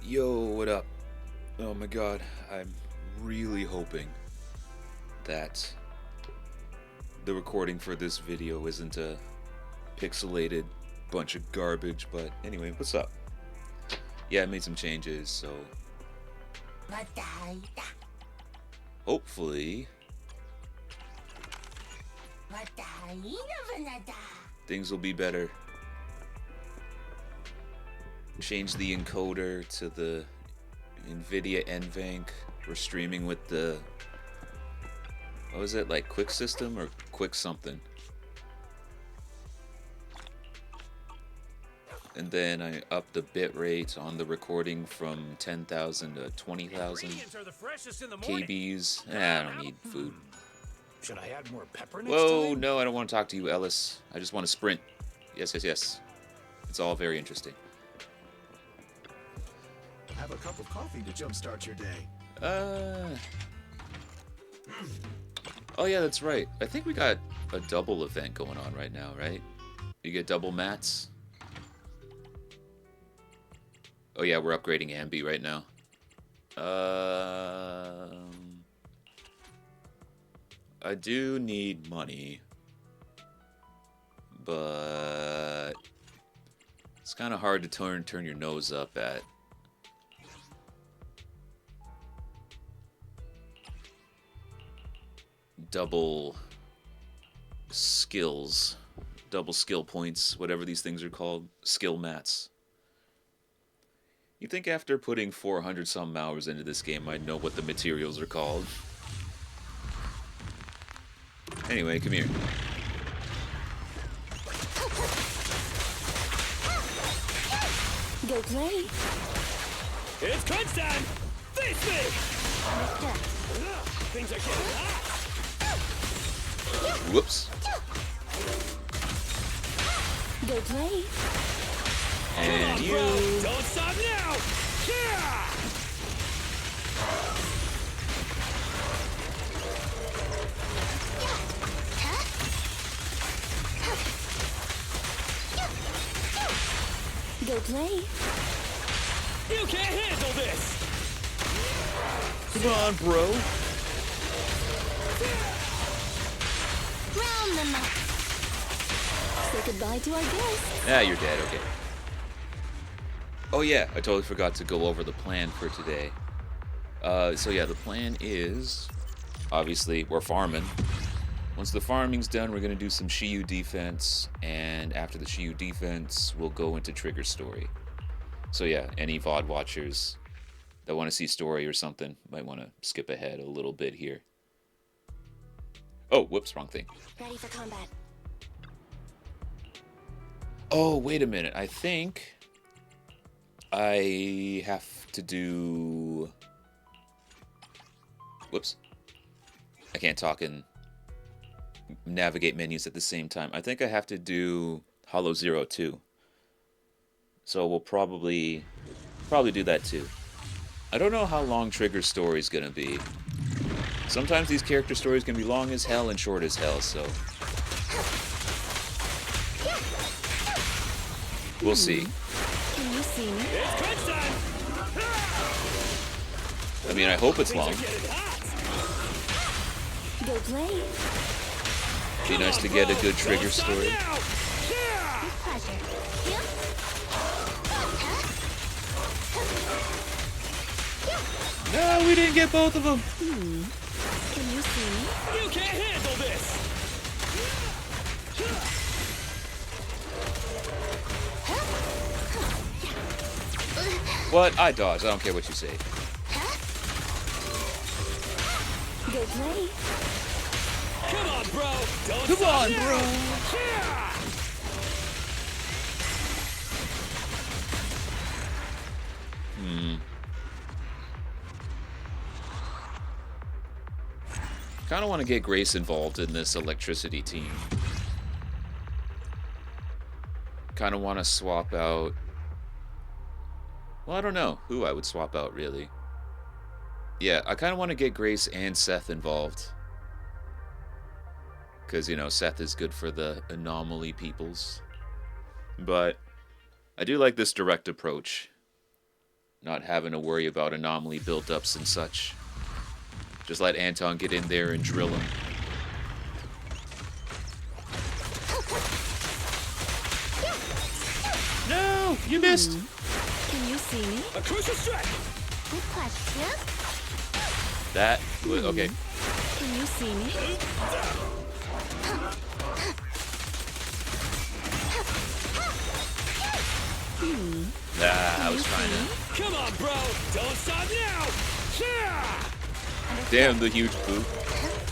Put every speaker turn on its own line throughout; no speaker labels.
Yo, what up? Oh my god, I'm really hoping that the recording for this video isn't a pixelated bunch of garbage, but anyway, what's up? Yeah, I made some changes, so hopefully things will be better. Change the encoder to the NVIDIA NVENC. We're streaming with the, what was it, like Quick System or Quick something. And then I upped the bit rate on the recording from 10,000 to 20,000 KBs. I don't need food.
Should I add more pepper next
Whoa,
time?
no, I don't want to talk to you, Ellis. I just want to sprint. Yes, yes, yes. It's all very interesting.
Have a cup of coffee to jumpstart your day.
Oh yeah, that's right. I think we got a double event going on right now, right? You get double mats. Oh yeah, we're upgrading Ambi right now. I do need money, but it's kind of hard to turn your nose up at. Double skills, double skill points, whatever these things are called, skill mats. You think after putting 400 some hours into this game I'd know what the materials are called? Anyway, come here.
Go play.
It's crunch time! Face me! Things are getting hot!
Whoops.
Go play.
And you.
Don't stop now! Yeah!
Go play.
You can't handle this!
Come on, bro.
Round them up. Say goodbye to our guests.
Ah, you're dead, okay. Oh yeah, I totally forgot to go over the plan for today. So yeah, the plan is, obviously, we're farming. Once the farming's done, we're going to do some Shiyu defense, and after the Shiyu defense, we'll go into Trigger Story. So yeah, any VOD watchers that want to see story or something might want to skip ahead a little bit here. Oh, whoops, wrong thing.
Ready for combat.
Oh, wait a minute. I think I have to do... Whoops. I can't talk and navigate menus at the same time. I think I have to do Hollow Zero too. So we'll probably do that too. I don't know how long Trigger Story's gonna be. Sometimes these character stories can be long as hell and short as hell, so we'll see.
Can you see me?
It's crunch time!
I mean, I hope it's long.
Things are getting hot!
Go play.
Be nice to get a good Trigger
Don't stop
story.
now! Yeah!
With pleasure.
No, we didn't get both of them.
Can you see me?
You can't handle this!
What? I dodged. I don't care what you say.
Go play.
Come on, bro! Don't
Come
stop
on,
now!
bro.
Yeah!
Kind of want to get Grace involved in this electricity team. Kind of want to swap out... Well, I don't know who I would swap out, really. Yeah, I kind of want to get Grace and Seth involved. Because, you know, Seth is good for the anomaly peoples. But I do like this direct approach. Not having to worry about anomaly build-ups and such. Just let Anton get in there and drill him. No! You missed!
Can you see me?
A crucial strike.
Good question.
That was... Okay.
Can you see me?
Nah, I was trying to...
Come on, bro. Don't stop now. Yeah.
Damn, the huge boot.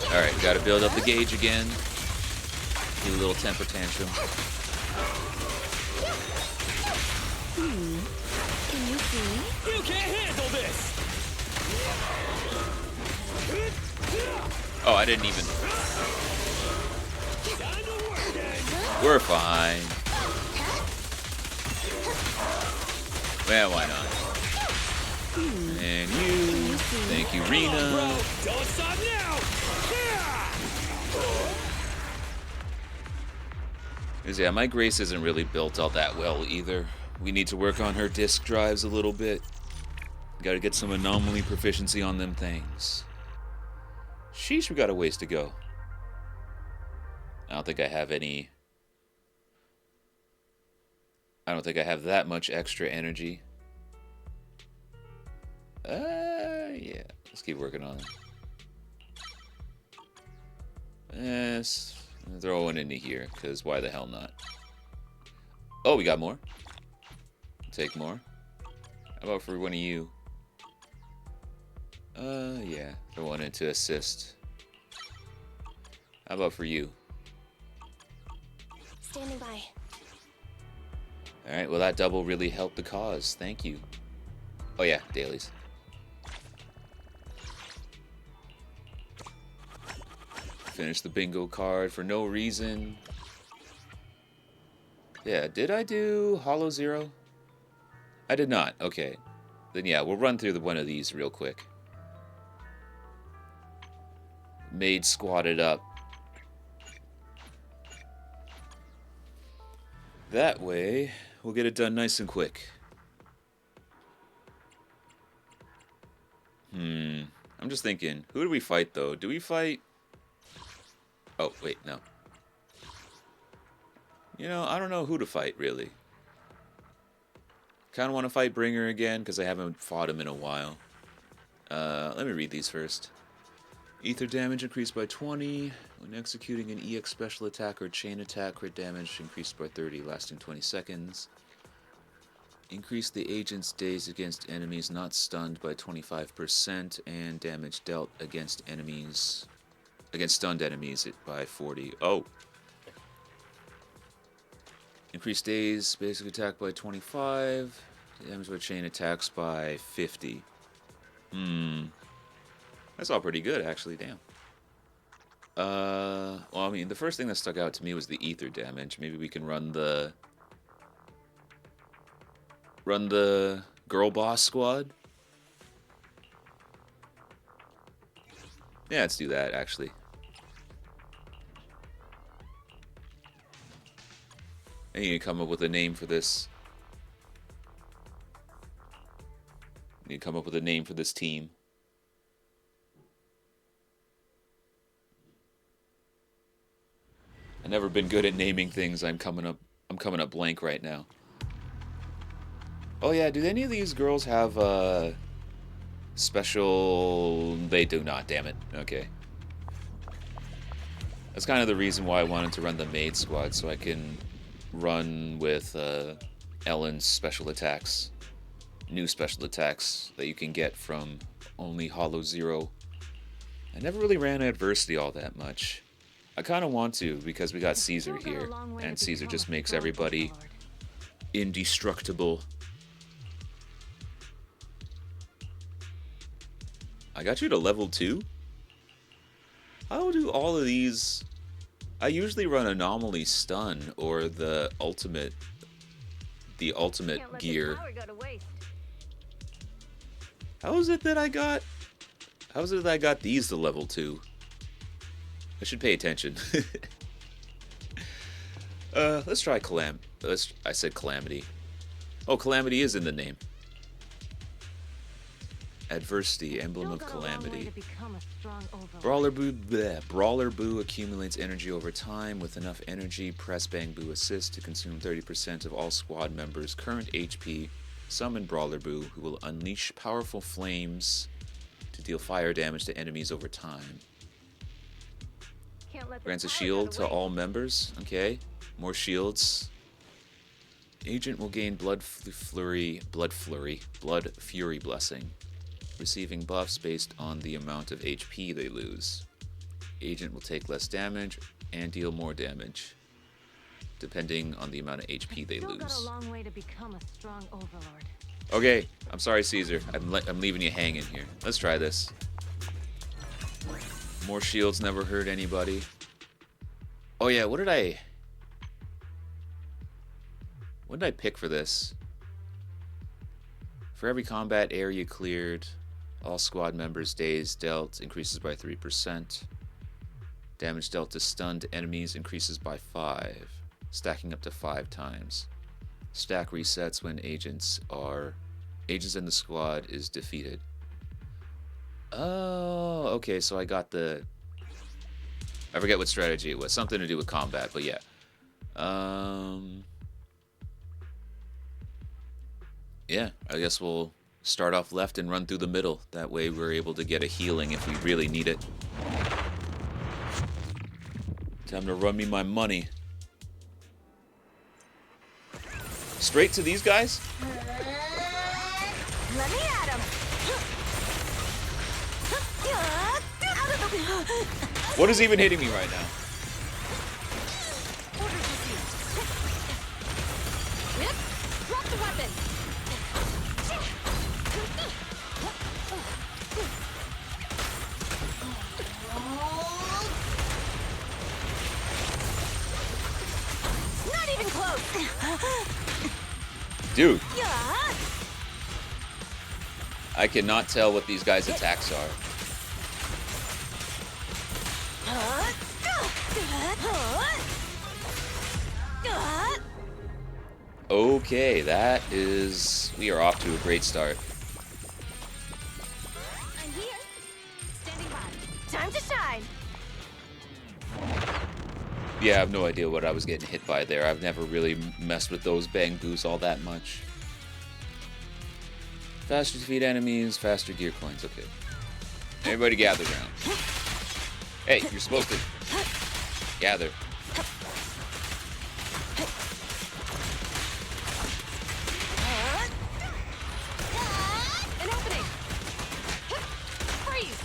Alright, gotta build up the gauge again. Do a little temper tantrum.
Can you see me?
You can't handle this.
Oh, I didn't even...
Time to work then.
We're fine. Well, why not? And you. Thank you,
Bro,
Rena.
don't stop now. Yeah.
Yeah, my Grace isn't really built all that well either. We need to work on her disk drives a little bit. Gotta get some anomaly proficiency on them things. Sheesh, we got a ways to go. I don't think I have any... I don't think I have that much extra energy. Yeah. Let's keep working on it. Yes. Throw one into here, because why the hell not? Oh, we got more. Take more. How about for one of you? Yeah. Throw one into assist. How about for you?
Standing by.
Alright, well that double really helped the cause. Thank you. Oh yeah, dailies. Finish the bingo card for no reason. Yeah, did I do Hollow Zero? I did not. Okay. Then yeah, we'll run through one of these real quick. Maid squatted up. That way, we'll get it done nice and quick. I'm just thinking, who do we fight though? Do we fight... Oh, wait, no. You know, I don't know who to fight, really. Kind of want to fight Bringer again, because I haven't fought him in a while. Let me read these first. Ether damage increased by 20. When executing an EX special attack or chain attack, crit damage increased by 30, lasting 20 seconds. Increase the agent's days against enemies not stunned by 25%, and damage dealt against enemies... against stunned enemies by 40. Oh. Increase days, basic attack by 25. Damage by chain attacks by 50. That's all pretty good, actually, damn. Well, I mean, the first thing that stuck out to me was the ether damage. Maybe we can run the girl boss squad. Yeah, let's do that, actually. I need to come up with a name for this. I need to come up with a name for this team. I've never been good at naming things. I'm coming up blank right now. Oh yeah, do any of these girls have special... They do not, damn it. Okay. That's kind of the reason why I wanted to run the maid squad, so I can run with Ellen's special attacks. New special attacks that you can get from only Hollow Zero. I never really ran Adversity all that much. I kind of want to, because we got Caesar here, and Caesar just makes everybody indestructible. I got you to level 2? How do all of these... I usually run Anomaly Stun, or the ultimate gear. How is it that I got these to level 2? I should pay attention. Let's try I said Calamity. Oh, Calamity is in the name. Adversity, Emblem
Still
of
got a long way
Calamity.
to become a strong overlord.
Brawler Boo accumulates energy over time. With enough energy, press Bang Boo assist to consume 30% of all squad members' current HP. Summon Brawler Boo, who will unleash powerful flames to deal fire damage to enemies over time.
Can't let the
Grants a
power
shield
get
to
away.
all members. Okay, more shields. Agent will gain Blood Fury Blessing, receiving buffs based on the amount of HP they lose. Agent will take less damage and deal more damage, depending on the amount of HP they
Still got a
lose.
long way to become a strong overlord.
Okay, I'm sorry, Caesar. I'm leaving you hanging here. Let's try this. More shields never hurt anybody. Oh yeah, what did I pick for this? For every combat area cleared, all squad members' days dealt increases by 3%. Damage dealt to stunned enemies increases by 5, stacking up to 5 times. Stack resets when agents in the squad is defeated. Oh, okay, so I got I forget what strategy it was. Something to do with combat, but yeah. Yeah, I guess we'll start off left and run through the middle. That way we're able to get a healing if we really need it. Time to run me my money. Straight to these guys?
Let me at him.
What is even hitting me right now?
Orders received. Yep. Drop the weapon. Not even close.
Dude, I cannot tell what these guys' attacks are. Okay, we are off to a great start.
I'm here. Standing by. Time to shine.
Yeah, I have no idea what I was getting hit by there. I've never really messed with those Bang Boos all that much. Faster to defeat enemies, faster gear coins. Okay. Everybody gather around. Hey, you're supposed to gather.
An opening. Freeze.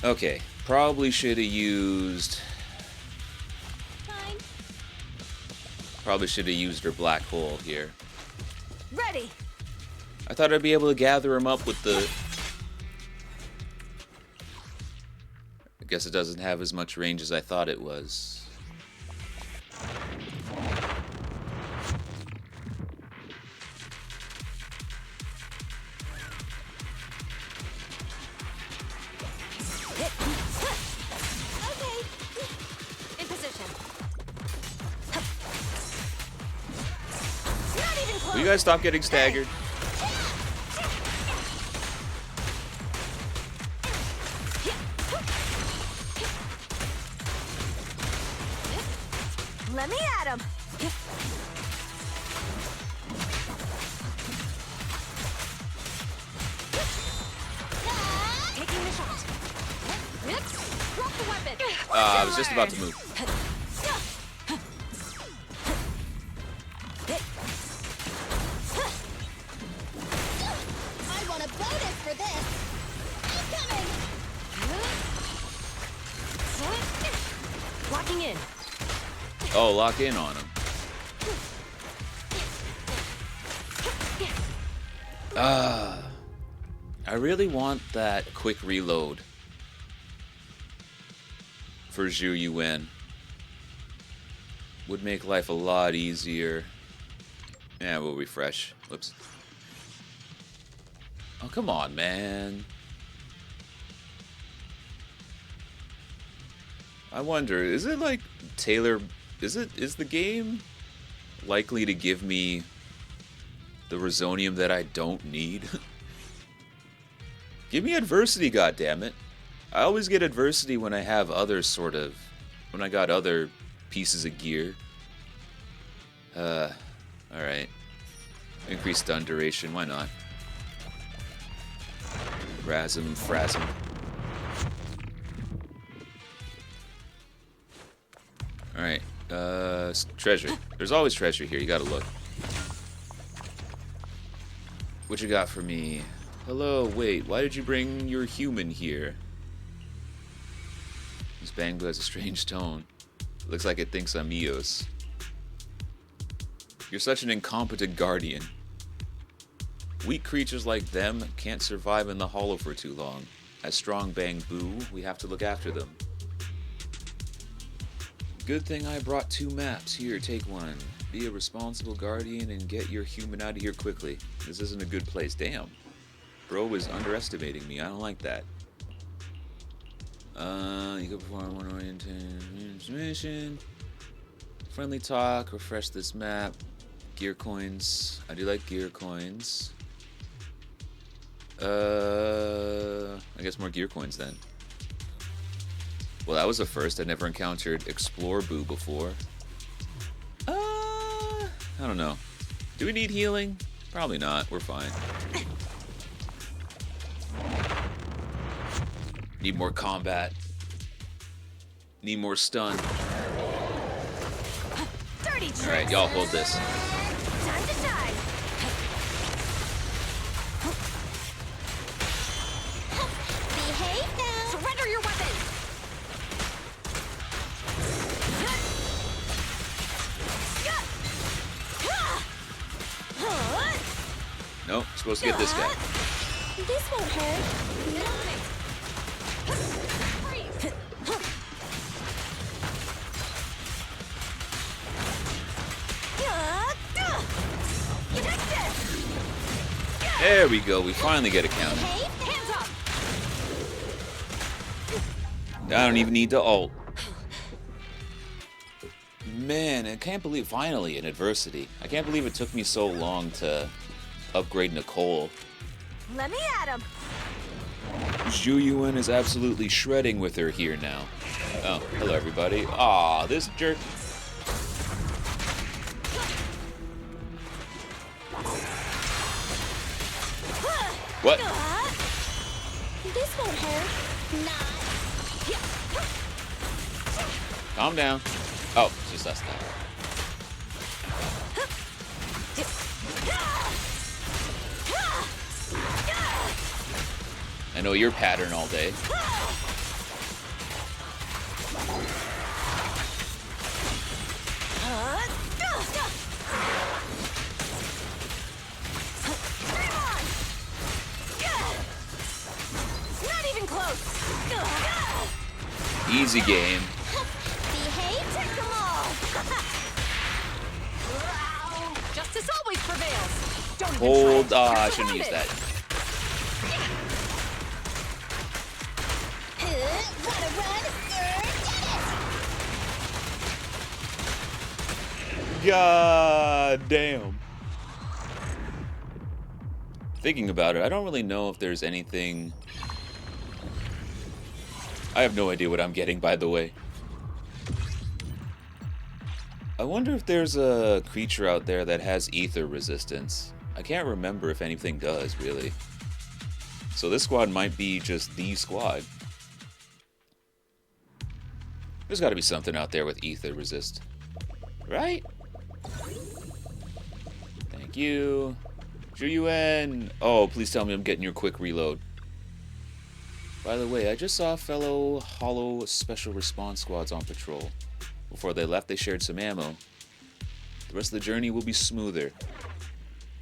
Okay, probably should have used...
Fine.
Probably should have used her black hole here.
Ready.
I thought I'd be able to gather him up with the... I guess it doesn't have as much range as I thought it was.
Okay. In position. Not even close.
Will you guys stop getting staggered?
Let me at him. Taking the shot. Drop the weapon.
I was just about to move.
I want a bonus for this. Incoming!
Locking in.
Oh, lock in on him. I really want that quick reload for Zhu Yuan. Would make life a lot easier. Yeah, we'll refresh. Whoops. Oh, come on, man. I wonder, is it like is the game likely to give me the resonium that I don't need? Give me adversity, goddammit. I always get adversity when I have other sort of... when I got other pieces of gear. Alright. Increase stun duration, why not? Rasm, Frasm. Alright, treasure. There's always treasure here, you gotta look. What you got for me? Hello, wait, why did you bring your human here? This Bangbu has a strange tone. Looks like it thinks I'm Eos. You're such an incompetent guardian. Weak creatures like them can't survive in the hollow for too long. As strong Bangbu, we have to look after them. Good thing I brought 2 maps. Here, take one. Be a responsible guardian and get your human out of here quickly. This isn't a good place. Damn. Bro is underestimating me. I don't like that. You can perform one oriented mission. Friendly talk. Refresh this map. Gear coins. I do like gear coins. I guess more gear coins then. Well, that was a first. I never encountered Explore Boo before. I don't know. Do we need healing? Probably not. We're fine. Need more combat. Need more stun. Alright, y'all hold this.
Time to shine. Behave now. Surrender your weapon.
Nope, supposed to get this guy.
This won't hurt.
There we go, we finally get a counter.
Hands up.
I don't even need to ult. Man, I can't believe, finally, in adversity. I can't believe it took me so long to upgrade Nicole.
Let me at him.
Zhu is absolutely shredding with her here now. Oh, hello everybody. Aw, this jerk. What?
This won't hurt.
Calm down. Oh, it's just us now. I know your pattern all day.
Not even close.
Easy game.
Behave, take them all. Justice always prevails. Don't even
Hold.
try.
I
You're
shouldn't use
surrounded.
that.
Wanna run?
God damn. Thinking about it, I don't really know if there's anything... I have no idea what I'm getting, by the way. I wonder if there's a creature out there that has ether resistance. I can't remember if anything does, really. So this squad might be just the squad. There's got to be something out there with ether resist. Right? Thank you. Shiyu. Oh, please tell me I'm getting your quick reload. By the way, I just saw fellow Hollow Special Response Squads on patrol. Before they left, they shared some ammo. The rest of the journey will be smoother.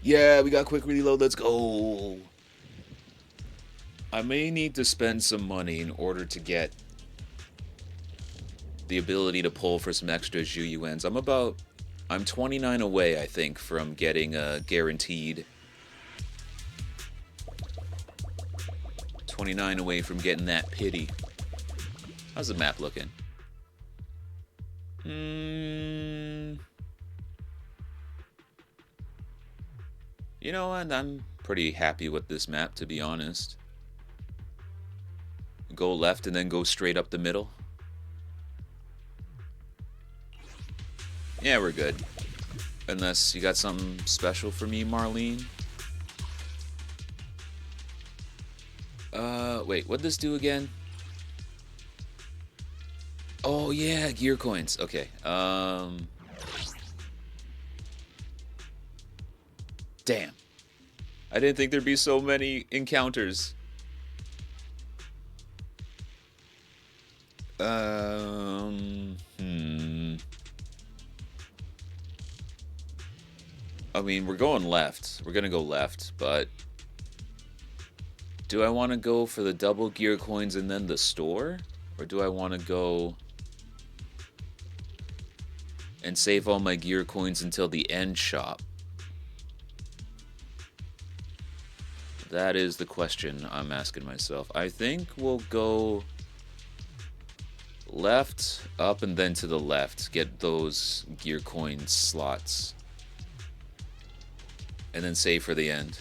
Yeah, we got quick reload, let's go! I may need to spend some money in order to get the ability to pull for some extra Zhu. I'm 29 away, I think, from getting a guaranteed 29 away from getting that pity. How's the map looking? You know, and I'm pretty happy with this map, to be honest. Go left and then go straight up the middle. Yeah, we're good. Unless you got something special for me, Marlene. Wait, what'd this do again? Oh, yeah, gear coins. Okay, damn. I didn't think there'd be so many encounters. I mean, we're going left. We're gonna go left, but do I want to go for the double gear coins and then the store? Or do I want to go and save all my gear coins until the end shop? That is the question I'm asking myself. I think we'll go left, up, and then to the left. Get those gear coin slots. And then save for the end.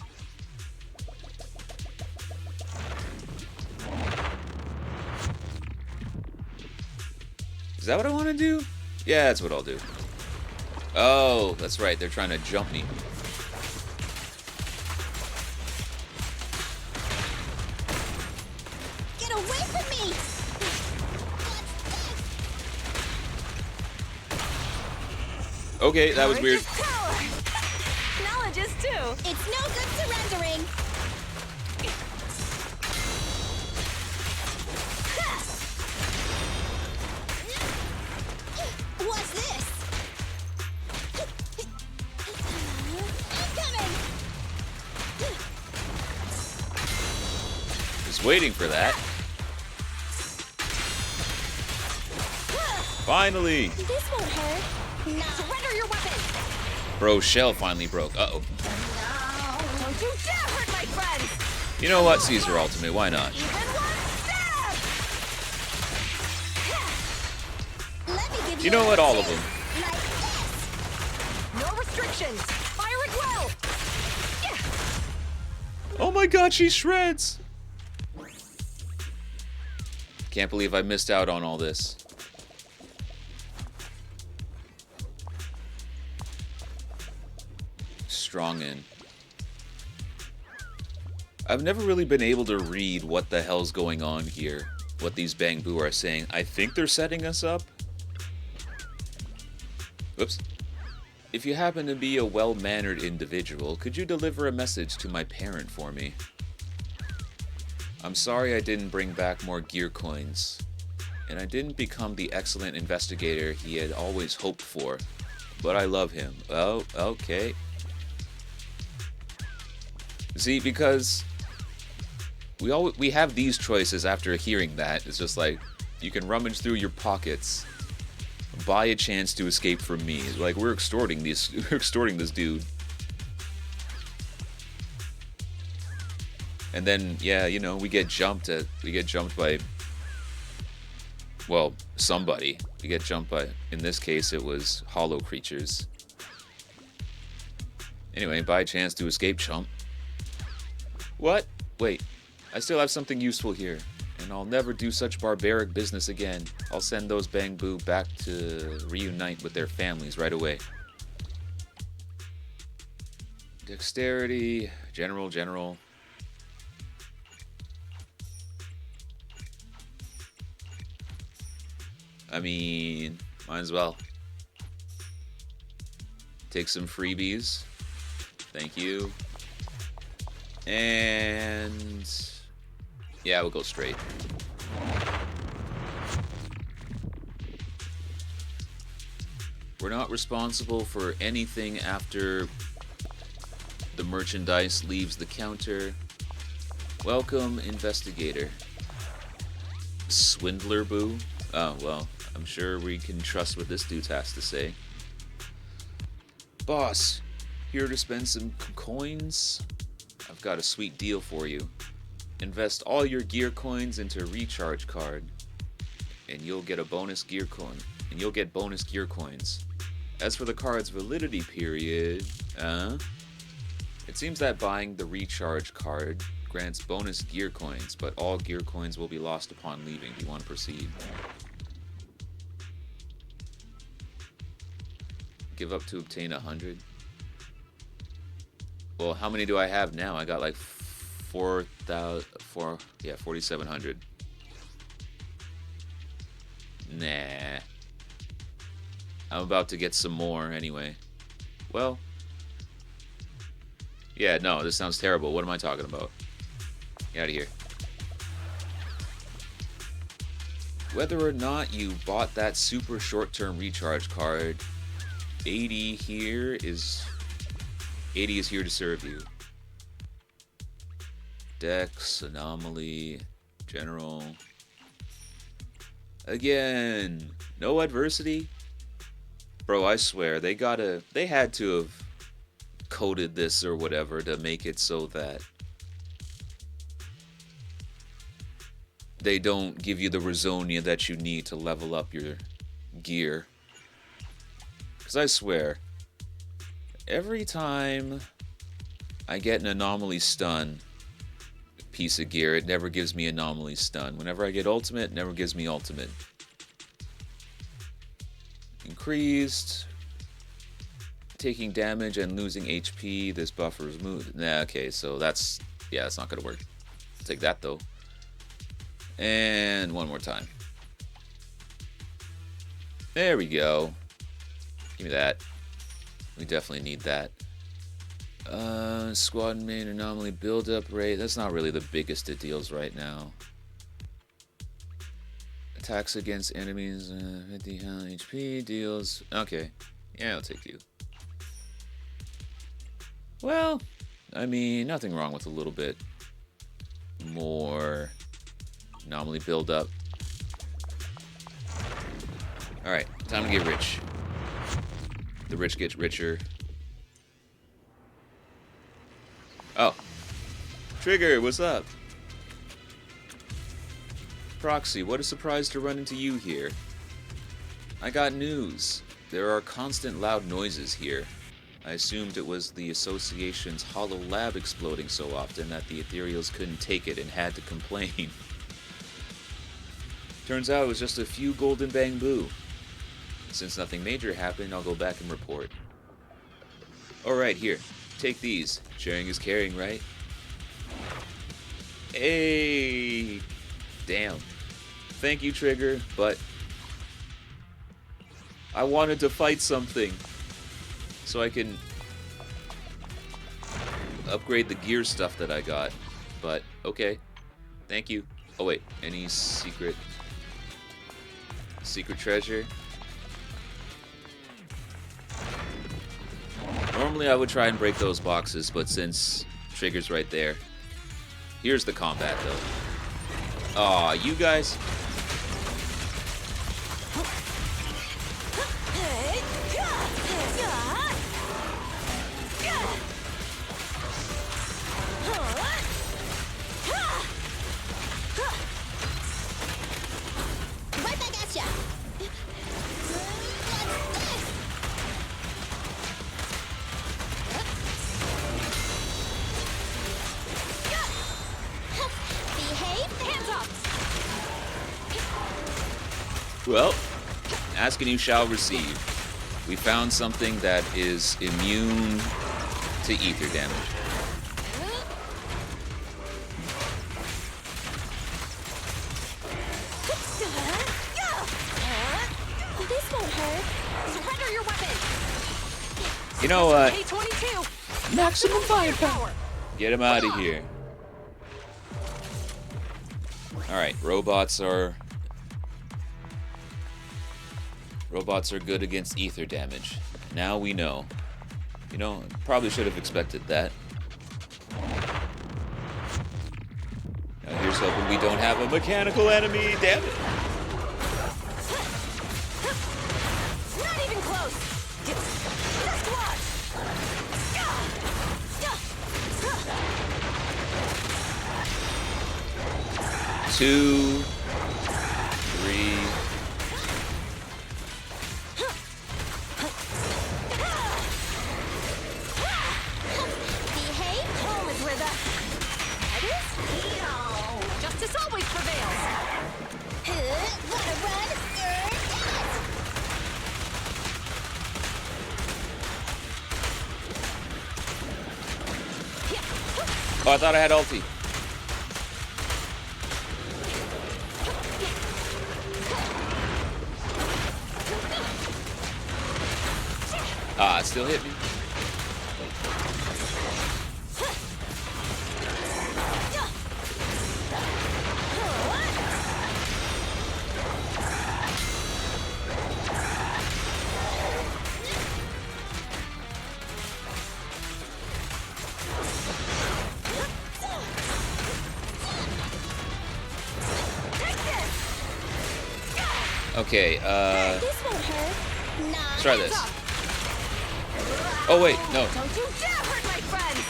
Is that what I want to do? Yeah, that's what I'll do. Oh, that's right. They're trying to jump me.
Get away from me!
Okay, that was weird.
Knowledge is too. It's no good surrendering. What's this? Incoming!
Just waiting for that. Finally!
This won't hurt. No. Surrender your weapon!
Bro, shell finally broke. Uh-oh.
No! Don't you dare hurt my friends!
You know what? Caesar Ultimate, why not?
Even one stab! Let me give
You know what? All of them.
like this. No restrictions. Fire at will.
Oh my god, she shreds! Can't believe I missed out on all this. Strong in. I've never really been able to read what the hell's going on here. What these Bang Boo are saying. I think they're setting us up. Whoops. If you happen to be a well-mannered individual, could you deliver a message to my parent for me? I'm sorry I didn't bring back more gear coins. And I didn't become the excellent investigator he had always hoped for. But I love him. Oh, okay. See, because we have these choices after hearing that. It's just like, you can rummage through your pockets, buy a chance to escape from me. Like, we're extorting this dude. And then, yeah, you know, we get jumped by, well, somebody. We get jumped by, in this case, it was hollow creatures. Anyway, buy a chance to escape, chump. What? Wait, I still have something useful here, and I'll never do such barbaric business again. I'll send those Bang Boo back to reunite with their families right away. Dexterity, general. I mean, might as well. Take some freebies. Thank you. And yeah, we'll go straight. We're not responsible for anything after the merchandise leaves the counter. Welcome, investigator. Swindler Boo? Oh, well, I'm sure we can trust what this dude has to say. Boss, here to spend some coins? I've got a sweet deal for you. Invest all your gear coins into a recharge card, and you'll get a bonus gear coin. And you'll get bonus gear coins. As for the card's validity period, It seems that buying the recharge card grants bonus gear coins, but all gear coins will be lost upon leaving. Do you want to proceed? Give up to obtain 100. Well, how many do I have now? I got like 4,700. Nah. I'm about to get some more anyway. Well. Yeah, no, this sounds terrible. What am I talking about? Get out of here. Whether or not you bought that super short-term recharge card, 80 is here to serve you. Dex, Anomaly, General. Again, no adversity. Bro, I swear, they had to have coded this or whatever to make it so that they don't give you the Resonia that you need to level up your gear. Because I swear, every time I get an Anomaly Stun piece of gear, it never gives me Anomaly Stun. Whenever I get Ultimate, it never gives me Ultimate. Increased. Taking damage and losing HP, this buffer is moved. Nah, okay, so that's not gonna work. I'll take that though. And one more time. There we go. Give me that. We definitely need that. Squad main anomaly build-up rate. That's not really the biggest of deals right now. Attacks against enemies, 50 HP deals. Okay, yeah, I'll take you. Well, I mean, nothing wrong with a little bit more anomaly build-up. All right, time to get rich. The rich get richer. Oh, Trigger, what's up? Proxy, what a surprise to run into you here. I got news. There are constant loud noises here. I assumed it was the Association's hollow lab exploding so often that the Ethereals couldn't take it and had to complain. Turns out it was just a few golden bamboo. Since nothing major happened, I'll go back and report. Alright, here. Take these. Sharing is caring, right? Hey! Damn. Thank you, Trigger, but I wanted to fight something so I can upgrade the gear stuff that I got. But, okay. Thank you. Oh, wait. Any secret treasure? Normally I would try and break those boxes, but since Trigger's right there. Here's the combat, though. Aw, you guys.
Right back at ya. Behave. Hands up.
Well, ask and you shall receive. We found something that is immune to ether damage.
This won't hurt.
Surrender your weapon.
You know what?
A22.
Maximum firepower.
Get him out of here. Alright, robots are good against ether damage. Now we know. You know, probably should have expected that. Now here's hoping we don't have a mechanical enemy, damn it.
Not even close. Just watch.
2, 3. Oh, I thought I had ulti. Ah, it still hit me. Okay,
This won't hurt.
let's try this. Oh wait, no.
Don't you dare hurt my friends!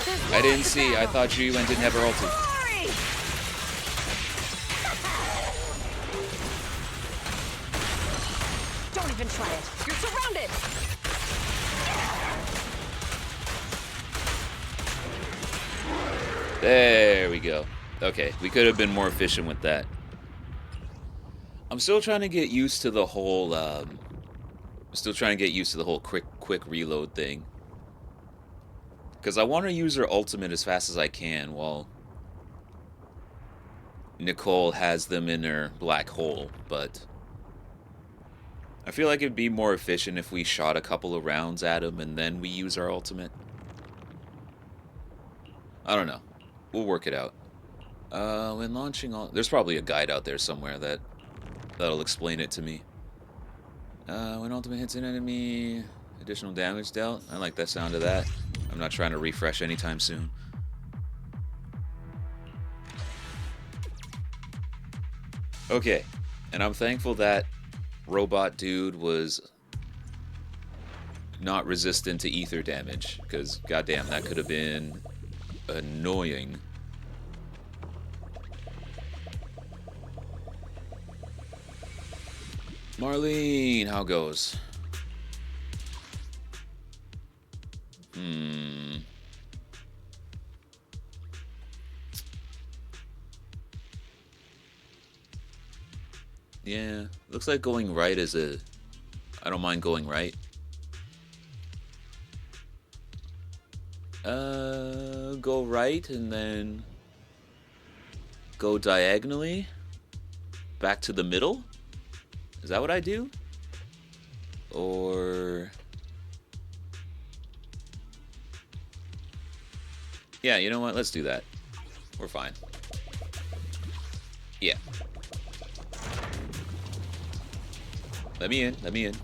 There's
I didn't
lots of
see. I
ammo.
thought you didn't have her ulti.
Glory! Don't even try it. You're surrounded!
There we go. Okay, we could have been more efficient with that. I'm still trying to get used to the whole, quick reload thing. Because I want to use her ultimate as fast as I can while Nicole has them in her black hole, but I feel like it'd be more efficient if we shot a couple of rounds at him and then we use our ultimate. I don't know. We'll work it out. When launching all... There's probably a guide out there somewhere that'll explain it to me. When ultimate hits an enemy, additional damage dealt. I like the sound of that. I'm not trying to refresh anytime soon. Okay, and I'm thankful that robot dude was not resistant to ether damage, because goddamn, that could have been annoying. Marlene, how goes? Yeah, looks like going right is a... I don't mind going right. Go right and then go diagonally back to the middle? Is that what I do? Or... Yeah, you know what? Let's do that. We're fine. Yeah. Let me in. Let me in.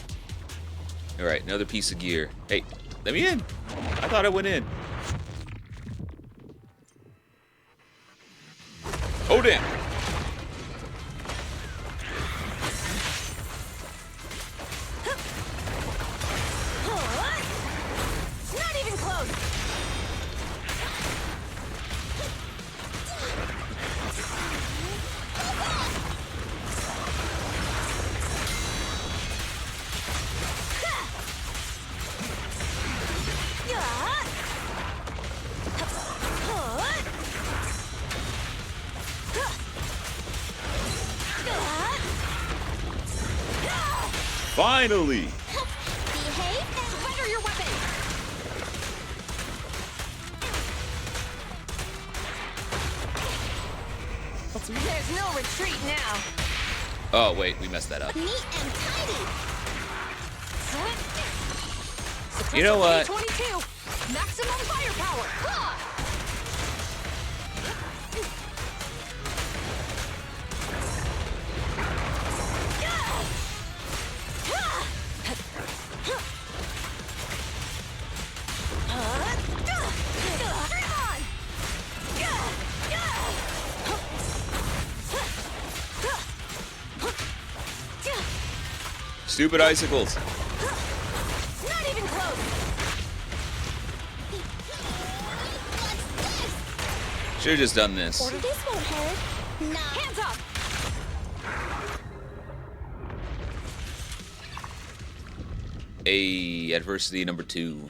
Alright, another piece of gear. Hey, let me in! I thought I went in. Oh, damn!
Not even close!
Finally!
Behave and surrender your weapon! There's no retreat now.
Oh, wait, we messed that up.
Neat and tidy.
You know what?
22. Maximum firepower.
Stupid icicles.
Not even close.
Should have just done this.
This won't hurt. Nah.
Hands up.
Adversity number 2.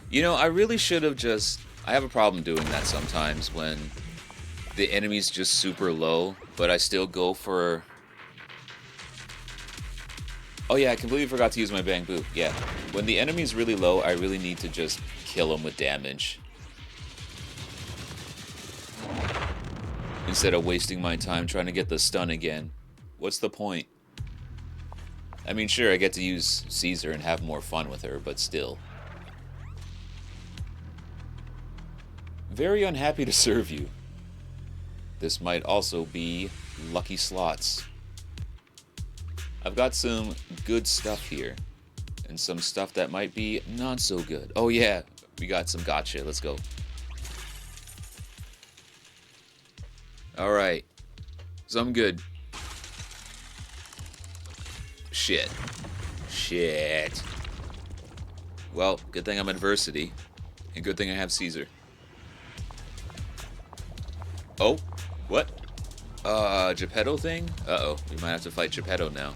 You know, I really should have just... I have a problem doing that sometimes when the enemy's just super low, but I still go for Oh yeah, I completely forgot to use my bamboo. Yeah, when the enemy's really low, I really need to just kill him with damage. Instead of wasting my time trying to get the stun again. What's the point? I mean, sure, I get to use Caesar and have more fun with her, but still. Very unhappy to serve you. This might also be lucky slots. I've got some good stuff here. And some stuff that might be not so good. Oh yeah, we got some gotcha. Let's go. Alright. So I'm good. Shit. Shit. Well, good thing I'm adversity. And good thing I have Caesar. Oh, what? Geppetto thing? Uh-oh, we might have to fight Geppetto now.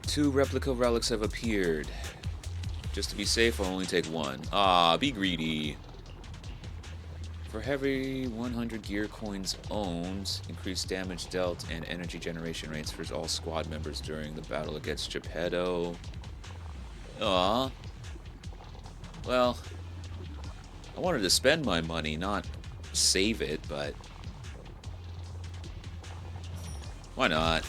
2 replica relics have appeared. Just to be safe, I'll only take 1. Ah, be greedy. For every 100 gear coins owned, increased damage dealt and energy generation rates for all squad members during the battle against Geppetto. Aw. Well, I wanted to spend my money, not save it, but why not?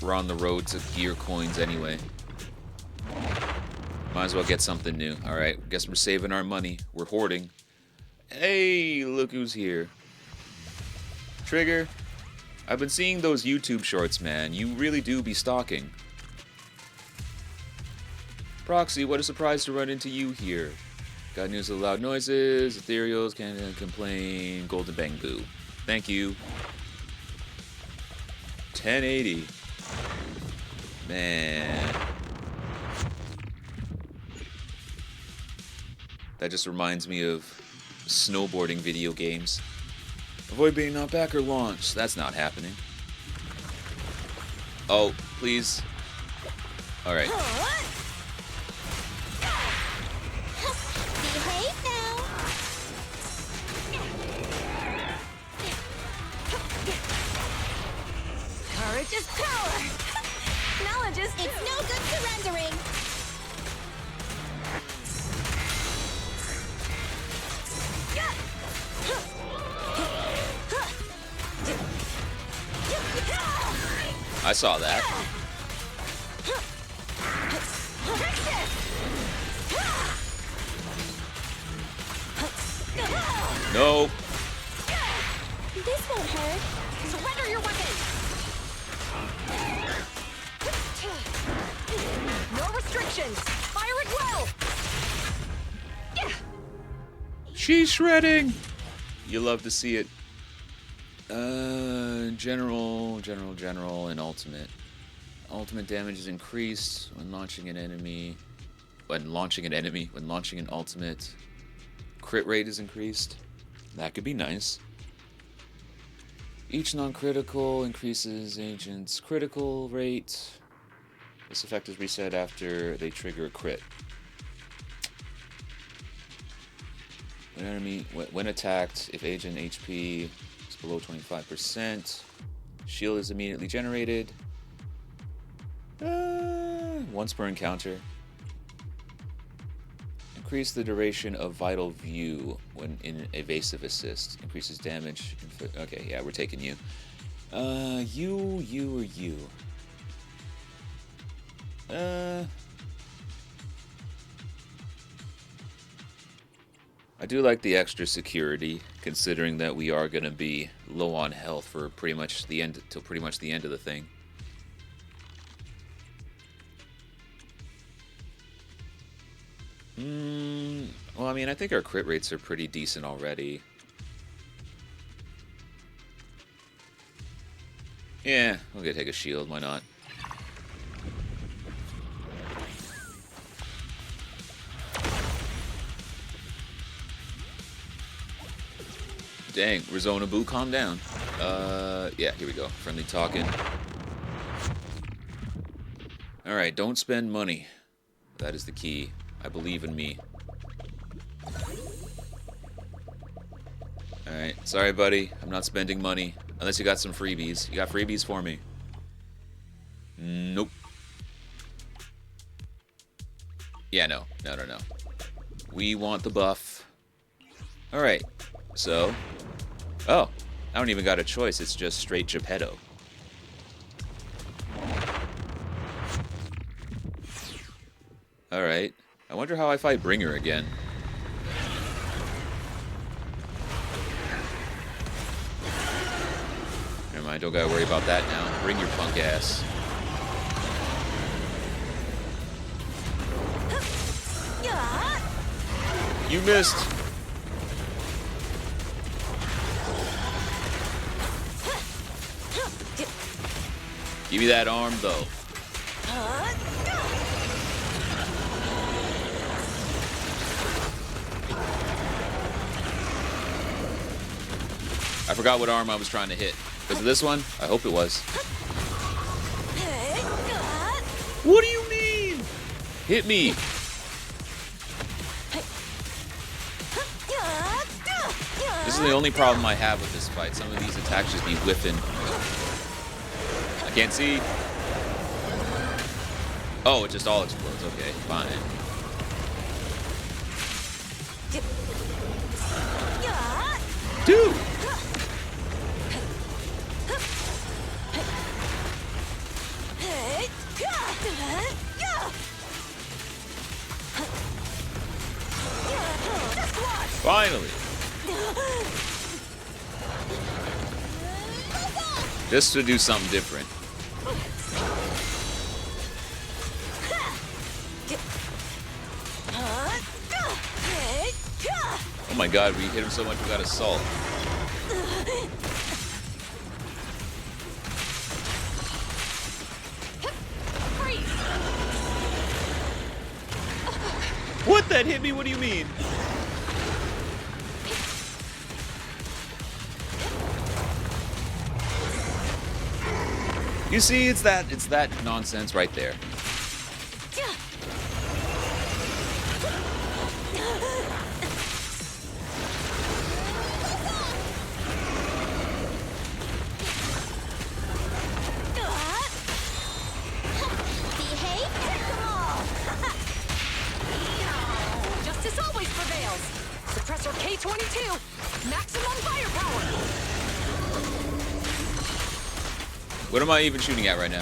We're on the road to gear coins anyway. Might as well get something new. Alright, guess we're saving our money. We're hoarding. Hey, look who's here. Trigger, I've been seeing those YouTube shorts, man. You really do be stalking. Proxy, what a surprise to run into you here. Got news of loud noises, ethereals, can't complain, golden bamboo. Thank you. 1080. Man. That just reminds me of snowboarding video games. Avoid being knocked back or launched. That's not happening. Oh, please. Alright.
Behave now. Courage is power. Knowledge is it's no good surrendering.
I saw that. No.
This won't hurt.
Surrender your weapon. No restrictions. Fire at will.
She's shredding. You love to see it. General, and ultimate. Ultimate damage is increased when launching an enemy. When launching an ultimate. Crit rate is increased. That could be nice. Each non-critical increases agent's critical rate. This effect is reset after they trigger a crit. When attacked, if agent HP is below 25%, shield is immediately generated. Once per encounter. Increase the duration of vital view when in evasive assist. Increases damage. Okay, yeah, we're taking you. You or you? I do like the extra security, considering that we are gonna be low on health for pretty much the end till pretty much the end of the thing. Well, I mean, I think our crit rates are pretty decent already. Yeah, we're gonna take a shield, why not? Dang, Rizona Boo, calm down. Yeah, here we go. Friendly talking. Alright, don't spend money. That is the key. I believe in me. Alright, sorry buddy, I'm not spending money. Unless you got some freebies. You got freebies for me? Nope. Yeah, no. We want the buff. Alright, so... Oh, I don't even got a choice. It's just straight Geppetto. Alright. I wonder how I fight Bringer again. Never mind, don't gotta worry about that now. Bring your punk ass. You missed! Give me that arm, though. I forgot what arm I was trying to hit. Was it this one? I hope it was. What do you mean? Hit me! This is the only problem I have with this fight. Some of these attacks just be whiffing. I can't see. Oh, it just all explodes. Okay, fine. Dude! Finally! Just to do something different. Oh my god, we hit him so much we got assault. What? That hit me? What do you mean? You see, it's that nonsense right there.
Justice always prevails. Suppressor K-22, maximum firepower.
What am I even shooting at right now?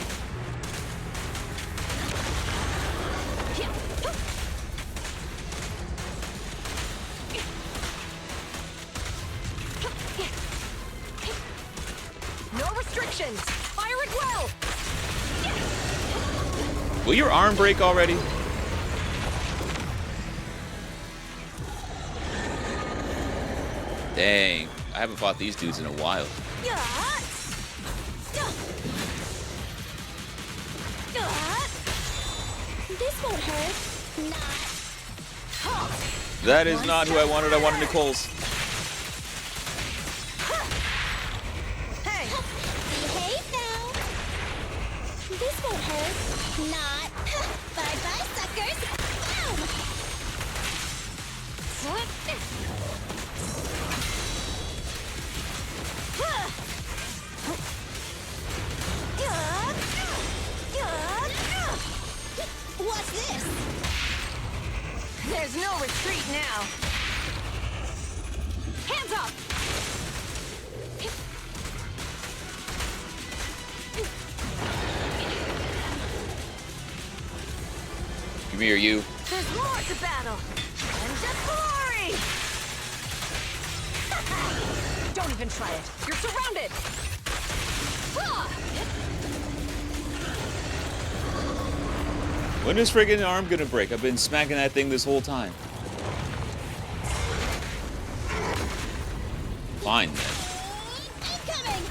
No restrictions. Fire it well.
Will your arm break already? Dang, I haven't fought these dudes in a while.
This won't hurt. Not.
That is not who I wanted. I wanted Nicole's.
Hey,
Behave now. This won't hurt. Not. Bye-bye, suckers. What's this?
there's no retreat now. Hands up.
Come here, you.
There's more to battle. And just glory. Don't even try it. You're surrounded.
When is friggin' arm gonna break? I've been smacking that thing this whole time. Fine then.
Incoming.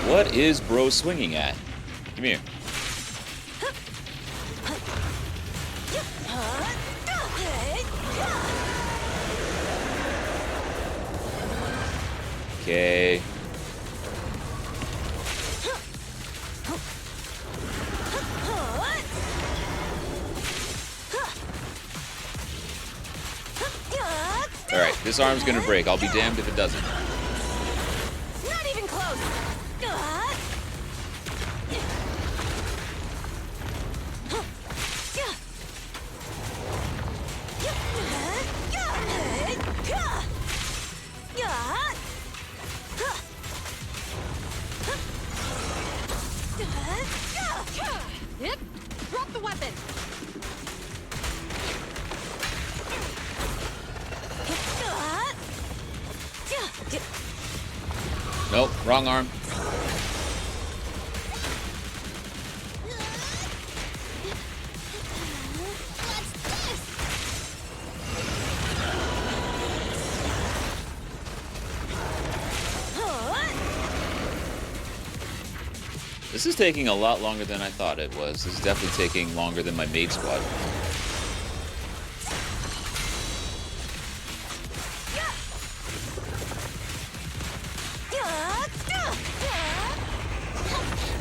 What is bro swinging at? Come here. Okay. Alright, this arm's gonna break. I'll be damned if it doesn't.
Not even close. Drop the weapon.
Nope, wrong arm. This is taking a lot longer than I thought it was. This is definitely taking longer than my maid squad.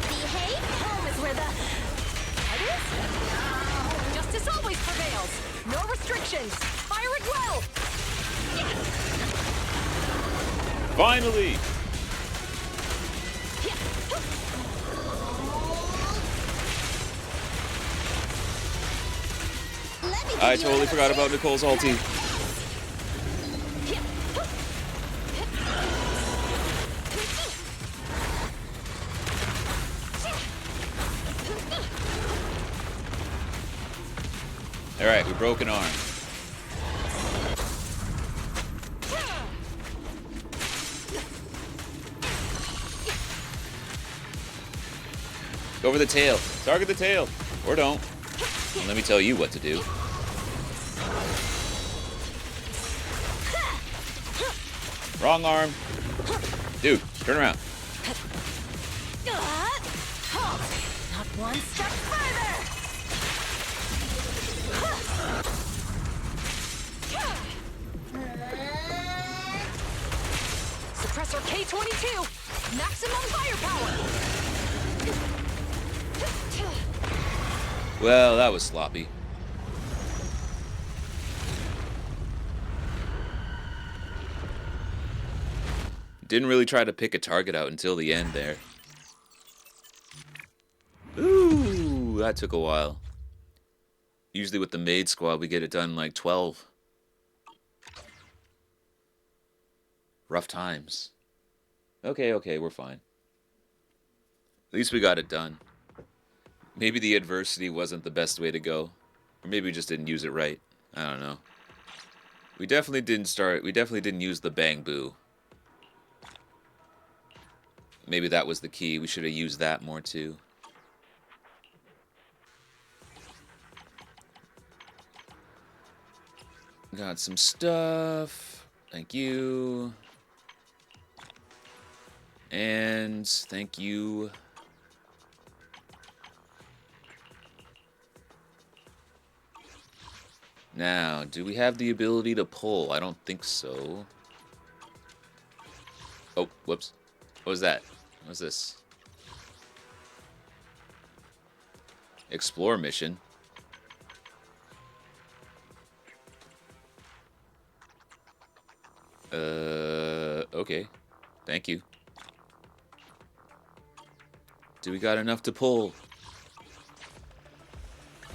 Behave. Home is where the head is. Justice always prevails. No restrictions. Fire it well.
Finally! I totally forgot about Nicole's ulti. Alright, we broke an arm. Go for the tail. Target the tail. Or don't. And let me tell you what to do. Wrong arm. Dude, turn around.
Halt! Not one step further! Suppressor K-22! Maximum firepower!
Well, that was sloppy. Didn't really try to pick a target out until the end there. Ooh, that took a while. Usually with the maid squad, we get it done in like 12. Rough times. Okay, we're fine. At least we got it done. Maybe the adversity wasn't the best way to go. Or maybe we just didn't use it right. I don't know. We definitely didn't use the bang boo. Maybe that was the key. We should have used that more too. Got some stuff. Thank you. And thank you. Now, do we have the ability to pull? I don't think so. Oh, whoops. What was that? What's this? Explore mission. Okay. Thank you. Do we got enough to pull?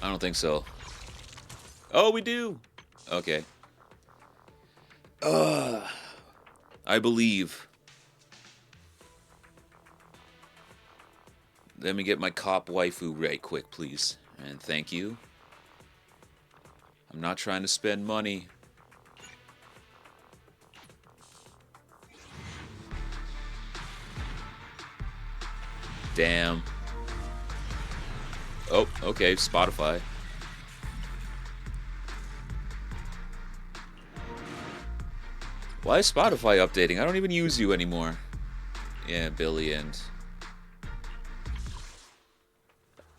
I don't think so. Oh, we do! Okay. I believe. Let me get my cop waifu right quick, please. And thank you. I'm not trying to spend money. Damn. Oh, okay, Spotify. Why is Spotify updating? I don't even use you anymore. Yeah, Billy and...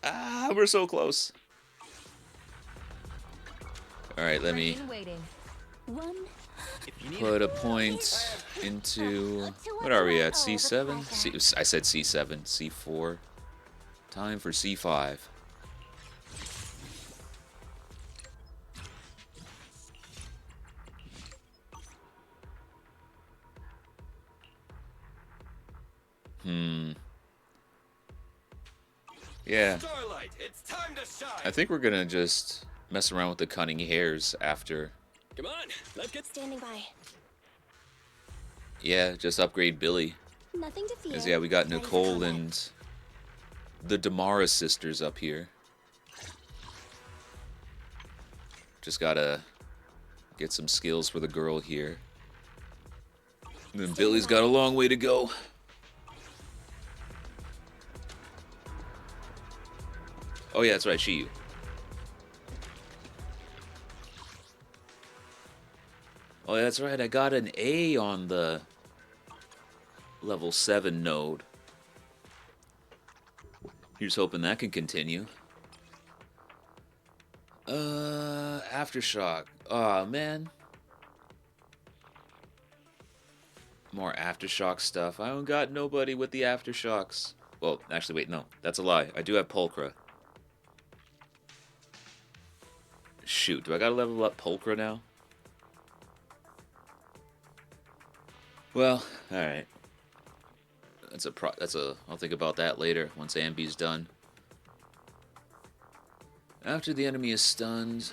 Ah, we're so close. Alright, let me put a point into... What are we at? C7? I said C7. C4. Time for C5. Yeah.
Starlight, it's time to shine.
I think we're gonna just mess around with the cunning hairs after.
Come on, let's get
Standing by.
Yeah, just upgrade Billy.
Nothing to fear.
Because, yeah, we got
Ready for
Nicole
combat.
and the Damara sisters up here. Just gotta get some skills for the girl here. And then Billy's got a long way to go. Oh, yeah, that's right, Shiyu. Oh, yeah, that's right, I got an A on the level 7 node. Here's hoping that can continue. Aftershock. Aw, man. More Aftershock stuff. I don't got nobody with the Aftershocks. Well, actually, wait, no. That's a lie. I do have Pulchra. Shoot, do I gotta level up Pulchra now? Well, alright. I'll think about that later, once Ambi's done. After the enemy is stunned,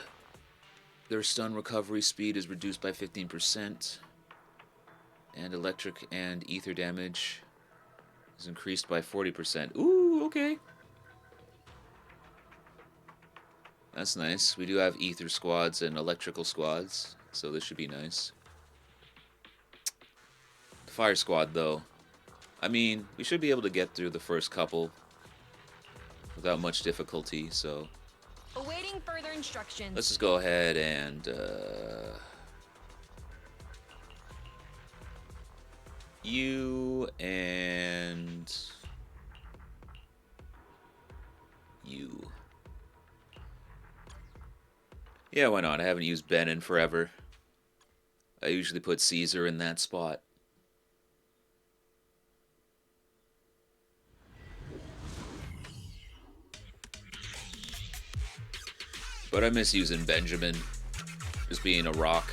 their stun recovery speed is reduced by 15%, and electric and ether damage is increased by 40%. Ooh, okay. That's nice. We do have ether squads and electrical squads, so this should be nice. The fire squad, though. I mean, we should be able to get through the first couple without much difficulty, so
Awaiting further instructions.
let's just go ahead and you and you. Yeah, why not? I haven't used Ben in forever. I usually put Caesar in that spot. But I miss using Benjamin. Just being a rock.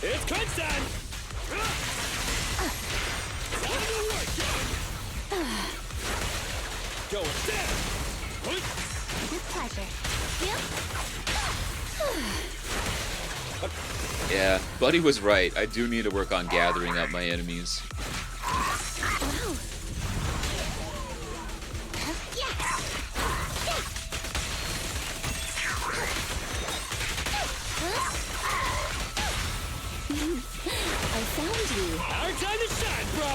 It's crunch time! Time to work, young! Going down!
With pleasure.
Yeah, Buddy was right. I do need to work on gathering up my enemies.
I found you.
Our time to shine, bro!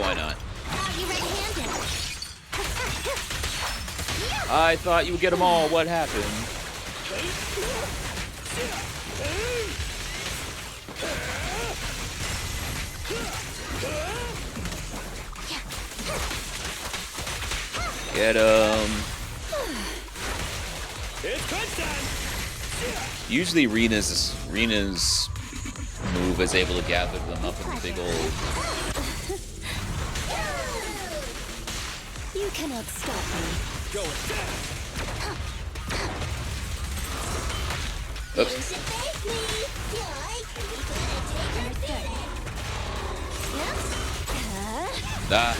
Why not?
Got you red-handed.
I thought you would get them all. What happened? Get him.
It's crunch time!
Usually Rena's move is able to gather them up in the big old.
You cannot stop me.
Going down!
Oops.
You should thank me. You're take her
Ah.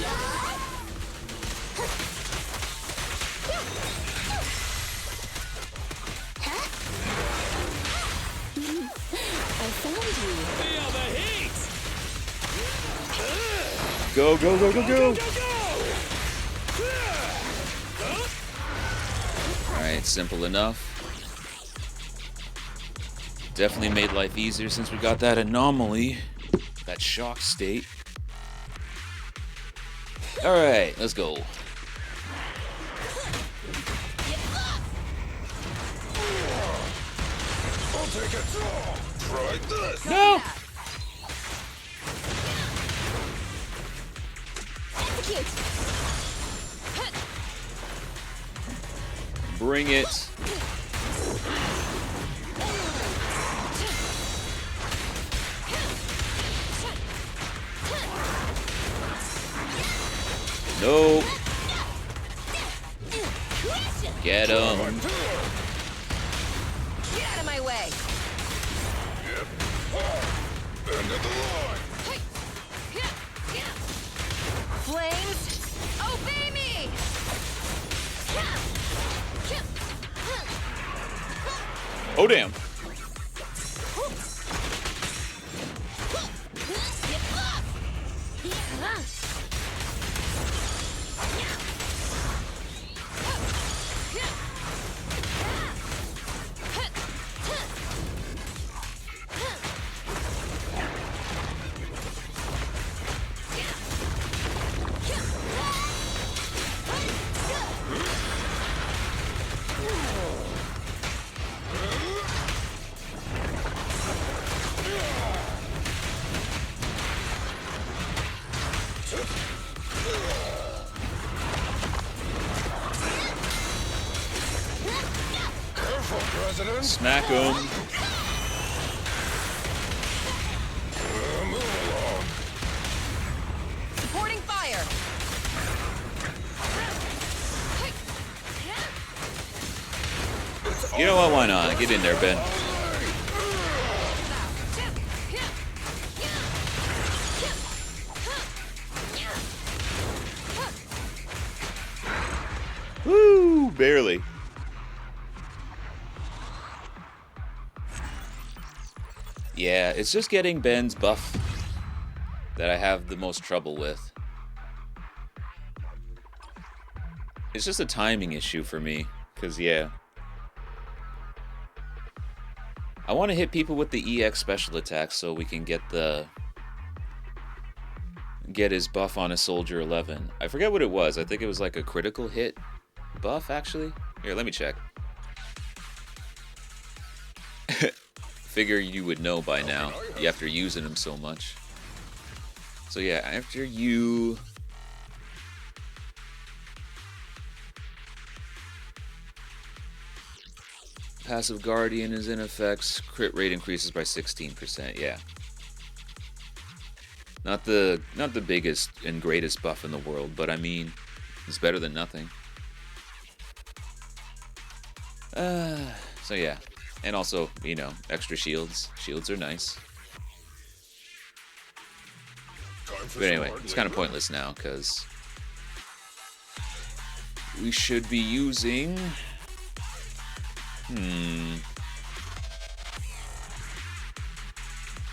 I found you.
Feel the heat!
Go, go, go, go, go! Alright, simple enough. Definitely made life easier since we got that anomaly. That shock state. Alright, let's go.
I'll take it. Try this.
No!
Execute.
Bring it. Nope. Get him.
Get out of my way.
Yep. End of the line.
Flames, obey me.
Oh, damn.
Careful, President.
Smack him.
Move along.
Supporting fire.
You know what? Why not? Get in there, Ben. Woo! Barely. Yeah, it's just getting Ben's buff that I have the most trouble with. It's just a timing issue for me, because, yeah. I want to hit people with the EX special attack so we can get his buff on a Soldier 11. I forget what it was. I think it was like a critical hit buff, actually. Here, let me check. Figure you would know by now, after using him so much. So yeah, after you... Passive Guardian is in effect. Crit rate increases by 16%. Yeah. Not the biggest and greatest buff in the world, but I mean, it's better than nothing. So yeah, and also, you know, extra shields. Shields are nice. But anyway, it's kind of pointless now because we should be using.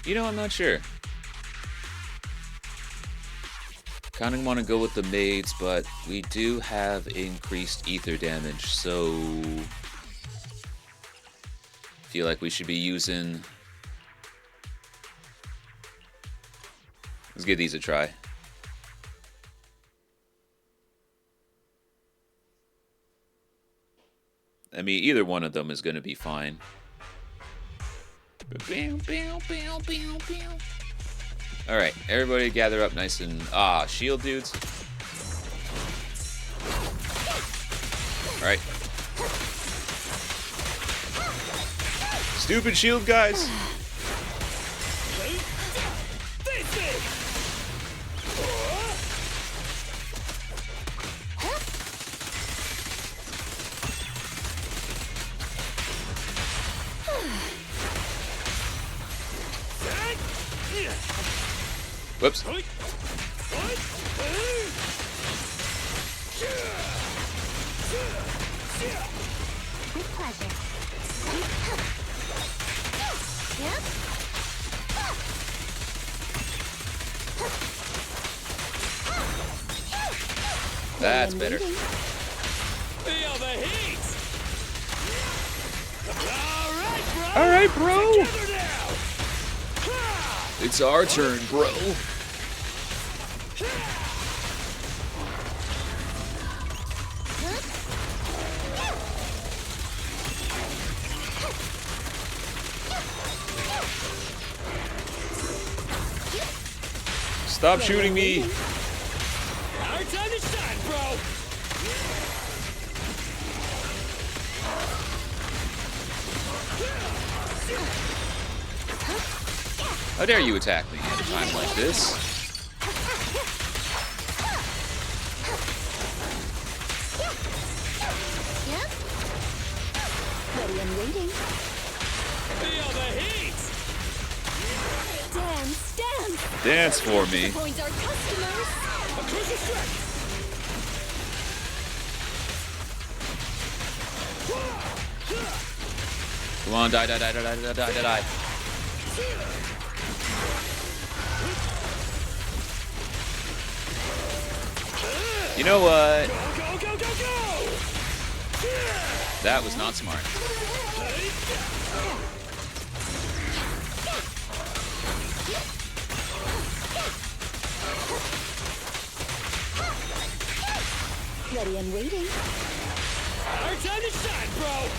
You know, I'm not sure. Kind of want to go with the maids, but we do have increased ether damage, so feel like we should be using. Let's give these a try. I mean, either one of them is going to be fine. Alright, everybody gather up nice and... shield dudes. Alright. Stupid shield guys! Whoops.
With pleasure.
That's better.
Feel the heat. All right, bro.
All right, bro.
Together now.
It's our turn, bro. Stop shooting me.
Our time to shine, bro.
How dare you attack me at a time like this?
waiting.
Feel the heat!
Dance, dance.
Dance for me.
Disappoint our customers.
A crucial strike!
Come on, die, die, die, die, die, die, die, die. You know what?
Go, go, go, go!
That was not smart.
Ready and waiting.
Our time to shine, bro!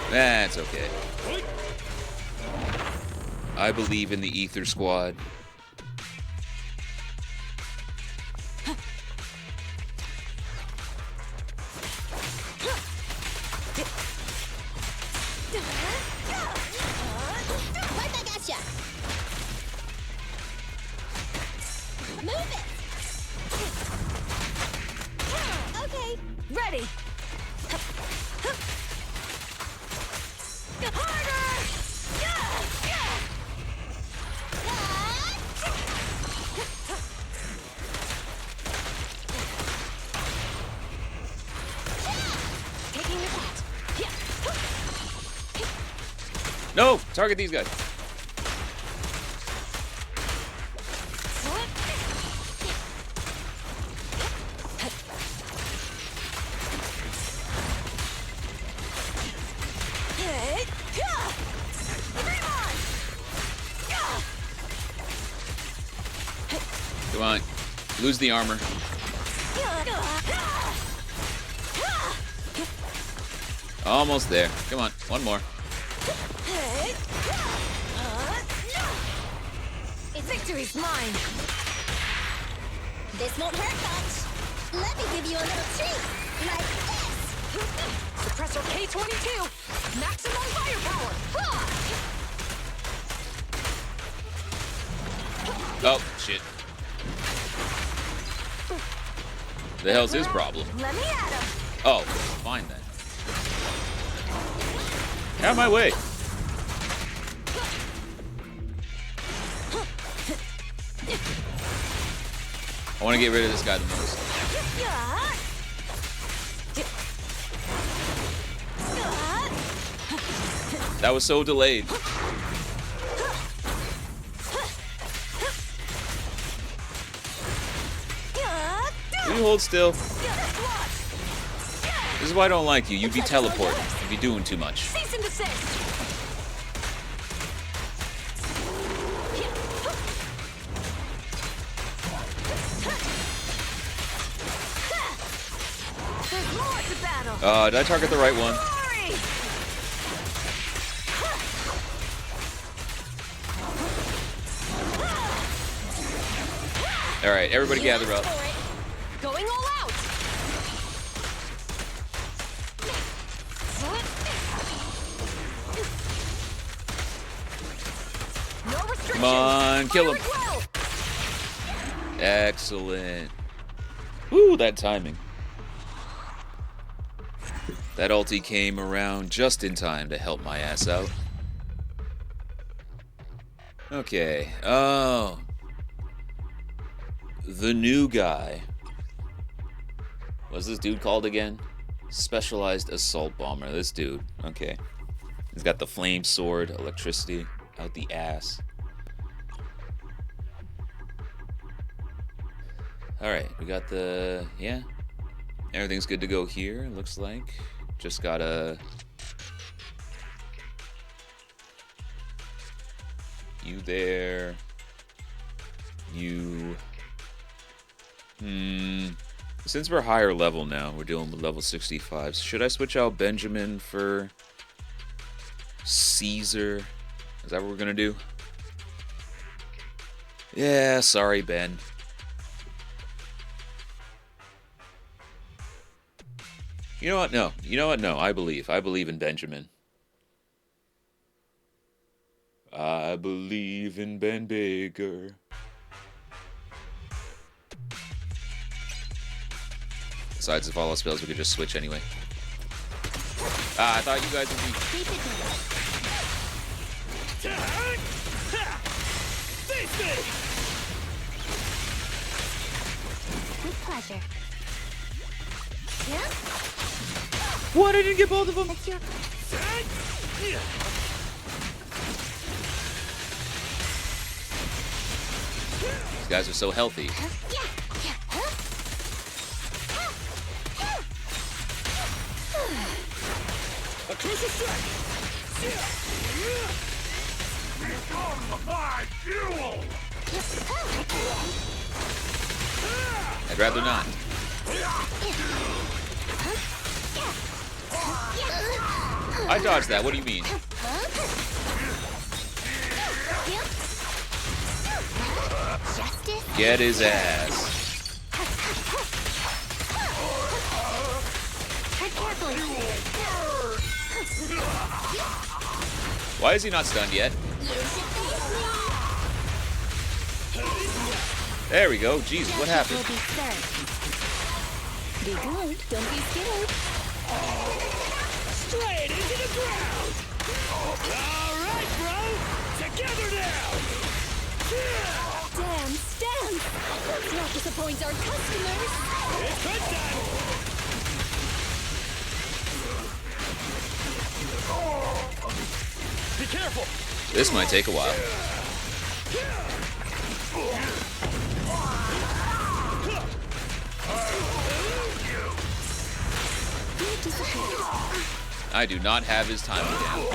That's okay. I believe in the Ether Squad.
Right back at ya. Move it. Okay.
Ready. Harder! Taking the shot.
No! Target these guys. Come on. Lose the armor. Almost there. Come on. One more.
Victory's mine.
This won't hurt much. Let me give you a little treat. Like this.
Suppressor K-22. Maximum firepower.
Oh, shit. The hell's his problem?
Let me at him.
Oh, fine then. Out of my way. I want to get rid of this guy the most. That was so delayed. Will you hold still? This is why I don't like you. You'd be teleporting. You'd be doing too much.
Cease and desist. There's more to battle.
Did I target the right one?
Glory!
All right, everybody gather up.
Going all out. No restrictions.
Come on, kill him.
Fire at will.
Excellent. Ooh, that timing. That ulti came around just in time to help my ass out. Okay. Oh. The new guy. What's this dude called again? Specialized Assault Bomber. This dude. Okay. He's got the flame sword, electricity out the ass. Alright, we got the... yeah. Everything's good to go here, looks like. Just gotta... you there. You... Since we're higher level now, we're dealing with level 65. Should I switch out Benjamin for... Caesar? Is that what we're gonna do? Yeah, sorry, Ben. You know what? No. You know what? No. I believe in Benjamin. I believe in Ben Baker. Besides, if all else fails, we could just switch anyway. I thought you guys would be.
Keep it moving.
Face me!
With pleasure. Yeah?
What? I didn't get both of them.
That's your...
These guys are so healthy.
Yeah. Yeah. Huh?
A crucial strike!
Become my fuel!
I'd rather not. I dodged that. What do you mean?
Justice?
Get his ass.
Tread carefully.
Why is he not stunned yet?
You should thank
There we go. Jesus,
me.
what
Justice
happened?
will be served. Be good. Don't be scared.
Straight into the ground! Alright, bro! Together now!
Damn, stand. Let's not disappoint our customers.
It's crunch time! Be careful!
This might take a while.
You disappeared.
I do not have his timing down.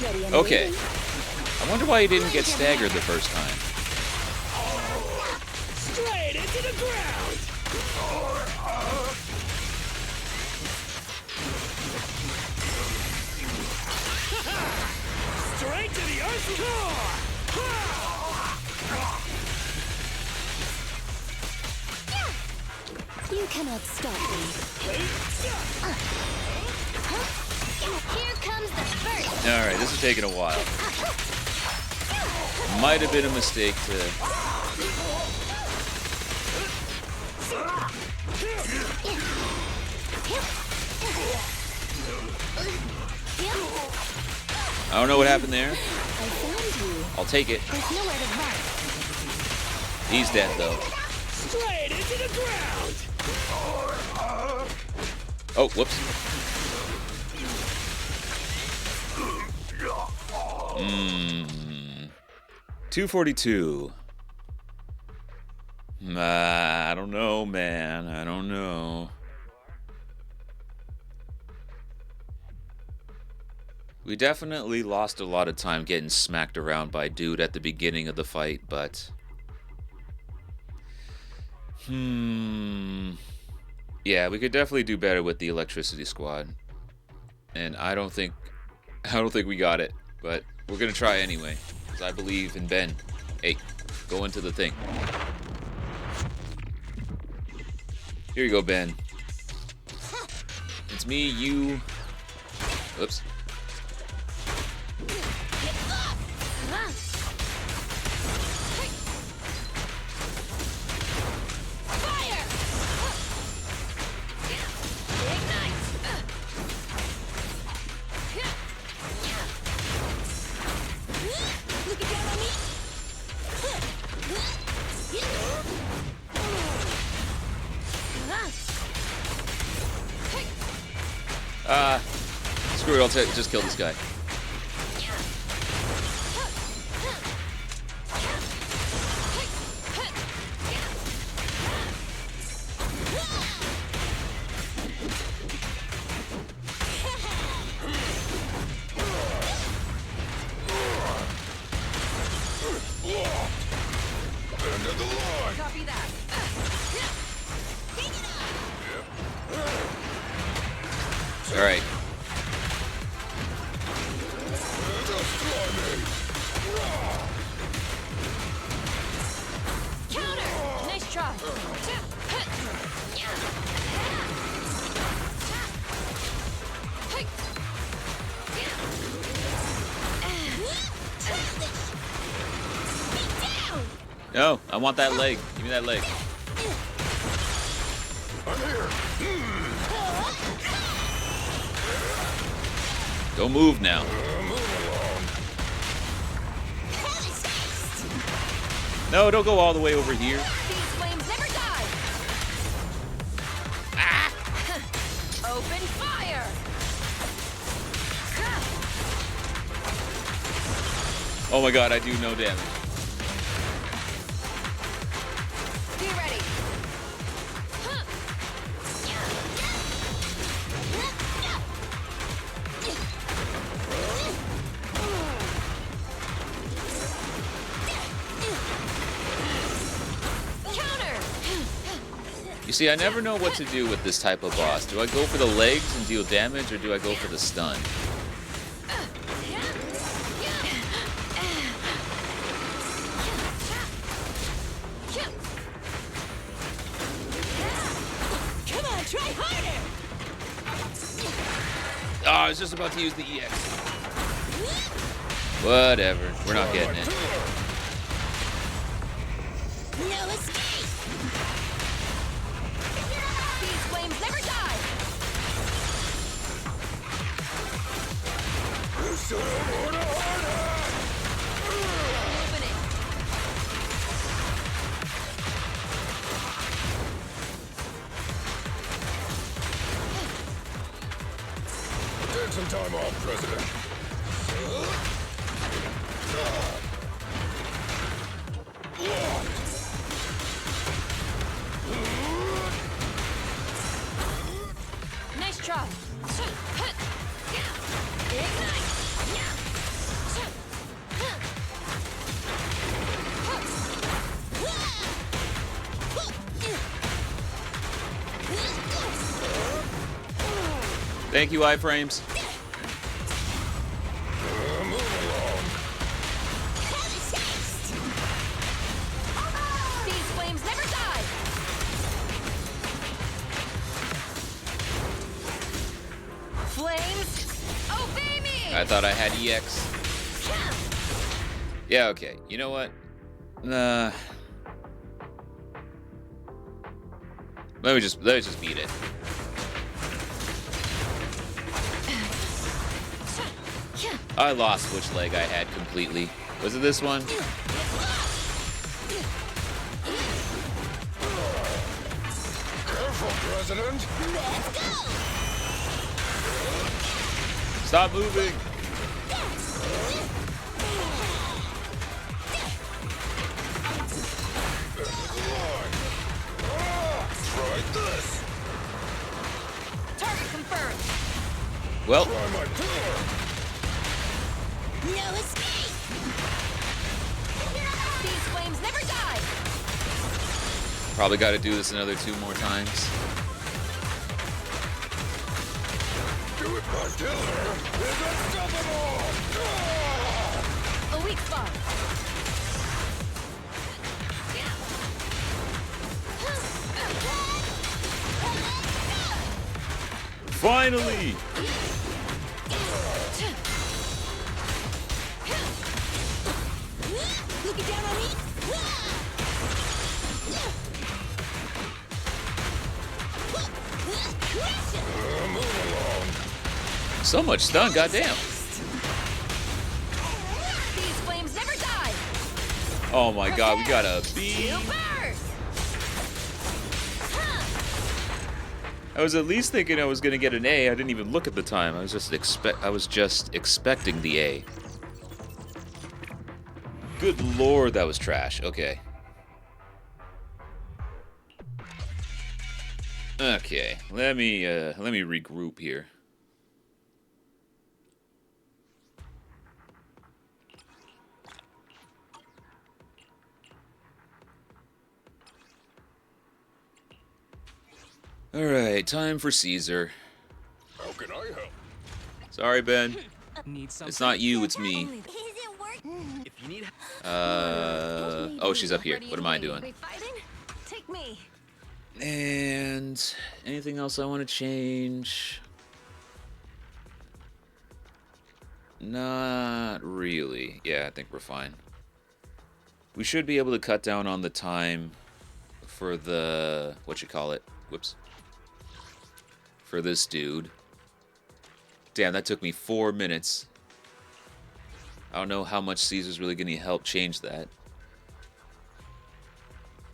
Ready and
Okay.
waiting.
I wonder why he didn't get staggered the first time.
Straight into the ground! Straight to the earth core!
You cannot stop me. Here comes the first.
Alright, this is taking a while. Might have been a mistake to... I don't know what happened there.
I found you.
I'll take it.
There's nowhere to run.
He's dead, though.
Straight into the ground!
Oh, whoops. 242. I don't know, man. I don't know. We definitely lost a lot of time getting smacked around by dude at the beginning of the fight, but... Yeah, we could definitely do better with the electricity squad. And I don't think we got it, but we're gonna try anyway, because I believe in Ben. Hey, go into the thing. Here you go, Ben. It's me, you... Oops. Screw it, I'll just kill this guy.
End of the line!
Copy that.
Alright.
Destroy me!
Counter! Nice try.
No, I want that leg. Give me that leg.
I'm here.
Don't move now.
Move along.
No, don't go all the way over here.
These flames never die. Ah! Open fire.
Oh my god, I do no damage.
Be ready. Counter.
You see, I never know what to do with this type of boss. Do I go for the legs and deal damage, or do I go for the stun?
Come on, try harder.
Oh, I was just about to use the EX. Whatever. We're not getting it.
No escape!
These flames never die.
You should have worn a hard hat.
Open it.
Take some time off, President.
Nice try. Ignite.
Thank you, iframes.
Move along.
These flames never die. Flames, obey me.
I thought I had EX. Yeah, okay. You know what? Let me just beat it. I lost which leg I had completely. Was it this one?
Careful, President.
Let's go!
Stop moving.
Try this.
Target confirmed.
Well,
Try my pillar.
No escape!
These flames never die.
probably got to do this another 2 more times.
Do it, my killer is unstoppable.
A weak spot.
Finally!
Look it down on me!
Move along.
So much stun, goddamn.
These flames never die.
Oh my god, we got a B.
Shield burst.
I was at least thinking I was gonna get an A. I didn't even look at the time. I was just expecting the A. Good lord, that was trash. Okay. Okay, let me regroup here. All right, time for Caesar.
How can I help?
Sorry, Ben.
Need something?
It's not you, it's me.
Is it working?
If you need
Oh, she's up here. What am I doing?
We fighting? Take me.
And anything else I want to change? Not really. Yeah, I think we're fine. We should be able to cut down on the time for the whoops, for this dude. Damn, that took me 4 minutes. I don't know how much Caesar's really gonna help change that.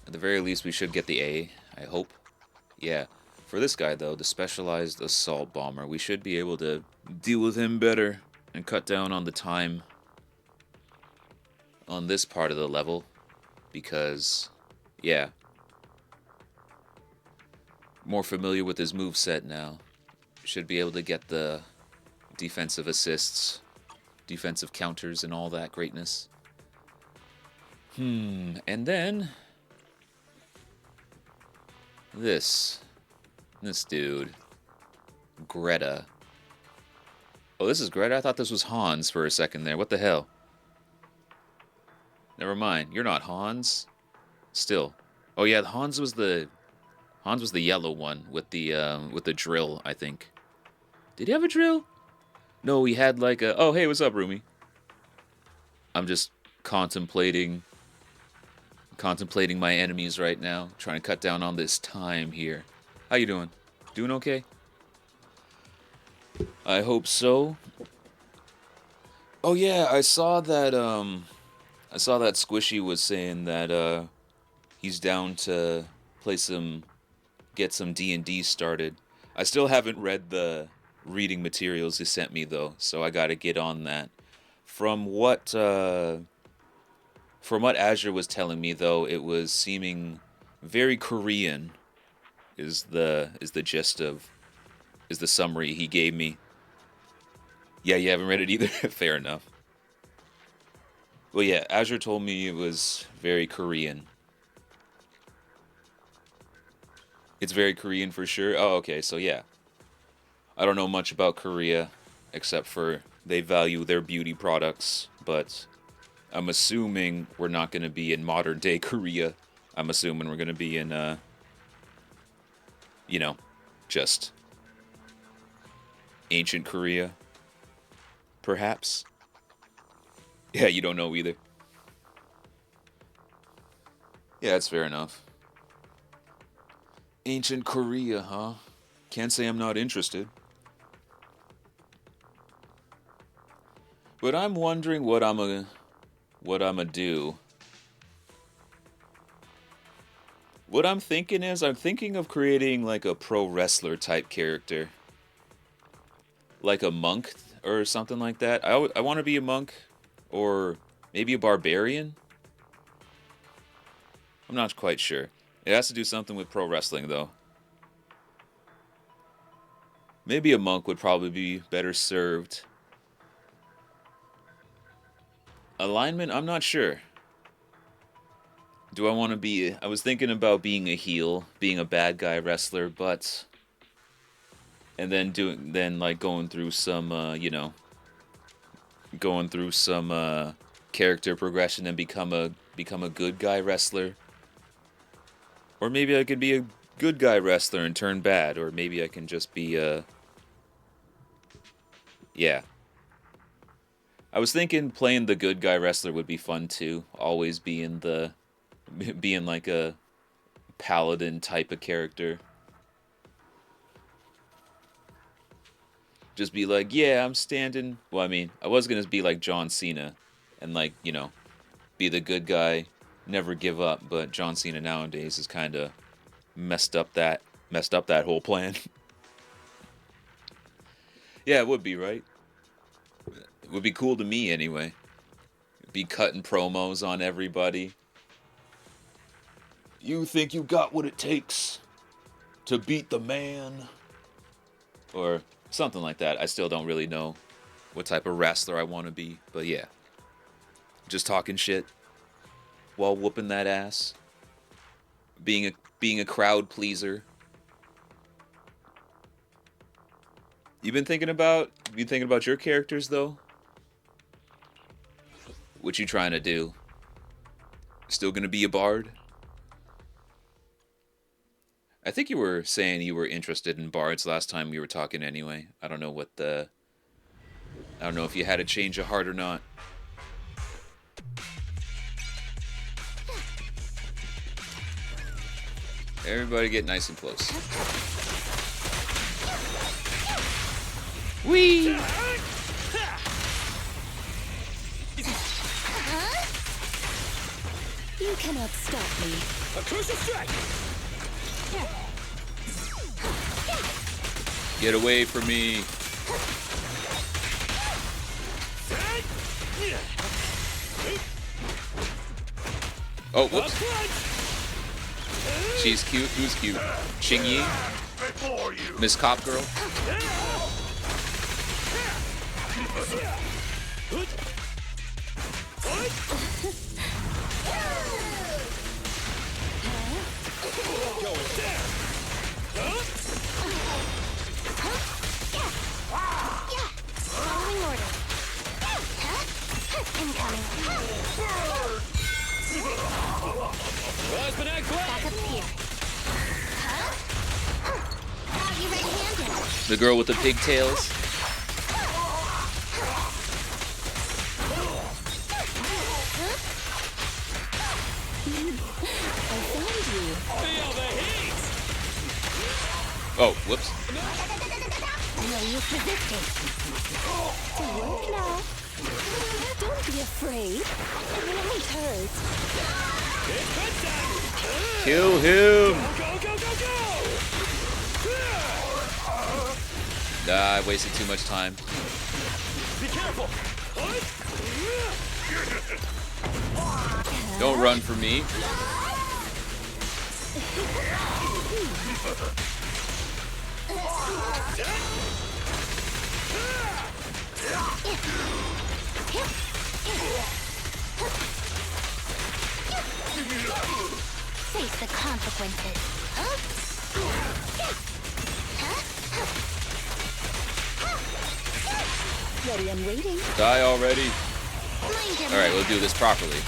At the very least, we should get the A, I hope. Yeah. For this guy, though, the specialized assault bomber, we should be able to deal with him better and cut down on the time on this part of the level. Because, yeah. More familiar with his moveset now. Should be able to get the defensive assists, defensive counters, and all that greatness. And then this dude, Greta. Oh, this is Greta? I thought this was Hans for a second there. What the hell? Never mind. You're not Hans. Still. Oh yeah, Hans was the yellow one with the drill, I think. Did he have a drill? No, he had like a... Oh, hey, what's up, Rumi? I'm just contemplating my enemies right now, trying to cut down on this time here. How you doing? Doing okay? I hope so. Oh yeah, I saw that Squishy was saying that he's down to get some D&D started. I still haven't read the reading materials he sent me though, so I got to get on that. From what Azure was telling me though, it was seeming very Korean. Is the summary he gave me. Yeah, you haven't read it either? Fair enough. Well, yeah, Azure told me it was very Korean. It's very Korean for sure? Oh, okay, so yeah. I don't know much about Korea, except for they value their beauty products, but I'm assuming we're not going to be in modern-day Korea. I'm assuming we're going to be in, you know, just ancient Korea, perhaps. Yeah, you don't know either. Yeah, that's fair enough. Ancient Korea, huh? Can't say I'm not interested. But I'm wondering what I'm gonna do. What I'm thinking is, I'm thinking of creating like a pro wrestler type character. Like a monk or something like that. I want to be a monk or maybe a barbarian. I'm not quite sure. It has to do something with pro wrestling though. Maybe a monk would probably be better served. Alignment? I'm not sure. Do I want to be... I was thinking about being a heel, being a bad guy wrestler, but... And then like going through some, you know... Going through some, character progression and become a good guy wrestler. Or maybe I could be a good guy wrestler and turn bad. Or maybe I can just be a... Yeah. I was thinking playing the good guy wrestler would be fun too. Always being like a paladin type of character. Just be like, yeah, I'm standing. Well, I mean, I was gonna be like John Cena, and like, you know, be the good guy, never give up. But John Cena nowadays is kind of messed up that whole plan. Yeah, it would be, right? It would be cool to me anyway. Be cutting promos on everybody. You think you got what it takes to beat the man? Or something like that. I still don't really know what type of wrestler I want to be. But yeah. Just talking shit while whooping that ass. Being a crowd pleaser. You been thinking about your characters though? What you trying to do? Still gonna be a bard? I think you were saying you were interested in bards last time we were talking anyway. I don't know if you had a change of heart or not. Everybody get nice and close. Whee!
You cannot stop me.
A crucial strike.
Get away from me. Oh,
A
whoops.
punch.
She's cute. Who's cute? Xingyi? Miss Cop Girl?
Going down.
Following order. Incoming.
Husband act
Back
quick.
up here. Are you red-handed?
The girl with the pigtails?
I found you.
Feel the heat.
Oh, whoops.
No use resisting. To work now. Don't be afraid. It will only hurt.
It's punch time.
Kill him!
Go, go, go, go.
Nah, I wasted too much time.
Be careful.
Don't run from me.
Face the consequences. Ready and waiting.
Die already.
Mind your
Alright, we'll do this properly.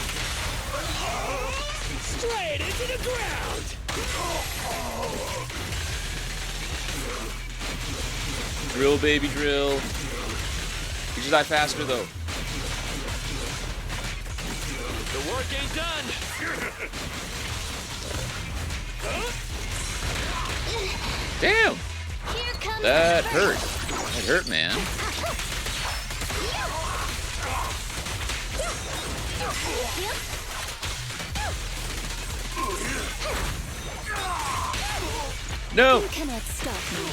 Straight into the ground.
Drill, baby, drill. You should die faster, though.
The work ain't done.
Damn!
Here comes
That
the
hurt. That hurt, man. No!
You cannot stop me.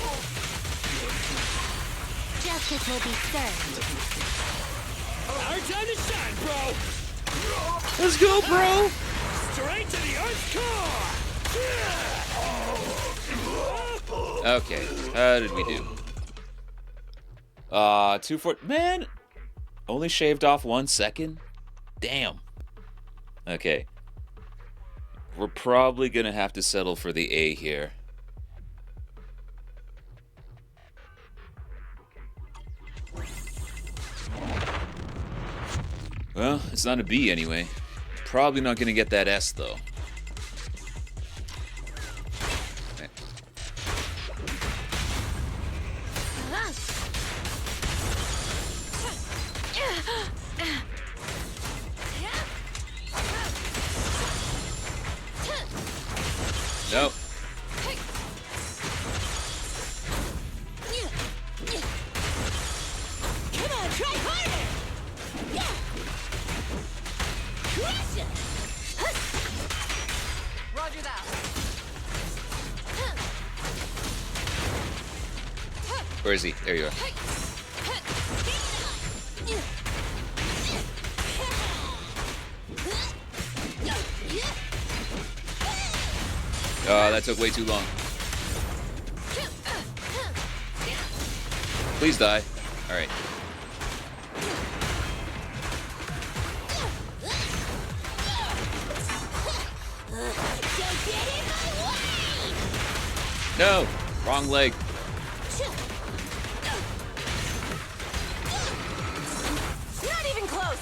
Justice will be served.
Our time to shine, bro.
Let's go, bro!
Straight to the Earth's core.
Okay, how did we do? 2-4. Man! Only shaved off 1 second? Damn. Okay. We're probably gonna have to settle for the A here. Well, it's not a B anyway. Probably not gonna get that S though. Okay. No.
Come on, try harder! Crush it!
Roger that.
Where is he? There you are. That took way too long. Please die. Alright. No! Wrong leg.
Not even close.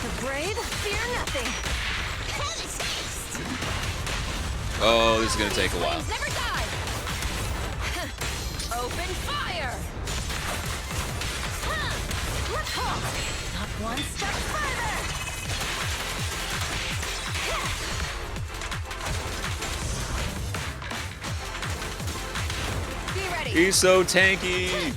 The brave fear nothing.
Oh, this is gonna take a while.
Flames never die. Open fire. Not one step further. Be ready.
He's so tanky.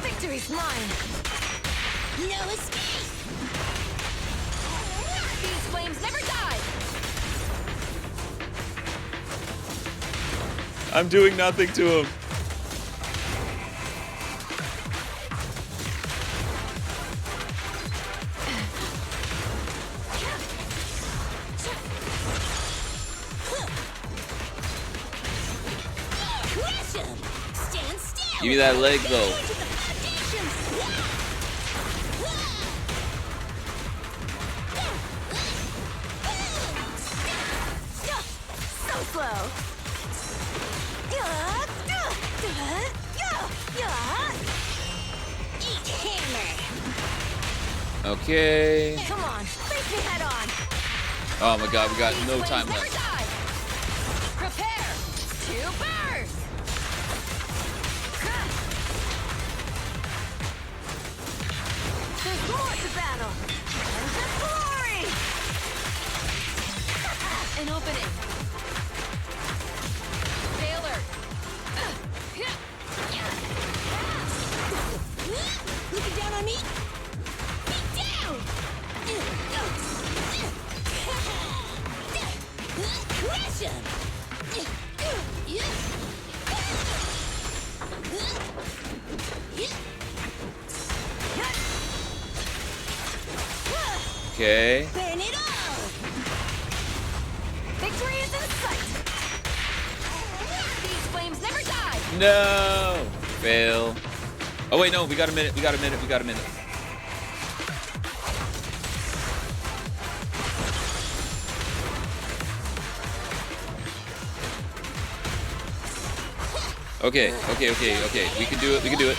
Victory's mine.
No escape!
These flames never die.
I'm doing nothing to him.
Crush him! Stand still!
Give me that leg though.
Into the foundations!
So slow.
Eat hammer!
Okay.
Come on, face me head on.
Oh my god, we got
These
no
flames
time
never
left.
die. Prepare to burn. There's more to battle. And the glory. An opening. Failure.
Looking down on me? Be down! Crush him!
Okay.
Burn it all!
Victory is in sight. These flames never die.
No. Fail. Oh wait, no, we got a minute. We got a minute. We got a minute. Okay. We can do it. We can do it.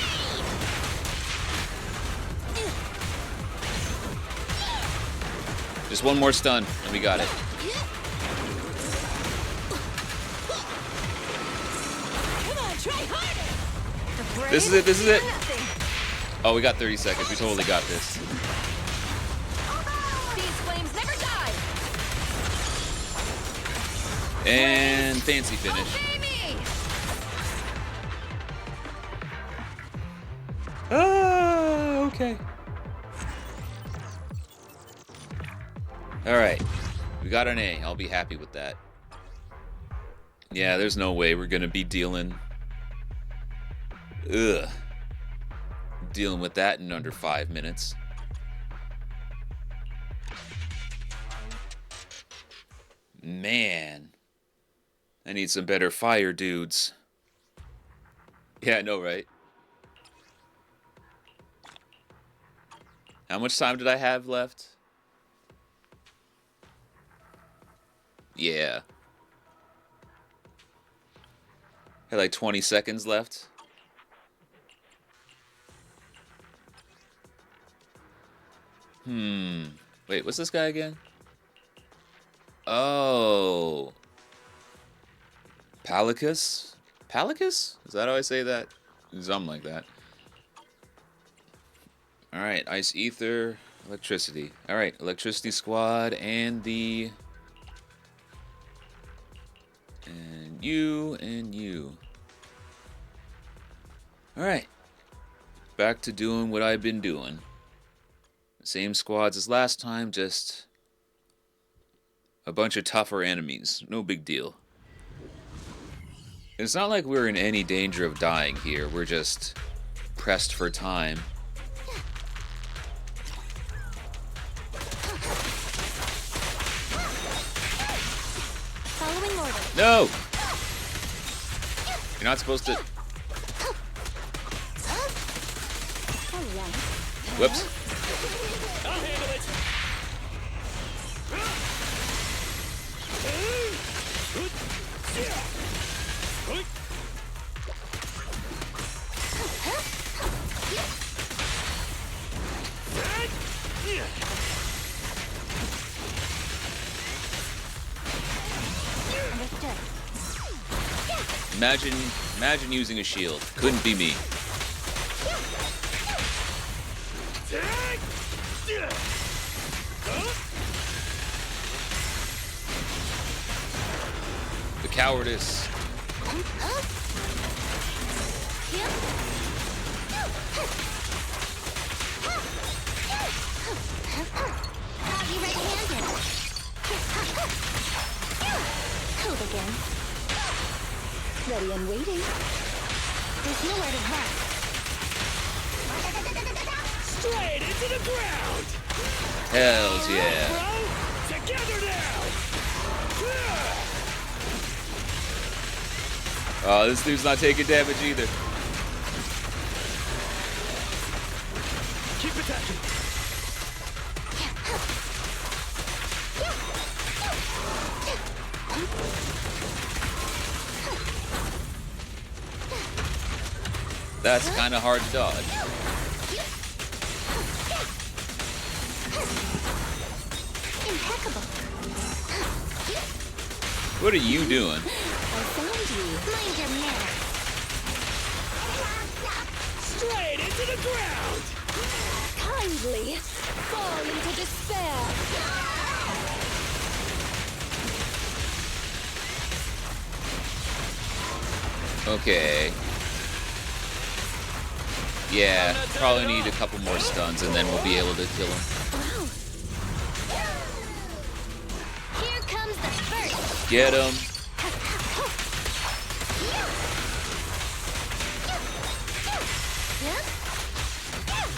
Just one more stun, and we got it.
Come on, try harder!
The brave
This is it, this is it.
do nothing.
Oh, we got 30 seconds. We totally got this.
These flames never die.
And fancy finish.
Obey me.
Okay. All right. We got an A. I'll be happy with that. Yeah, there's no way we're going to be dealing with that in under 5 minutes. Man. I need some better fire dudes. Yeah, I know, right? How much time did I have left? Yeah. Had like 20 seconds left. Wait, what's this guy again? Oh. Palicus? Palicus? Is that how I say that? Something like that. Alright, ice ether, electricity. Alright, electricity squad and the... And you. Alright. Back to doing what I've been doing. Same squads as last time, just a bunch of tougher enemies. No big deal. It's not like we're in any danger of dying here. We're just pressed for time.
Following order.
No! You're not supposed to...
Alright.
Whoops.
Understood.
Imagine using a shield. Couldn't be me. The cowardice.
Got you red-handed. Cold again. Ready and waiting. There's nowhere to run.
Straight into the ground!
Hells yeah.
Bro, together now!
Oh, this dude's not taking damage either.
Keep attacking.
That's kind of hard to dodge.
Impeccable.
What are you doing?
I found you. Mind your manners.
Straight into the ground!
Kindly fall into despair.
Okay. Yeah, probably need a couple more stuns and then we'll be able to kill him.
Wow. Here comes the first.
Get him.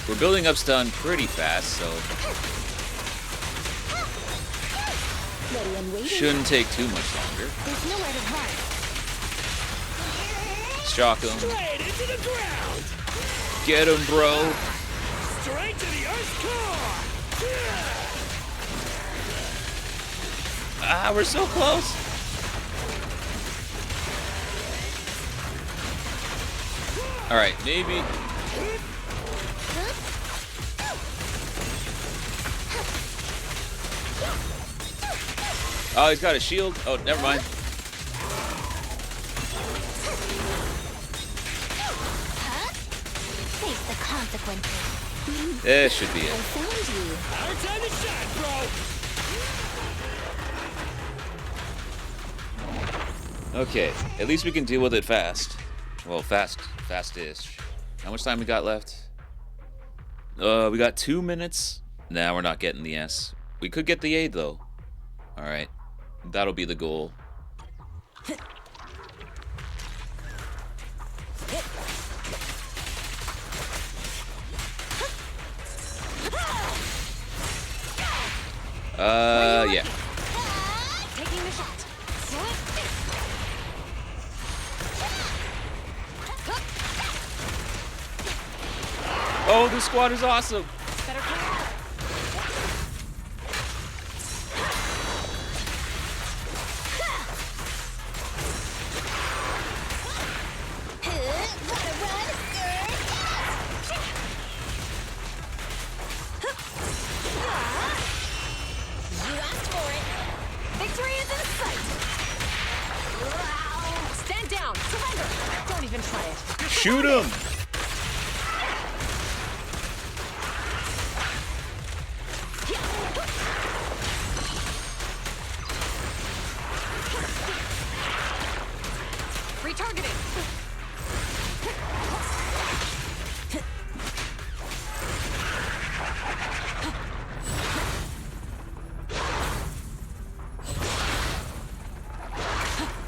We're building up stun pretty fast, so
Ready and waiting.
shouldn't take too much longer.
There's nowhere to run.
Shock him.
Straight into the ground!
Get him, bro.
Straight to the Earth's core!
Ah, we're so close. All right, maybe. Oh, he's got a shield. Oh, never mind.
Face the consequences.
This should be
I
it.
found you.
Our time to shine, bro!
Okay, at least we can deal with it fast. Well, fast-ish. How much time we got left? We got 2 minutes. Nah, we're not getting the S. We could get the A though. All right, that'll be the goal. Yeah.
Taking the shot.
Oh, this squad is awesome.
Better come out.
You asked for it.
Victory is in sight. Stand down. Surrender. Don't even try it.
Shoot him.
Retargeting.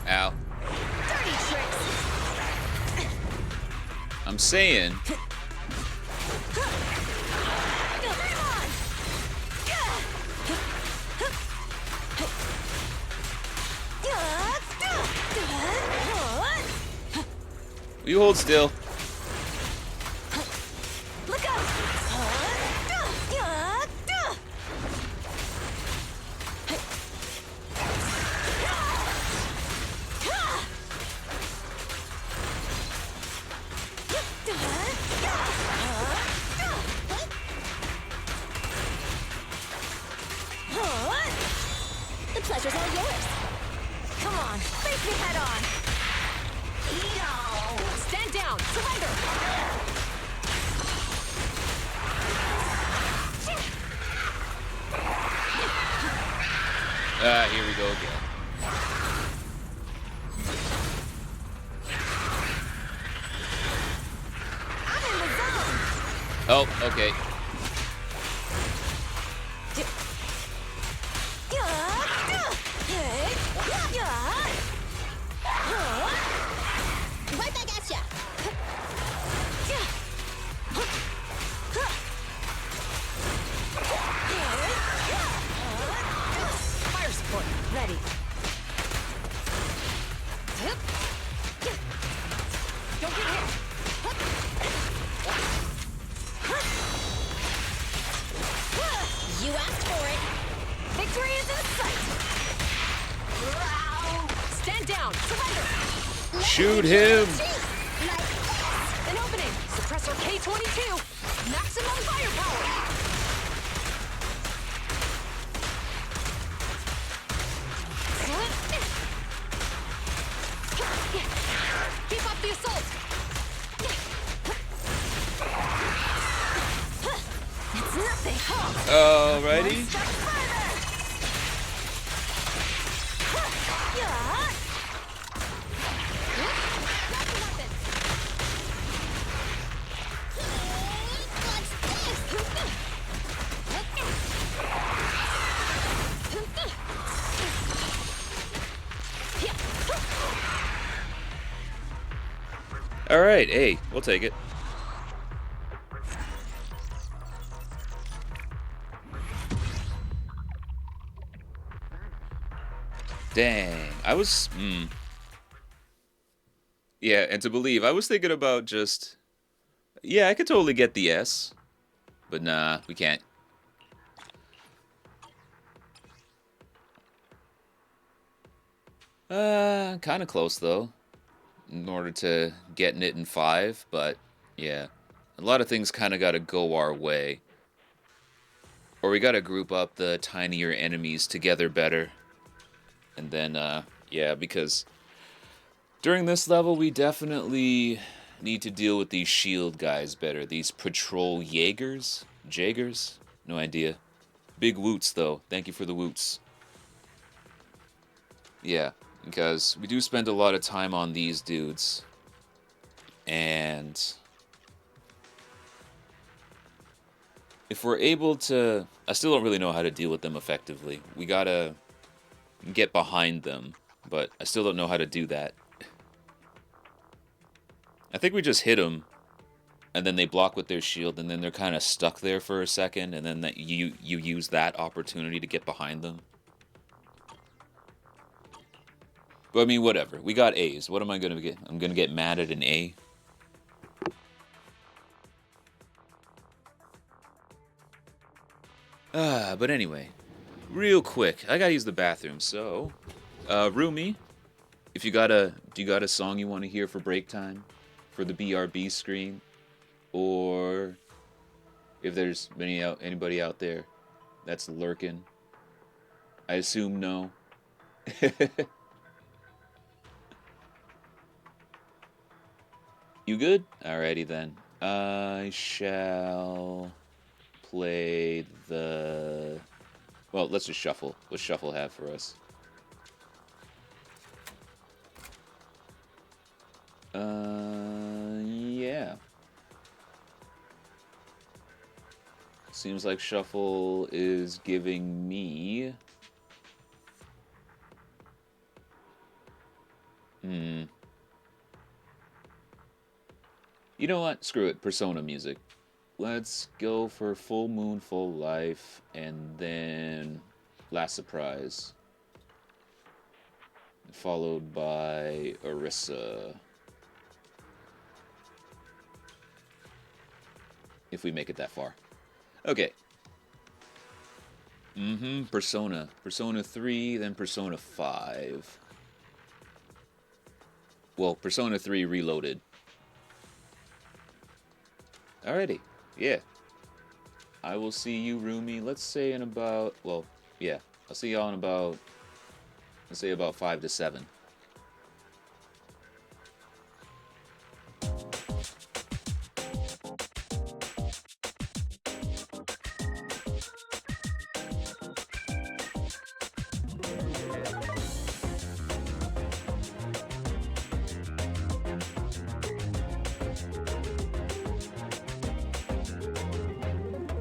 Ow.
Dirty tricks.
I'm saying. You hold still.
Look out! pleasure's all yours.
Come on, face me head on. Stand down, surrender.
Here we go again.
I'm in the zone.
Oh, okay.
Right back at ya.
Fire support, ready. Don't get hit.
You asked for it.
Victory is in sight. Stand down, surrender.
Shoot him!
An opening. Suppressor K-22. Maximum firepower. Keep up the assault.
It's nothing, huh?
Alrighty.
One step further.
Alright, hey, we'll take it. Dang, I was, yeah, and to believe, I was thinking about just, yeah, I could totally get the S, but nah, we can't. Kind of close, though, in order to getting it in 5, but, yeah, a lot of things kind of got to go our way. Or we got to group up the tinier enemies together better. And then, yeah, because during this level, we definitely need to deal with these shield guys better. These patrol Jaegers? Jaegers? No idea. Big woots, though. Thank you for the woots. Yeah, because we do spend a lot of time on these dudes. And if we're able to... I still don't really know how to deal with them effectively. We gotta get behind them, but I still don't know how to do that. I think we just hit them, and then they block with their shield, and then they're kind of stuck there for a second, and then you use that opportunity to get behind them. But I mean, whatever. We got A's. What am I gonna get? I'm gonna get mad at an A. But anyway, real quick, I gotta use the bathroom. So, Rumi, if you do you got a song you want to hear for break time, for the BRB screen, or if there's anybody out there that's lurking, I assume no. You good? Alrighty then. I shall play the... Well, let's just shuffle. What's shuffle have for us? Yeah. Seems like shuffle is giving me... You know what? Screw it. Persona music. Let's go for Full Moon, Full Life, and then Last Surprise. Followed by Orisa. If we make it that far. Okay. Persona. Persona 3, then Persona 5. Well, Persona 3 Reloaded. Alrighty. Yeah. I will see you, Rumi, let's say in about... Well, yeah. I'll see y'all in about Let's say about 5 to 7.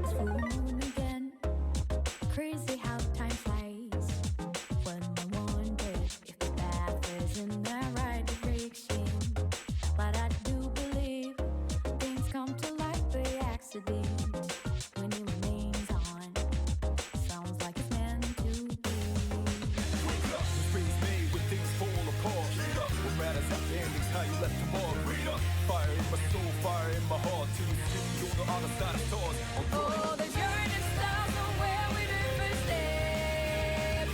It's full moon again. Crazy how time flies. When I wonder if the path is in the right direction. But I do believe things come to light by accident. When it remains on, sounds like it's meant to be.
Wake up, the spring's made when things fall apart. What matters at the ending's how you left them all. Read up, fire in my soul, fire in my heart. Till you see on the other side of stars.
Oh, the journey starts from where we do first step.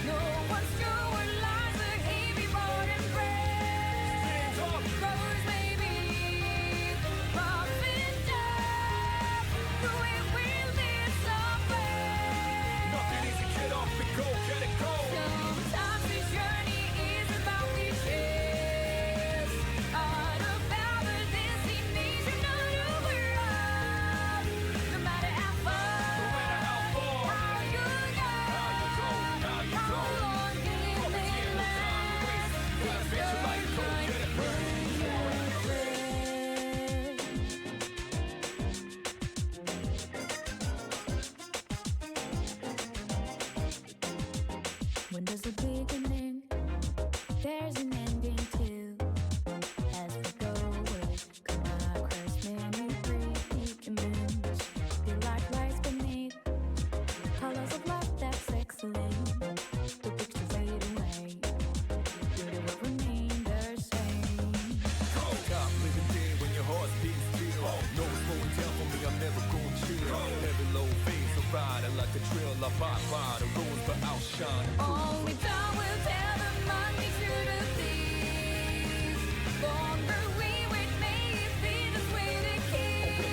No one's sure what lies ahead before them breath. Roads may be rough and tough, but we will lead somewhere.
Nothing easy, get up and go, get it go.
Sometimes this journey is about the chase, all about the destination of the world. No matter how far, how you go, how long can it last? It's
When there's a beginning, there's an ending too. As we go, we'll come across many predicaments. Feel like lies beneath colors of love that's excellent. The pictures fade away, beauty will remain the same.
Cop living day when your heart's beating still. No, it's slowing down for me, I'm never gonna chill. Every low phase of riding like a trail. I pop by the roads, but outshine.
only time will tell the money to the thieves. Longer we wait, may it be this way to keep.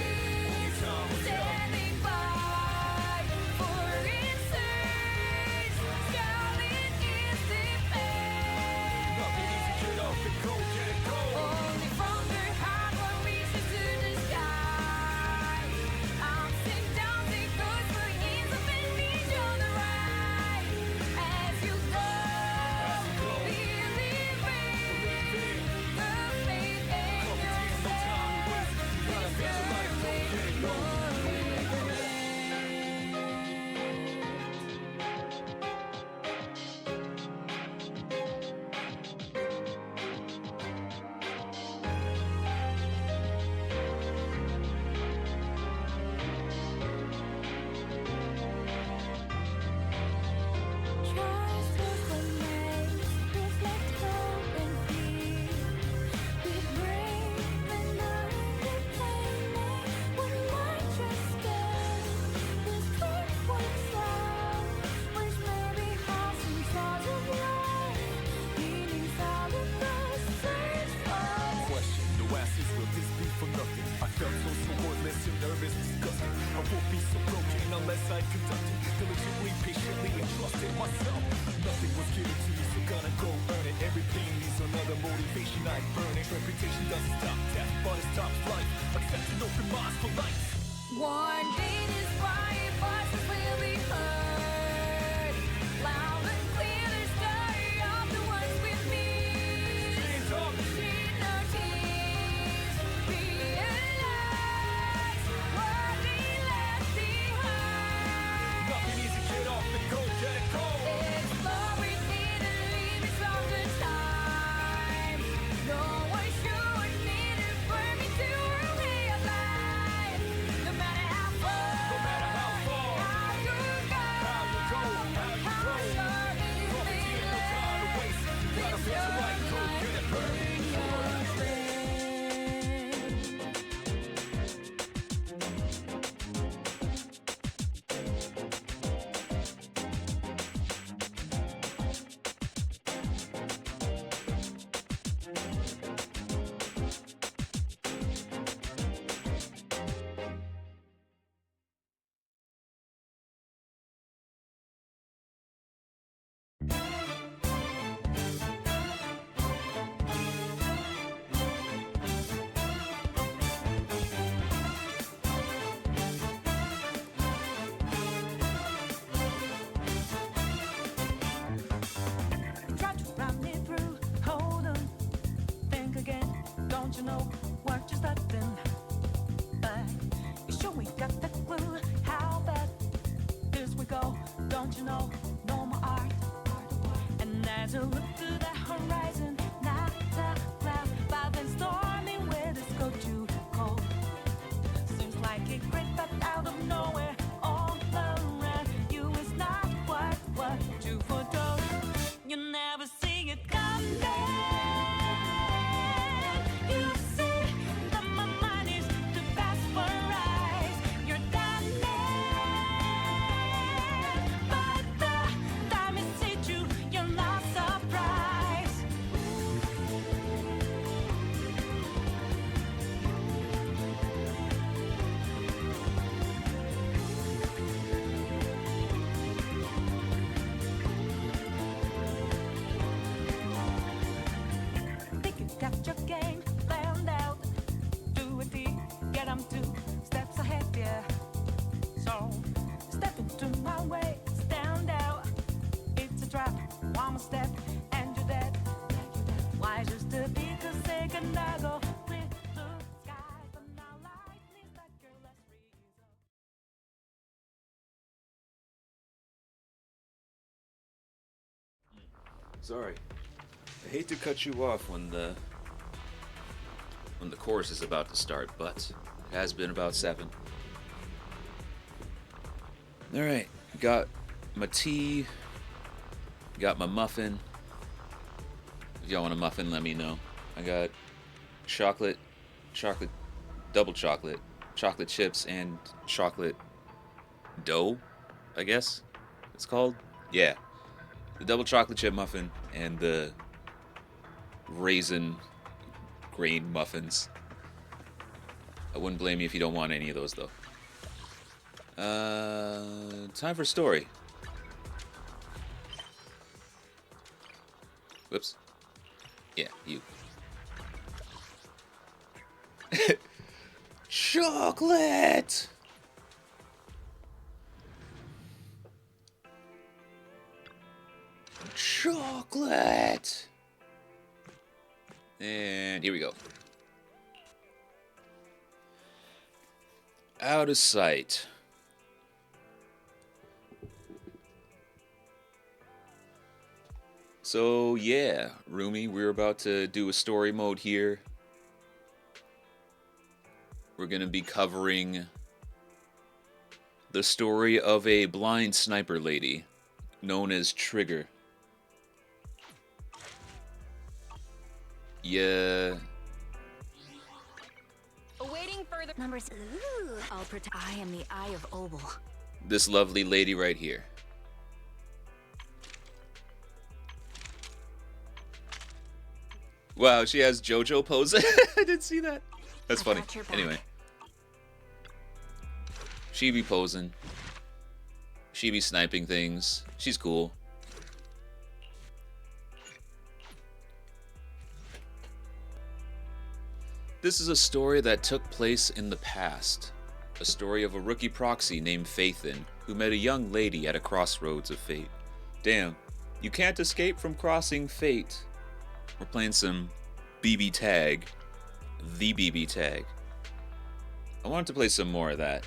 Standing by for its surge, shouting its defense.
Nothing easy, get up and go, get it go.
Only from the heart one reaches to the sky. Ups and downs it goes for years of each on the right. As you go, believing the faith in yourself. This journey won't regret.
Trust is the maze, reflect hope and fear. Be brave and unending. When my trust goes, this truth works out. Which may be hearts and stars of life, meanings out of the search for.
Question, no answers, will this be for nothing? I felt so worthless and nervous, disgusting. I won't be so broken unless I conducted diligently, patiently, and trusted myself. Nothing was given to me, so gonna go earn it. Every pain needs another motivation. I burn it. Reputation doesn't stop death, but it stops life. Accept an open mind for life.
One day this quiet voices will be heard. Loud and clear the story of the ones with me.
Hands up.
Shed no tears, realize what they left behind.
Nothing easy, get up and go, get it go.
Exploring in the limits of the time. No one sure needed for me to realize. No matter how far,
Don't you know, no more art. And as I look to the horizon, not a cloud, but then stormy weather's go too cold. Seems like it crept up out of nowhere, all around you is not what you foretold. You never see it coming. You see that my mind is too fast for eyes. You're done but the time it hit you, you're not surprised. Think you got your game planned out. Do it deep, get 'em 2 steps ahead, yeah. So step into my way, stand out. It's a trap, one more step, and you're dead. Why just a bit a second ago? Clear blue sky, but now lightning that girl has freeze up.
Sorry. I hate to cut you off when the chorus is about to start, but it has been about 7. Alright, got my tea, got my muffin. If y'all want a muffin, let me know. I got chocolate, double chocolate chips, and chocolate dough, I guess it's called. Yeah. The double chocolate chip muffin and the raisin grain muffins. I wouldn't blame you if you don't want any of those, though. Time for story. Whoops. Yeah, you. Chocolate! Chocolate! And here we go. Out of sight. So yeah, Rumi, we're about to do a story mode here. We're gonna be covering the story of a blind sniper lady known as Trigger. Yeah.
Awaiting further numbers. Ooh, I'll protect. I am the Eye of Obel.
This lovely lady right here. Wow, she has JoJo pose. I didn't see that. That's
I
funny.
got your back.
Anyway. She be posing. She be sniping things. She's cool. This is a story that took place in the past. A story of a rookie proxy named Faithin, who met a young lady at a crossroads of fate. Damn, you can't escape from crossing fate. We're playing some BB Tag. The BB Tag. I wanted to play some more of that.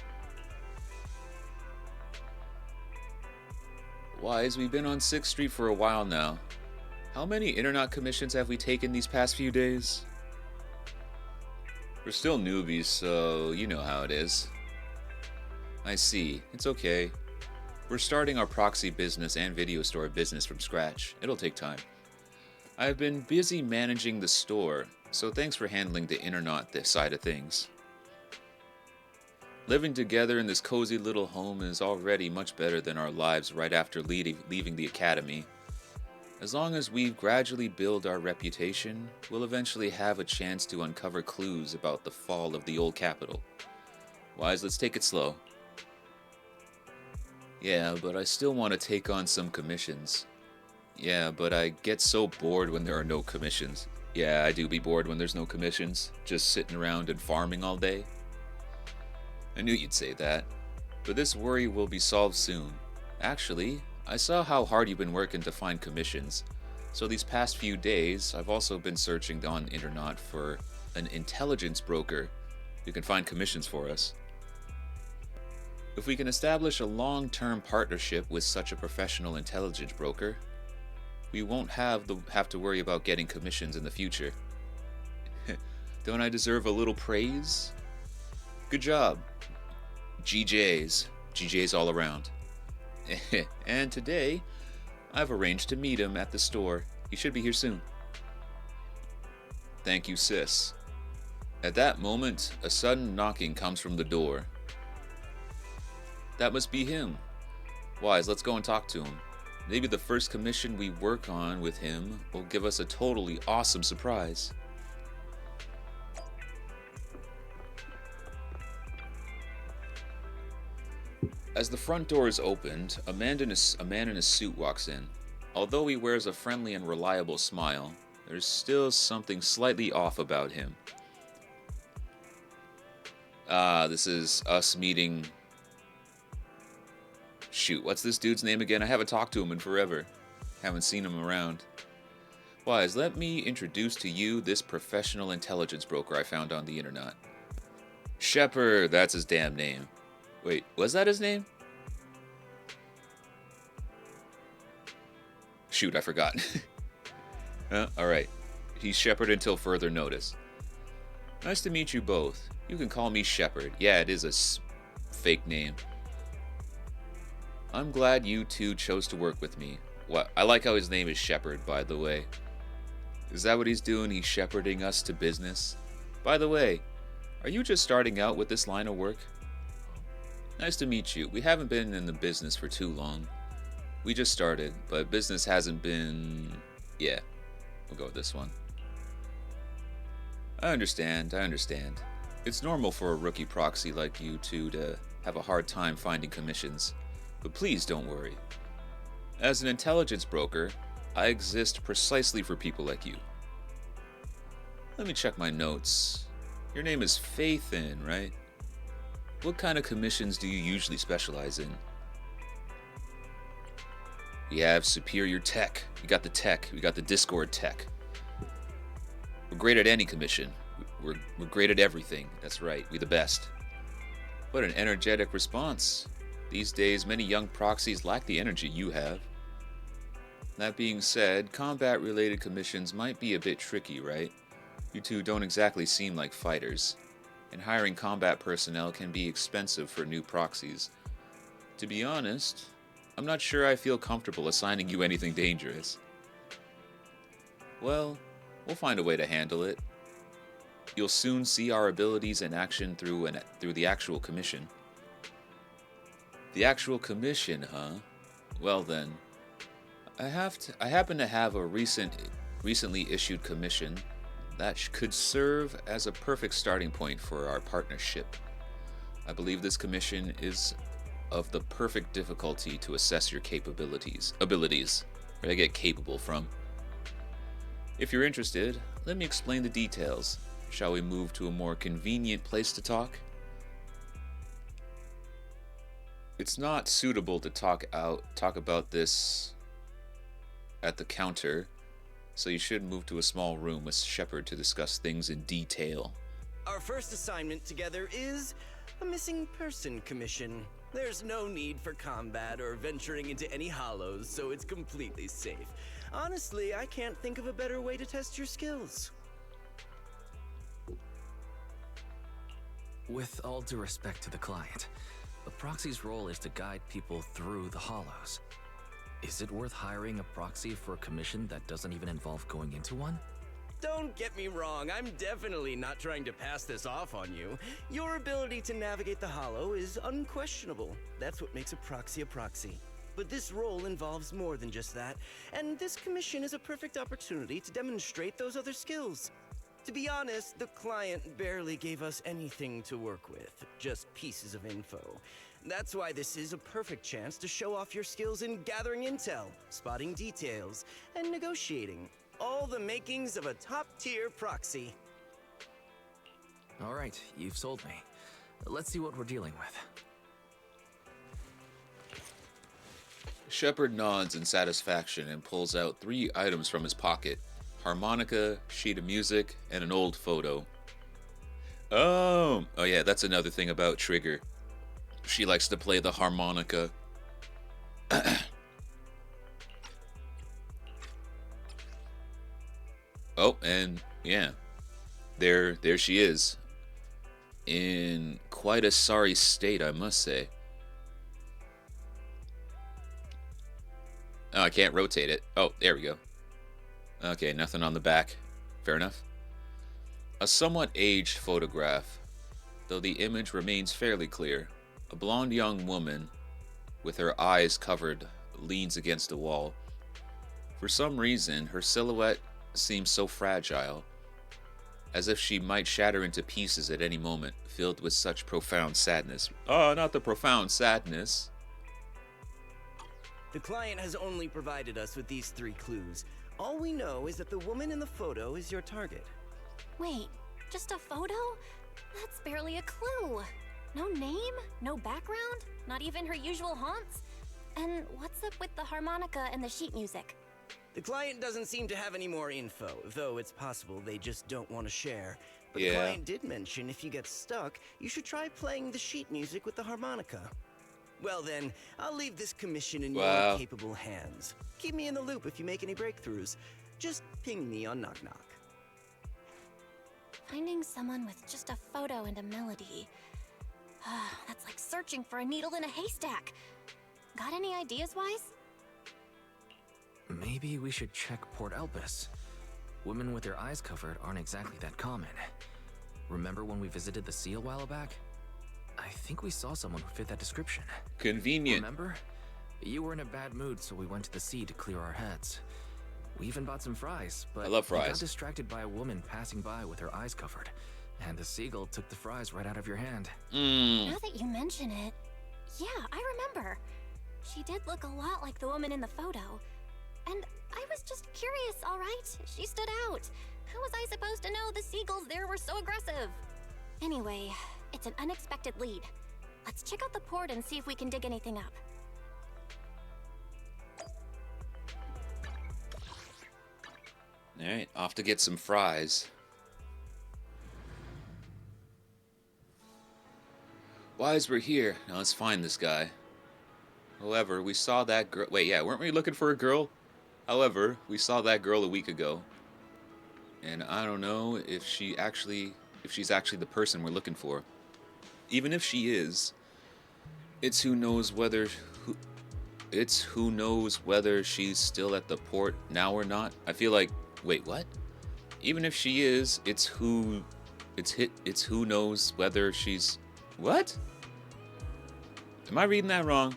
Wise, we've been on 6th Street for a while now. How many internet commissions have we taken these past few days? We're still newbies, so you know how it is. I see. It's okay. We're starting our proxy business and video store business from scratch. It'll take time. I've been busy managing the store, so thanks for handling the internet this side of things. Living together in this cozy little home is already much better than our lives right after leaving the academy. As long as we gradually build our reputation, we'll eventually have a chance to uncover clues about the fall of the old capital. Wise, let's take it slow. Yeah, but I still want to take on some commissions. Yeah, but I get so bored when there are no commissions. Yeah, I do be bored when there's no commissions, just sitting around and farming all day. I knew you'd say that, but this worry will be solved soon. Actually, I saw how hard you've been working to find commissions, so these past few days, I've also been searching on the internet for an intelligence broker who can find commissions for us. If we can establish a long-term partnership with such a professional intelligence broker, we won't have to worry about getting commissions in the future. Don't I deserve a little praise? Good job. GJs. GJs all around. And today, I've arranged to meet him at the store. He should be here soon. Thank you, sis. At that moment, a sudden knocking comes from the door. That must be him. Wise, let's go and talk to him. Maybe the first commission we work on with him will give us a totally awesome surprise. As the front door is opened, a man in a suit walks in. Although he wears a friendly and reliable smile, there's still something slightly off about him. This is us meeting... Shoot, what's this dude's name again? I haven't talked to him in forever. Haven't seen him around. Wise, let me introduce to you this professional intelligence broker I found on the internet. Shepard, that's his damn name. Wait, was that his name? Shoot, I forgot. Alright. He's Shepard until further notice. Nice to meet you both. You can call me Shepard. Yeah, it is a fake name. I'm glad you two chose to work with me. What? I like how his name is Shepard, by the way. Is that what he's doing? He's shepherding us to business? By the way, are you just starting out with this line of work? Nice to meet you. We haven't been in the business for too long. We just started, but business hasn't been... Yeah, we'll go with this one. I understand. It's normal for a rookie proxy like you two to have a hard time finding commissions. But please don't worry. As an intelligence broker, I exist precisely for people like you. Let me check my notes. Your name is Faithin, right? What kind of commissions do you usually specialize in? We have superior tech. We got the tech. We got the Discord tech. We're great at any commission. We're great at everything. That's right. We the best. What an energetic response. These days, many young proxies lack the energy you have. That being said, combat-related commissions might be a bit tricky, right? You two don't exactly seem like fighters, and hiring combat personnel can be expensive for new proxies. To be honest, I'm not sure I feel comfortable assigning you anything dangerous. Well, we'll find a way to handle it. You'll soon see our abilities in action through the actual commission. The actual commission, huh? Well then, I happen to have a recently issued commission that could serve as a perfect starting point for our partnership. I believe this commission is of the perfect difficulty to assess your abilities. Where I get capable from. If you're interested, let me explain the details. Shall we move to a more convenient place to talk? It's not suitable to talk about this at the counter, so you should move to a small room with Shepard to discuss things in detail.
Our first assignment together is a missing person commission. There's no need for combat or venturing into any hollows, so it's completely safe. Honestly, I can't think of a better way to test your skills.
With all due respect to the client, the proxy's role is to guide people through the hollows. Is it worth hiring a proxy for a commission that doesn't even involve going into one?
Don't get me wrong, I'm definitely not trying to pass this off on you. Your ability to navigate the hollow is unquestionable. That's what makes a proxy a proxy. But this role involves more than just that, and this commission is a perfect opportunity to demonstrate those other skills. To be honest, the client barely gave us anything to work with, just pieces of info. That's why this is a perfect chance to show off your skills in gathering intel, spotting details, and negotiating. All the makings of a top-tier proxy.
All right, you've sold me. Let's see what we're dealing with.
Shepard nods in satisfaction and pulls out 3 items from his pocket. Harmonica, sheet of music, and an old photo. Oh yeah, that's another thing about Trigger. She likes to play the harmonica. Oh, and yeah, there she is, in quite a sorry state, I must say. Oh, I can't rotate it. Oh, there we go. Okay, nothing on the back. Fair enough. A somewhat aged photograph, though the image remains fairly clear. A blonde young woman, with her eyes covered, leans against a wall. For some reason, her silhouette seems so fragile, as if she might shatter into pieces at any moment, filled with such profound sadness. Oh, not the profound sadness.
The client has only provided us with these 3 clues. All we know is that the woman in the photo is your target.
Wait, just a photo? That's barely a clue. No name, no background, not even her usual haunts. And what's up with the harmonica and the sheet music?
The client doesn't seem to have any more info, though it's possible they just don't want to share. But
Yeah.
the client did mention if you get stuck, you should try playing the sheet music with the harmonica. Well then, I'll leave this commission in
Wow.
your capable hands. Keep me in the loop if you make any breakthroughs. Just ping me on Knock Knock.
Finding someone with just a photo and a melody. That's like searching for a needle in a haystack. Got any ideas, Wise?
Maybe we should check Port Elpis. Women with their eyes covered aren't exactly that common. Remember when we visited the sea a while back? I think we saw someone who fit that description.
Convenient.
Remember? You were in a bad mood, so we went to the sea to clear our heads. We even bought some fries, but
I love
we got
fries.
distracted by a woman passing by with her eyes covered, and the seagull took the fries right out of your hand.
Now that you mention it, yeah, I remember. She did look a lot like the woman in the photo. And I was just curious, all right? She stood out. How was I supposed to know the seagulls there were so aggressive? Anyway, it's an unexpected lead. Let's check out the port and see if we can dig anything up.
Alright, off to get some fries. Wise, we're here. Now let's find this guy. However, we saw that girl. Wait, yeah, weren't we looking for a girl? However, we saw that girl a week ago. And I don't know if she's actually the person we're looking for. Even if she is, it's who knows whether she's still at the port now or not. I feel like, wait, what? Even if she is, it's who knows whether she's what? Am I reading that wrong?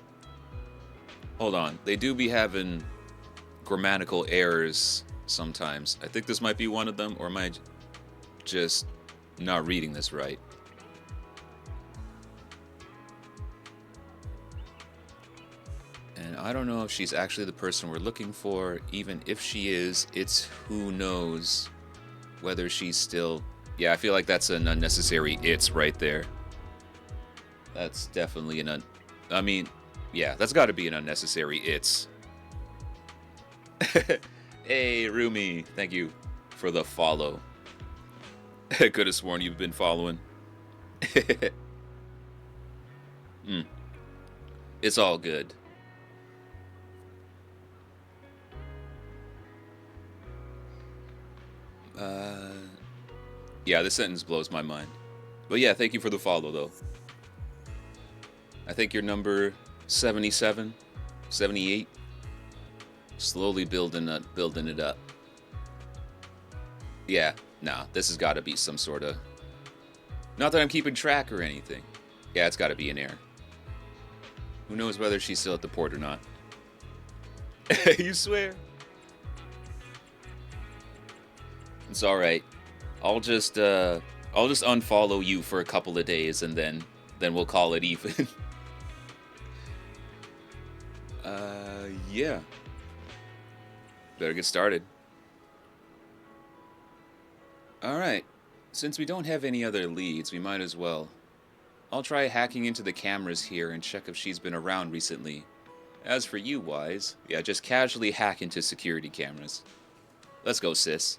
Hold on. They do be having grammatical errors sometimes. I think this might be one of them, or am I just not reading this right? And I don't know if she's actually the person we're looking for. Even if she is, it's who knows whether she's still... Yeah, I feel like that's an unnecessary "it's" right there. That's definitely I mean, yeah, that's got to be an unnecessary "it's." Hey, Rumi, thank you for the follow. I could have sworn you've been following. It's all good. Yeah, this sentence blows my mind. But yeah, thank you for the follow, though. I think you're number 77, 78. Slowly building it up. Yeah, nah, this has got to be some sort of... Not that I'm keeping track or anything. Yeah, it's got to be an error. Who knows whether she's still at the port or not. You swear? It's alright. I'll just unfollow you for a couple of days and then we'll call it even. Yeah. Better get started. Alright. Since we don't have any other leads, we might as well. I'll try hacking into the cameras here and check if she's been around recently. As for you, Wise, yeah, just casually hack into security cameras. Let's go, sis.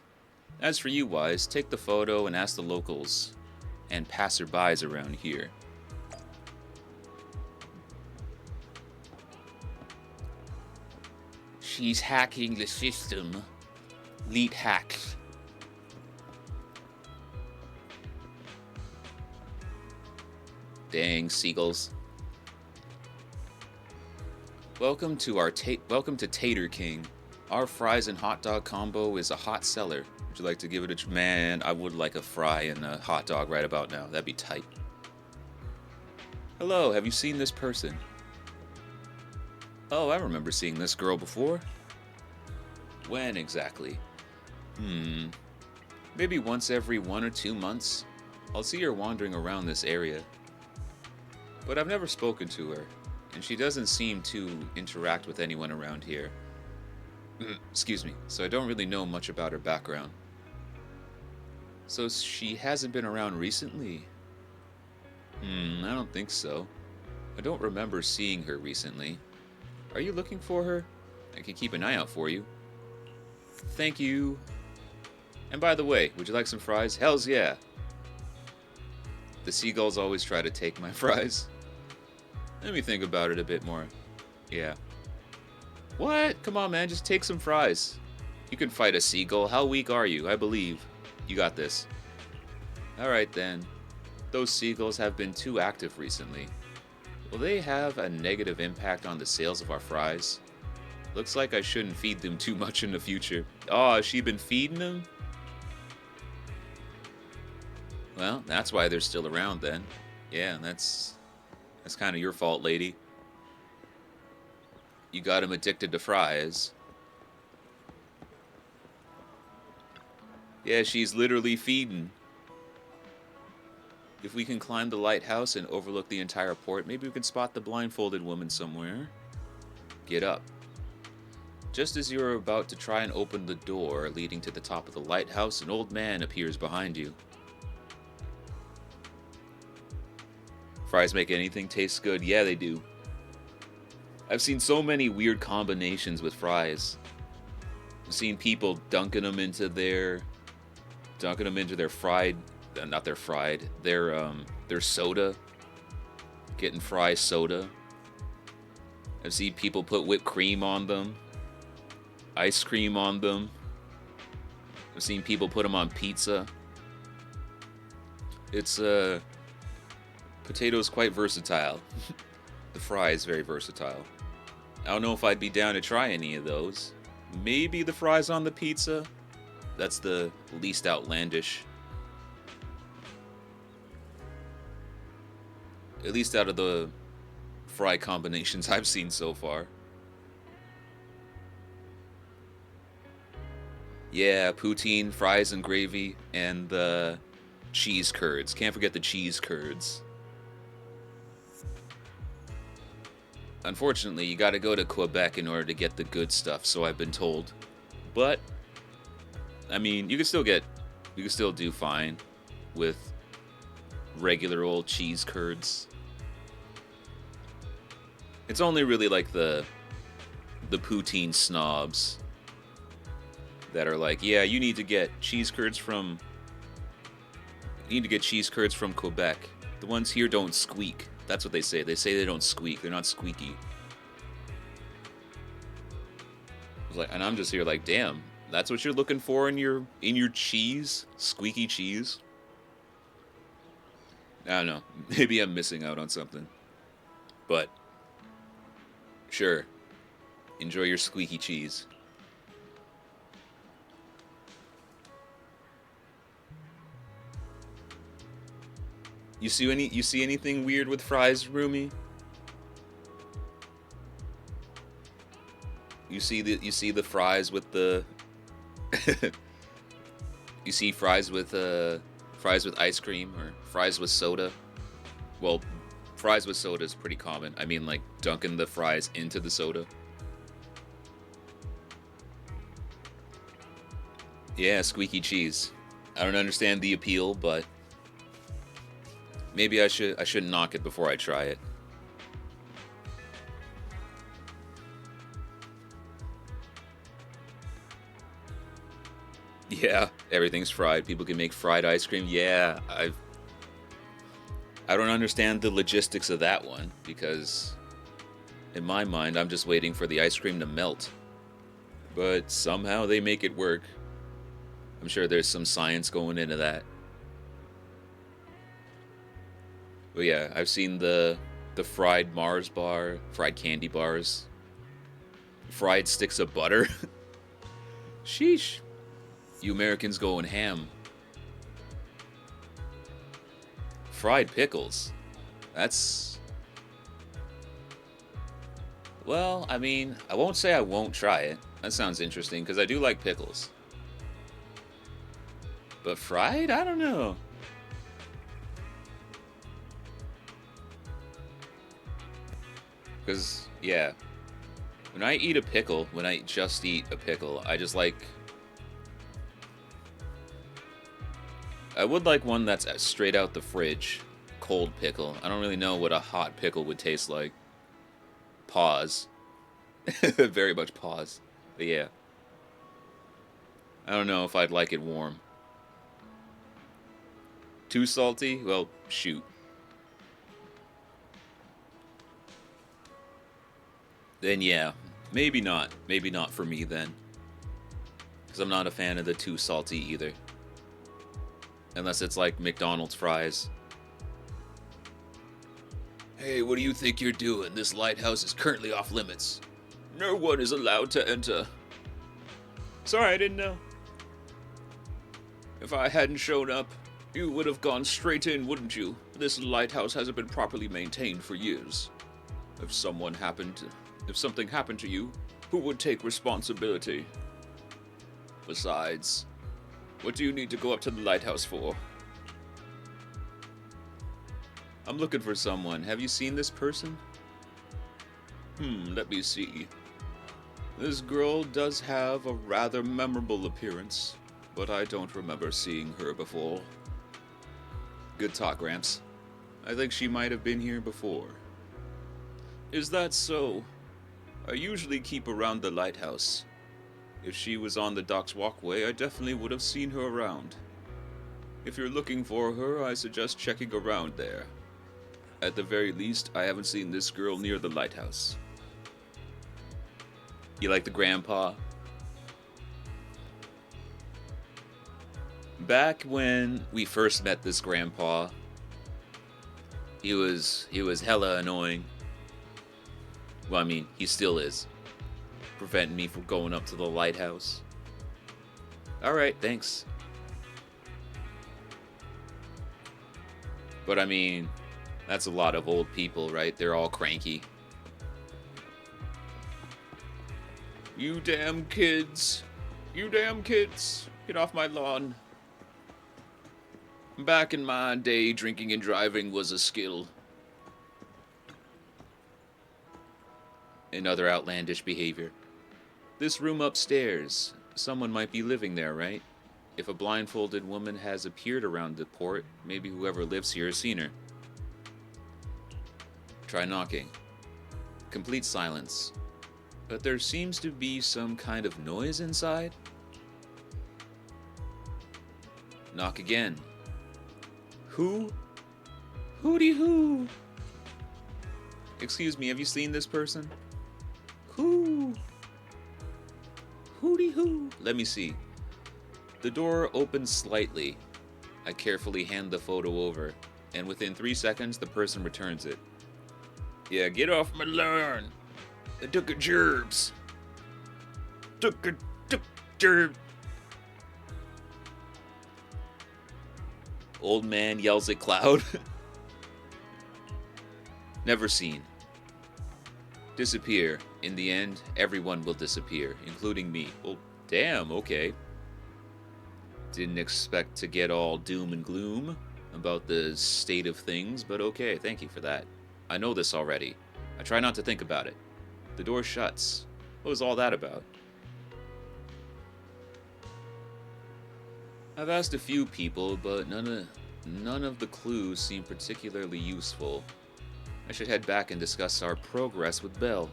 As for you, Wise, take the photo and ask the locals and passerbys around here. She's hacking the system. Leet hacks. Dang, seagulls. Welcome to Tater King. Our fries and hot dog combo is a hot seller. Would you like to give it a man? I would like a fry and a hot dog right about now. That'd be tight. Hello, have you seen this person? Oh, I remember seeing this girl before. When exactly? Maybe once every 1 or 2 months. I'll see her wandering around this area. But I've never spoken to her, and she doesn't seem to interact with anyone around here. Excuse me, so I don't really know much about her background. So she hasn't been around recently? I don't think so. I don't remember seeing her recently. Are you looking for her? I can keep an eye out for you. Thank you. And by the way, would you like some fries? Hells yeah. The seagulls always try to take my fries. Let me think about it a bit more. Yeah. What? Come on, man, just take some fries. You can fight a seagull. How weak are you? I believe. You got this. Alright then. Those seagulls have been too active recently. Will they have a negative impact on the sales of our fries? Looks like I shouldn't feed them too much in the future. Oh, has she been feeding them? Well, that's why they're still around then. Yeah, that's kind of your fault, lady. You got him addicted to fries. Yeah, she's literally feeding. If we can climb the lighthouse and overlook the entire port, maybe we can spot the blindfolded woman somewhere. Get up. Just as you are about to try and open the door leading to the top of the lighthouse, an old man appears behind you. Fries make anything taste good? Yeah, they do. I've seen so many weird combinations with fries. I've seen people dunking them into their fried, not their fried, their soda. Getting fry soda. I've seen people put whipped cream on them. Ice cream on them. I've seen people put them on pizza. It's potato's quite versatile. The fry is very versatile. I don't know if I'd be down to try any of those. Maybe the fries on the pizza. That's the least outlandish. At least out of the fry combinations I've seen so far. Yeah, poutine, fries and gravy, and the cheese curds. Can't forget the cheese curds. Unfortunately, you gotta go to Quebec in order to get the good stuff, so I've been told. But, I mean, you can still do fine with regular old cheese curds. It's only really like the poutine snobs that are like, yeah, you need to get cheese curds from Quebec. The ones here don't squeak. That's what they say. They say they don't squeak. They're not squeaky. And I'm just here like, damn, that's what you're looking for in your cheese? Squeaky cheese? I don't know. Maybe I'm missing out on something. But sure. Enjoy your squeaky cheese. You see anything weird with fries, Rumi? You see the fries with the you see fries with ice cream or fries with soda? Well, fries with soda is pretty common. I mean, like dunking the fries into the soda. Yeah, squeaky cheese. I don't understand the appeal, but maybe I should knock it before I try it. Yeah, everything's fried. People can make fried ice cream. Yeah, I don't understand the logistics of that one, because in my mind, I'm just waiting for the ice cream to melt. but somehow they make it work. I'm sure there's some science going into that. But yeah, I've seen the fried Mars bar, fried candy bars, fried sticks of butter. Sheesh. You Americans going ham. Fried pickles. That's... Well, I mean, I won't say I won't try it. That sounds interesting, because I do like pickles. But fried? I don't know. Because, yeah. When I eat a pickle, when I just eat a pickle, I just like... I would like one that's straight out the fridge. Cold pickle. I don't really know what a hot pickle would taste like. Pause. Very much pause. But yeah. I don't know if I'd like it warm. Too salty? Well, shoot. Then yeah. Maybe not. Maybe not for me then. Because I'm not a fan of the too salty either. Unless it's like McDonald's fries. Hey, what do you think you're doing? This lighthouse is currently off limits. No one is allowed to enter. Sorry, I didn't know. If I hadn't shown up, you would have gone straight in, wouldn't you? This lighthouse hasn't been properly maintained for years. If something happened to you, who would take responsibility? Besides, what do you need to go up to the lighthouse for? I'm looking for someone. Have you seen this person? Let me see. This girl does have a rather memorable appearance, but I don't remember seeing her before. Good talk, Gramps. I think she might have been here before. Is that so? I usually keep around the lighthouse. If she was on the dock's walkway, I definitely would have seen her around. If you're looking for her, I suggest checking around there. At the very least, I haven't seen this girl near the lighthouse. You like the grandpa? Back when we first met this grandpa, he was hella annoying. Well, I mean, he still is. Preventing me from going up to the lighthouse. Alright, thanks. But I mean, that's a lot of old people, right? They're all cranky. You damn kids. You damn kids. Get off my lawn. Back in my day, drinking and driving was a skill. And other outlandish behavior. This room upstairs. Someone might be living there, right? If a blindfolded woman has appeared around the port, maybe whoever lives here has seen her. Try knocking. Complete silence. But there seems to be some kind of noise inside. Knock again. Who? Hooty hoo. Excuse me, have you seen this person? Who? Hooty hoo. Let me see. The door opens slightly. I carefully hand the photo over, and within 3 seconds, the person returns it. Yeah, get off my lawn. I took a gerbs. Took gerb. Old man yells at cloud. Never seen. Disappear. In the end, everyone will disappear, including me. Well, damn, okay. Didn't expect to get all doom and gloom about the state of things, but okay, thank you for that. I know this already. I try not to think about it. The door shuts. What was all that about? I've asked a few people, but none of the clues seem particularly useful. I should head back and discuss our progress with Belle.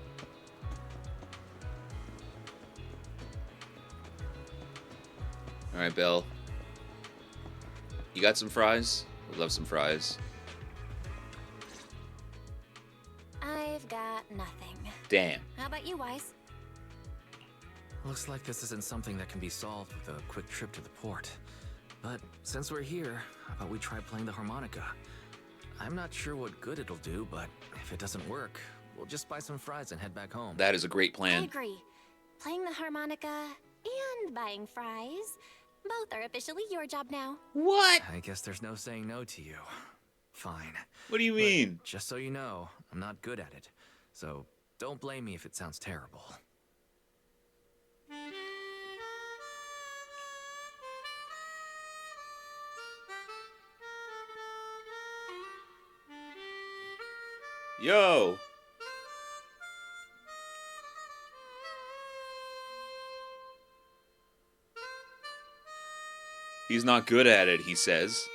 Alright, Belle. You got some fries? I'd love some fries.
I've got nothing.
Damn.
How about you, Wise?
Looks like this isn't something that can be solved with a quick trip to the port. But since we're here, how about we try playing the harmonica? I'm not sure what good it'll do, but if it doesn't work, we'll just buy some fries and head back home.
That is a great
I
plan.
agree. Playing the harmonica and buying fries. Both are officially your job now.
What?
I guess there's no saying no to you. Fine.
What do you
But
mean?
just so you know, I'm not good at it. So don't blame me if it sounds terrible.
Yo. He's not good at it, he says.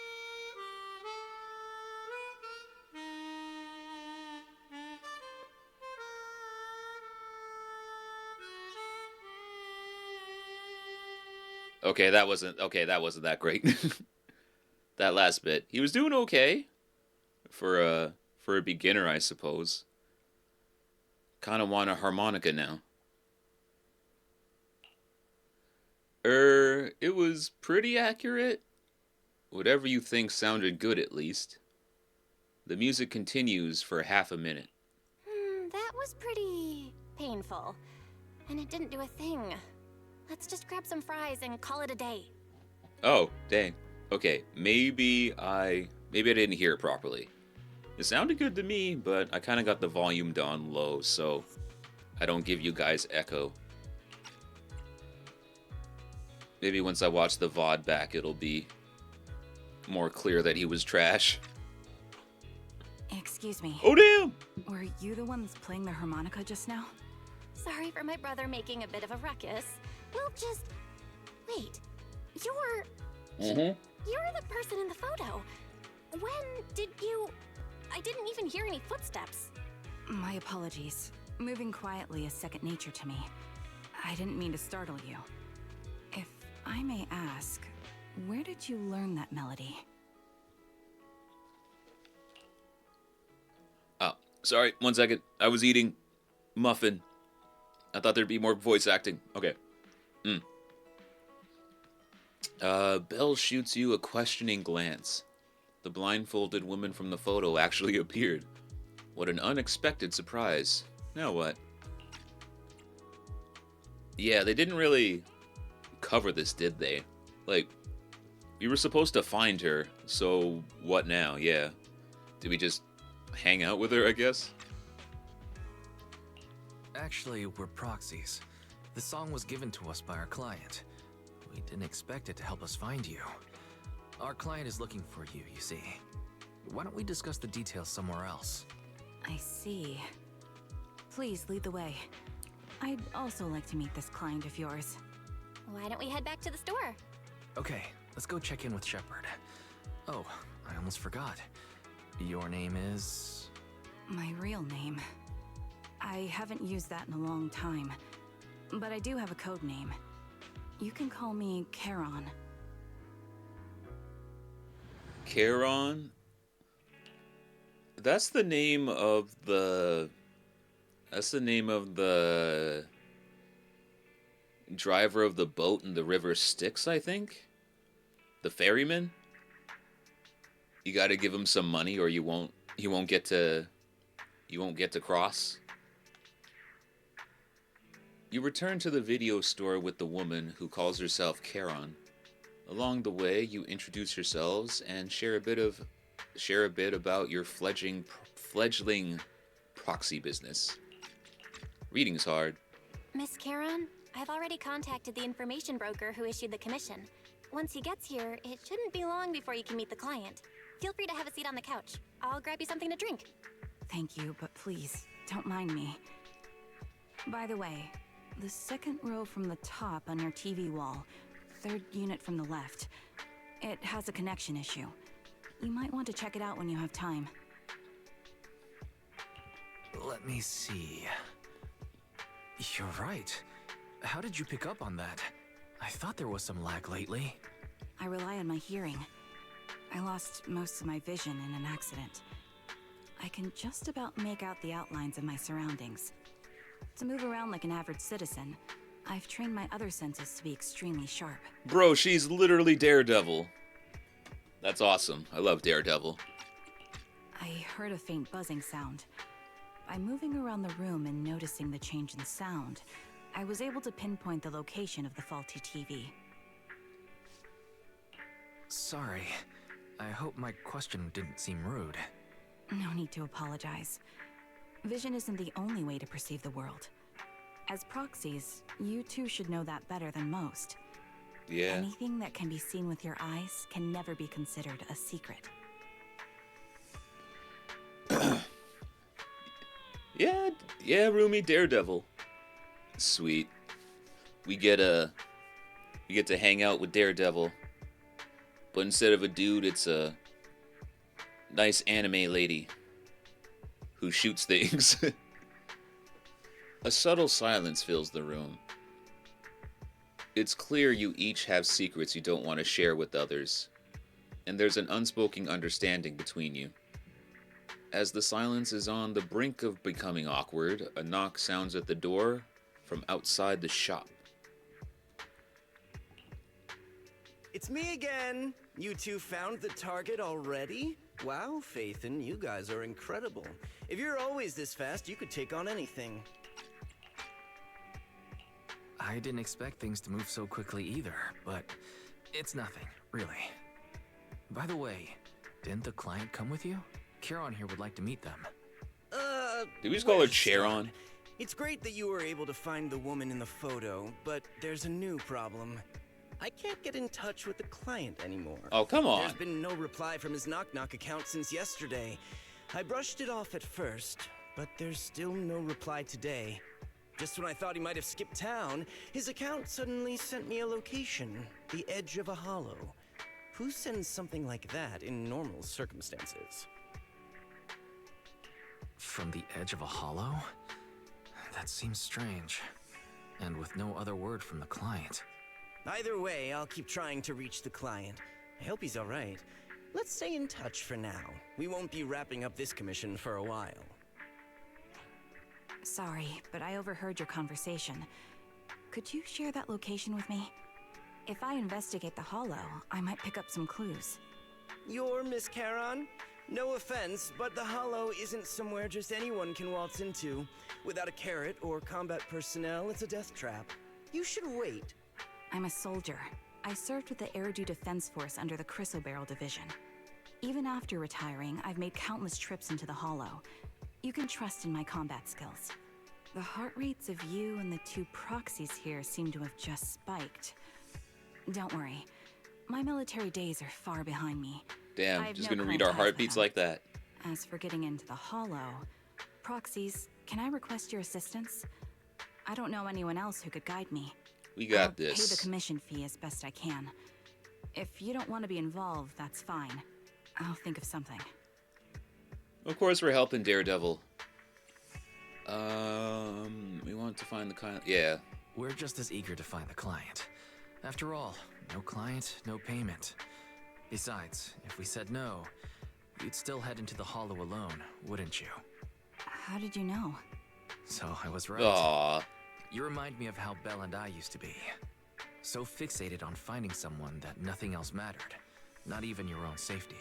Okay, that wasn't that great. That last bit. He was doing okay for a beginner, I suppose. Kind of want a harmonica now. It was pretty accurate. Whatever you think sounded good, at least. The music continues for half a minute.
That was pretty painful. And it didn't do a thing. Let's just grab some fries and call it a day.
Oh, dang. Okay, maybe I didn't hear it properly. It sounded good to me, but I kind of got the volume down low, so I don't give you guys echo. Maybe once I watch the VOD back, it'll be more clear that he was trash.
Excuse me.
Oh, damn!
Were you the ones playing the harmonica just now?
Sorry for my brother making a bit of a ruckus. We'll just... Wait. You're the person in the photo. When did you... I didn't even hear any footsteps.
My apologies. Moving quietly is second nature to me. I didn't mean to startle you. If I may ask, where did you learn that melody?
Oh, sorry, 1 second. I was eating muffin. I thought there'd be more voice acting. Okay. Belle shoots you a questioning glance. The blindfolded woman from the photo actually appeared. What an unexpected surprise. Now what? Yeah, they didn't really cover this, did they? Like, we were supposed to find her, so what now? Yeah. Did we just hang out with her, I guess?
Actually, we're proxies. The song was given to us by our client. We didn't expect it to help us find you. Our client is looking for you, you see. Why don't we discuss the details somewhere else?
I see. Please lead the way. I'd also like to meet this client of yours.
Why don't we head back to the store?
Okay, let's go check in with Shepard. Oh, I almost forgot. Your name is...
My real name. I haven't used that in a long time, but I do have a code name. You can call me Charon.
Charon? That's the name of the... That's the name of the... driver of the boat in the river Styx, I think? The ferryman? You gotta give him some money or you won't get to cross. You return to the video store with the woman who calls herself Charon. Along the way, you introduce yourselves and share a bit about your fledgling proxy business. Reading's hard.
Miss Charon, I've already contacted the information broker who issued the commission. Once he gets here, it shouldn't be long before you can meet the client. Feel free to have a seat on the couch. I'll grab you something to drink.
Thank you, but please, don't mind me. By the way, the second row from the top on your TV wall, third unit from the left, it has a connection issue. You might want to check it out when you have time.
Let me see. You're right. How did you pick up on that? I thought there was some lag lately.
I rely on my hearing. I lost most of my vision in an accident. I can just about make out the outlines of my surroundings. To move around like an average citizen, I've trained my other senses to be extremely sharp.
Bro, she's literally Daredevil. That's awesome. I love Daredevil.
I heard a faint buzzing sound. By moving around the room and noticing the change in sound, I was able to pinpoint the location of the faulty TV.
Sorry. I hope my question didn't seem rude.
No need to apologize. Vision isn't the only way to perceive the world. As proxies, you two should know that better than most.
Yeah.
Anything that can be seen with your eyes can never be considered a secret.
Yeah, Rumi, Daredevil. Sweet. We get to hang out with Daredevil. But instead of a dude, it's a nice anime lady who shoots things. A subtle silence fills the room. It's clear you each have secrets you don't want to share with others, and there's an unspoken understanding between you. As the silence is on the brink of becoming awkward, a knock sounds at the door from outside the shop.
It's me again. You two found the target already? Wow, Faithin, you guys are incredible. If you're always this fast, you could take on anything.
I didn't expect things to move so quickly either, but it's nothing, really. By the way, didn't the client come with you? Charon here would like to meet them.
Did we just call her
where's the
Charon?
start? It's great that you were able to find the woman in the photo, but there's a new problem. I can't get in touch with the client anymore.
Oh, come on.
There's been no reply from his Knock Knock account since yesterday. I brushed it off at first, but there's still no reply today. Just when I thought he might have skipped town, his account suddenly sent me a location, the edge of a hollow. Who sends something like that in normal circumstances?
From the edge of a hollow? That seems strange. And with no other word from the client.
Either way, I'll keep trying to reach the client. I hope he's alright. Let's stay in touch for now. We won't be wrapping up this commission for a while.
Sorry, but I overheard your conversation. Could you share that location with me? If I investigate the hollow, I might pick up some clues.
You're Miss Charon? No offense, but the hollow isn't somewhere just anyone can waltz into. Without a carrot or combat personnel, it's a death trap. You should wait.
I'm a soldier. I served with the Eridu Defense Force under the Chrysoberyl Division. Even after retiring, I've made countless trips into the hollow. You can trust in my combat skills. The heart rates of you and the two proxies here seem to have just spiked. Don't worry. My military days are far behind me.
Damn,
I have
just
no
gonna read
current
our
ties with
heartbeats
them.
like that.
As for getting into the hollow, proxies, can I request your assistance? I don't know anyone else who could guide me.
We got
I'll pay the
this.
commission fee as best I can. If you don't want to be involved, that's fine. I'll think of something.
Of course, we're helping Daredevil. We want to find the client. Yeah.
We're just as eager to find the client. After all, no client, no payment. Besides, if we said no, you'd still head into the hollow alone, wouldn't you?
How did you know?
So I was right.
Aww.
You remind me of how Belle and I used to be. So fixated on finding someone that nothing else mattered, not even your own safety.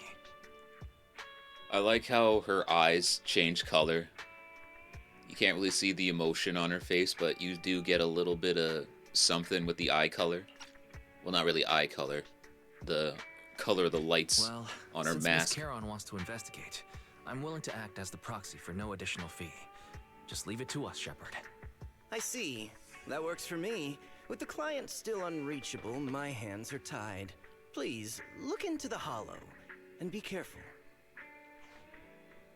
I like how her eyes change color. You can't really see the emotion on her face, but you do get a little bit of something with the eye color. Well, not really eye color. The color of the lights
Well,
on her
since
mask.
Miss Charon wants to investigate, I'm willing to act as the proxy for no additional fee. Just leave it to us, Shepard.
I see. That works for me. With the client still unreachable, my hands are tied. Please, look into the hollow, and be careful.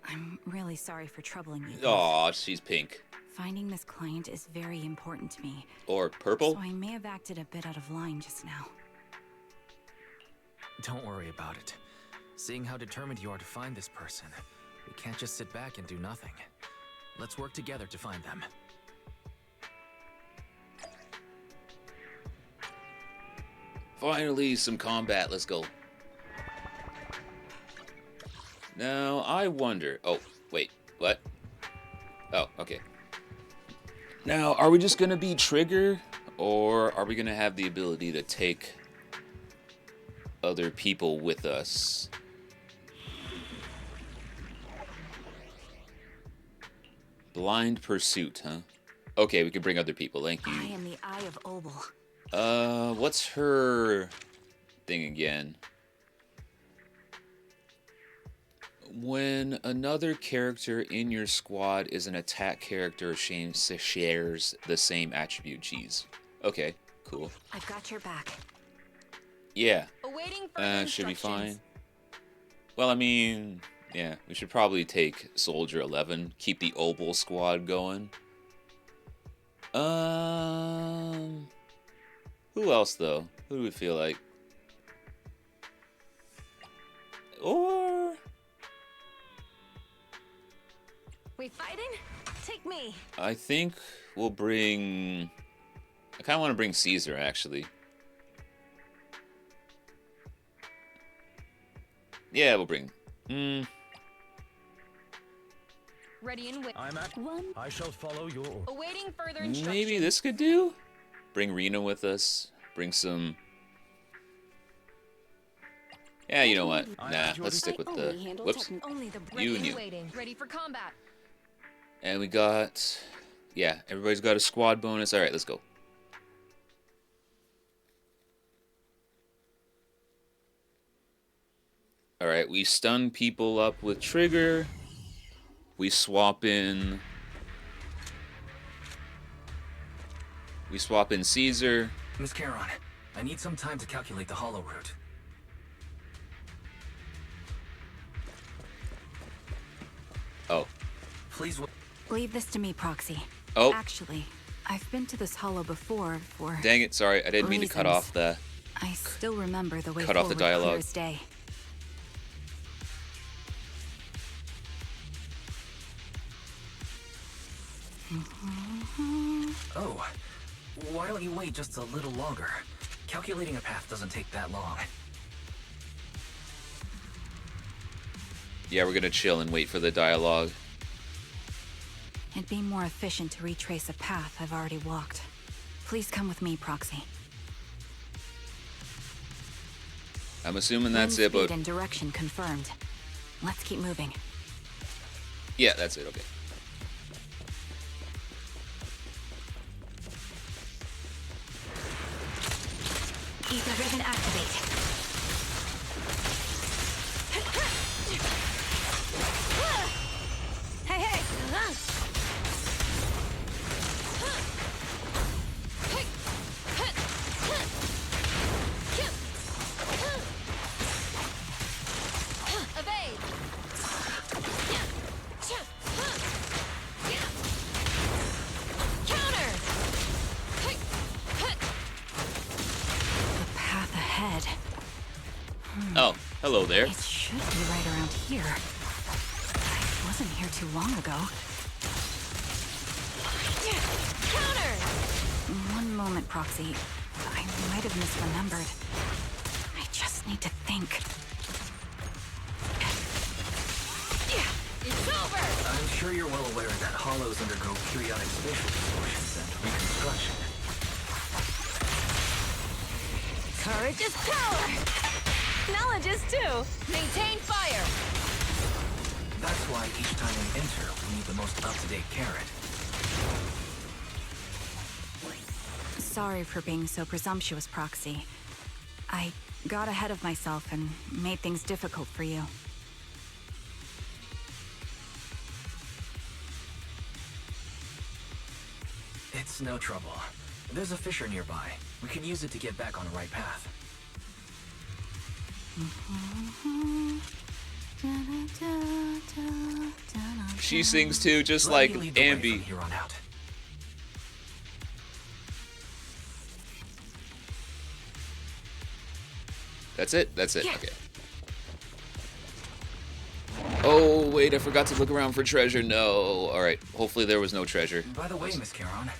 I'm really sorry for troubling you.
Aw, she's pink.
Finding this client is very important to me,
Or purple?
so I may have acted a bit out of line just now.
Don't worry about it. Seeing how determined you are to find this person, we can't just sit back and do nothing. Let's work together to find them.
Finally, some combat. Let's go. Now, I wonder... Oh, wait. What? Oh, okay. Now, are we just gonna be Trigger? Or are we gonna have the ability to take other people with us? Blind pursuit, huh? Okay, we can bring other people. Thank
I
you.
am the Eye of Obel.
What's her thing again? When another character in your squad is an attack character, shares the same attribute. Geez. Okay, cool.
I've got your back.
Yeah.
Awaiting further
Should be
instructions.
fine. Well, I mean, yeah, we should probably take Soldier 11, keep the Obel squad going. Who else though? Who do we feel like? Or
We fighting? Take me.
I think we'll bring. I kind of want to bring Caesar actually. Yeah, we'll bring.
Ready and wait.
I'm at.
One.
I shall follow your order.
Awaiting further instructions.
Maybe this could do. Bring Rena with us. Bring some. Yeah, you know what? Nah, let's stick with the. Whoops.
Only the
You
Ready
knew.
and waiting. Ready for combat.
And we got. Yeah, everybody's got a squad bonus. All right, let's go. All right, we stun people up with Trigger. We swap in. We swap in Caesar.
Miss Charon, I need some time to calculate the hollow route.
Oh.
Please.
Leave this to me, Proxy.
Oh.
Actually, I've been to this hollow before for.
Dang it, sorry. I didn't mean to cut
reasons.
off the.
I still remember the way
Cut off the
forward clear
dialogue.
as day.
Oh, why don't you wait just a little longer? Calculating a path doesn't take that long.
Yeah, we're gonna chill and wait for the dialogue.
It'd be more efficient to retrace a path I've already walked. Please come with me, Proxy.
I'm assuming that's
Wind
it, but
speed and direction confirmed. Let's keep moving.
yeah, that's it. Okay.
Ether ribbon activate. Hey, hey!
Evade. Counter.
The path ahead.
Oh, hello there.
It should be right around here. I wasn't here too long ago.
Counter.
One moment, Proxy. I might have misremembered. I just need to think.
It's over.
I'm sure you're well aware that hollows undergo periodic spatial distortions and reconstruction.
Courage is power. Knowledge is too. Maintain fire.
That's why each time we enter, we need the most up-to-date carrot.
Sorry for being so presumptuous, Proxy. I got ahead of myself and made things difficult for you.
It's no trouble. There's a fissure nearby. We can use it to get back on the right path.
She sings too, just
Let
like
me lead the way from
Ambi.
here on out.
That's it? That's it. Okay. Oh, wait, I forgot to look around for treasure. No. Alright, hopefully there was no treasure.
By the way, Miss Charon,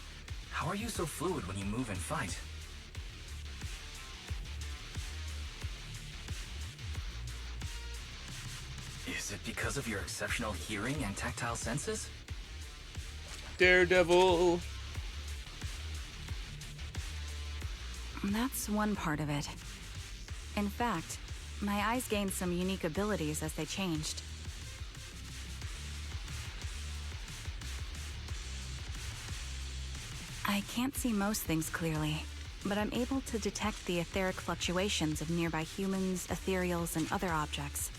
how are you so fluid when you move and fight? Is it because of your exceptional hearing and tactile senses?
Daredevil.
That's one part of it. In fact, my eyes gained some unique abilities as they changed. I can't see most things clearly, but I'm able to detect the etheric fluctuations of nearby humans, ethereals, and other objects.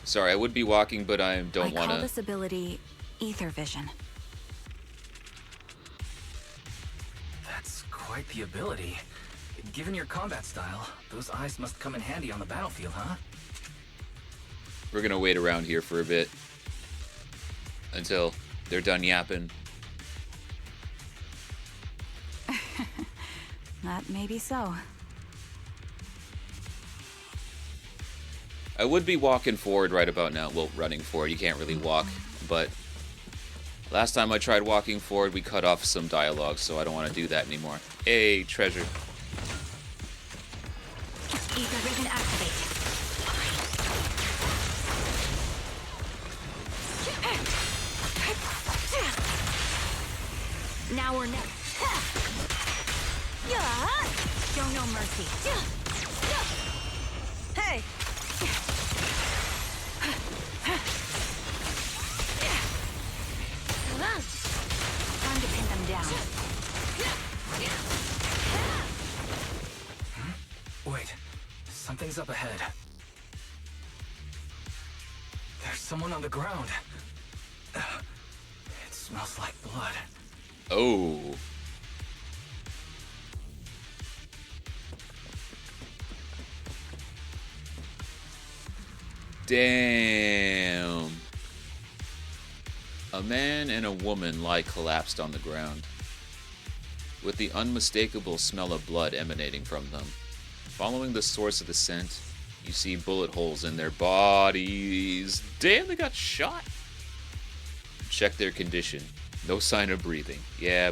Sorry, I would be walking, but I don't
I
want
call
to.
this ability ether vision.
That's quite the ability. Given your combat style, those eyes must come in handy on the battlefield, huh?
We're gonna wait around here for a bit until they're done yapping.
That may be so.
I would be walking forward right about now. Well, running forward. You can't really walk, but last time I tried walking forward, we cut off some dialogue, so I don't want to do that anymore. Hey, treasure.
Ether vision activate. Now we're next. Show no mercy. Hey! Time to pin them down.
Wait, something's up ahead. There's someone on the ground. It smells like blood.
Oh. Damn. A man and a woman lie collapsed on the ground, with the unmistakable smell of blood emanating from them. Following the source of the scent, you see bullet holes in their bodies. Damn, they got shot. Check their condition. No sign of breathing. Yeah,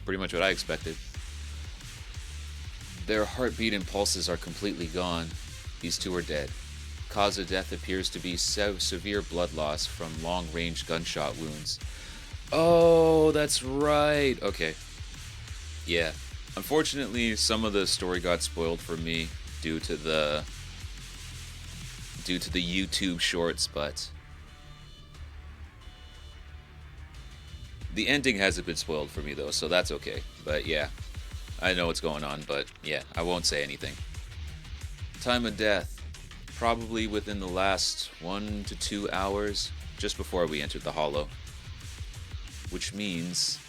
pretty much what I expected. Their heartbeat and pulses are completely gone. These two are dead. Cause of death appears to be severe blood loss from long-range gunshot wounds. Oh, that's right. Okay. Yeah. Unfortunately, some of the story got spoiled for me due to the YouTube shorts, but the ending hasn't been spoiled for me though, so that's okay. But yeah, I know what's going on, but yeah, I won't say anything. Time of death. Probably within the last 1 to 2 hours, just before we entered the Hollow. Which means,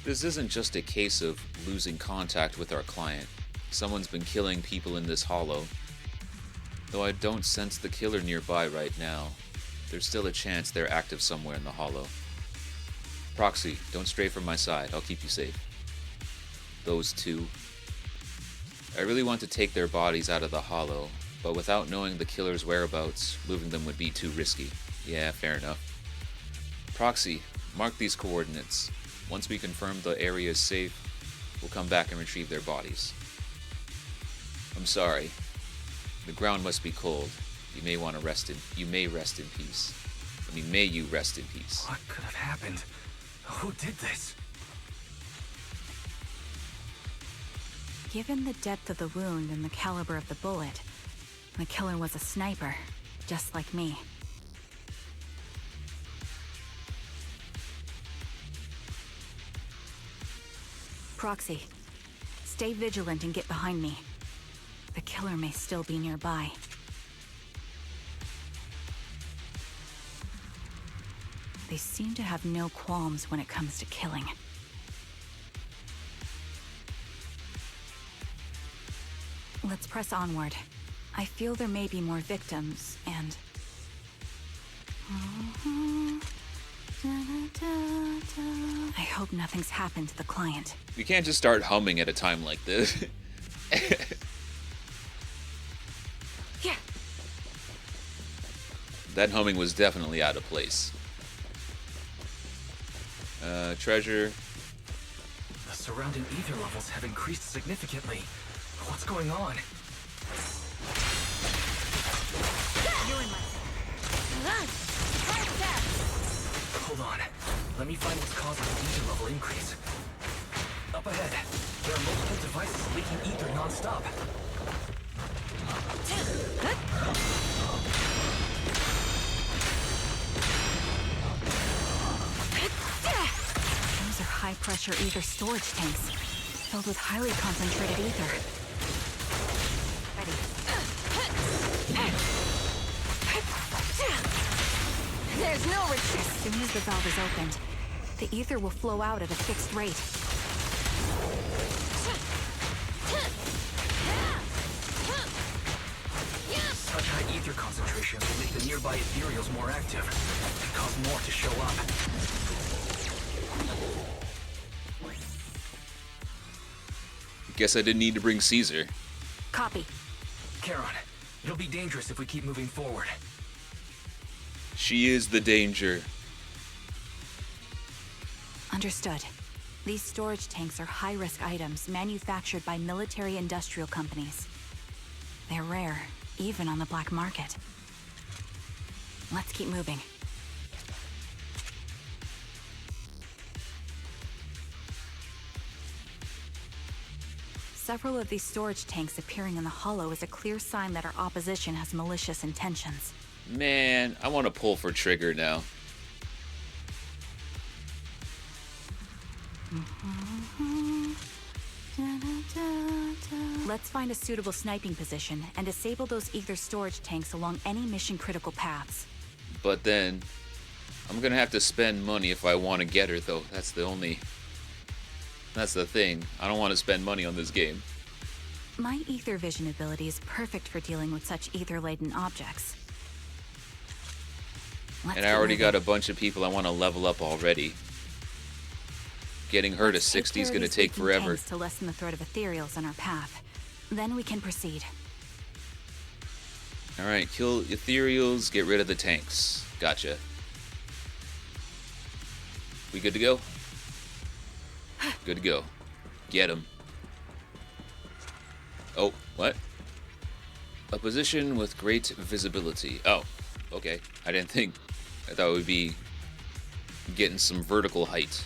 this isn't just a case of losing contact with our client. Someone's been killing people in this Hollow. Though I don't sense the killer nearby right now, there's still a chance they're active somewhere in the Hollow. Proxy, don't stray from my side, I'll keep you safe. Those two. I really want to take their bodies out of the Hollow, but without knowing the killer's whereabouts, moving them would be too risky. Yeah, fair enough. Proxy, mark these coordinates. Once we confirm the area is safe, we'll come back and retrieve their bodies. I'm sorry. The ground must be cold. You may rest in peace. I mean, may you rest in peace.
What could have happened? Who did this?
Given the depth of the wound and the caliber of the bullet, the killer was a sniper, just like me. Proxy, stay vigilant and get behind me. The killer may still be nearby. They seem to have no qualms when it comes to killing. Let's press onward. I feel there may be more victims, and... I hope nothing's happened to the client.
We can't just start humming at a time like this.
Yeah.
That humming was definitely out of place. Treasure.
The surrounding ether levels have increased significantly. What's going on?
You're in my...
increase. Up ahead, there are multiple devices leaking ether non-stop.
Those are high-pressure ether storage tanks, filled with highly concentrated ether. Ready. There's no retreat. As soon as the valve is opened, the ether will flow out at a fixed rate.
Such high ether concentrations will make the nearby ethereals more active and cause more to show up.
Guess I didn't need to bring Caesar.
Copy.
Charon, it'll be dangerous if we keep moving forward.
She is the danger.
Understood. These storage tanks are high-risk items manufactured by military-industrial companies. They're rare, even on the black market. Let's keep moving. Several of these storage tanks appearing in the hollow is a clear sign that our opposition has malicious intentions.
Man, I want to pull for trigger now.
Let's find a suitable sniping position and disable those ether storage tanks along any mission-critical paths.
But then, I'm gonna have to spend money if I want to get her, though. That's the thing. I don't want to spend money on this game.
My ether vision ability is perfect for dealing with such ether-laden objects. Let's
And I
get
already
moving.
got a bunch of people I want to level up already. Getting her to
Let's take
60 is
care of
gonna
these
take
leaking
forever.
tanks to lessen the threat of ethereals on our path. Then we can proceed.
Alright, kill ethereals, get rid of the tanks. Gotcha. We good to go? Good to go. Get him. Oh, what? A position with great visibility. Oh, okay. I didn't think. I thought we'd be getting some vertical height.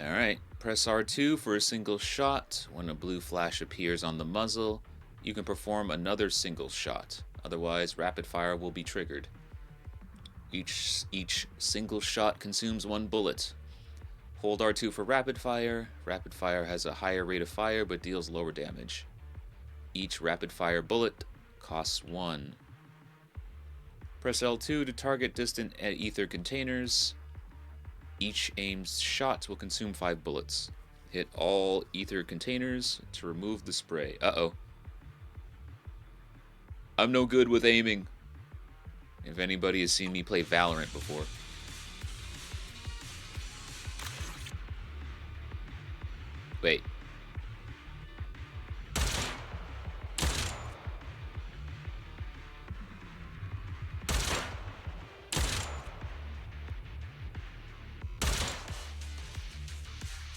Alright, press R2 for a single shot. When a blue flash appears on the muzzle, you can perform another single shot. Otherwise, rapid fire will be triggered. Each single shot consumes 1 bullet. Hold R2 for rapid fire. Rapid fire has a higher rate of fire but deals lower damage. Each rapid fire bullet costs 1. Press L2 to target distant ether containers. Each aimed shot will consume 5 bullets. Hit all ether containers to remove the spray. Uh-oh. I'm no good with aiming. If anybody has seen me play Valorant before. Wait.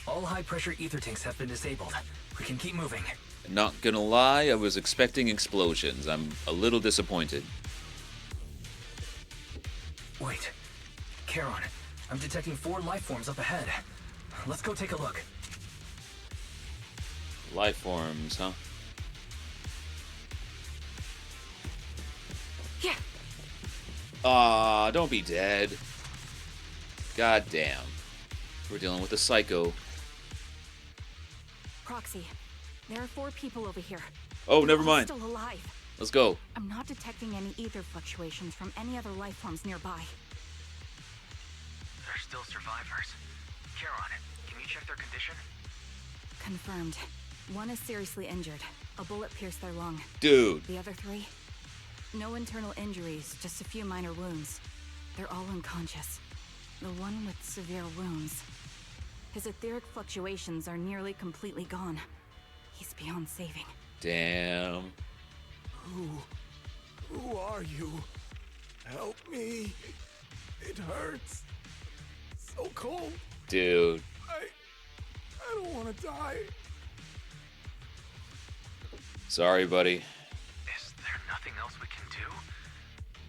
All high-pressure ether tanks have been disabled. We can keep moving.
Not gonna lie, I was expecting explosions. I'm a little disappointed.
Wait. Charon, I'm detecting 4 life forms up ahead. Let's go take a look.
Life forms, huh?
Yeah.
Aw, don't be dead. God damn. We're dealing with a psycho.
Proxy, there are 4 people over here.
Oh,
They're
never
all
mind.
Still alive.
Let's go.
I'm not detecting any ether fluctuations from any other life forms nearby.
They're still survivors. Charon, can you check their condition?
Confirmed. 1 is seriously injured. A bullet pierced their lung.
Dude.
The other 3? No internal injuries, just a few minor wounds. They're all unconscious. The one with severe wounds. His etheric fluctuations are nearly completely gone. He's beyond saving.
Damn.
Who are you? Help me. It hurts. So cold.
Dude.
I don't want to die.
Sorry, buddy.
Is there nothing else we can do?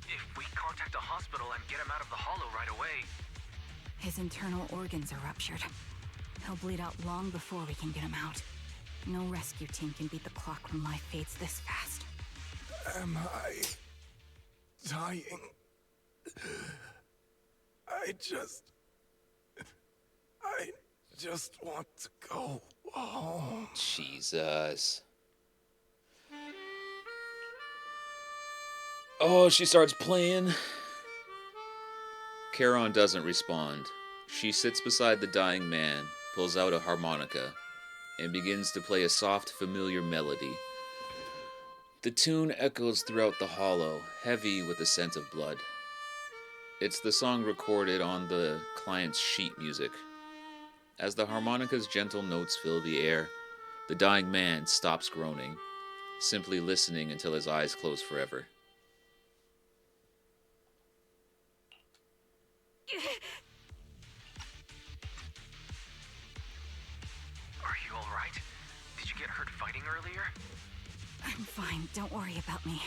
If we contact a hospital, hospital and get him out of the hollow right away.
His internal organs are ruptured. He'll bleed out long before we can get him out. No rescue team can beat the clock when life fades this fast.
Am I dying? I just want to go home.
Jesus. Oh, she starts playing. Charon doesn't respond. She sits beside the dying man, pulls out a harmonica, and begins to play a soft, familiar melody. The tune echoes throughout the hollow, heavy with the scent of blood. It's the song recorded on the client's sheet music. As the harmonica's gentle notes fill the air, the dying man stops groaning, simply listening until his eyes close forever.
Are you alright? Did you get hurt fighting earlier?
I'm fine, don't worry about me.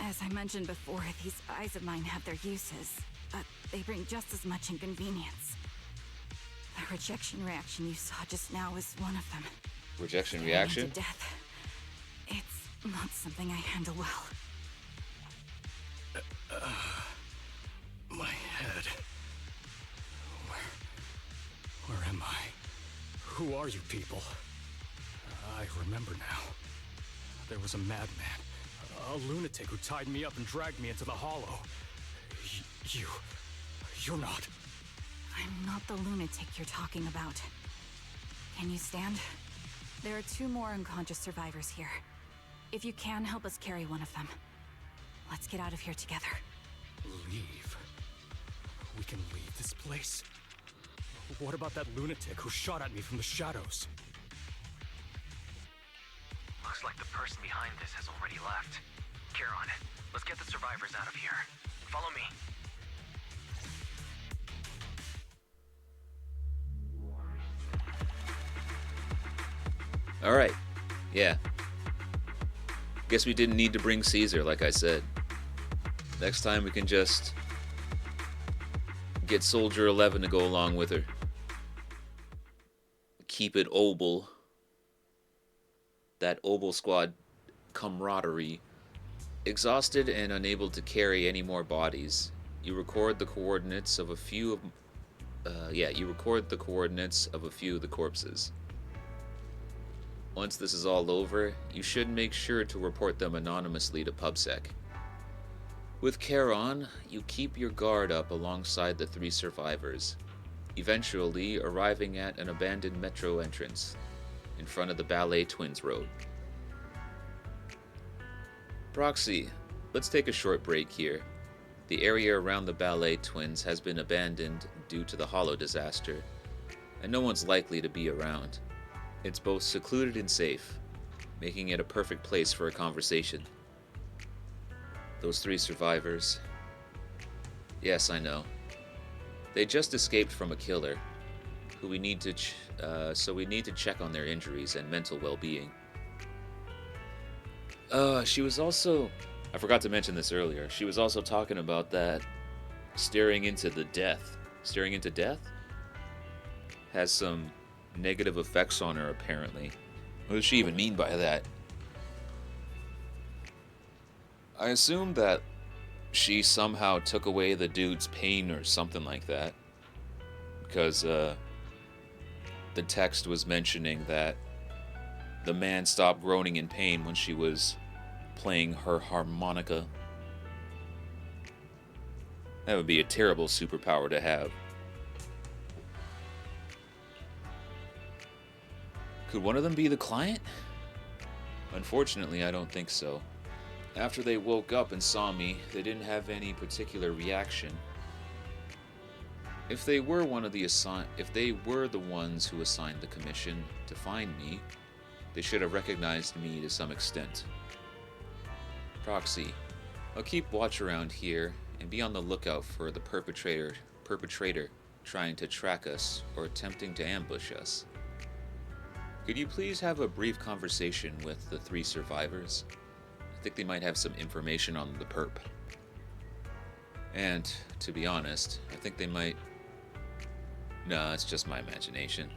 As I mentioned before, these eyes of mine have their uses, but they bring just as much inconvenience. The rejection reaction you saw just now is one of them.
Rejection
Staring
reaction?
into death. It's not something I handle well.
My head. Where am I? Who are you people? I remember now. There was a madman, a lunatic who tied me up and dragged me into the hollow. You're not.
I'm not the lunatic you're talking about. Can you stand? There are 2 more unconscious survivors here. If you can, help us carry one of them. Let's get out of here together.
Leave? We can leave this place? What about that lunatic who shot at me from the shadows?
Looks like the person behind this has already left. Charon, let's get the survivors out of here. Follow me.
Alright. Yeah. Guess we didn't need to bring Caesar, like I said. Next time we can just get Soldier 11 to go along with her. Keep it Obel. That Obel squad camaraderie. Exhausted and unable to carry any more bodies, you record the coordinates of a few of the corpses. Once this is all over, you should make sure to report them anonymously to PubSec. With Charon, you keep your guard up alongside the 3 survivors, eventually arriving at an abandoned metro entrance in front of the Ballet Twins Road. Proxy, let's take a short break here. The area around the Ballet Twins has been abandoned due to the Hollow disaster, and no one's likely to be around. It's both secluded and safe, making it a perfect place for a conversation. Those 3 survivors. Yes, I know. They just escaped from a killer, who we need to so we need to check on their injuries and mental well-being. She was also... I forgot to mention this earlier. She was also talking about that staring into death has some negative effects on her, apparently. What does she even mean by that? I assume that she somehow took away the dude's pain or something like that. Because, the text was mentioning that the man stopped groaning in pain when she was playing her harmonica. That would be a terrible superpower to have. Could one of them be the client? Unfortunately, I don't think so. After they woke up and saw me, they didn't have any particular reaction. If they were the ones who assigned the commission to find me, they should have recognized me to some extent. Proxy, I'll keep watch around here and be on the lookout for the perpetrator trying to track us or attempting to ambush us. Could you please have a brief conversation with the 3 survivors? I think they might have some information on the perp. And, to be honest, I think they might... No, it's just my imagination.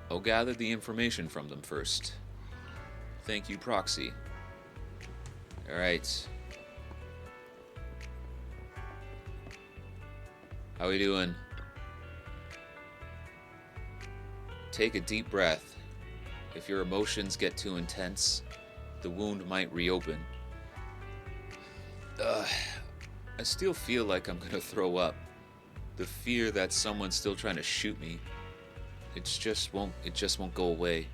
I'll gather the information from them first. Thank you, Proxy. Alright. How we doing? Take a deep breath. If your emotions get too intense, the wound might reopen. I still feel like I'm gonna throw up. The fear that someone's still trying to shoot me, it just won't go away.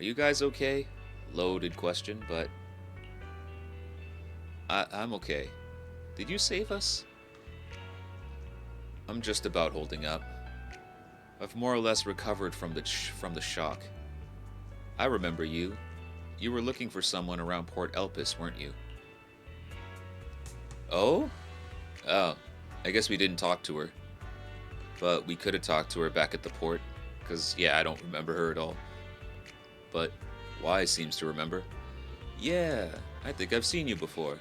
Are you guys okay? Loaded question, but I'm okay. Did you save us? I'm just about holding up. I've more or less recovered from the shock. I remember you. You were looking for someone around Port Elpis, weren't you? Oh? Oh, I guess we didn't talk to her. But we could have talked to her back at the port. Because, yeah, I don't remember her at all. But Y seems to remember. Yeah, I think I've seen you before.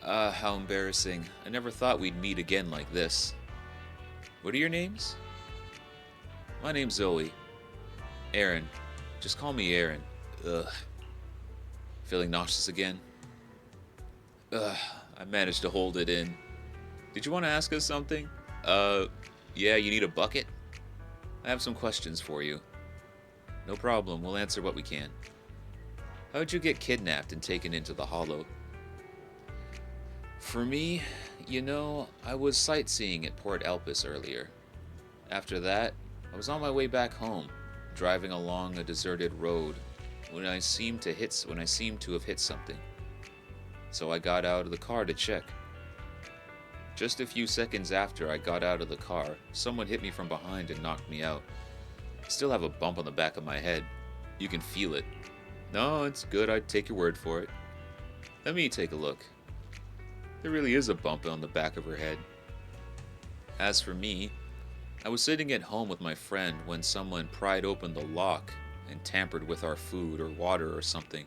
Ah, how embarrassing. I never thought we'd meet again like this. What are your names? My name's Zoe. Aaron. Just call me Aaron. Ugh. Feeling nauseous again? Ugh, I managed to hold it in. Did you want to ask us something? Yeah, you need a bucket? I have some questions for you. No problem, we'll answer what we can. How'd you get kidnapped and taken into the Hollow? For me, you know, I was sightseeing at Port Elpis earlier. After that, I was on my way back home, driving along a deserted road when I seemed to have hit something. So I got out of the car to check. Just a few seconds after I got out of the car, someone hit me from behind and knocked me out. I still have a bump on the back of my head. You can feel it. No, it's good, I'd take your word for it. Let me take a look. There really is a bump on the back of her head. As for me, I was sitting at home with my friend when someone pried open the lock and tampered with our food or water or something.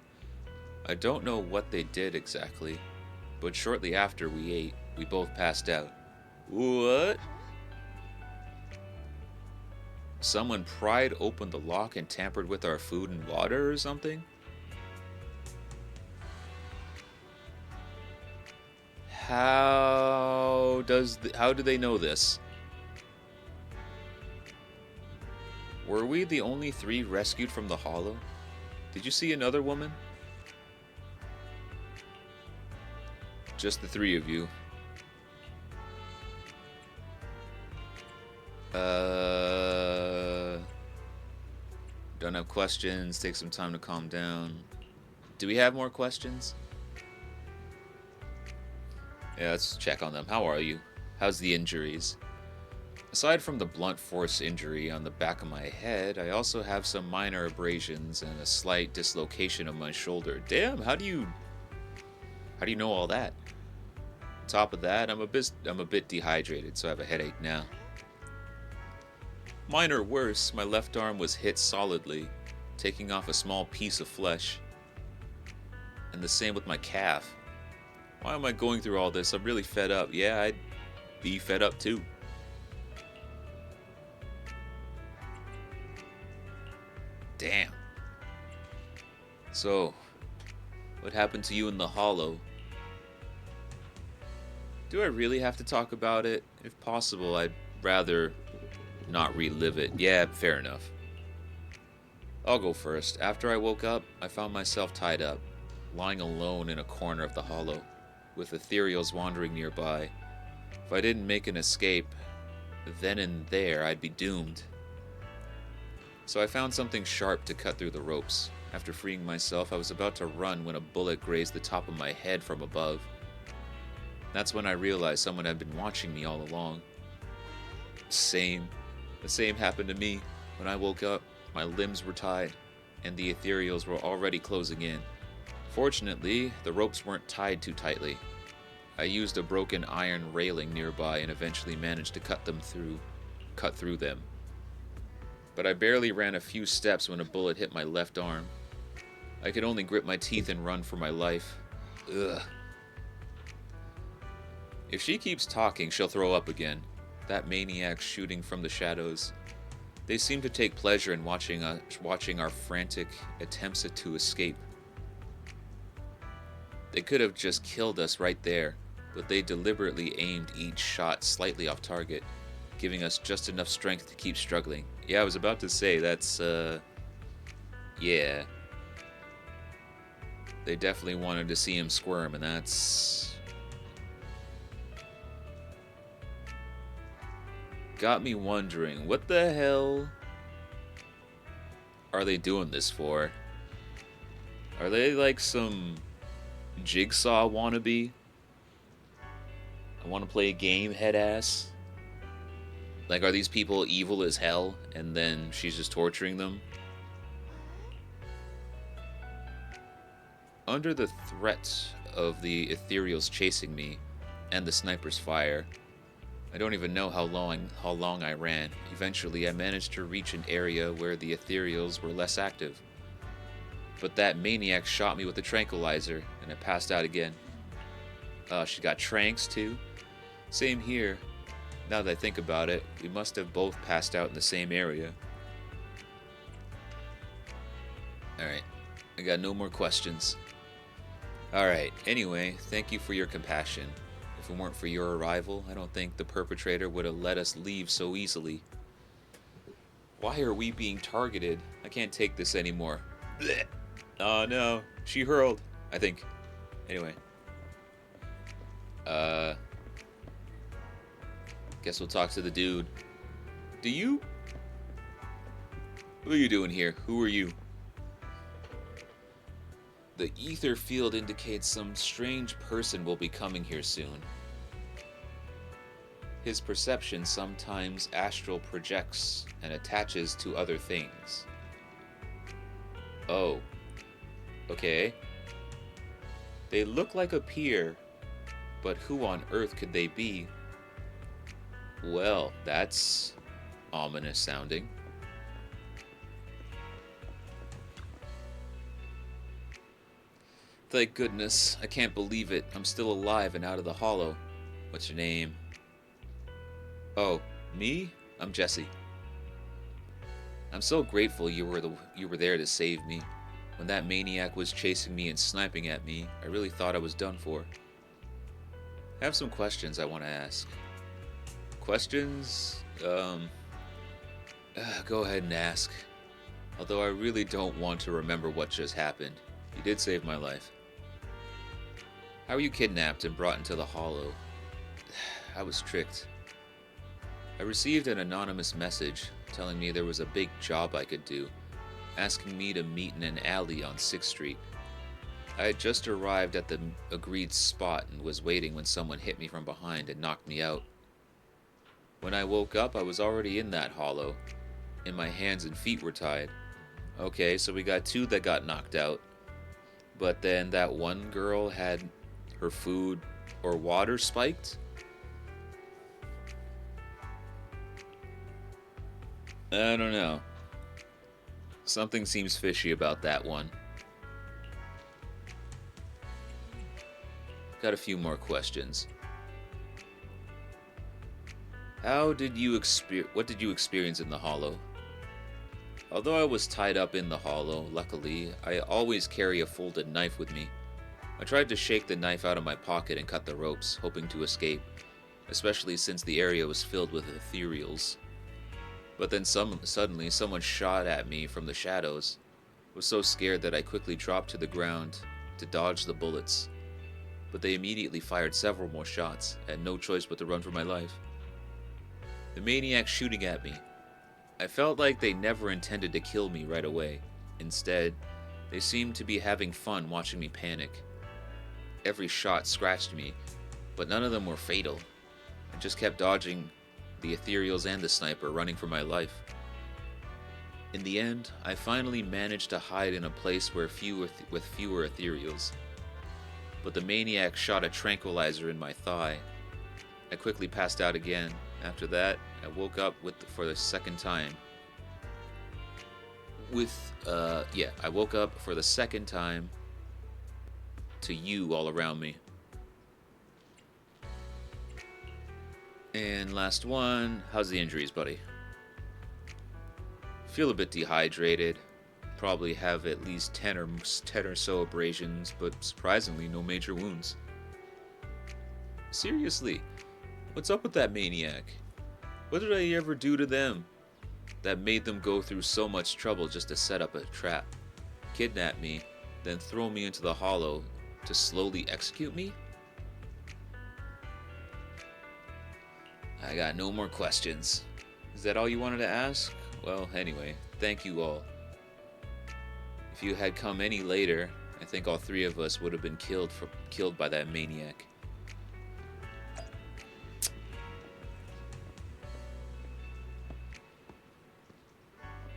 I don't know what they did exactly, but shortly after we ate, we both passed out. What? Someone pried open the lock and tampered with our food and water or something? How do they know this? Were we the only 3 rescued from the Hollow? Did you see another woman? Just the 3 of you. Don't have questions. Take some time to calm down. Do we have more questions? Yeah, let's check on them. How are you? How's the injuries? Aside from the blunt force injury on the back of my head, I also have some minor abrasions and a slight dislocation of my shoulder. Damn, how do you know all that? On top of that, I'm a bit dehydrated, so I have a headache now. Minor worse, my left arm was hit solidly, taking off a small piece of flesh. And the same with my calf. Why am I going through all this? I'm really fed up. Yeah, I'd be fed up too. Damn. So, what happened to you in the Hollow? Do I really have to talk about it? If possible, I'd rather not relive it. Yeah, fair enough. I'll go first. After I woke up, I found myself tied up, lying alone in a corner of the Hollow, with ethereals wandering nearby. If I didn't make an escape, then and there I'd be doomed. So I found something sharp to cut through the ropes. After freeing myself, I was about to run when a bullet grazed the top of my head from above. That's when I realized someone had been watching me all along. The same happened to me. When I woke up, my limbs were tied, and the ethereals were already closing in. Fortunately, the ropes weren't tied too tightly. I used a broken iron railing nearby and eventually managed to cut through them. But I barely ran a few steps when a bullet hit my left arm. I could only grit my teeth and run for my life. Ugh. If she keeps talking, she'll throw up again. That maniac shooting from the shadows. They seem to take pleasure in watching our frantic attempts to escape. They could have just killed us right there, but they deliberately aimed each shot slightly off target, giving us just enough strength to keep struggling. Yeah, I was about to say, that's, yeah. They definitely wanted to see him squirm, and that's... got me wondering, what the hell are they doing this for? Are they like some Jigsaw wannabe? I want to play a game, head ass. Like, are these people evil as hell, and then she's just torturing them? Under the threat of the ethereals chasing me, and the sniper's fire, I don't even know how long I ran. Eventually, I managed to reach an area where the ethereals were less active. But that maniac shot me with a tranquilizer, and I passed out again. She got tranks too. Same here. Now that I think about it, we must have both passed out in the same area. Alright, I got no more questions. Alright, anyway, thank you for your compassion. If it weren't for your arrival, I don't think the perpetrator would have let us leave so easily. Why are we being targeted? I can't take this anymore. Blech. Oh no, she hurled, I think. Anyway. Guess we'll talk to the dude. What are you doing here? Who are you? The ether field indicates some strange person will be coming here soon. His perception sometimes astral projects and attaches to other things. Oh. Okay. They look like a peer, but who on earth could they be? Well, that's ominous sounding. Thank goodness. I can't believe it. I'm still alive and out of the hollow. What's your name? Oh, me? I'm Jesse. I'm so grateful you were there to save me. When that maniac was chasing me and sniping at me, I really thought I was done for. I have some questions I want to ask. Questions? Go ahead and ask. Although I really don't want to remember what just happened. You did save my life. How were you kidnapped and brought into the hollow? I was tricked. I received an anonymous message telling me there was a big job I could do, asking me to meet in an alley on 6th Street. I had just arrived at the agreed spot and was waiting when someone hit me from behind and knocked me out. When I woke up, I was already in that hollow, and my hands and feet were tied. Okay, so we got 2 that got knocked out, but then that one girl had her food or water spiked? I don't know. Something seems fishy about that one. Got a few more questions. What did you experience in the hollow? Although I was tied up in the hollow, luckily, I always carry a folded knife with me. I tried to shake the knife out of my pocket and cut the ropes, hoping to escape, especially since the area was filled with ethereals. But then suddenly someone shot at me from the shadows. I was so scared that I quickly dropped to the ground to dodge the bullets. But they immediately fired several more shots. I had no choice but to run for my life. The maniac shooting at me. I felt like they never intended to kill me right away. Instead, they seemed to be having fun watching me panic. Every shot scratched me, but none of them were fatal. I just kept dodging the ethereals and the sniper, running for my life. In the end, I finally managed to hide in a place with fewer ethereals. But the maniac shot a tranquilizer in my thigh. I quickly passed out again. After that, I woke up for the second time. I woke up for the second time to you all around me. And last one, how's the injuries, buddy? Feel a bit dehydrated. Probably have at least 10 or so abrasions, but surprisingly no major wounds. Seriously, what's up with that maniac? What did I ever do to them that made them go through so much trouble just to set up a trap, kidnap me, then throw me into the hollow to slowly execute me? I got no more questions. Is that all you wanted to ask? Well, anyway, thank you all. If you had come any later, I think all three of us would have been killed by that maniac.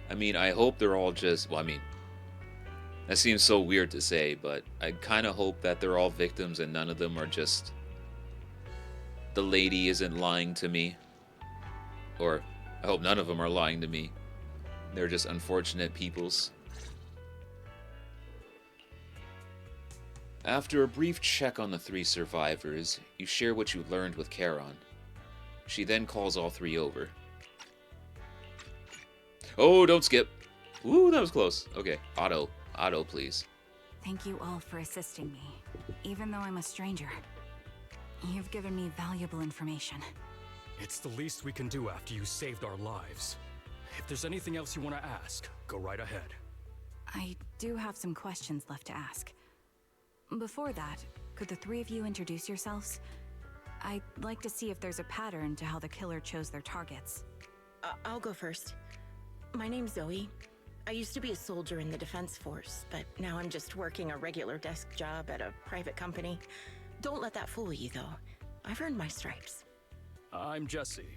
I mean, I hope they're all just, well, I mean, that seems so weird to say, but I kind of hope that they're all victims and none of them are just, the lady isn't lying to me. Or, I hope none of them are lying to me. They're just unfortunate peoples. After a brief check on the three survivors, you share what you learned with Charon. She then calls all three over. Oh, don't skip. Ooh, that was close. Okay, Otto, please.
Thank you all for assisting me, even though I'm a stranger. You've given me valuable information.
It's the least we can do after you saved our lives. If there's anything else you want to ask, go right ahead.
I do have some questions left to ask. Before that, could the three of you introduce yourselves? I'd like to see if there's a pattern to how the killer chose their targets.
I'll go first. My name's Zoe. I used to be a soldier in the Defense Force, but now I'm just working a regular desk job at a private company. Don't let that fool you, though. I've earned my stripes.
I'm Jesse,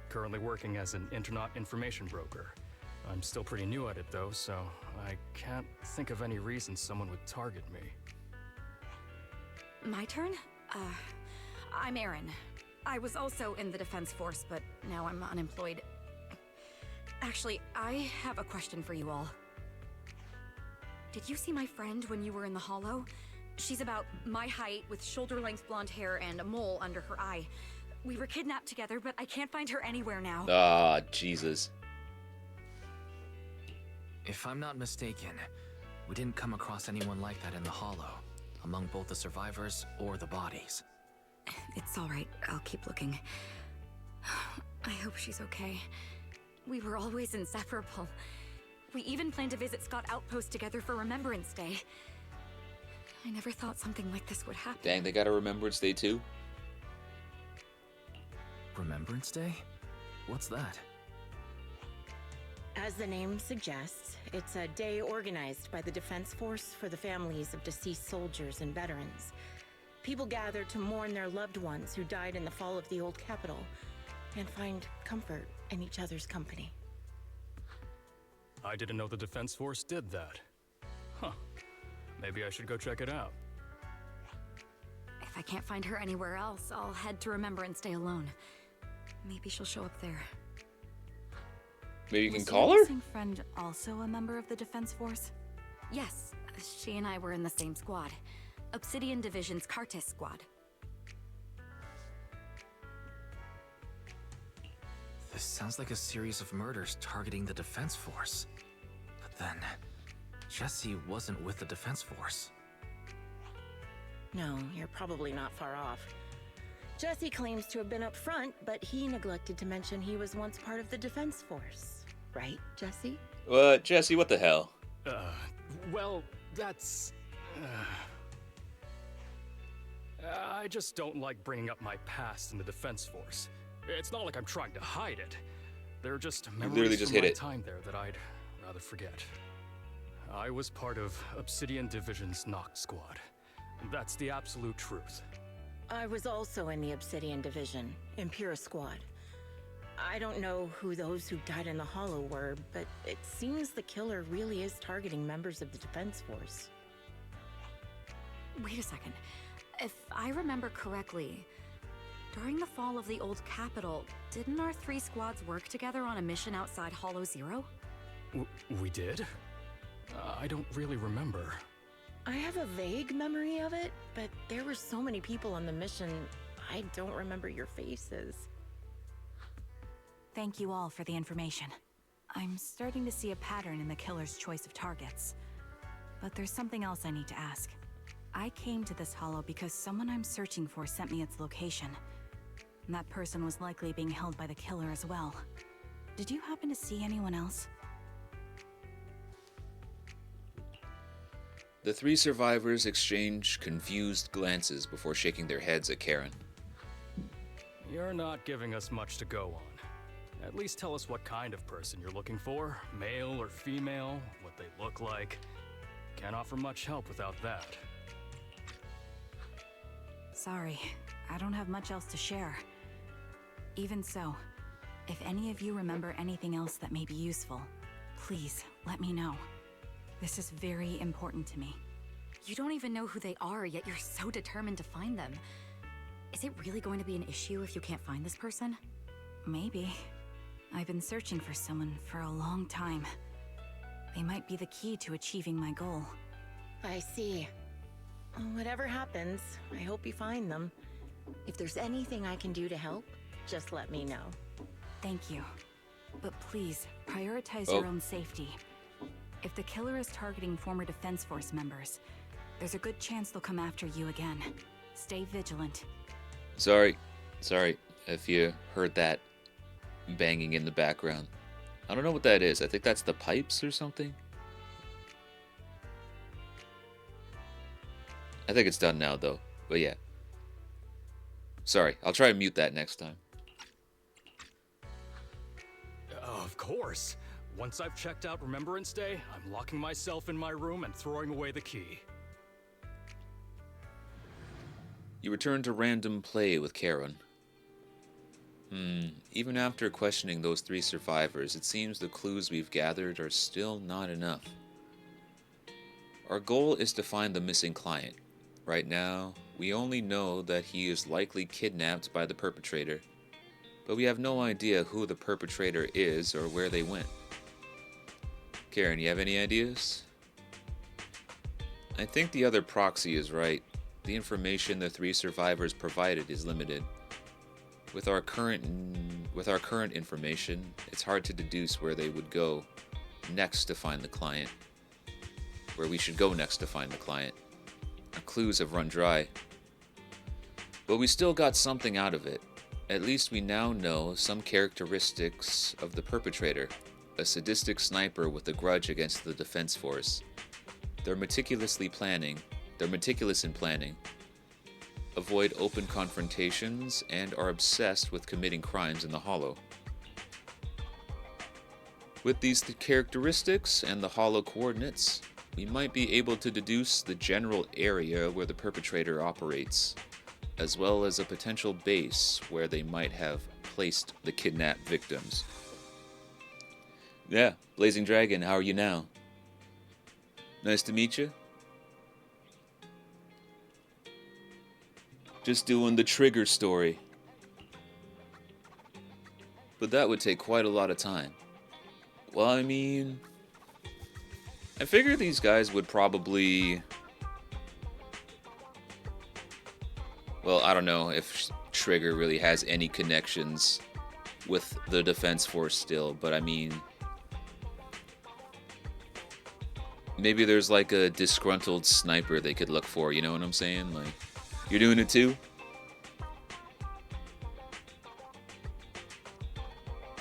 currently working as an internet information broker. I'm still pretty new at it, though, so I can't think of any reason someone would target me.
My turn? I'm Erin. I was also in the Defense Force, but now I'm unemployed. Actually, I have a question for you all. Did you see my friend when you were in the hollow? She's about my height, with shoulder-length blonde hair and a mole under her eye. We were kidnapped together, but I can't find her anywhere now.
Ah, Jesus.
If I'm not mistaken, we didn't come across anyone like that in the hollow, among both the survivors or the bodies.
It's all right. I'll keep looking. I hope she's okay. We were always inseparable. We even planned to visit Scott Outpost together for Remembrance Day. I never thought something like this would happen.
Dang, they got a Remembrance Day too?
Remembrance Day? What's that?
As the name suggests, it's a day organized by the Defense Force for the families of deceased soldiers and veterans. People gather to mourn their loved ones who died in the fall of the old capital and find comfort in each other's company.
I didn't know the Defense Force did that. Huh. Maybe I should go check it out.
If I can't find her anywhere else, I'll head to Remembrance Day alone. Maybe she'll show up there.
Maybe you can
Was
call
your
her?
missing friend also a member of the Defense Force? Yes, she and I were in the same squad. Obsidian Division's Cartis squad.
This sounds like a series of murders targeting the Defense Force. But then, Jesse wasn't with the Defense Force.
No, you're probably not far off. Jesse claims to have been up front, but he neglected to mention he was once part of the Defense Force. Right, Jesse?
Jesse, what the hell?
Well, that's... I just don't like bringing up my past in the Defense Force. It's not like I'm trying to hide it. They're just
literally
memories
just
from
hit
my
it.
time there that I'd rather forget. I was part of Obsidian Division's Noct Squad. That's the absolute truth.
I was also in the Obsidian Division, Impera Squad. I don't know who those who died in the Hollow were, but it seems the killer really is targeting members of the Defense Force.
Wait a second. If I remember correctly, during the fall of the old capital, didn't our three squads work together on a mission outside Hollow Zero?
We did? I don't really remember.
I have a vague memory of it, but there were so many people on the mission, I don't remember your faces.
Thank you all for the information. I'm starting to see a pattern in the killer's choice of targets. But there's something else I need to ask. I came to this hollow because someone I'm searching for sent me its location. And that person was likely being held by the killer as well. Did you happen to see anyone else?
The three survivors exchange confused glances before shaking their heads at Karen.
You're not giving us much to go on. At least tell us what kind of person you're looking for. Male or female, what they look like. Can't offer much help without that.
Sorry, I don't have much else to share. Even so, if any of you remember anything else that may be useful, please let me know. This is very important to me.
You don't even know who they are, yet you're so determined to find them. Is it really going to be an issue if you can't find this person?
Maybe. I've been searching for someone for a long time. They might be the key to achieving my goal.
I see. Whatever happens, I hope you find them. If there's anything I can do to help, just let me know.
Thank you. But please, prioritize your own safety. If the killer is targeting former Defense Force members, there's a good chance they'll come after you again. Stay vigilant.
Sorry if you heard that banging in the background. I don't know what that is. I think that's the pipes or something. I think it's done now though, but yeah. Sorry, I'll try and mute that next time.
Of course. Once I've checked out Remembrance Day, I'm locking myself in my room and throwing away the key.
You return to random play with Karen. Even after questioning those three survivors, it seems the clues we've gathered are still not enough. Our goal is to find the missing client. Right now, we only know that he is likely kidnapped by the perpetrator, but we have no idea who the perpetrator is or where they went. Karen, you have any ideas? I think the other proxy is right. The information the three survivors provided is limited. With our current information, it's hard to deduce where they would go next to find the client. Where we should go next to find the client. Our clues have run dry. But we still got something out of it. At least we now know some characteristics of the perpetrator. A sadistic sniper with a grudge against the Defense Force. They're meticulous in planning, avoid open confrontations, and are obsessed with committing crimes in the Hollow. With these characteristics and the Hollow coordinates, we might be able to deduce the general area where the perpetrator operates, as well as a potential base where they might have placed the kidnapped victims. Yeah, Blazing Dragon, how are you now? Nice to meet you. Just doing the Trigger story. But that would take quite a lot of time. Well, I mean, I figure these guys would probably... Well, I don't know if Trigger really has any connections with the Defense Force still, but I mean... Maybe there's like a disgruntled sniper they could look for, you know what I'm saying? Like, you're doing it too?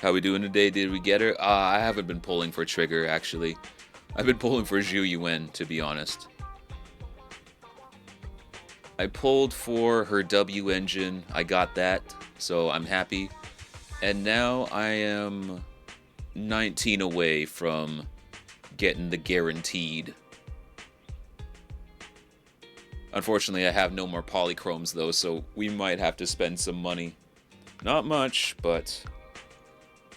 How we doing today? Did we get her? I haven't been pulling for Trigger, actually. I've been pulling for Shiyu, to be honest. I pulled for her W engine. I got that, so I'm happy. And now I am 19 away from getting the guaranteed. Unfortunately, I have no more polychromes though, so we might have to spend some money. Not much, but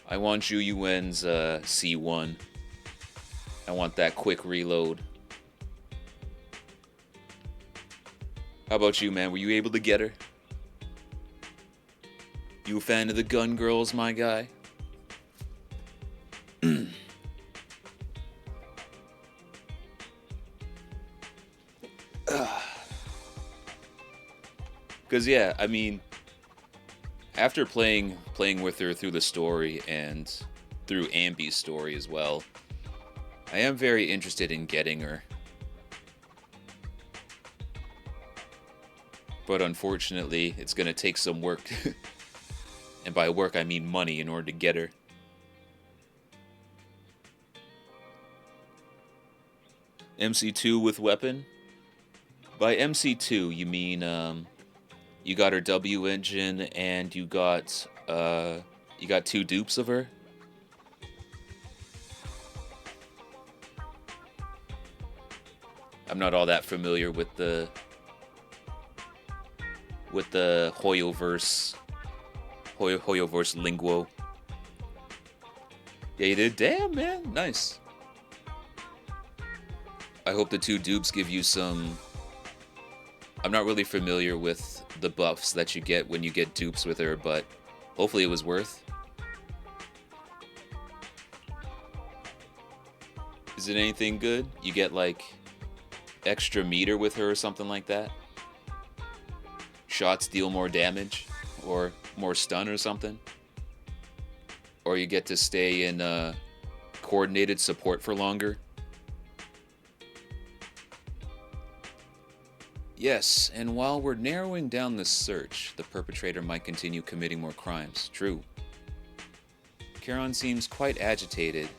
I want Yuyuen's C1. I want that quick reload. How about you, man? Were you able to get her? You a fan of the gun girls, my guy? Because, yeah, I mean, After playing with her through the story and through Ambi's story as well, I am very interested in getting her. But unfortunately, it's going to take some work. And by work, I mean money in order to get her. MC2 with weapon? By MC2, you mean, you got her W engine and you got 2 dupes of her? I'm not all that familiar with the Hoyoverse linguo. Yeah, you did? Damn, man. Nice. I hope the 2 dupes give you some... I'm not really familiar with the buffs that you get when you get dupes with her, but hopefully it was worth. Is it anything good? You get, like, extra meter with her or something like that? Shots deal more damage? Or more stun or something? Or you get to stay in coordinated support for longer? Yes, and while we're narrowing down the search, the perpetrator might continue committing more crimes. True. Charon seems quite agitated.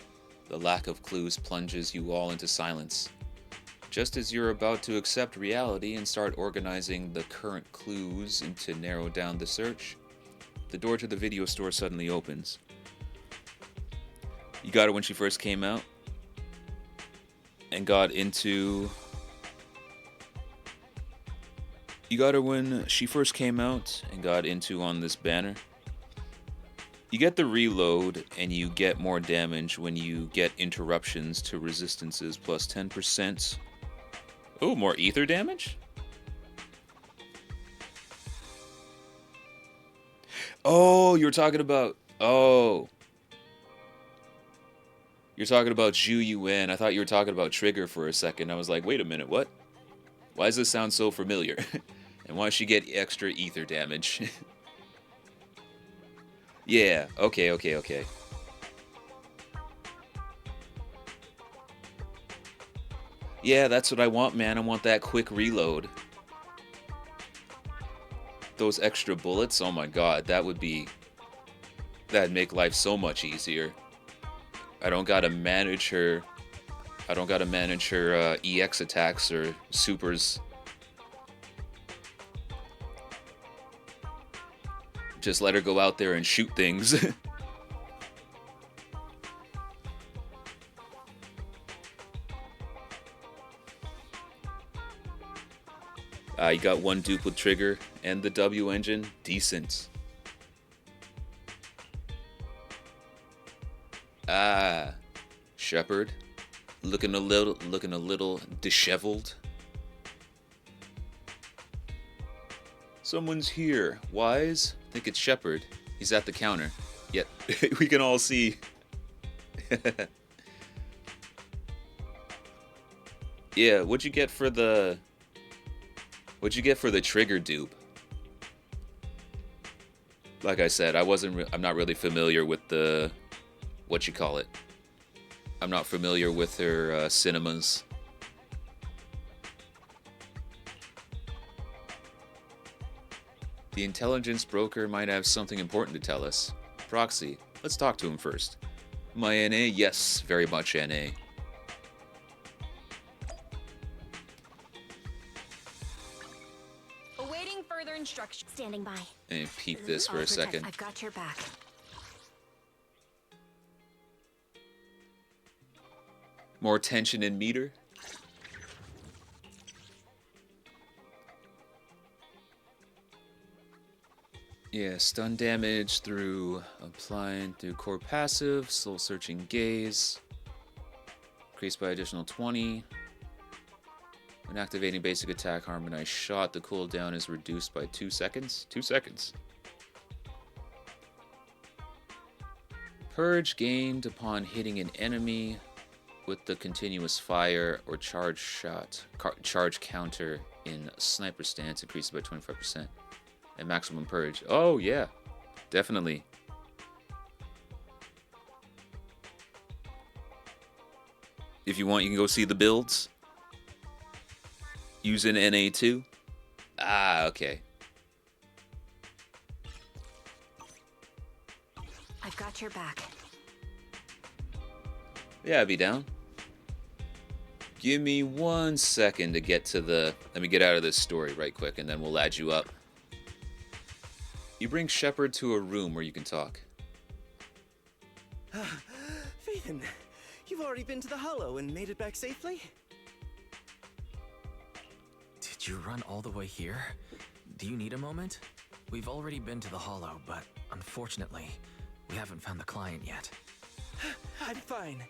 The lack of clues plunges you all into silence. Just as you're about to accept reality and start organizing the current clues and to narrow down the search, the door to the video store suddenly opens. You got her when she first came out? And got into... You got her when she first came out and got into on this banner? You get the reload and you get more damage when you get interruptions to resistances plus 10%. Oh, more ether damage? Oh, you're talking about... Oh. You're talking about Zhu. I thought you were talking about Trigger for a second. I was like, wait a minute, what? Why does this sound so familiar? And why does she get extra ether damage? Yeah, okay. Yeah, that's what I want, man. I want that quick reload. Those extra bullets, oh my god, that'd make life so much easier. I don't gotta manage her EX attacks or supers. Just let her go out there and shoot things. You got 1 dupe with Trigger and the W engine. Decent. Shepard. Looking a little disheveled. Someone's here. Wise? Think it's Shepard. He's at the counter. Yet we can all see. Yeah, what'd you get for the Trigger dupe? Like I said, I'm not really familiar with the I'm not familiar with her cinemas. The intelligence broker might have something important to tell us. Proxy, let's talk to him first. My NA? Yes, very much NA.
Awaiting further instructions. Standing by.
And peep this for a second.
I've got your back.
More tension in meter. Yeah, stun damage through applying through core passive, soul searching gaze. Increased by additional 20. When activating basic attack harmonized shot, the cooldown is reduced by 2 seconds. 2 seconds. Purge gained upon hitting an enemy with the continuous fire or charge shot. Charge counter in sniper stance increases by 25%. And maximum purge. Oh, yeah. definitely. If you want, you can go see the builds. Using NA2. Ah, okay.
I've got your back.
Yeah, I'd be down. Give me 1 second to get to the... Let me get out of this story right quick, and then we'll add you up. You bring Shepard to a room where you can talk.
Phaethon, you've already been to the Hollow and made it back safely?
Did you run all the way here? Do you need a moment? We've already been to the Hollow, but unfortunately, we haven't found the client yet.
I'm fine.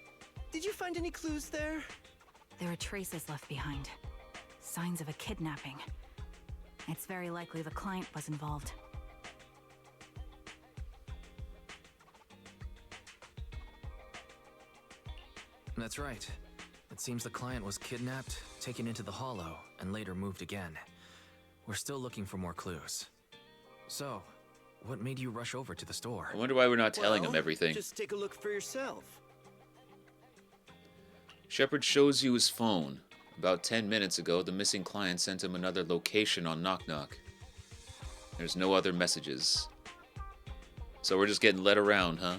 Did you find any clues there?
There are traces left behind. Signs of a kidnapping. It's very likely the client was involved.
That's right. It seems the client was kidnapped, taken into the Hollow, and later moved again. We're still looking for more clues. So, what made you rush over to the store?
I wonder why we're not telling him everything.
Just take a look for yourself.
Shepard shows you his phone. About 10 minutes ago, the missing client sent him another location on Knock Knock. There's no other messages. So we're just getting led around, huh?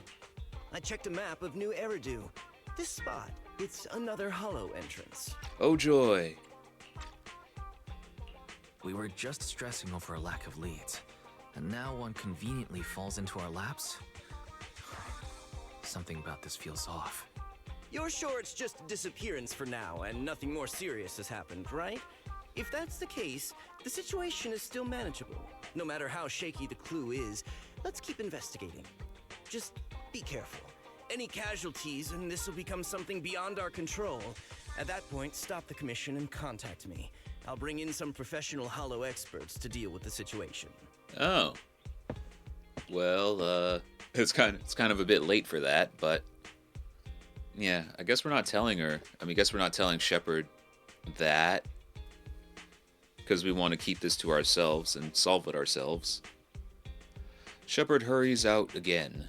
I checked a map of New Eridu. This spot, it's another Hollow entrance.
Oh joy.
We were just stressing over a lack of leads, and now one conveniently falls into our laps? Something about this feels off.
You're sure it's just a disappearance for now and nothing more serious has happened, right? If that's the case, the situation is still manageable. No matter how shaky the clue is, let's keep investigating. Just be careful. Any casualties and this will become something beyond our control. At that point, stop the commission and contact me. I'll bring in some professional Hollow experts to deal with the situation.
Oh. Well, it's kind of a bit late for that, but yeah, I guess we're not telling her. I mean, I guess we're not telling Shepard that because we want to keep this to ourselves and solve it ourselves. Shepard hurries out again.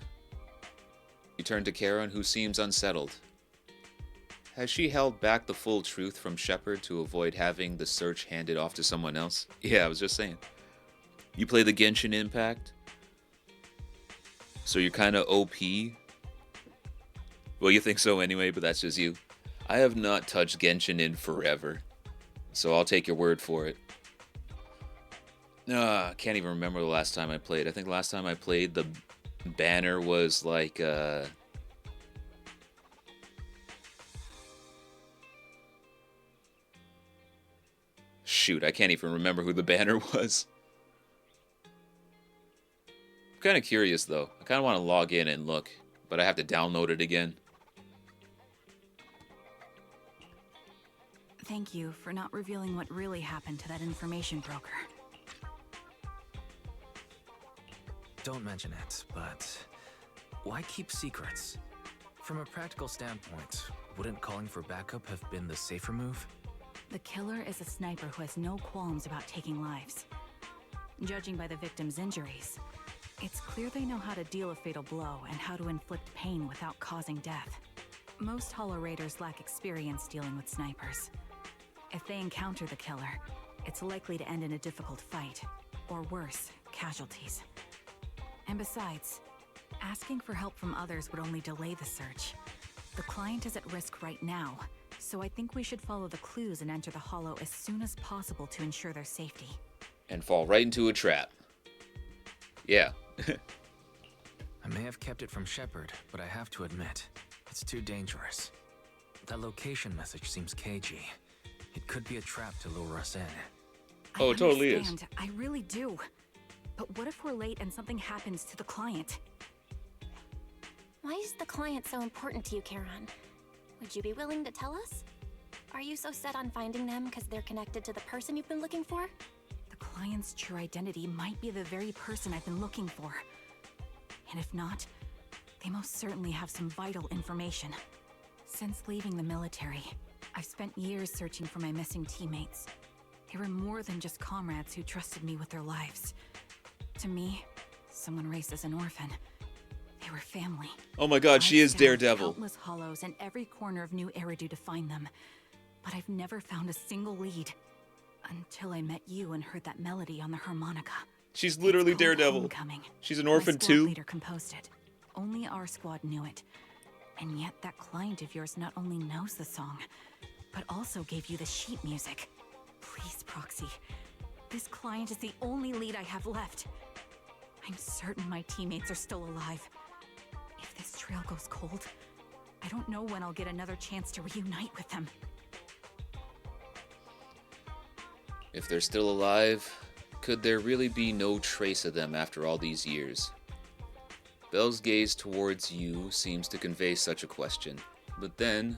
You turn to Karen, who seems unsettled. Has she held back the full truth from Shepard to avoid having the search handed off to someone else? Yeah, I was just saying. You play the Genshin Impact? So you're kind of OP? Well, you think so anyway, but that's just you. I have not touched Genshin in forever, so I'll take your word for it. I can't even remember the last time I played. I think the last time I played, the banner was like, shoot, I can't even remember who the banner was. I'm kind of curious, though. I kind of want to log in and look, but I have to download it again.
Thank you for not revealing what really happened to that information broker.
Don't mention it, but why keep secrets? From a practical standpoint, wouldn't calling for backup have been the safer move?
The killer is a sniper who has no qualms about taking lives. Judging by the victim's injuries, it's clear they know how to deal a fatal blow and how to inflict pain without causing death. Most Hollow Raiders lack experience dealing with snipers. If they encounter the killer, it's likely to end in a difficult fight, or worse, casualties. And besides, asking for help from others would only delay the search. The client is at risk right now, so I think we should follow the clues and enter the Hollow as soon as possible to ensure their safety.
And fall right into a trap. Yeah.
I may have kept it from Shepard, but I have to admit, it's too dangerous. That location message seems cagey. It could be a trap to lure us in.
Oh, it totally is.
I really do. But what if we're late and something happens to the client?
Why is the client so important to you, Karen? Would you be willing to tell us? Are you so set on finding them because they're connected to the person you've been looking for?
The client's true identity might be the very person I've been looking for. And if not, they most certainly have some vital information. Since leaving the military, I've spent years searching for my missing teammates. They were more than just comrades who trusted me with their lives. To me, someone raised as an orphan. They were family.
Oh my god, she
I've
is
scoured
Daredevil.
countless hollows in every corner of New Eridu to find them, but I've never found a single lead. Until I met you and heard that melody on the harmonica.
She's literally
It's called
Daredevil.
Homecoming.
She's an
My
orphan
squad
too.
leader composed it. Only our squad knew it. And yet that client of yours not only knows the song, but also gave you the sheet music. Please, Proxy. This client is the only lead I have left. I'm certain my teammates are still alive. If this trail goes cold, I don't know when I'll get another chance to reunite with them.
If they're still alive, could there really be no trace of them after all these years? Belle's gaze towards you seems to convey such a question, but then,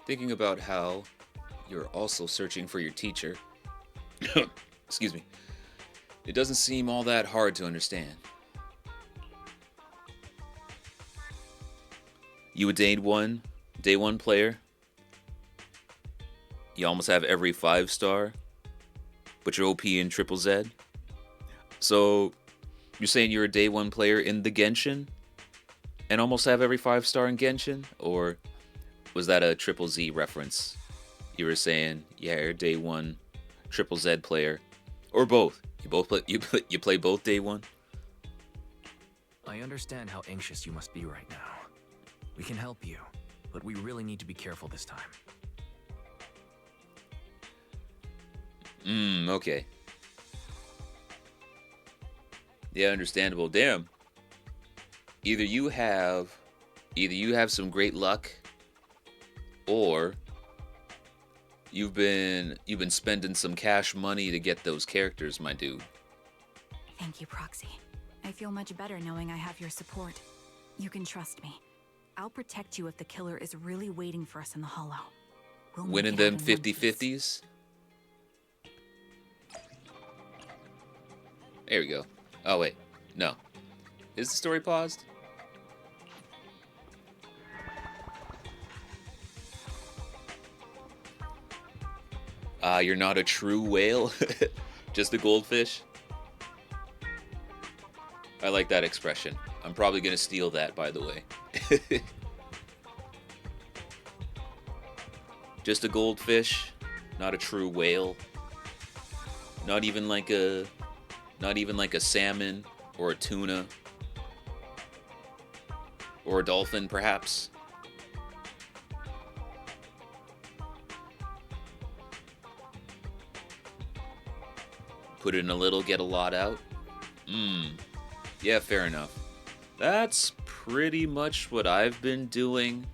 thinking about how you're also searching for your teacher, excuse me, it doesn't seem all that hard to understand. You a day one player? You almost have every 5-star, but you're OP in Triple Z? So, you're saying you're a day 1 player in the Genshin? And almost have every 5-star in Genshin? Or was that a Triple Z reference? You were saying, yeah, you're a day 1 Triple Z player. Or both. You play both day 1?
I understand how anxious you must be right now. We can help you, but we really need to be careful this time.
Okay. Yeah, understandable. Damn. Either you have some great luck, or you've been spending some cash money to get those characters, my dude.
Thank you, Proxy. I feel much better knowing I have your support. You can trust me. I'll protect you if the killer is really waiting for us in the Hollow. We'll make
Winning
it
them
out in one
50-50s?
piece.
There we go. Oh, wait. No. Is the story paused? You're not a true whale? Just a goldfish? I like that expression. I'm probably gonna steal that, by the way. Just a goldfish, not a true whale. Not even like a salmon or a tuna or a dolphin, perhaps. Put in a little, get a lot out. Yeah, fair enough. That's pretty much what I've been doing.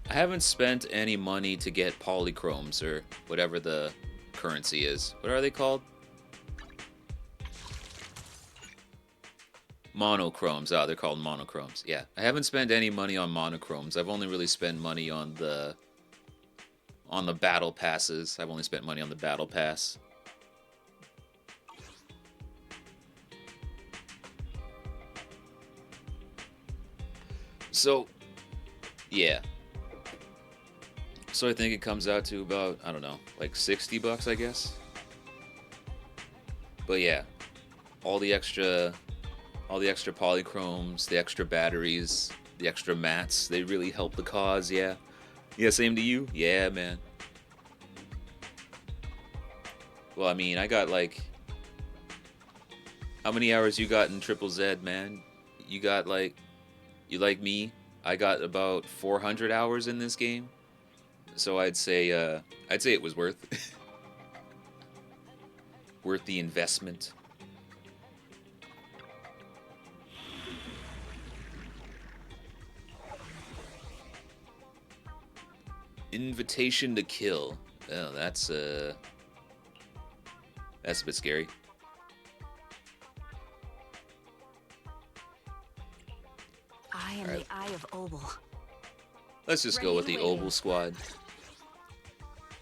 I haven't spent any money to get polychromes or whatever the currency is. What are they called? Monochromes. Oh, they're called monochromes. Yeah, I haven't spent any money on monochromes. I've only really spent money on the battle passes. I've only spent money on the battle pass. So, yeah. So I think it comes out to about, I don't know, like $60, I guess. But yeah, all the extra polychromes, the extra batteries, the extra mats, they really help the cause, yeah. Yeah, same to you? Yeah, man. Well, I mean, I got like... How many hours you got in Triple Z, man? You got like... You like me? I got about 400 hours in this game. So I'd say it was worth worth the investment. Invitation to kill. Oh, that's a bit scary.
I am the Eye of Obel.
Let's just go with the Obel squad.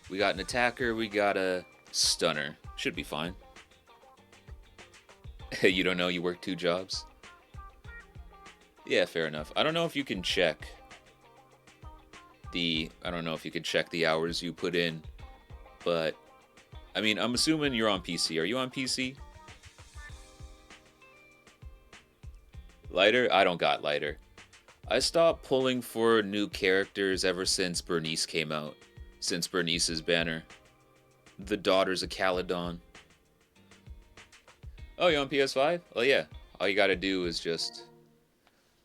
We got an attacker, we got a stunner. Should be fine. You don't know you work 2 jobs? Yeah, fair enough. I don't know if you can check the hours you put in, but I mean, I'm assuming you're on PC. Are you on PC? Lighter? I don't got lighter. I stopped pulling for new characters ever since Bernice came out. Since Bernice's banner. The Daughters of Caledon. Oh, you on PS5? Oh yeah. All you gotta do is just...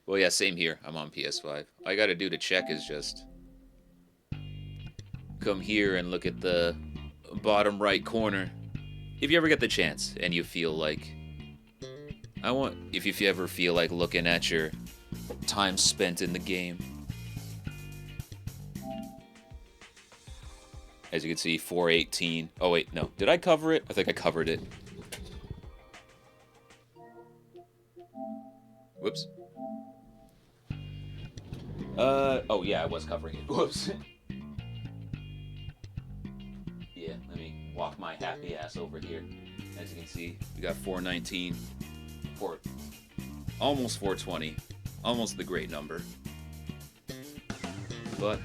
Well, yeah, same here. I'm on PS5. All you gotta do to check is just... come here and look at the bottom right corner. If you ever get the chance and you feel like... if you ever feel like looking at your time spent in the game. As you can see, 418. Oh wait, no. Did I cover it? I think I covered it. Whoops. Oh yeah, I was covering it. Whoops. Yeah, let me walk my happy ass over here. As you can see, we got 419. Almost 420. Almost the great number. But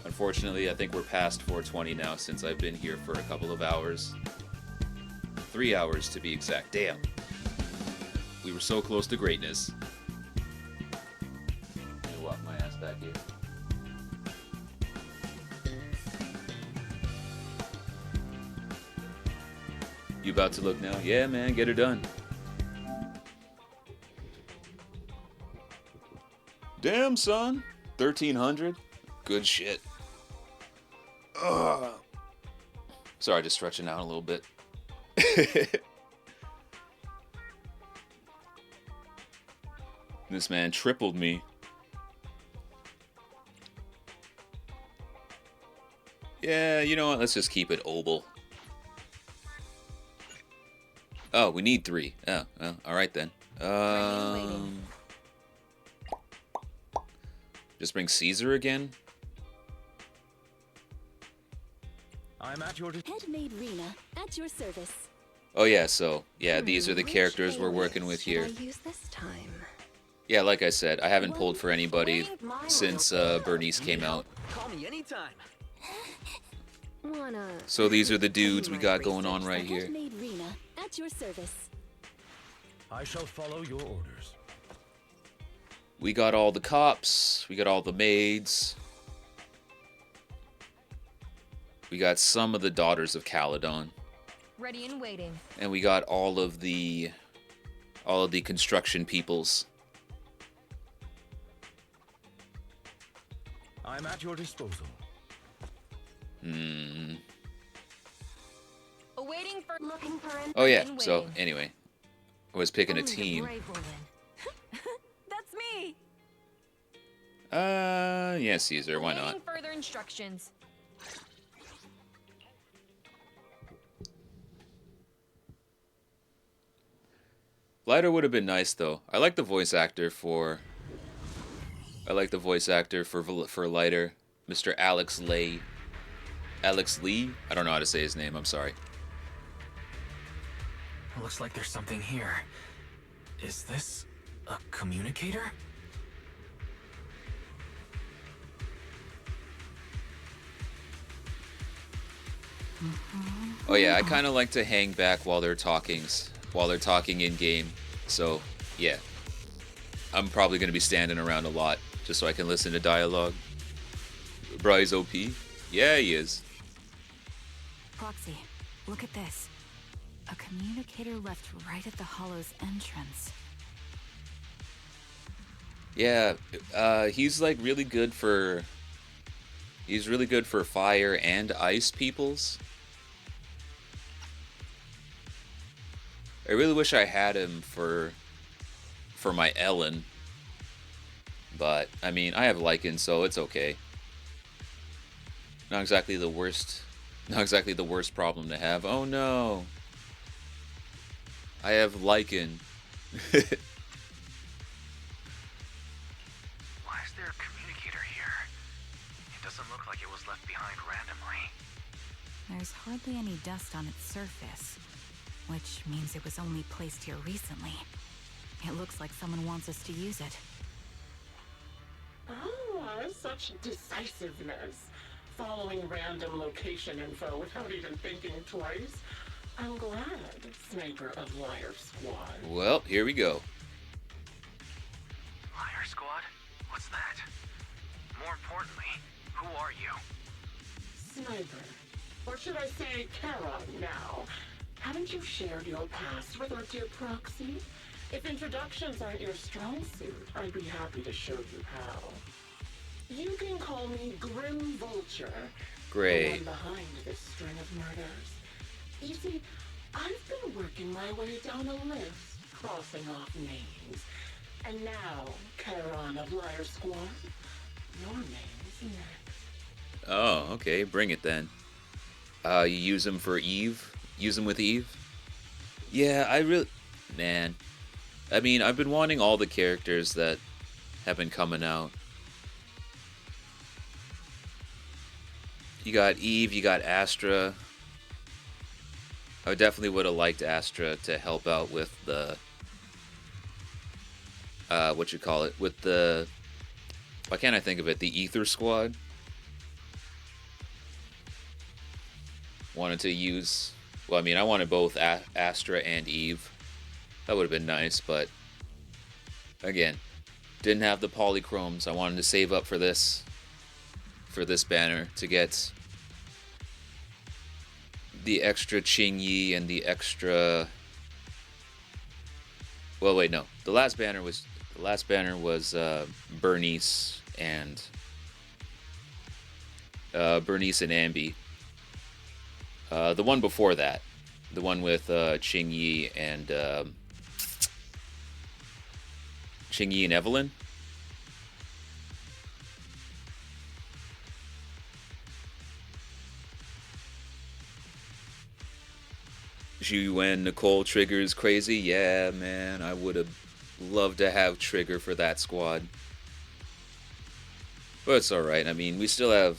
unfortunately, I think we're past 420 now since I've been here for a couple of hours. 3 hours to be exact. Damn. We were so close to greatness. Let me walk my ass back here. You about to look now? Yeah, man, get her done. Damn, son. 1300? Good shit. Ugh. Sorry, just stretching out a little bit. This man tripled me. Yeah, you know what? Let's just keep it oval. Oh, we need 3. Oh, well, alright then. Just bring Caesar again?
I'm at your
Headmaid Rena, at your service.
Oh yeah, so, yeah, these are the characters we're working with here.
Should I use this time?
Yeah, like I said, I haven't pulled for anybody since Bernice came out.
Call me anytime.
So these are the dudes we got going on right here.
Headmaid Rena, at your service.
I shall follow your orders.
We got all the cops, we got all the maids. We got some of the Daughters of Caledon.
Ready and waiting.
And we got all of the construction peoples.
I'm at your disposal.
Hmm.
Awaiting for
Looking for an
Oh yeah,
and
so
waiting.
anyway. I was picking a
Only the
team.
brave will win.
That's me.
Yeah, Caesar, why not?
Awaiting further instructions.
Lighter would have been nice though. I like the voice actor for Lighter, Mr. Alex Lee. Alex Lee? I don't know how to say his name, I'm sorry.
Looks like there's something here. Is this a communicator?
Oh yeah, I kind of like to hang back while they're talking in game. So, yeah. I'm probably going to be standing around a lot just so I can listen to dialogue. Bry's OP? Yeah, he is.
Proxy, look at this. A communicator left right at the Hollow's entrance.
Yeah, he's like really good for... He's really good for fire and ice peoples. I really wish I had him for my Ellen. But, I mean, I have Lycan, so it's okay. Not exactly the worst problem to have. Oh no! I have Lycan.
Why is there a communicator here? It doesn't look like it was left behind randomly.
There's hardly any dust on its surface, which means it was only placed here recently. It looks like someone wants us to use it.
Oh, such decisiveness. Following random location info without even thinking twice. I'm glad, Sniper of Liar Squad.
Well, here we go.
Squad? What's that? More importantly, who are you?
Sniper. Or should I say Charon now? Haven't you shared your past with our dear Proxy? If introductions aren't your strong suit, I'd be happy to show you how. You can call me Grim Vulture.
Great.
The one behind this string of murders. You see, I've been working my way down a list, crossing off names. And now, Charon of Liar Squad, your name's next.
Oh, okay. Bring it then. You use them for Eve? Use them with Eve? Yeah, I really... Man. I mean, I've been wanting all the characters that have been coming out. You got Eve, you got Astra. I definitely would have liked Astra to help out with the... with the... Why can't I think of it? The Ether Squad? Wanted to use... Well, I mean, I wanted both Astra and Eve. That would have been nice, but... Again, didn't have the polychromes. I wanted to save up for this banner to get the extra Qingyi and the extra... Well, wait, no. The last banner was Bernice and Ambi. The one before that, the one with Qingyi and Evelyn. Shiyu and Nicole Trigger's crazy. Yeah, man, I would have loved to have Trigger for that squad. But it's alright. I mean, we still have...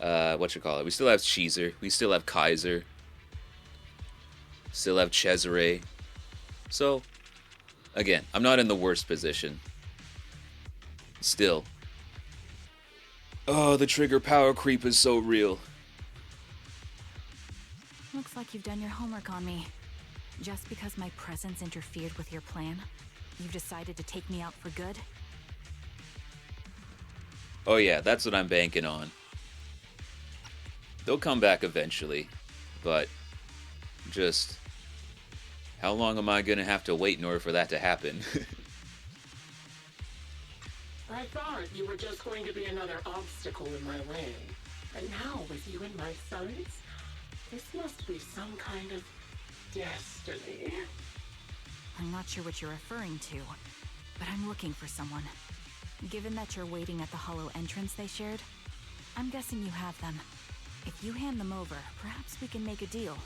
We still have Cheezer. We still have Kaiser. Still have Cesare. So, again, I'm not in the worst position. Still. Oh, the Trigger power creep is so real.
Looks like you've done your homework on me. Just because my presence interfered with your plan, you've decided to take me out for good?
Oh yeah, that's what I'm banking on. They'll come back eventually, but just how long am I gonna have to wait in order for that to happen?
I thought you were just going to be another obstacle in my way. And now, with you in my sights, this must be some kind of destiny.
I'm not sure what you're referring to, but I'm looking for someone. Given that you're waiting at the hollow entrance they shared, I'm guessing you have them. If you hand them over, perhaps we can make a deal.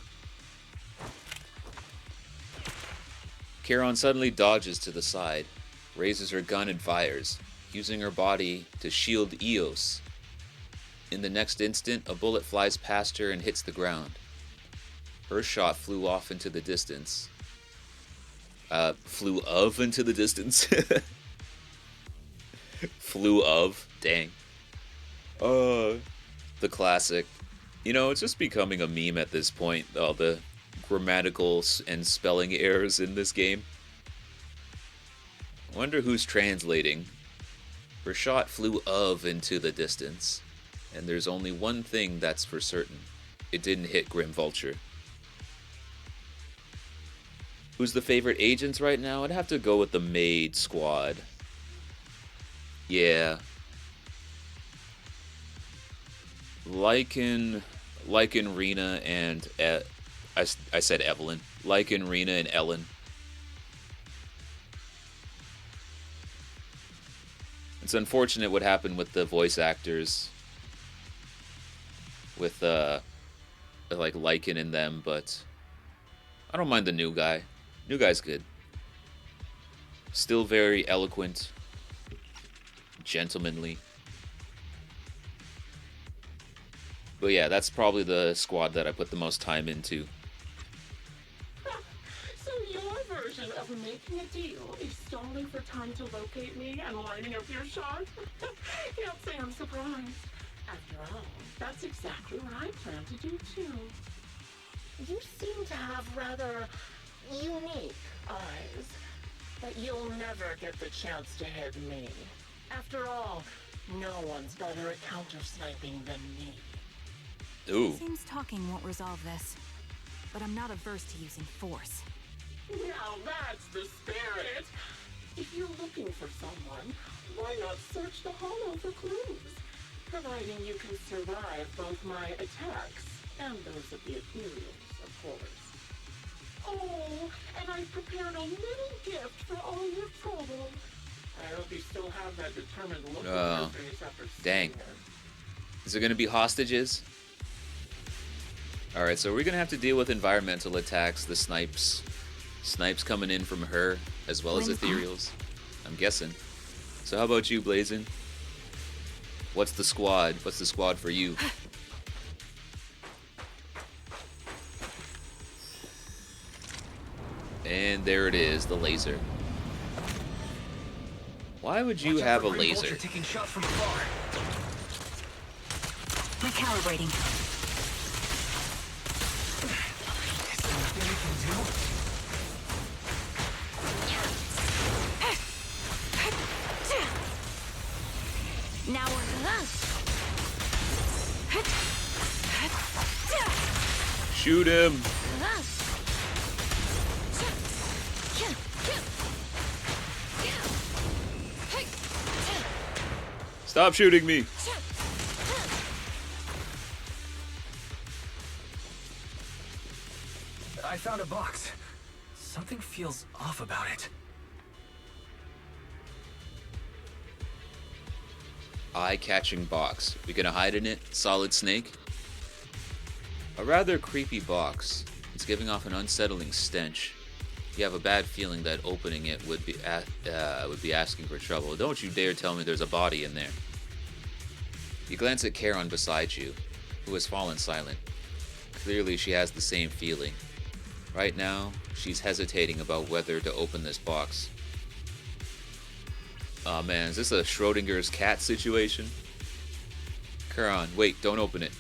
Charon suddenly dodges to the side, raises her gun and fires, using her body to shield Eos. In the next instant, a bullet flies past her and hits the ground. Her shot flew off into the distance. Flew of into the distance? Flew of? Dang. The classic. You know, it's just becoming a meme at this point, all the grammatical and spelling errors in this game. I wonder who's translating. Her shot flew of into the distance. And there's only one thing that's for certain. It didn't hit Grim Vulture. Who's the favorite agents right now? I'd have to go with the Maid Squad. Yeah. Lycan, Rena, and... I said Evelyn. Lycan, Rena, and Ellen. It's unfortunate what happened with the voice actors. With, like, Lycan in them, but... I don't mind the new guy. New guy's good. Still very eloquent. Gentlemanly. But yeah, that's probably the squad that I put the most time into.
So your version of making a deal is stalling for time to locate me and lining up your shot? Can't say I'm surprised. After all, that's exactly what I plan to do too. You seem to have rather unique eyes. but you'll never get the chance to hit me. After all, no one's better at counter-sniping than me.
Ooh.
Seems talking won't resolve this, but I'm not averse to using force.
Now that's the spirit! If you're looking for someone, why not search the hollow for clues? Providing you can survive both my attacks and those of the Ethereals, of course. Oh, and I've prepared a little gift for all your trouble. I hope you still have that determined look on your face after
dang.
seeing it.
Is there gonna be hostages? Alright, so we're gonna have to deal with environmental attacks, the snipes. Snipes coming in from her, as well as Ethereals. I'm guessing. So how about you, Blazin? What's the squad? What's the squad for you? And there it is, the laser. Why would you have a laser?
Taking shots from afar.
Recalibrating.
Is there nothing we can do?
Now we're
Shoot him! Stop shooting me!
I found a box. Something feels off about it.
Eye-catching box. We gonna hide in it? Solid Snake? A rather creepy box. It's giving off an unsettling stench. You have a bad feeling that opening it would be asking for trouble. Don't you dare tell me there's a body in there. You glance at Charon beside you, who has fallen silent. Clearly she has the same feeling. Right now, she's hesitating about whether to open this box. Aw man, is this a Schrodinger's cat situation? Charon, wait, don't open it.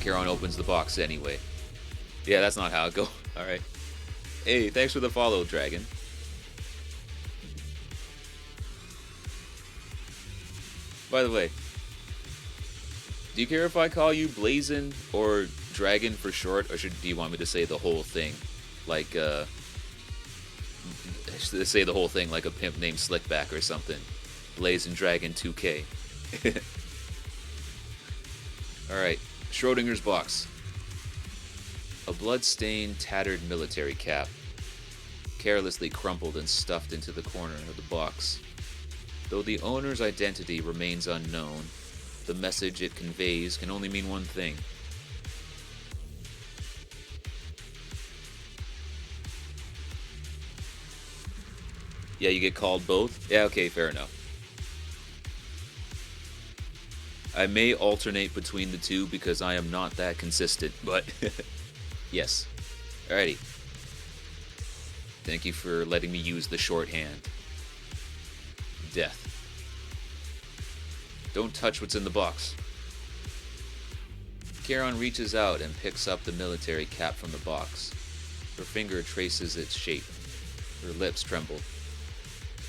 Charon opens the box anyway. Yeah, that's not how it goes. Alright. Hey, thanks for the follow, Dragon. By the way, do you care if I call you Blazin or Dragon for short, or do you want me to say the whole thing? Like, say the whole thing like a pimp named Slickback or something. Blazin Dragon 2K. Alright, Schrodinger's box. A blood-stained, tattered military cap, carelessly crumpled and stuffed into the corner of the box. Though the owner's identity remains unknown, the message it conveys can only mean one thing. Yeah, you get called both? Yeah, okay, fair enough. I may alternate between the two because I am not that consistent, but yes. Alrighty. Thank you for letting me use the shorthand. Death. Don't touch what's in the box. Charon reaches out and picks up the military cap from the box. Her finger traces its shape. Her lips tremble.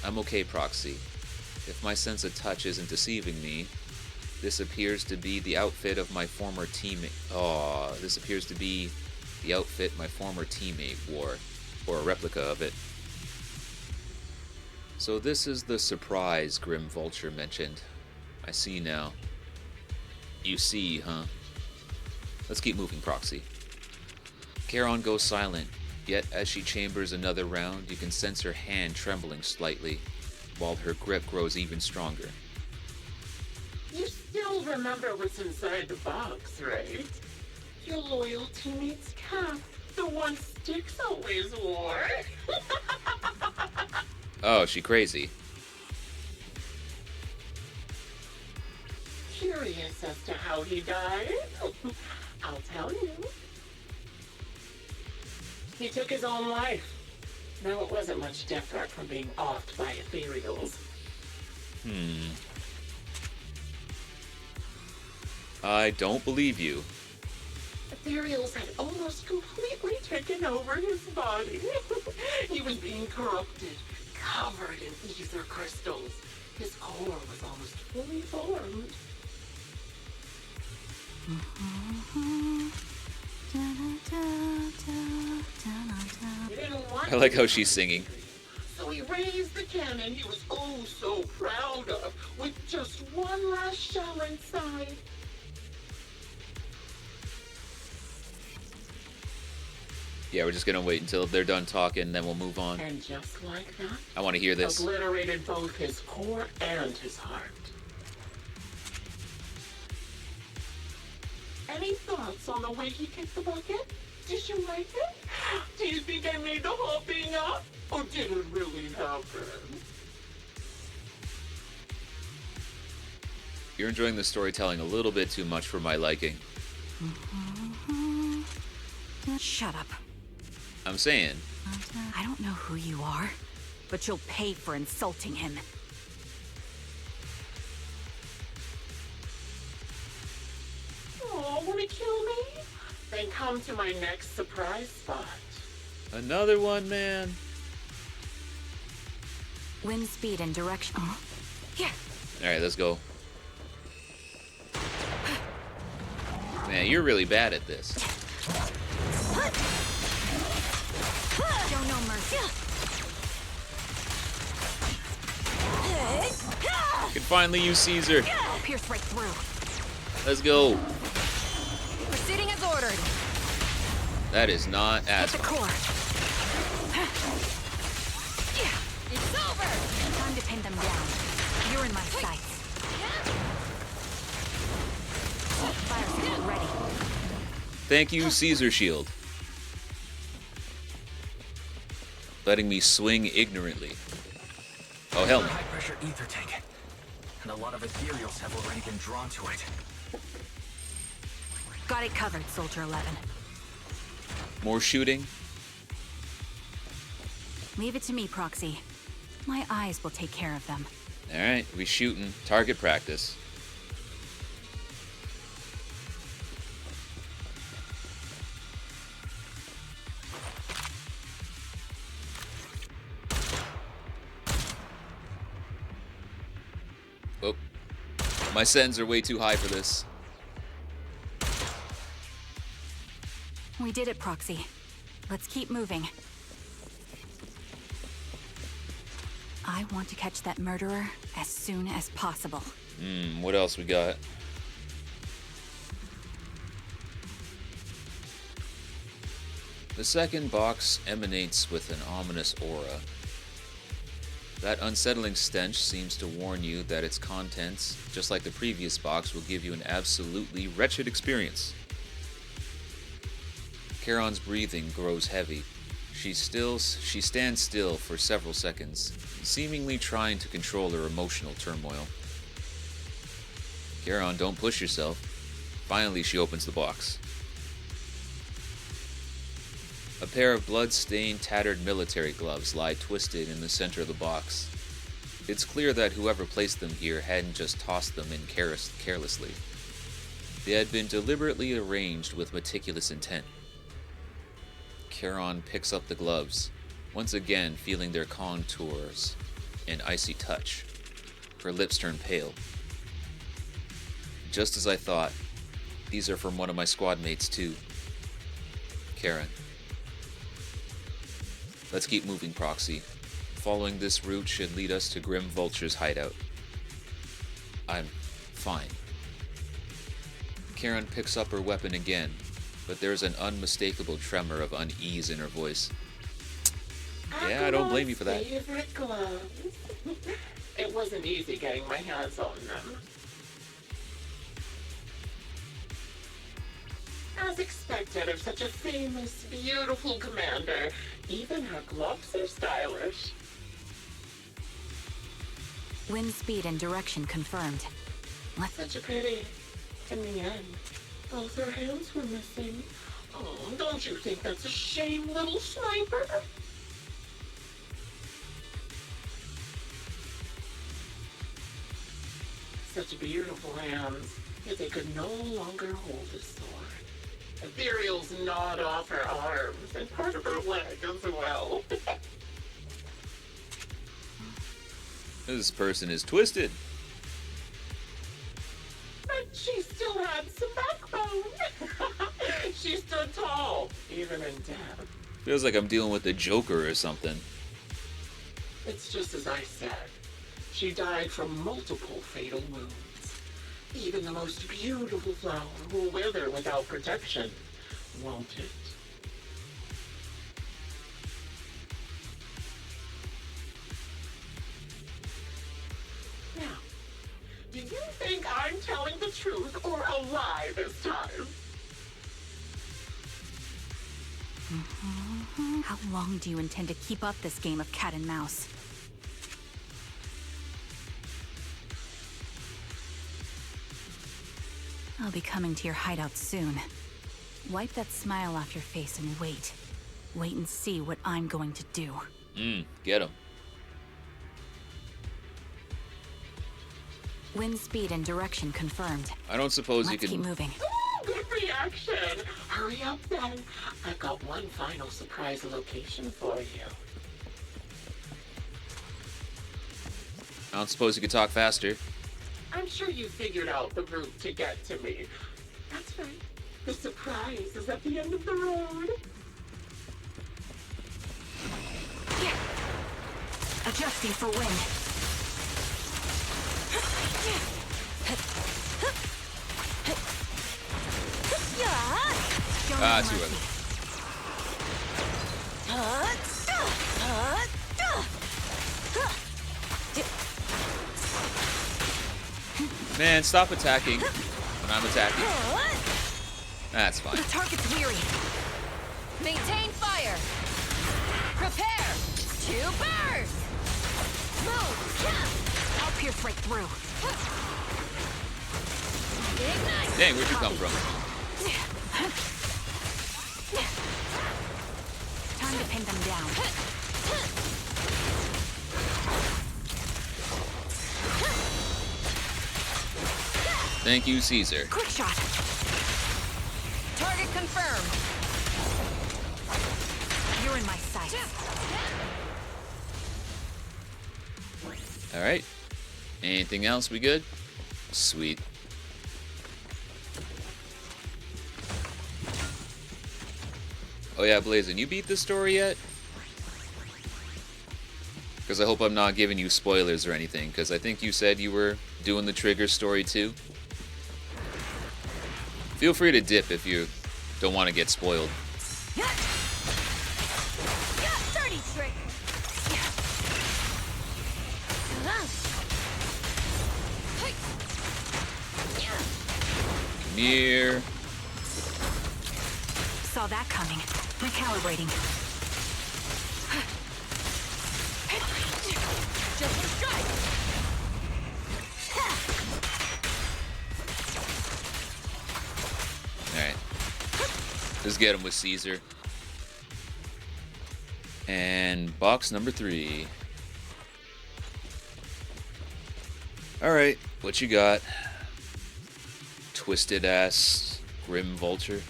I'm okay, Proxy. If my sense of touch isn't deceiving me, this appears to be the outfit of my former teammate. Oh, this appears to be the outfit my former teammate wore, or a replica of it. So this is the surprise Grim Vulture mentioned. I see now. You see, huh? Let's keep moving, Proxy. Charon goes silent, yet as she chambers another round, you can sense her hand trembling slightly, while her grip grows even stronger.
You still remember what's inside the box, right? Your loyal teammate's cap, the one Styx always wore.
Oh, she crazy.
Curious as to how he died? I'll tell you. He took his own life. Though it wasn't much different from being offed by ethereals.
I don't believe you.
ethereals had almost completely taken over his body. He was being corrupted, covered in ether crystals. His core was almost fully formed. He didn't want
I like how
to
she's singing.
So he raised the cannon he was oh so proud of, with just one last shell inside.
Yeah, we're just gonna wait until they're done talking, then we'll move on.
And just like that,
I want to hear this.
obliterated both his core and his heart. Any thoughts on the way he kicked the bucket? Did you like it? Do you think I made the whole thing up? Or did it really happen?
You're enjoying the storytelling a little bit too much for my liking.
Shut up.
I'm saying.
I don't know who you are, but you'll pay for insulting him.
Oh, wanna kill me? Then come to my next surprise spot.
Another one, man.
Wind speed and direction. Oh. Yeah.
Alright, let's go. Man, you're really bad at this.
Show no mercy.
You can finally use Caesar.
Pierce right through.
Let's go.
Proceeding as ordered.
That is not
Hit
as
the core. It's over. Time to pin them down. You're in my sights. Fire signal ready.
Thank you, Caesar Shield. Letting me swing ignorantly. Oh, hell no.
High-pressure ether tank. And a lot of ethereals have already been drawn to it.
Got it covered, Soldier 11.
More shooting.
Leave it to me, Proxy. My eyes will take care of them.
Alright, we shooting. Target practice. Oh. My settings are way too high for this.
We did it, Proxy. Let's keep moving. I want to catch that murderer as soon as possible.
What else we got? The second box emanates with an ominous aura. That unsettling stench seems to warn you that its contents, just like the previous box, will give you an absolutely wretched experience. Charon's breathing grows heavy. She stands still for several seconds, seemingly trying to control her emotional turmoil. Charon, don't push yourself. Finally, she opens the box. A pair of blood-stained, tattered military gloves lie twisted in the center of the box. It's clear that whoever placed them here hadn't just tossed them in carelessly. They had been deliberately arranged with meticulous intent. Charon picks up the gloves, once again feeling their contours and icy touch. Her lips turn pale. Just as I thought, these are from one of my squad mates too. Charon. Let's keep moving, Proxy. Following this route should lead us to Grim Vulture's hideout. I'm fine. Charon picks up her weapon again, but there's an unmistakable tremor of unease in her voice. Yeah, I don't blame you for that.
Favorite gloves. It wasn't easy getting my hands on them. As expected of such a famous, beautiful commander, even her gloves are stylish.
Wind speed and direction confirmed.
Such a pity. In the end, both her hands were missing. Oh, don't you think that's a shame, little sniper? Such beautiful hands, yet they could no longer hold a sword. Ethereal's gnawed off her arms and part of her leg as well.
This person is twisted.
But she still had some backbone. She stood tall, even in death.
Feels like I'm dealing with the Joker or something.
It's just as I said. She died from multiple fatal wounds. Even the most beautiful flower will wither without protection, won't it? Now, do you think I'm telling the truth or a lie this time?
How long do you intend to keep up this game of cat and mouse? I'll be coming to your hideout soon. Wipe that smile off your face and wait. Wait and see what I'm going to do.
Get him.
Wind speed and direction confirmed.
I don't suppose
Let's
you
keep
can.
moving.
Ooh, good reaction. Hurry up then. I've got one final surprise location for you.
I don't suppose you could talk faster.
I'm sure you figured out the route to get to me. That's right. The surprise is at the end of the road.
Adjusting for wind.
Too early. Man, stop attacking when I'm attacking. That's fine.
The target's weary.
Maintain fire. Prepare to burst. Move.
I'll pierce right through.
Ignite.
Dang, where'd you come from?
Time to pin them down.
Thank you, Caesar.
Quick shot.
Target confirmed.
You're in my sight.
All right. Anything else? We good? Sweet. Oh yeah, Blazin', you beat this story yet? Because I hope I'm not giving you spoilers or anything, because I think you said you were doing the Trigger story too. Feel free to dip if you don't want to get spoiled.
Dirty trick.
Come here.
Saw that coming. Recalibrating.
Just for strike.
Alright. Let's get him with Caesar. And box number 3. Alright, what you got? Twisted ass Grim Vulture.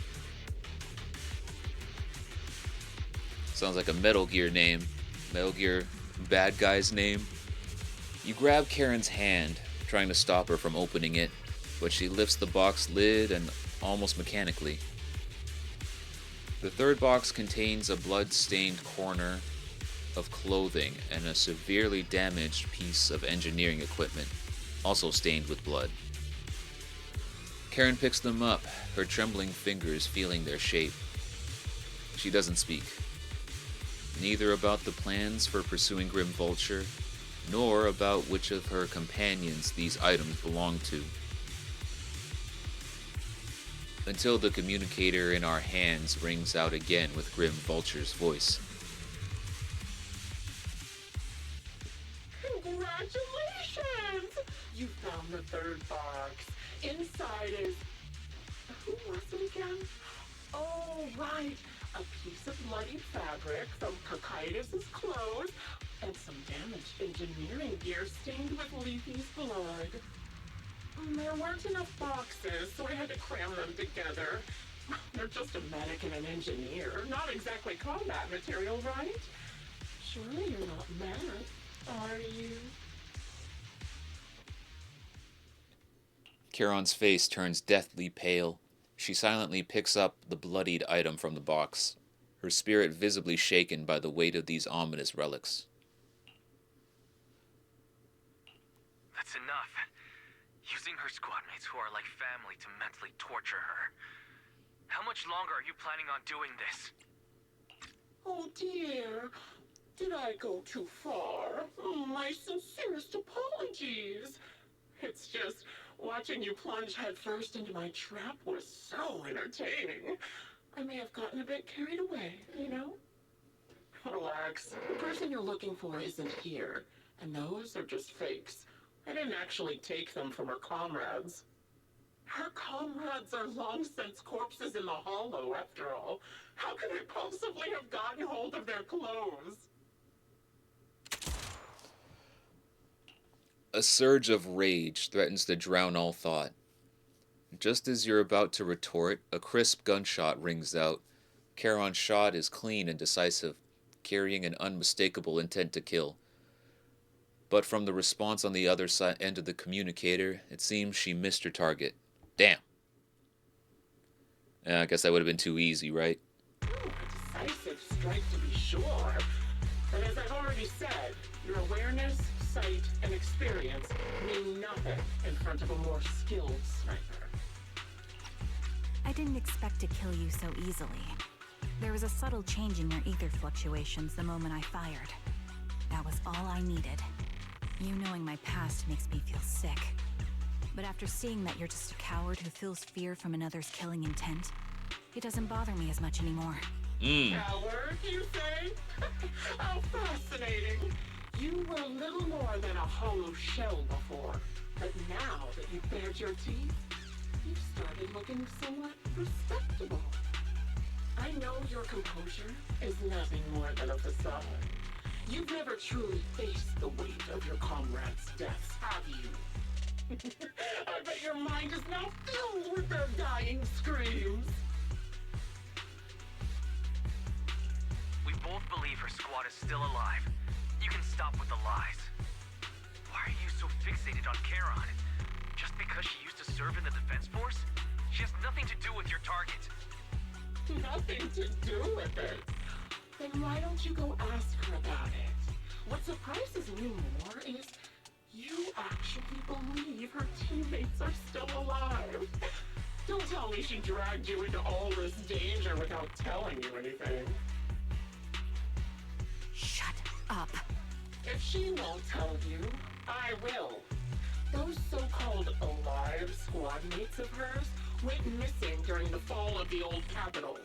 Sounds like a Metal Gear name. Metal Gear bad guy's name. You grab Karen's hand, trying to stop her from opening it, but she lifts the box lid and almost mechanically. The third box contains a blood-stained corner of clothing and a severely damaged piece of engineering equipment, also stained with blood. Karen picks them up, her trembling fingers feeling their shape. She doesn't speak. Neither about the plans for pursuing Grim Vulture, nor about which of her companions these items belong to. Until the communicator in our hands rings out again with Grim Vulture's voice.
Congratulations! You found the third box. Inside is... Who was it again? Oh, right. A piece of bloody fabric from Cocytus's clothes and some damaged engineering gear stained with Leafy's blood. There weren't enough boxes, so I had to cram them together. They're just a medic and an engineer, not exactly combat material, right? Surely you're not mad, are you?
Charon's face turns deathly pale. She silently picks up the bloodied item from the box, her spirit visibly shaken by the weight of these ominous relics.
That's enough. Using her squad mates who are like family to mentally torture her. How much longer are you planning on doing this?
Oh dear, did I go too far? My sincerest apologies. It's just, watching you plunge headfirst into my trap was so entertaining. I may have gotten a bit carried away, you know? Relax. The person you're looking for isn't here, and those are just fakes. I didn't actually take them from her comrades. Her comrades are long since corpses in the hollow, after all. How could I possibly have gotten hold of their clothes?
A surge of rage threatens to drown all thought. Just as you're about to retort, a crisp gunshot rings out. Charon's shot is clean and decisive, carrying an unmistakable intent to kill. But from the response on the other end of the communicator, it seems she missed her target. Damn. I guess that would have been too easy, right?
A decisive strike to be sure. But as I've already said, your awareness, sight, and experience mean nothing in front of a more skilled sniper.
I didn't expect to kill you so easily. There was a subtle change in your ether fluctuations the moment I fired. That was all I needed. You knowing my past makes me feel sick. But after seeing that you're just a coward who feels fear from another's killing intent, it doesn't bother me as much anymore.
Coward, you say? How fascinating. You were little more than a hollow shell before. But now that you've bared your teeth, you've started looking somewhat respectable. I know your composure is nothing more than a facade. You've never truly faced the weight of your comrades' deaths, have you? I bet your mind is now filled with their dying screams.
We both believe her squad is still alive. You can stop with the lies. Why are you so fixated on Charon? Just because she used to serve in the defense force? She has nothing to do with your target.
Nothing to do with it. Then why don't you go ask her about it? What surprises me more is you actually believe her teammates are still alive. Don't tell me she dragged you into all this danger without telling you anything.
Shut up.
If she won't tell you, I will. Those so-called alive squad mates of hers went missing during the fall of the old capital.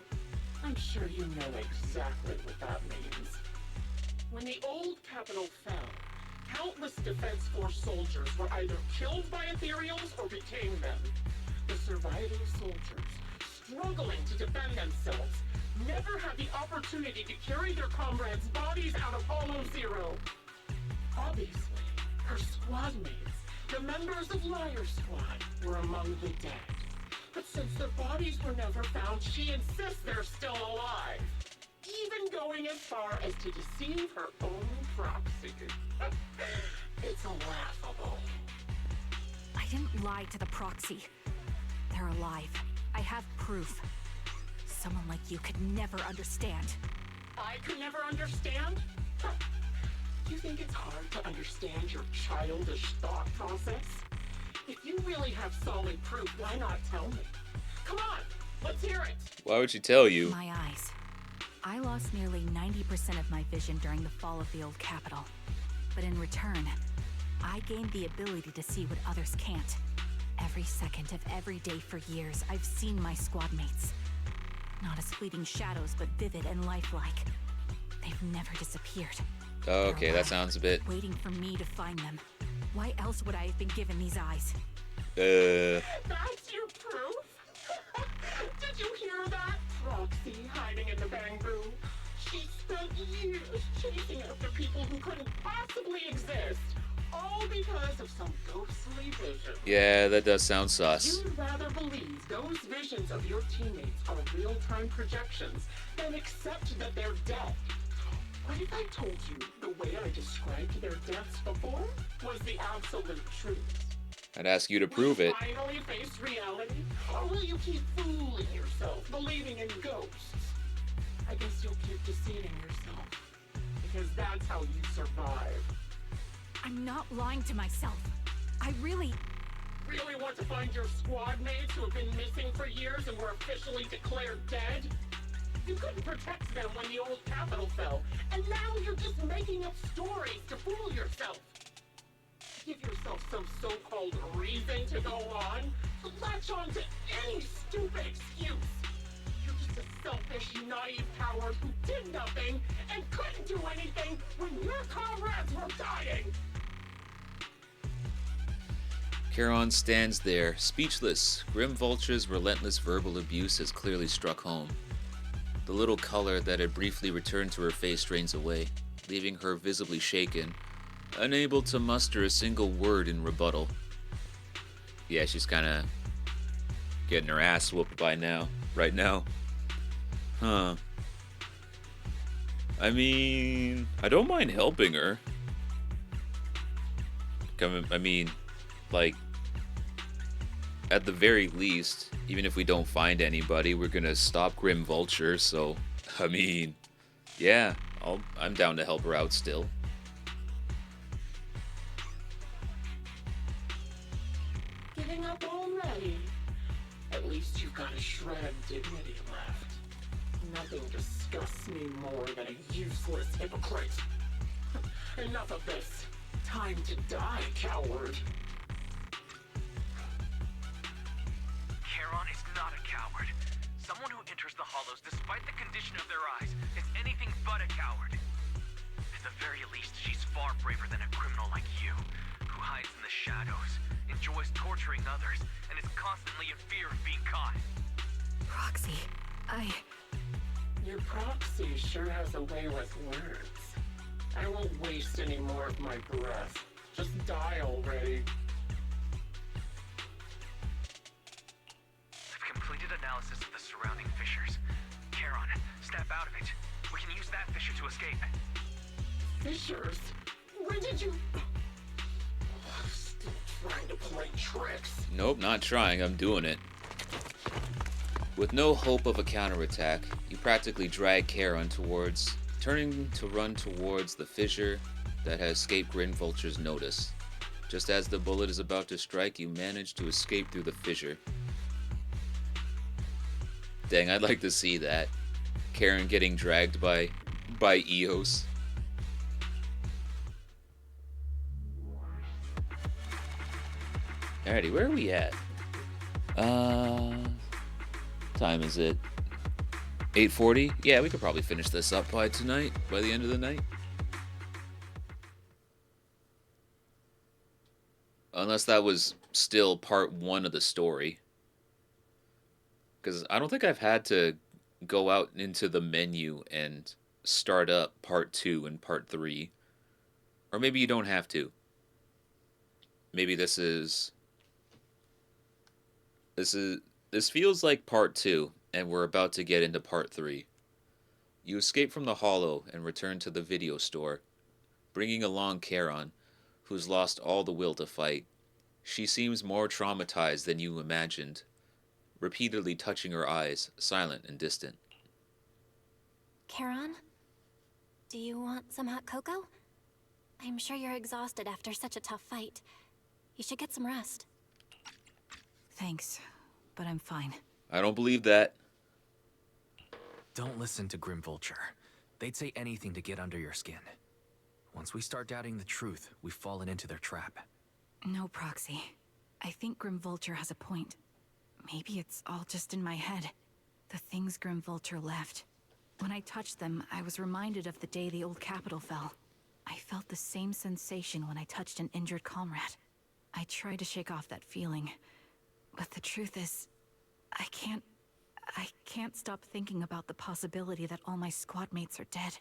I'm sure you know exactly what that means. When the old capital fell, countless Defense Force soldiers were either killed by Ethereals or became them. The surviving soldiers, struggling to defend themselves, never had the opportunity to carry their comrades' bodies out of Hollow Zero. Obviously, her squad mates, the members of Liar Squad, were among the dead. But since their bodies were never found, she insists they're still alive. Even going as far as to deceive her own proxy. It's laughable.
I didn't lie to the proxy. They're alive. I have proof. Someone like you could never understand.
I could never understand? You think it's hard to understand your childish thought process? If you really have solid proof, why not tell me? Come on, let's hear it.
Why would she tell you?
My eyes. I lost nearly 90% of my vision during the fall of the old capital. But in return, I gained the ability to see what others can't. Every second of every day for years, I've seen my squad mates. Not as fleeting shadows, but vivid and lifelike. They've never disappeared.
Okay, that sounds a bit...
Waiting for me to find them. Why else would I have been given these eyes?
That's your proof? Did you hear that? Proxy hiding in the bamboo. She spent years chasing after people who couldn't possibly exist. All because of some ghostly vision.
Yeah, that does sound sus.
You'd rather believe those visions of your teammates are real-time projections than accept that they're dead. What if I told you the way I described their deaths before was the absolute truth?
I'd ask you to prove it.
Will you finally face reality? Or will you keep fooling yourself, believing in ghosts? I guess you'll keep deceiving yourself. Because that's how you survive.
I'm not lying to myself. I really
want to find your squad mates who have been missing for years and were officially declared dead? You couldn't protect them when the old capital fell, and now you're just making up stories to fool yourself. Give yourself some so-called reason to go on, to latch on to any stupid excuse. You're just a selfish, naive coward who did nothing and couldn't do anything when your comrades were dying.
Charon stands there, speechless. Grim Vulture's relentless verbal abuse has clearly struck home. The little color that had briefly returned to her face drains away, leaving her visibly shaken, unable to muster a single word in rebuttal. Yeah, she's kinda getting her ass whooped right now. Huh. I mean, I don't mind helping her. I mean, like, at the very least, even if we don't find anybody, we're gonna stop Grim Vulture, so, I mean, yeah, I'm down to help her out still.
Giving up already? At least you've got a shred of dignity left. Nothing disgusts me more than a useless hypocrite. Enough of this. Time to die, coward.
Charon is not a coward. Someone who enters the Hollows despite the condition of their eyes is anything but a coward. At the very least, she's far braver than a criminal like you, who hides in the shadows, enjoys torturing others, and is constantly in fear of being caught.
Roxy,
Your proxy sure has a way with words. I won't waste any more of my breath. Just die already.
I've completed analysis of the surrounding fissures. Charon, snap out of it. We can use that fissure to escape.
Fissures? When did you... Still trying to play tricks.
Nope, not trying, I'm doing it. With no hope of a counterattack, you practically drag Charon turning to run towards the fissure that has escaped Grim Vulture's notice. Just as the bullet is about to strike, you manage to escape through the fissure. Dang, I'd like to see that. Charon getting dragged by Eos. Alrighty, where are we at? Time is it? 8:40? Yeah, we could probably finish this up by tonight, by the end of the night. Unless that was still part 1 of the story. Because I don't think I've had to go out into the menu and start up part 2 and part 3. Or maybe you don't have to. Maybe this feels like part 2, and we're about to get into part 3. You escape from the Hollow and return to the video store, bringing along Charon, who's lost all the will to fight. She seems more traumatized than you imagined, repeatedly touching her eyes, silent and distant.
Charon? Do you want some hot cocoa? I'm sure you're exhausted after such a tough fight. You should get some rest.
thanks, but I'm fine.
I don't believe that.
Don't listen to Grim Vulture. They'd say anything to get under your skin. Once we start doubting the truth, we've fallen into their trap.
No, Proxy. I think Grim Vulture has a point. Maybe it's all just in my head. The things Grim Vulture left. When I touched them, I was reminded of the day the old capital fell. I felt the same sensation when I touched an injured comrade. I tried to shake off that feeling, but the truth is, I can't stop thinking about the possibility that all my squad mates are dead.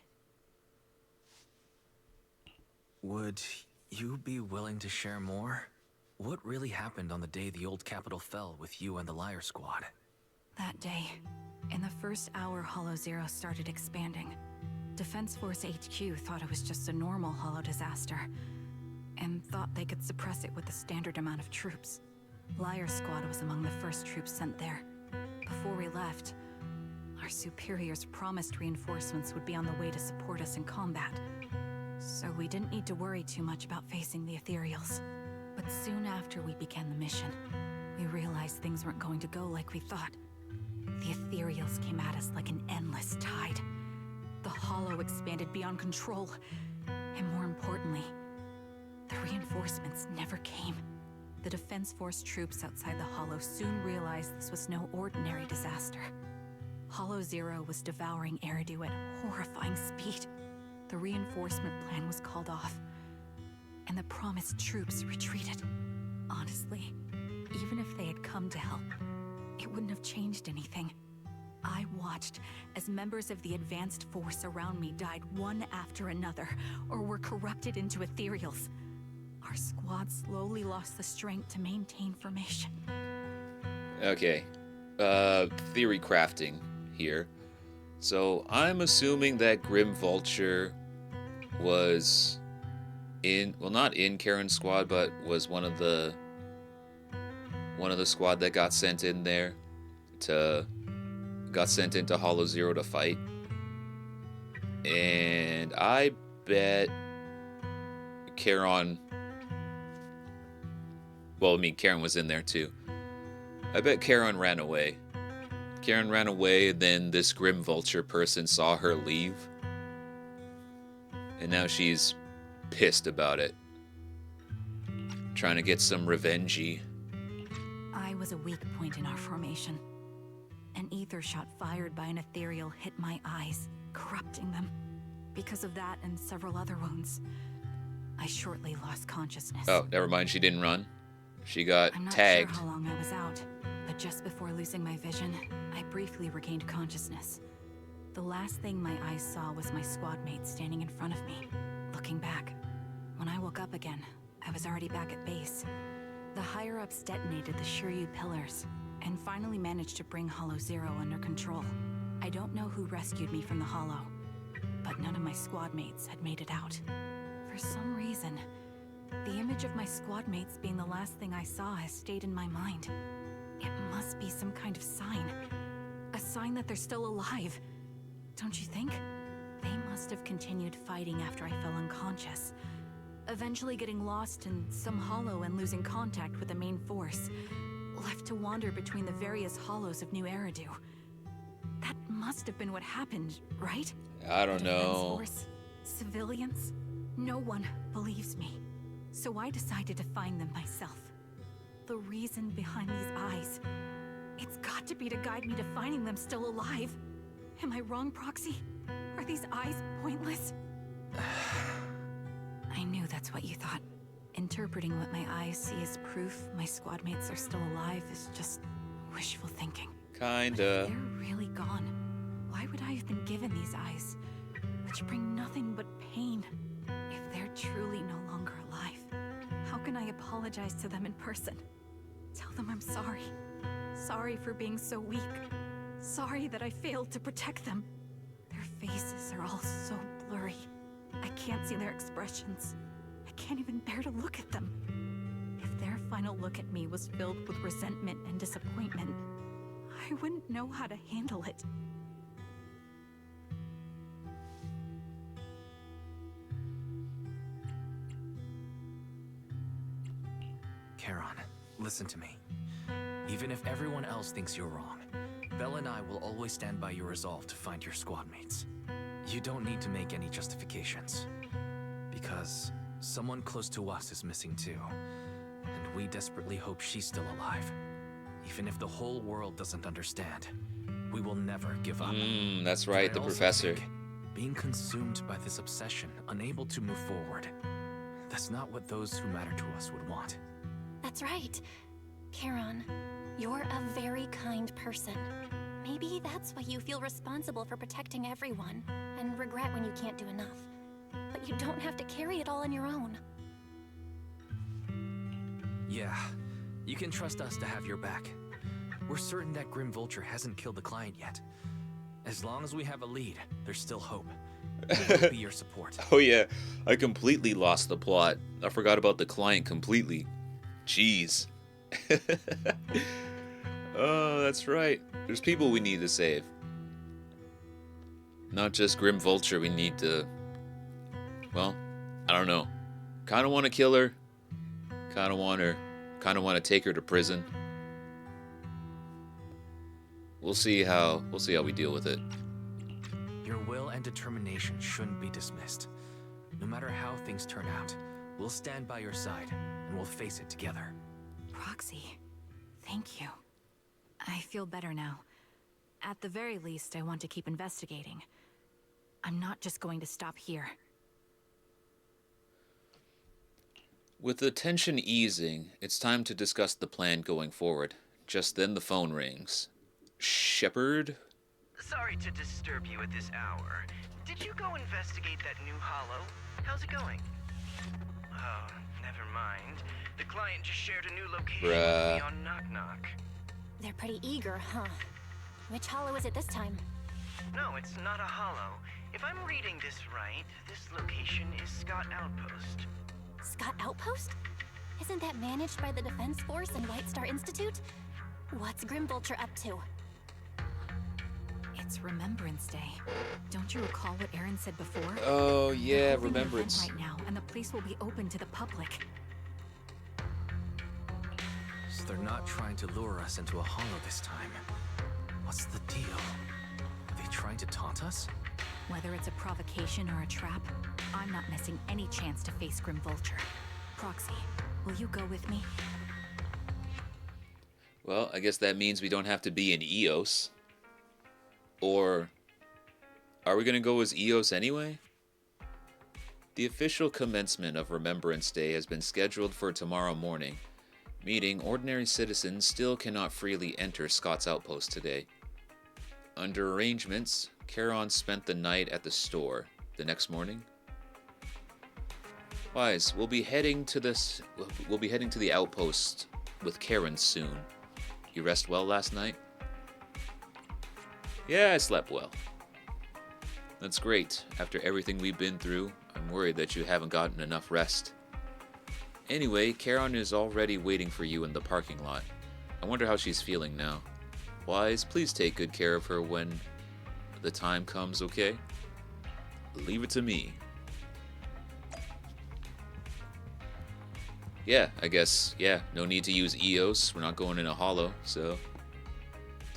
Would You be willing to share more? What really happened on the day the old capital fell with you and the Liar Squad?
That day, in the first hour Hollow Zero started expanding, Defense Force HQ thought it was just a normal Hollow disaster, and thought they could suppress it with the standard amount of troops. Liar Squad was among the first troops sent there. Before we left, our superiors promised reinforcements would be on the way to support us in combat, so we didn't need to worry too much about facing the Ethereals. But soon after we began the mission, we realized things weren't going to go like we thought. The Ethereals came at us like an endless tide. The Hollow expanded beyond control, and more importantly, the reinforcements never came. The Defense Force troops outside the Hollow soon realized this was no ordinary disaster. Hollow Zero was devouring Eridu at horrifying speed. The reinforcement plan was called off, and the promised troops retreated. Honestly, even if they had come to help, it wouldn't have changed anything. I watched as members of the advanced force around me died one after another, or were corrupted into ethereals. Our squad slowly lost the strength to maintain formation.
Okay. Theory crafting here. So I'm assuming that Grim Vulture was in, well, not in Karen's squad, but was one of the squad that got sent in there got sent into Hollow Zero to fight. And I bet Karen, well, I mean, Karen was in there too. I bet Karen ran away. Karen ran away, and then this Grim Vulture person saw her leave. And now she's pissed about it. Trying to get some revenge-y.
I was a weak point in our formation. An ether shot fired by an ethereal hit my eyes, corrupting them. Because of that and several other wounds, I shortly lost consciousness.
Oh, never mind, she didn't run. She got
I'm not
tagged.
sure how long I was out, but just before losing my vision, I briefly regained consciousness. The last thing my eyes saw was my squad mate standing in front of me, looking back. When I woke up again, I was already back at base. The higher-ups detonated the Shiyu pillars, and finally managed to bring Hollow Zero under control. I don't know who rescued me from the Hollow, but none of my squad mates had made it out. For some reason, the image of my squad mates being the last thing I saw has stayed in my mind. It must be some kind of sign. A sign that they're still alive. Don't you think? They must have continued fighting after I fell unconscious, eventually getting lost in some hollow and losing contact with the main force, left to wander between the various hollows of New Eridu. That must have been what happened, right?
I don't
Defense
know.
Force, civilians, no one believes me. So I decided to find them myself. The reason behind these eyes, it's got to be to guide me to finding them still alive. Am I wrong, Proxy? Are these eyes pointless? I knew that's what you thought. Interpreting what my eyes see as proof my squad mates are still alive is just wishful thinking. But if
Kinda.
they're really gone, why would I have been given these eyes, which bring nothing but pain? If they're truly no longer alive, how can I apologize to them in person? Tell them I'm sorry. Sorry for being so weak. Sorry that I failed to protect them. Their faces are all so blurry. I can't see their expressions. I can't even bear to look at them. If their final look at me was filled with resentment and disappointment, I wouldn't know how to handle it.
Charon, listen to me. Even if everyone else thinks you're wrong, Belle and I will always stand by your resolve to find your squad mates. You don't need to make any justifications. Because someone close to us is missing too. And we desperately hope she's still alive. Even if the whole world doesn't understand, we will never give up.
That's
But
right,
I
the
also
professor.
think being consumed by this obsession, unable to move forward, that's not what those who matter to us would want.
That's right. Charon, you're a very kind person. Maybe that's why you feel responsible for protecting everyone, and regret when you can't do enough. But you don't have to carry it all on your own.
Yeah, you can trust us to have your back. We're certain that Grim Vulture hasn't killed the client yet. As long as we have a lead, there's still hope. We'll be your support.
Oh yeah, I completely lost the plot. I forgot about the client completely. Jeez. Oh, that's right. There's people we need to save. Not just Grim Vulture, we need to... Well, I don't know. Kinda want to kill her. Kinda want to take her to prison. We'll see how we deal with it.
Your will and determination shouldn't be dismissed. No matter how things turn out, we'll stand by your side, and we'll face it together.
Proxy, thank you. I feel better now. At the very least, I want to keep investigating. I'm not just going to stop here.
With the tension easing, it's time to discuss the plan going forward. Just then the phone rings. Shepard?
Sorry to disturb you at this hour. Did you go investigate that new hollow? How's it going? Oh, never mind. The client just shared a new location with me on Knock Knock.
They're pretty eager, huh? Which hollow is it this time?
No, it's not a hollow. If I'm reading this right, this location is Scott Outpost.
Scott Outpost? Isn't that managed by the Defense Force and White Star Institute? What's Grim Vulture up to?
It's Remembrance Day. Don't you recall what Aaron said before?
Oh yeah,
They're holding an
Remembrance.
event right now, and the place will be open to the public.
So they're not trying to lure us into a hollow this time. What's the deal? Are they trying to taunt us?
Whether it's a provocation or a trap, I'm not missing any chance to face Grim Vulture. Proxy, will you go with me?
Well, I guess that means we don't have to be in EOS. Or are we going to go as EOS anyway? The official commencement of Remembrance Day has been scheduled for tomorrow morning, meaning ordinary citizens still cannot freely enter Scott's Outpost today. Under arrangements, Charon spent the night at the store. The next morning, Wise, we'll be heading to the outpost with Karen soon. You rest well last night? Yeah, I slept well. That's great. After everything we've been through, I'm worried that you haven't gotten enough rest. Anyway, Karen is already waiting for you in the parking lot. I wonder how she's feeling now. Wise, please take good care of her when the time comes, okay? Leave it to me. Yeah, I guess, yeah, no need to use EOS. We're not going in a hollow, so...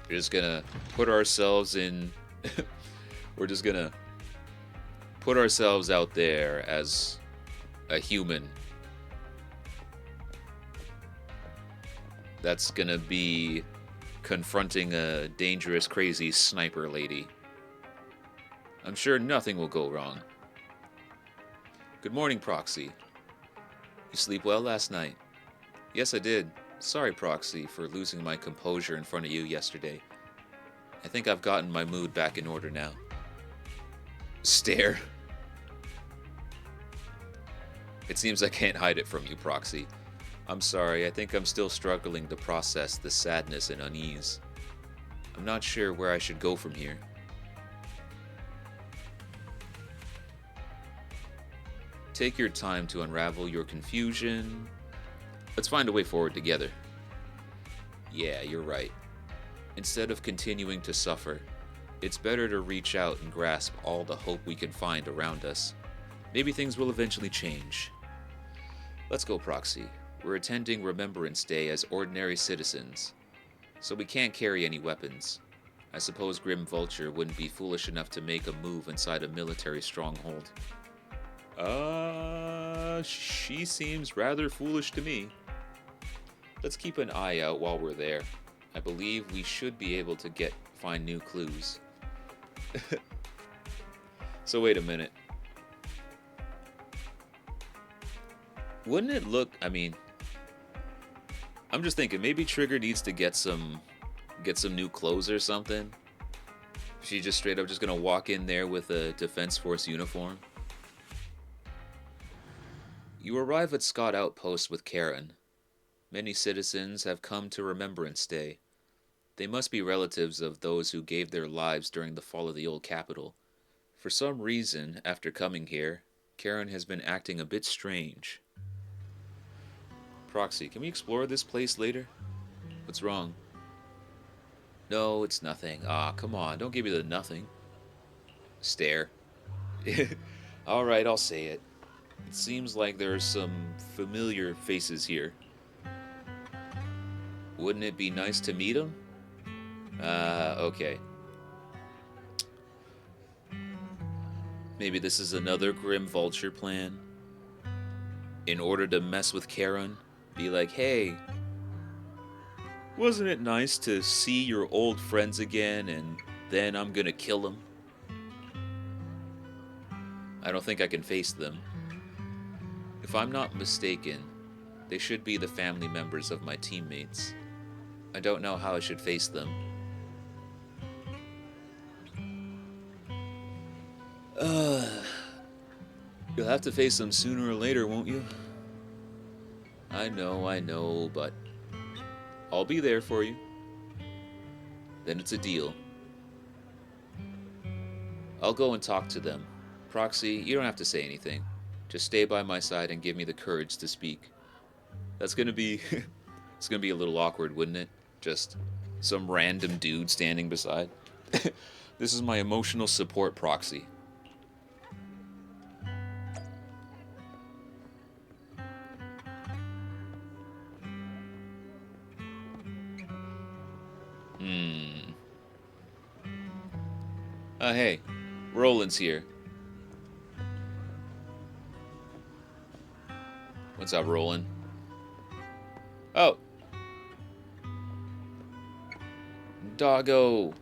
We're just gonna put ourselves in... We're just gonna put ourselves out there as a human. That's gonna be confronting a dangerous, crazy sniper lady. I'm sure nothing will go wrong. Good morning, Proxy. You sleep well last night? Yes, I did. Sorry, Proxy, for losing my composure in front of you yesterday. I think I've gotten my mood back in order now. Stare. It seems I can't hide it from you, Proxy. I'm sorry, I think I'm still struggling to process the sadness and unease. I'm not sure where I should go from here. Take your time to unravel your confusion. Let's find a way forward together. Yeah, you're right. Instead of continuing to suffer, it's better to reach out and grasp all the hope we can find around us. Maybe things will eventually change. Let's go, Proxy. We're attending Remembrance Day as ordinary citizens, so we can't carry any weapons. I suppose Grim Vulture wouldn't be foolish enough to make a move inside a military stronghold. She seems rather foolish to me. Let's keep an eye out while we're there. I believe we should be able to find new clues. So wait a minute. Wouldn't it look, I mean, I'm just thinking maybe Trigger needs to get some new clothes or something. She just straight up just gonna walk in there with a Defense Force uniform. You arrive at Scott Outpost with Karen. Many citizens have come to Remembrance Day. They must be relatives of those who gave their lives during the fall of the old capital. For some reason, after coming here, Karen has been acting a bit strange. Proxy, can we explore this place later? What's wrong? No, it's nothing. Ah, come on, don't give me the nothing. Stare. Alright, I'll say it. It seems like there are some familiar faces here. Wouldn't it be nice to meet them? Okay. Maybe this is another Grim Vulture plan. In order to mess with Karen, be like, hey, wasn't it nice to see your old friends again, and then I'm gonna kill them? I don't think I can face them. If I'm not mistaken, they should be the family members of my teammates. I don't know how I should face them. You'll have to face them sooner or later, won't you? I know, but I'll be there for you. Then it's a deal. I'll go and talk to them. Proxy, you don't have to say anything. Just stay by my side and give me the courage to speak. That's gonna be... it's gonna be a little awkward, wouldn't it? Just some random dude standing beside. This is my emotional support proxy. Hey, Roland's here. What's up, Roland? Oh. Doggo.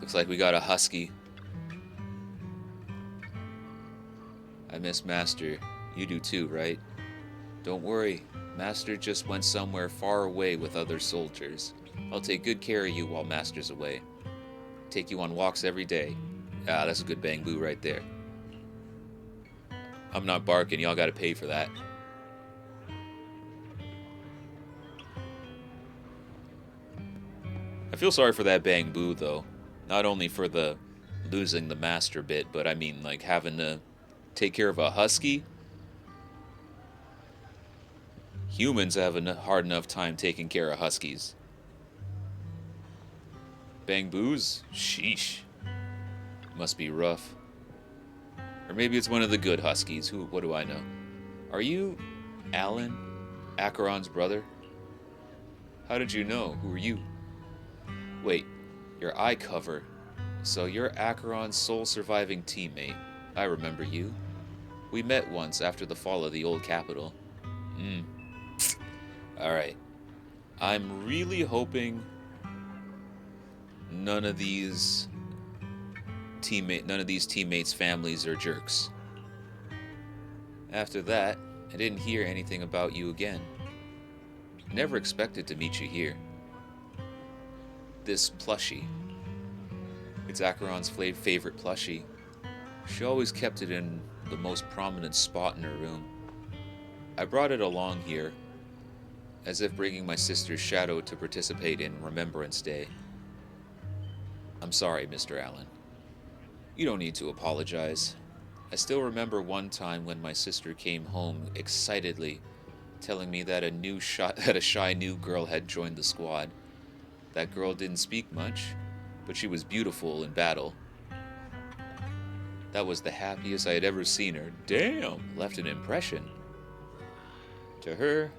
Looks like we got a husky. I miss Master. You do too, right? Don't worry. Master just went somewhere far away with other soldiers. I'll take good care of you while Master's away. Take you on walks every day. Ah, that's a good bang boo right there. I'm not barking. Y'all gotta pay for that. I feel sorry for that bang boo, though. Not only for the losing the master bit, but I mean, like, having to take care of a husky. Humans have a hard enough time taking care of huskies. Bang boos? Sheesh. Must be rough. Or maybe it's one of the good huskies. What do I know? Are you Alan, Acheron's brother? How did you know? Who are you? Wait, your eye cover. So you're Acheron's sole surviving teammate. I remember you. We met once after the fall of the old capital. Alright. I'm really hoping none of these teammates' families are jerks. After that, I didn't hear anything about you again. Never expected to meet you here. This plushie. It's Acheron's favorite plushie. She always kept it in the most prominent spot in her room. I brought it along here, as if bringing my sister's shadow to participate in Remembrance Day. I'm sorry, Mr. Allen. You don't need to apologize. I still remember one time when my sister came home excitedly, telling me that a shy new girl had joined the squad. That girl didn't speak much, but she was beautiful in battle. That was the happiest I had ever seen her. Damn, left an impression. To her,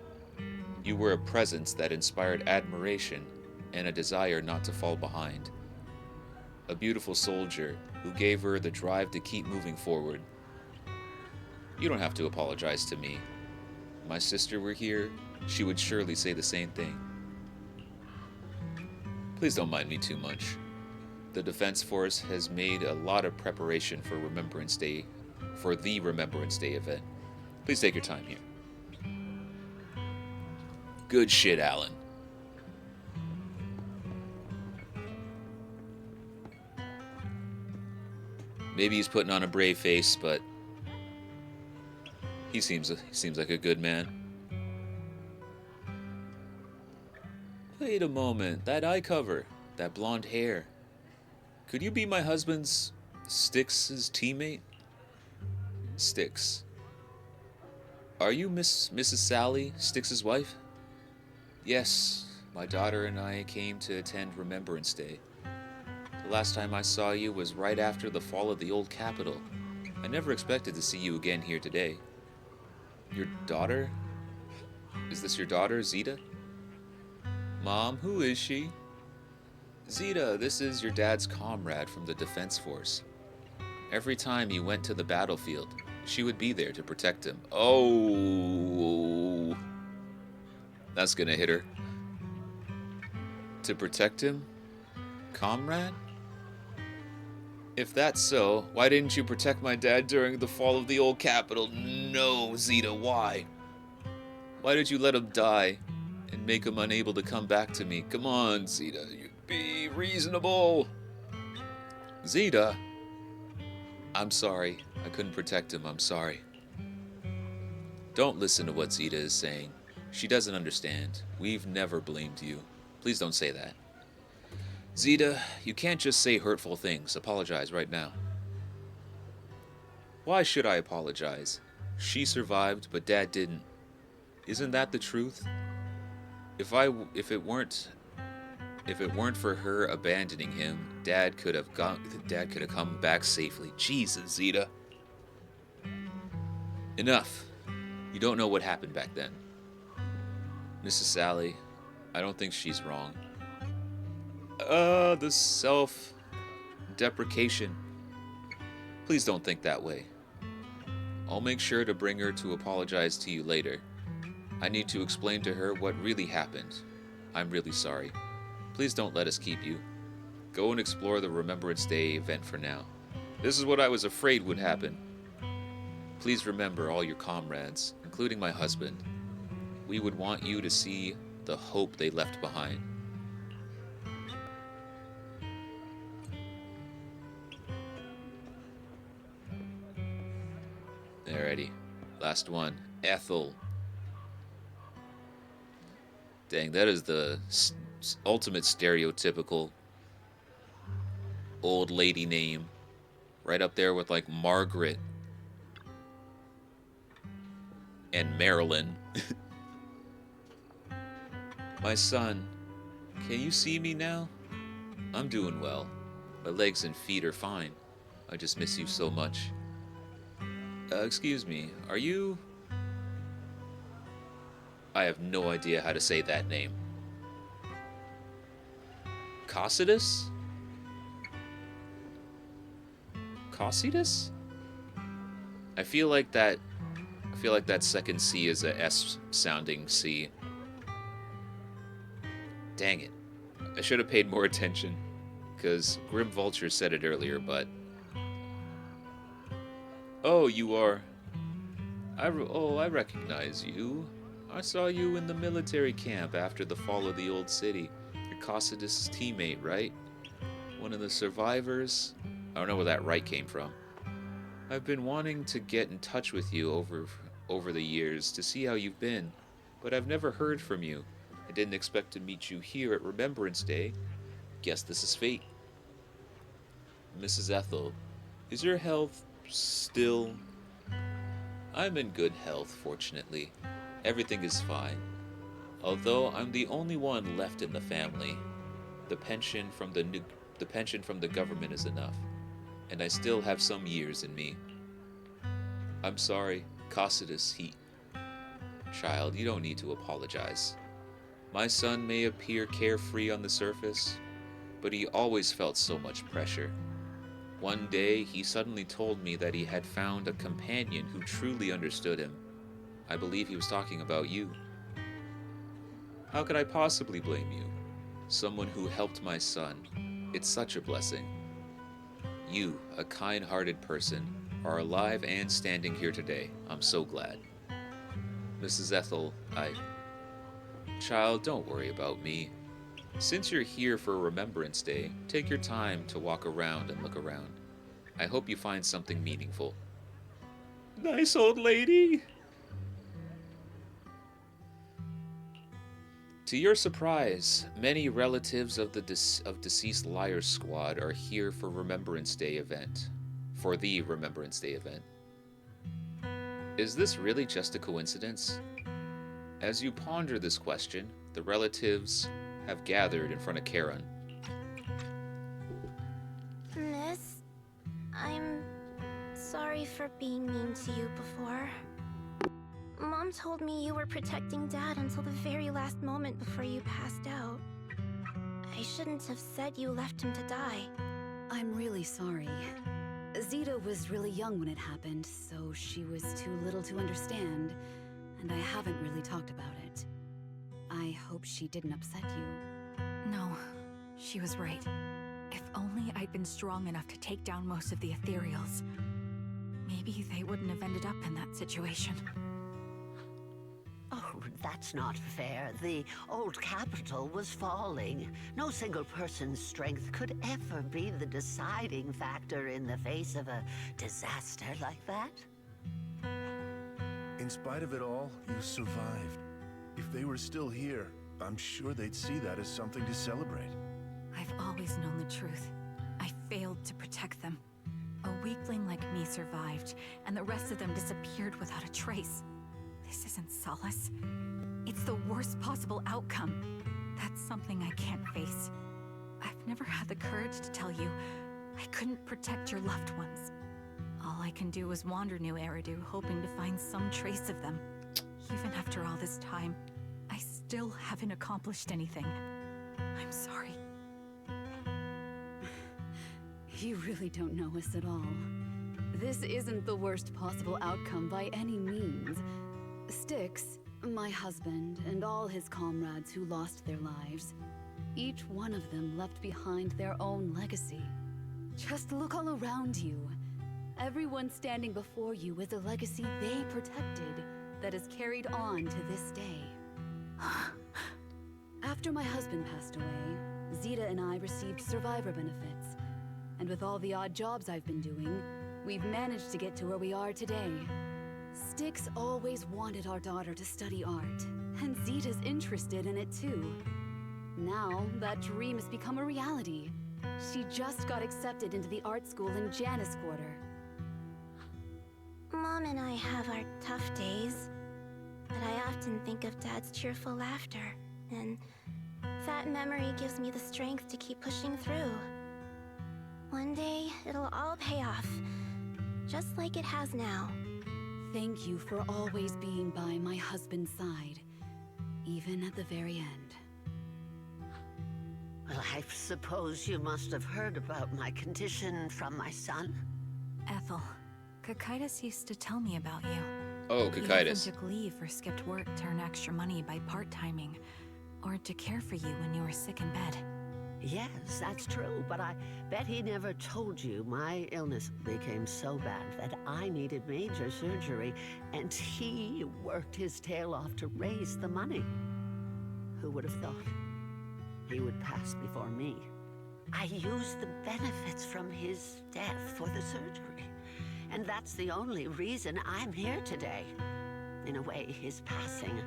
you were a presence that inspired admiration and a desire not to fall behind. A beautiful soldier who gave her the drive to keep moving forward. You don't have to apologize to me. If my sister were here, she would surely say the same thing. Please don't mind me too much. The Defense Force has made a lot of preparation for Remembrance Day, for the Remembrance Day event. Please take your time here. Good shit, Alan. Maybe he's putting on a brave face, but he seems like a good man. Wait a moment. That eye cover. That blonde hair. Could you be my husband's Styx's teammate? Styx. Are you Mrs. Sally, Styx's wife? Yes, my daughter and I came to attend Remembrance Day. The last time I saw you was right after the fall of the old capital. I never expected to see you again here today. Your daughter? Is this your daughter, Zeta? Mom, who is she? Zeta, this is your dad's comrade from the Defense Force. Every time he went to the battlefield, she would be there to protect him. Oh, that's gonna hit her. To protect him? Comrade? If that's so, why didn't you protect my dad during the fall of the old capital? No, Zeta, why? Why did you let him die and make him unable to come back to me? Come on, Zeta, you be reasonable. Zeta? I'm sorry. I couldn't protect him. I'm sorry. Don't listen to what Zeta is saying. She doesn't understand. We've never blamed you. Please don't say that. Zeta, you can't just say hurtful things. Apologize right now. Why should I apologize? She survived, but Dad didn't. Isn't that the truth? If it weren't for her abandoning him, Dad could have come back safely. Jesus, Zeta. Enough. You don't know what happened back then. Mrs. Sally, I don't think she's wrong. The self-deprecation. Please don't think that way. I'll make sure to bring her to apologize to you later. I need to explain to her what really happened. I'm really sorry. Please don't let us keep you. Go and explore the Remembrance Day event for now. This is what I was afraid would happen. Please remember all your comrades, including my husband. We would want you to see the hope they left behind. Alrighty. Last one. Ethel. Dang, that is the ultimate stereotypical old lady name. Right up there with like Margaret and Marilyn. My son, can you see me now? I'm doing well. My legs and feet are fine. I just miss you so much. Excuse me, are you... I have no idea how to say that name. Cosidus? Cosidus? I feel like that second C is a S sounding C. Dang it. I should have paid more attention, because Grim Vulture said it earlier, but... Oh, you are... I recognize you. I saw you in the military camp after the fall of the old city. You're Cosidus' teammate, right? One of the survivors? I don't know where that right came from. I've been wanting to get in touch with you over the years to see how you've been, but I've never heard from you. I didn't expect to meet you here at Remembrance Day. Guess this is fate. Mrs. Ethel, is your health still... I'm in good health, fortunately. Everything is fine. Although I'm the only one left in the family, the pension from the government is enough, and I still have some years in me. I'm sorry, Cosidus, Child, you don't need to apologize. My son may appear carefree on the surface, but he always felt so much pressure. One day, he suddenly told me that he had found a companion who truly understood him. I believe he was talking about you. How could I possibly blame you? Someone who helped my son. It's such a blessing. You, a kind-hearted person, are alive and standing here today. I'm so glad. Mrs. Ethel, Child, don't worry about me. Since you're here for Remembrance Day, take your time to walk around and look around. I hope you find something meaningful. Nice old lady! To your surprise, many relatives of the deceased Liars Squad are here for Remembrance Day event. For the Remembrance Day event. Is this really just a coincidence? As you ponder this question, the relatives have gathered in front of Karen.
Miss, I'm sorry for being mean to you before. Mom told me you were protecting Dad until the very last moment before you passed out. I shouldn't have said you left him to die.
I'm really sorry. Zeta was really young when it happened, so she was too little to understand, and I haven't really talked about it. I hope she didn't upset you.
No, she was right. If only I'd been strong enough to take down most of the ethereals, maybe they wouldn't have ended up in that situation.
Oh, that's not fair. The old capital was falling. No single person's strength could ever be the deciding factor in the face of a disaster like that.
In spite of it all, you survived. If they were still here, I'm sure they'd see that as something to celebrate.
I've always known the truth. I failed to protect them. A weakling like me survived, and the rest of them disappeared without a trace. This isn't solace. It's the worst possible outcome. That's something I can't face. I've never had the courage to tell you I couldn't protect your loved ones. All I can do is wander New Eridu, hoping to find some trace of them. Even after all this time, I still haven't accomplished anything. I'm sorry.
You really don't know us at all. This isn't the worst possible outcome by any means. Styx, my husband, and all his comrades who lost their lives, each one of them left behind their own legacy. Just look all around you. Everyone standing before you is a legacy they protected that is carried on to this day. After my husband passed away, Zeta and I received survivor benefits. And with all the odd jobs I've been doing, we've managed to get to where we are today. Styx always wanted our daughter to study art, and Zeta's interested in it too. Now, that dream has become a reality. She just got accepted into the art school in Janus Quarter.
Mom and I have our tough days, but I often think of Dad's cheerful laughter, and that memory gives me the strength to keep pushing through. One day, it'll all pay off, just like it has now.
Thank you for always being by my husband's side, even at the very end.
Well, I suppose you must have heard about my condition from my son.
Ethel, Cocytus used to tell me about you.
Oh,
He
Cocytus.
often took leave or skipped work to earn extra money by part-timing, or to care for you when you were sick in bed.
Yes, that's true, but I bet he never told you my illness became so bad that I needed major surgery, and he worked his tail off to raise the money. Who would have thought he would pass before me? I used the benefits from his death for the surgery, and that's the only reason I'm here today. In a way, his passing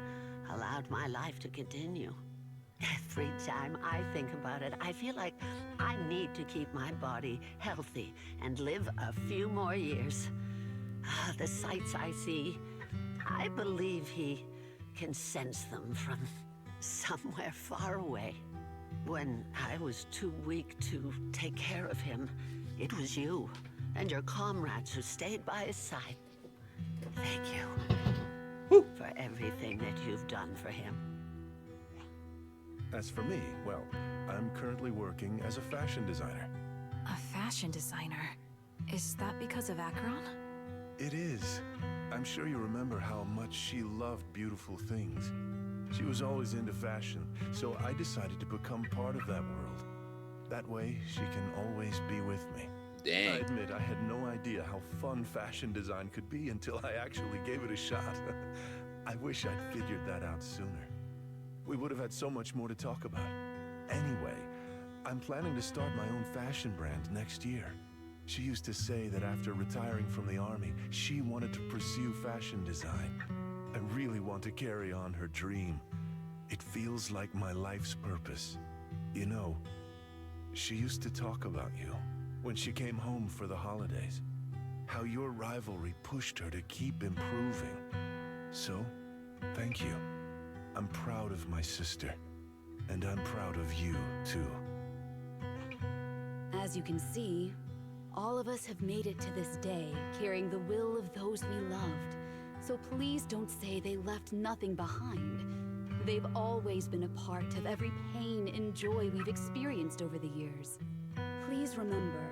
allowed my life to continue. Every time I think about it, I feel like I need to keep my body healthy and live a few more years. The sights I see, I believe he can sense them from somewhere far away. When I was too weak to take care of him, it was you and your comrades who stayed by his side. Thank you for everything that you've done for him.
As for me, well, I'm currently working as a fashion designer.
A fashion designer? Is that because of Acheron?
It is. I'm sure you remember how much she loved beautiful things. She was always into fashion, so I decided to become part of that world. That way, she can always be with me.
Dang.
I admit I had no idea how fun fashion design could be until I actually gave it a shot. I wish I'd figured that out sooner. We would have had so much more to talk about. Anyway, I'm planning to start my own fashion brand next year. She used to say that after retiring from the army, she wanted to pursue fashion design. I really want to carry on her dream.
It feels like my life's purpose. You know, she used to talk about you when she came home for the holidays. How your rivalry pushed her to keep improving. So, thank you. I'm proud of my sister. And I'm proud of you, too.
As you can see, all of us have made it to this day, carrying the will of those we loved. So please don't say they left nothing behind. They've always been a part of every pain and joy we've experienced over the years. Please remember,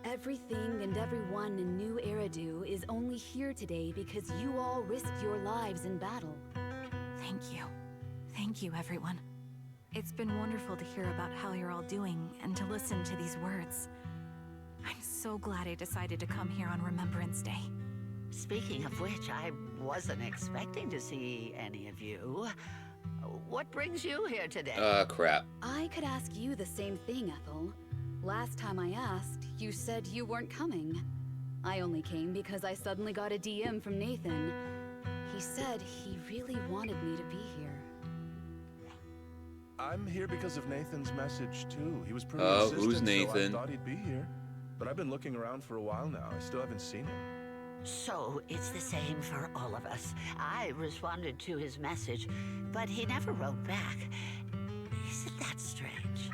everything and everyone in New Eridu is only here today because you all risked your lives in battle.
Thank you. Thank you, everyone. It's been wonderful to hear about how you're all doing and to listen to these words. I'm so glad I decided to come here on Remembrance Day.
Speaking of which, I wasn't expecting to see any of you. What brings you here today?
Crap.
I could ask you the same thing, Ethel. Last time I asked, you said you weren't coming. I only came because I suddenly got a DM from Nathan. He said he really wanted me to be here.
I'm here because of Nathan's message, too. He was pretty
Oh,
insistent,
who's Nathan?
so I thought he'd be here. But I've been looking around for a while now. I still haven't seen him.
So, it's the same for all of us. I responded to his message, but he never wrote back. Isn't that strange?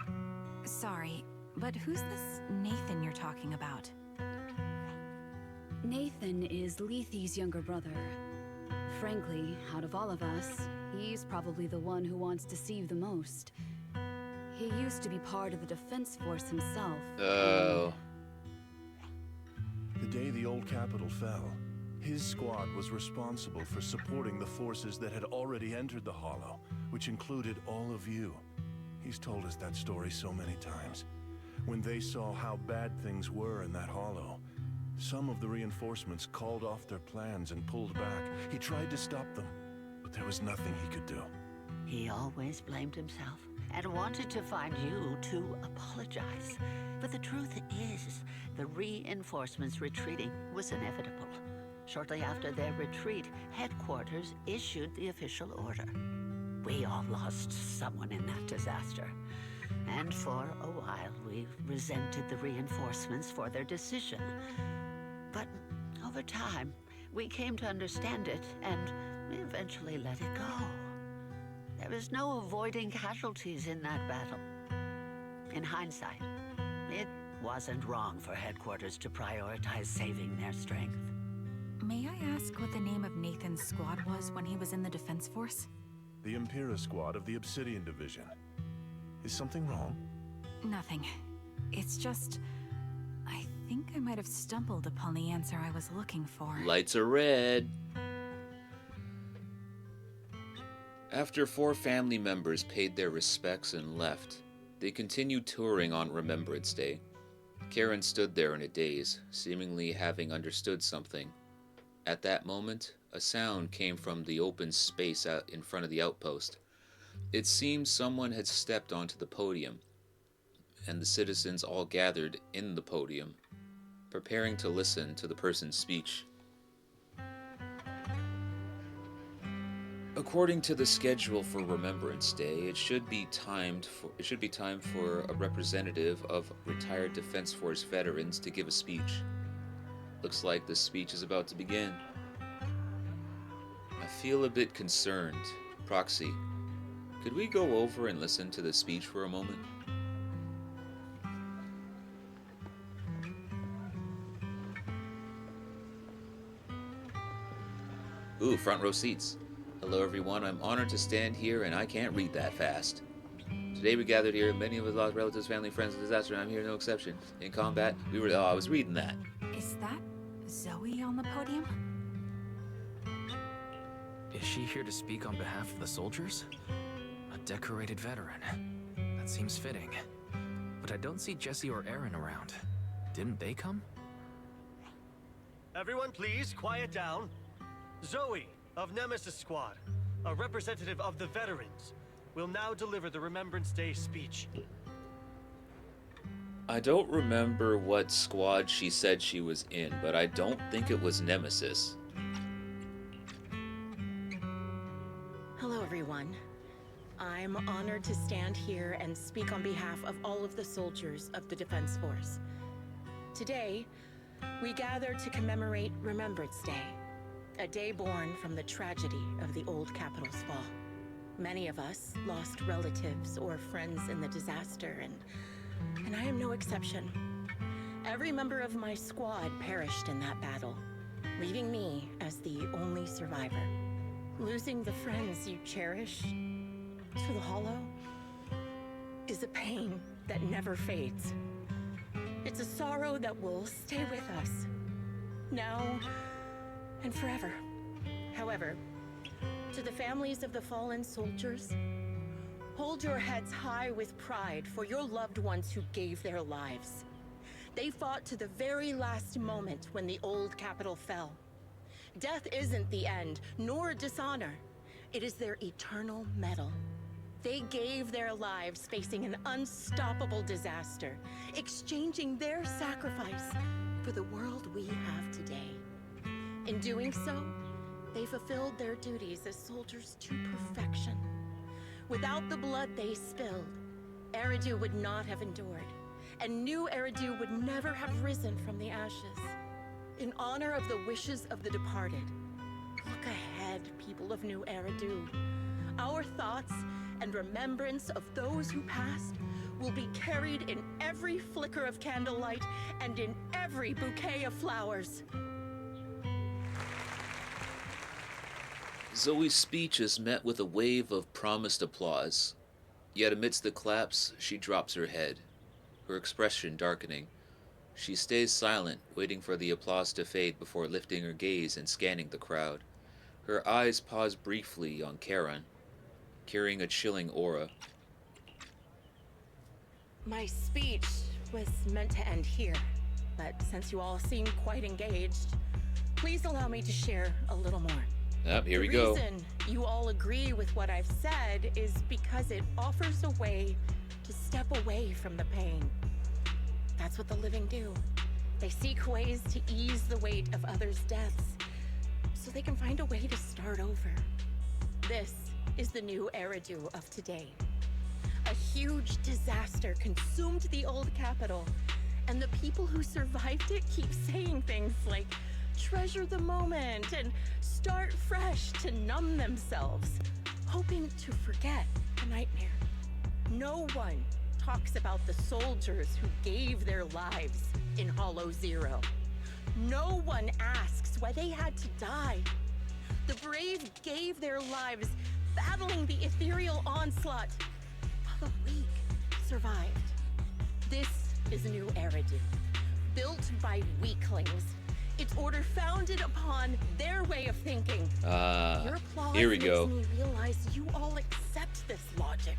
Sorry, but who's this Nathan you're talking about?
Nathan is Lethe's younger brother. Frankly, out of all of us, he's probably the one who wants to see you the most. He used to be part of the defense force himself.
Oh.
The day the old capital fell, his squad was responsible for supporting the forces that had already entered the Hollow, which included all of you. He's told us that story so many times. When they saw how bad things were in that Hollow, some of the reinforcements called off their plans and pulled back. He tried to stop them, but there was nothing he could do.
He always blamed himself and wanted to find you to apologize. But the truth is, the reinforcements retreating was inevitable. Shortly after their retreat, headquarters issued the official order. We all lost someone in that disaster. And for a while, we resented the reinforcements for their decision. But over time, we came to understand it, and we eventually let it go. There is no avoiding casualties in that battle. In hindsight, it wasn't wrong for headquarters to prioritize saving their strength.
May I ask what the name of Nathan's squad was when he was in the defense force?
The Impera squad of the Obsidian Division. Is something wrong?
Nothing. It's just... I think I might have stumbled upon the answer I was looking for.
Lights are red. After 4 family members paid their respects and left, they continued touring on Remembrance Day. Karen stood there in a daze, seemingly having understood something. At that moment, a sound came from the open space out in front of the outpost. It seemed someone had stepped onto the podium, and the citizens all gathered in the podium, preparing to listen to the person's speech. According to the schedule for Remembrance Day, it should be time for a representative of retired Defense Force veterans to give a speech. Looks like the speech is about to begin. I feel a bit concerned. Proxy, could we go over and listen to the speech for a moment? Ooh, front row seats. Hello everyone, I'm honored to stand here and I can't read that fast. Today we gathered here, many of us lost relatives, family, friends, and disaster, and I'm here no exception. In combat, I was reading that.
Is that Zoe on the podium?
Is she here to speak on behalf of the soldiers? A decorated veteran. That seems fitting. But I don't see Jesse or Aaron around. Didn't they come?
Everyone please, quiet down. Zoe, of Nemesis Squad, a representative of the veterans, will now deliver the Remembrance Day speech.
I don't remember what squad she said she was in, but I don't think it was Nemesis.
Hello, everyone. am honored to stand here and speak on behalf of all of the soldiers of the Defense Force. Today, we gather to commemorate Remembrance Day, a day born from the tragedy of the old capital's fall. Many of us lost relatives or friends in the disaster, and I am no exception. Every member of my squad perished in that battle, leaving me as the only survivor. Losing the friends you cherish to the Hollow is a pain that never fades. It's a sorrow that will stay with us, now and forever. However, to the families of the fallen soldiers, hold your heads high with pride for your loved ones who gave their lives. They fought to the very last moment when the old capital fell. Death isn't the end, nor dishonor. It is their eternal medal. They gave their lives facing an unstoppable disaster, exchanging their sacrifice for the world we have today. In doing so, they fulfilled their duties as soldiers to perfection. Without the blood they spilled, Eridu would not have endured, and new Eridu would never have risen from the ashes. In honor of the wishes of the departed, look ahead, people of New Eridu. Our thoughts and remembrance of those who passed will be carried in every flicker of candlelight and in every bouquet of flowers.
Zoe's speech is met with a wave of promised applause. Yet amidst the claps, she drops her head, her expression darkening. She stays silent, waiting for the applause to fade before lifting her gaze and scanning the crowd. Her eyes pause briefly on Charon, carrying a chilling aura.
My speech was meant to end here, but since you all seem quite engaged, please allow me to share a little more.
Yep, here we go.
The reason you all agree with what I've said is because it offers a way to step away from the pain. That's what the living do. They seek ways to ease the weight of others' deaths, so they can find a way to start over. This is the new Eridu of today. A huge disaster consumed the old capital, and the people who survived it keep saying things like, treasure the moment and start fresh to numb themselves, hoping to forget the nightmare. No one talks about the soldiers who gave their lives in Hollow Zero. No one asks why they had to die. The brave gave their lives battling the ethereal onslaught, while the weak survived. This is New Eridu, built by weaklings. Its order founded upon their way of thinking. Your applause
here we go.
makes me realize you all accept this logic.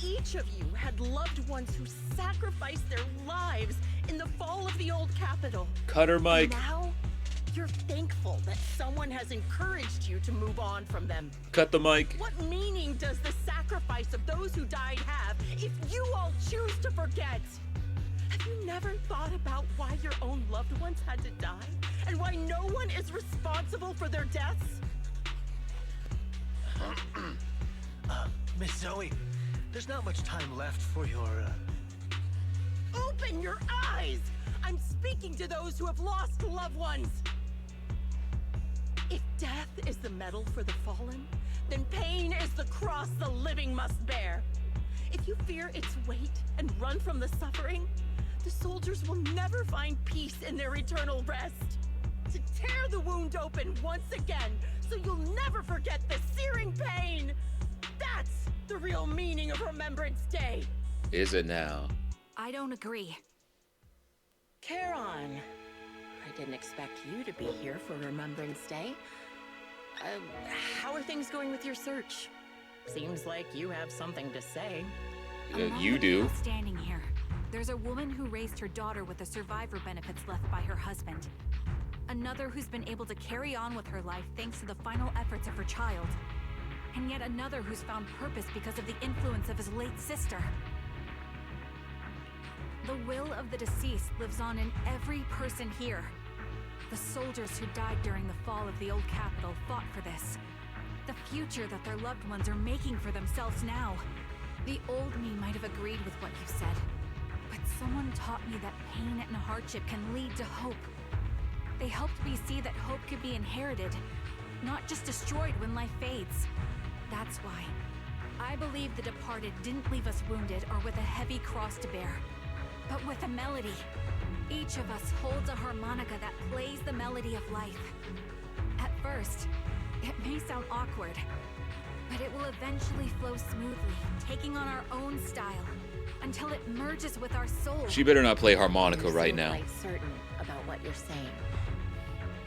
Each of you had loved ones who sacrificed their lives in the fall of the old capital.
Cut her mic.
Now, you're thankful that someone has encouraged you to move on from them.
Cut the mic.
What meaning does the sacrifice of those who died have if you all choose to forget? Have you never thought about why your own loved ones had to die? And why no one is responsible for their deaths?
Miss Zoe, there's not much time left for your,
Open your eyes! I'm speaking to those who have lost loved ones! If death is the medal for the fallen, then pain is the cross the living must bear. If you fear its weight and run from the suffering, the soldiers will never find peace in their eternal rest. To tear the wound open once again, so you'll never forget the searing pain! That's the real meaning of Remembrance Day!
Is it now?
I don't agree.
Charon, I didn't expect you to be here for Remembrance Day. How are things going with your search? Seems like you have something to say.
You do.
Standing here, there's a woman who raised her daughter with the survivor benefits left by her husband. Another who's been able to carry on with her life thanks to the final efforts of her child. And yet another who's found purpose because of the influence of his late sister. The will of the deceased lives on in every person here. The soldiers who died during the fall of the old capital fought for this. the future that their loved ones are making for themselves now. The old me might have agreed with what you said, but someone taught me that pain and hardship can lead to hope. They helped me see that hope could be inherited, not just destroyed when life fades. That's why I believe the departed didn't leave us wounded or with a heavy cross to bear, but with a melody. Each of us holds a harmonica that plays the melody of life. At first, it may sound awkward, but it will eventually flow smoothly, taking on our own style, until it merges with our soul.
She better not play harmonica
You're
right
so
now.
quite certain about what you're saying.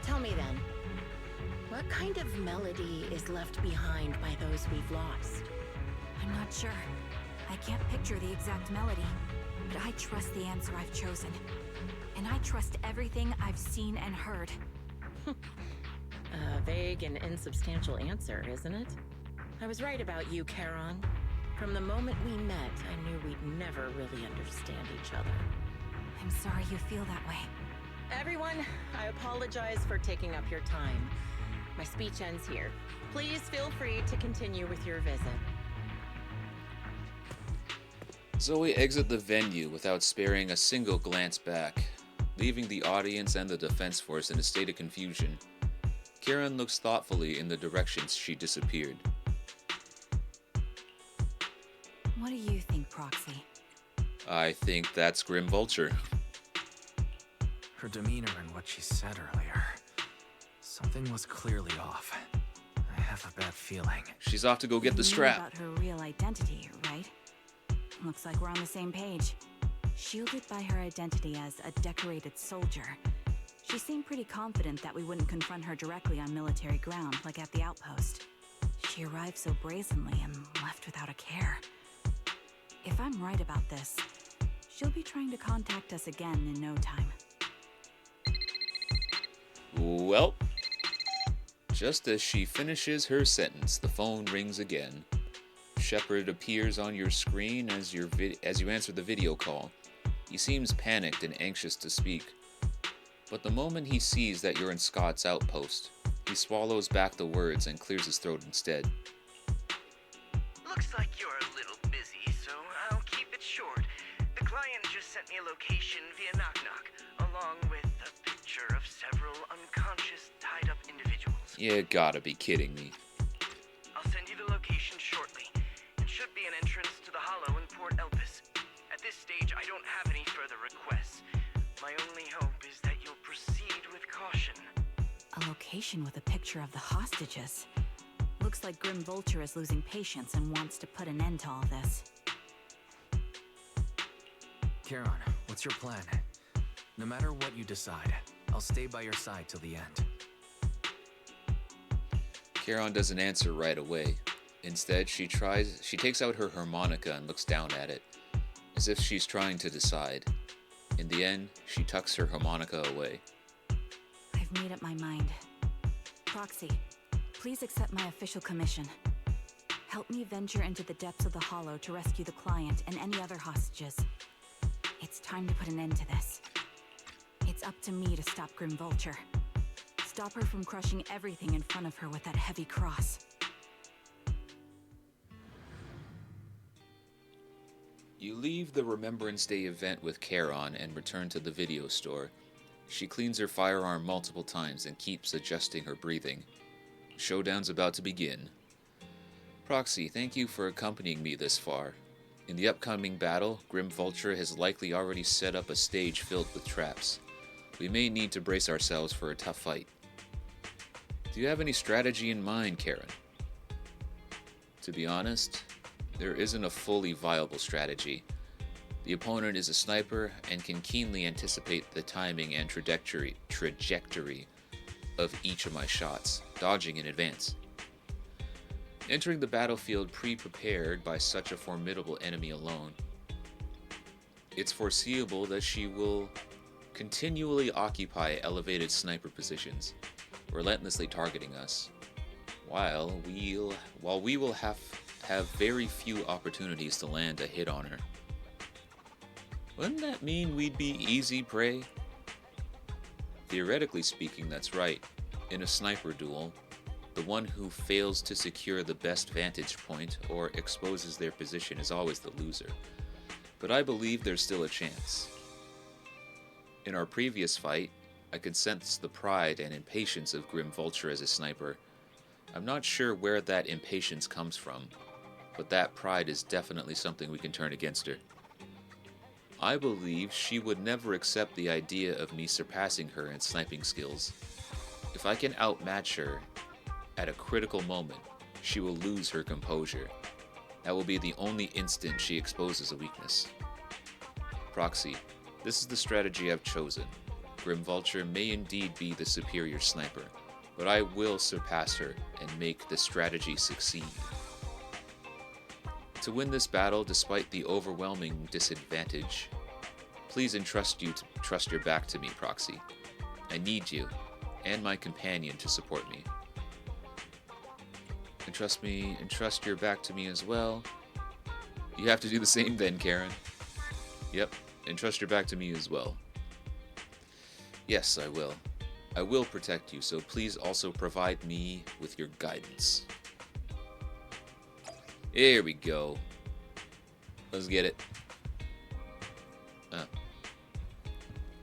Tell me then, what kind of melody is left behind by those we've lost?
I'm not sure. I can't picture the exact melody, but I trust the answer I've chosen. And I trust everything I've seen and heard.
A vague and insubstantial answer, isn't it? I was right about you, Charon. From the moment we met, I knew we'd never really understand each other.
I'm sorry you feel that way.
Everyone, I apologize for taking up your time. My speech ends here. Please feel free to continue with your visit.
Zoe exits the venue without sparing a single glance back, leaving the audience and the defense force in a state of confusion. Kieran looks thoughtfully in the directions she disappeared.
What do you think, Proxy?
I think that's Grim Vulture.
Her demeanor and what she said earlier. Something was clearly off. I have a bad feeling.
She's off to go get the
You knew
strap.
about her real identity, right? Looks like we're on the same page. Shielded by her identity as a decorated soldier, she seemed pretty confident that we wouldn't confront her directly on military ground like at the outpost. She arrived so brazenly and left without a care. If I'm right about this, she'll be trying to contact us again in no time.
Well, just as she finishes her sentence, the phone rings again. Shepard appears on your screen as you answer the video call. He seems panicked and anxious to speak. But the moment he sees that you're in Scott's outpost, he swallows back the words and clears his throat instead.
Looks like you're a little busy, so I'll keep it short. The client just sent me a location via Knock Knock, along with a picture of several unconscious, tied-up individuals.
You gotta be kidding me.
I'll send you the location shortly. It should be an entrance to the Hollow in Port Elpis. At this stage, I don't have any further requests. My only hope is that you'll proceed with caution.
A location with a picture of the hostages. Looks like Grim Vulture is losing patience and wants to put an end to all this.
Charon, what's your plan? No matter what you decide, I'll stay by your side till the end.
Charon doesn't answer right away. Instead, she takes out her harmonica and looks down at it, as if she's trying to decide. In the end, she tucks her harmonica away.
I've made up my mind. Proxy, please accept my official commission. Help me venture into the depths of the Hollow to rescue the client and any other hostages. It's time to put an end to this. It's up to me to stop Grim Vulture. Stop her from crushing everything in front of her with that heavy cross.
You leave the Remembrance Day event with Charon and return to the video store. She cleans her firearm multiple times and keeps adjusting her breathing. Showdown's about to begin. Proxy, thank you for accompanying me this far. In the upcoming battle, Grim Vulture has likely already set up a stage filled with traps. We may need to brace ourselves for a tough fight. Do you have any strategy in mind, Karen? To be honest, there isn't a fully viable strategy. The opponent is a sniper and can keenly anticipate the timing and trajectory of each of my shots, dodging in advance. Entering the battlefield pre-prepared by such a formidable enemy alone, it's foreseeable that she will continually occupy elevated sniper positions, relentlessly targeting us, while we will have very few opportunities to land a hit on her. Wouldn't that mean we'd be easy prey? Theoretically speaking, that's right. In a sniper duel, the the one who fails to secure the best vantage point or exposes their position is always the loser. But I believe there's still a chance. In our previous fight, I could sense the pride and impatience of Grim Vulture as a sniper. I'm not sure where that impatience comes from, but that pride is definitely something we can turn against her. I believe she would never accept the idea of me surpassing her in sniping skills. If I can outmatch her at a critical moment, she will lose her composure. That will be the only instant she exposes a weakness. Proxy, this is the strategy I've chosen. Grim Vulture may indeed be the superior sniper, but I will surpass her and make the strategy succeed. To win this battle despite the overwhelming disadvantage, please entrust your back to me, Proxy. I need you and my companion to support me. Entrust your back to me as well. You have to do the same then, Karen. Yep, entrust your back to me as well. Yes, I will. I will protect you, so please also provide me with your guidance. Here we go. Let's get it.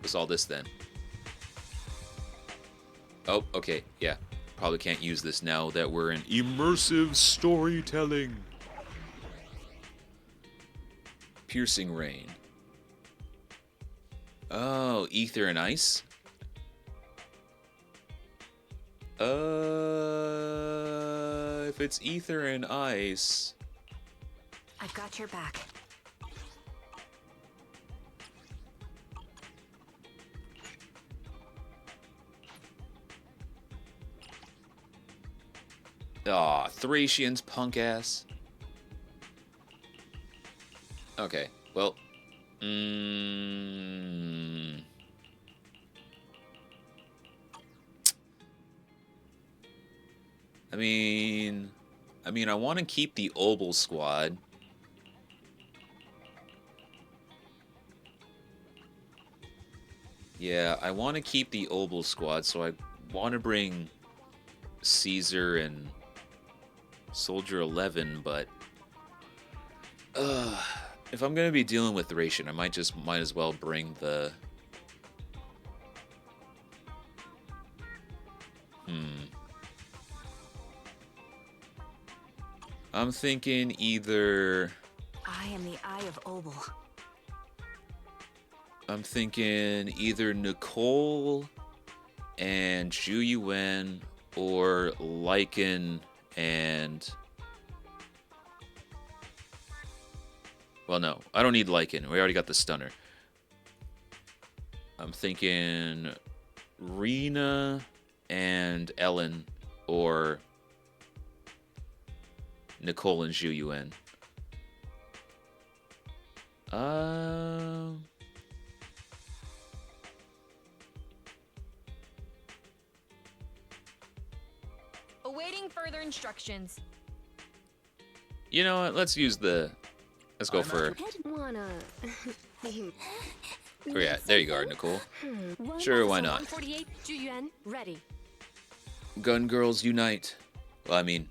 What's all this then? Oh, okay, yeah. Probably can't use this now that we're in immersive storytelling. Piercing rain. Oh, ether and ice? If it's ether and ice...
I've got your back.
Aw, Thracians, punk ass. Okay, well. I mean, I want to keep the Obel squad. Yeah, I want to keep the Obel squad, so I want to bring Caesar and Soldier 11, but if I'm gonna be dealing with Thracian, I might as well bring the I'm thinking either
I am the Eye of Obel.
I'm thinking either Nicole and Zhu Yuan or Lycan and... Well, no. I don't need Lycan. We already got the stunner. I'm thinking Rena and Ellen or Nicole and Zhu Yuan.
Awaiting further instructions.
You know what? Let's go for... Oh yeah, there you go, Nicole. Sure, why not?
148, Zhu ready.
Gun girls unite. Well, I mean...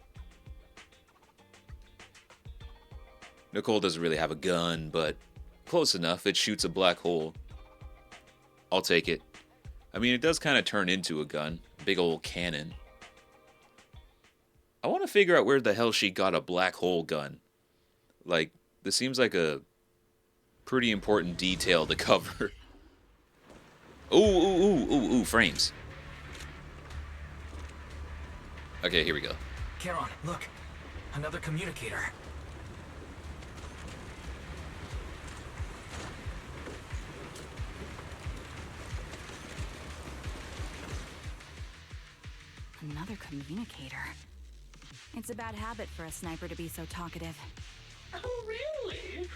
Nicole doesn't really have a gun, but close enough. It shoots a black hole. I'll take it. I mean, it does kind of turn into a gun. Big old cannon. I want to figure out where the hell she got a black hole gun. Like, this seems like a pretty important detail to cover. Ooh, frames. Okay, here we go.
Charon, look. Another communicator.
Another communicator. It's a bad habit for a sniper to be so talkative.
Oh, really?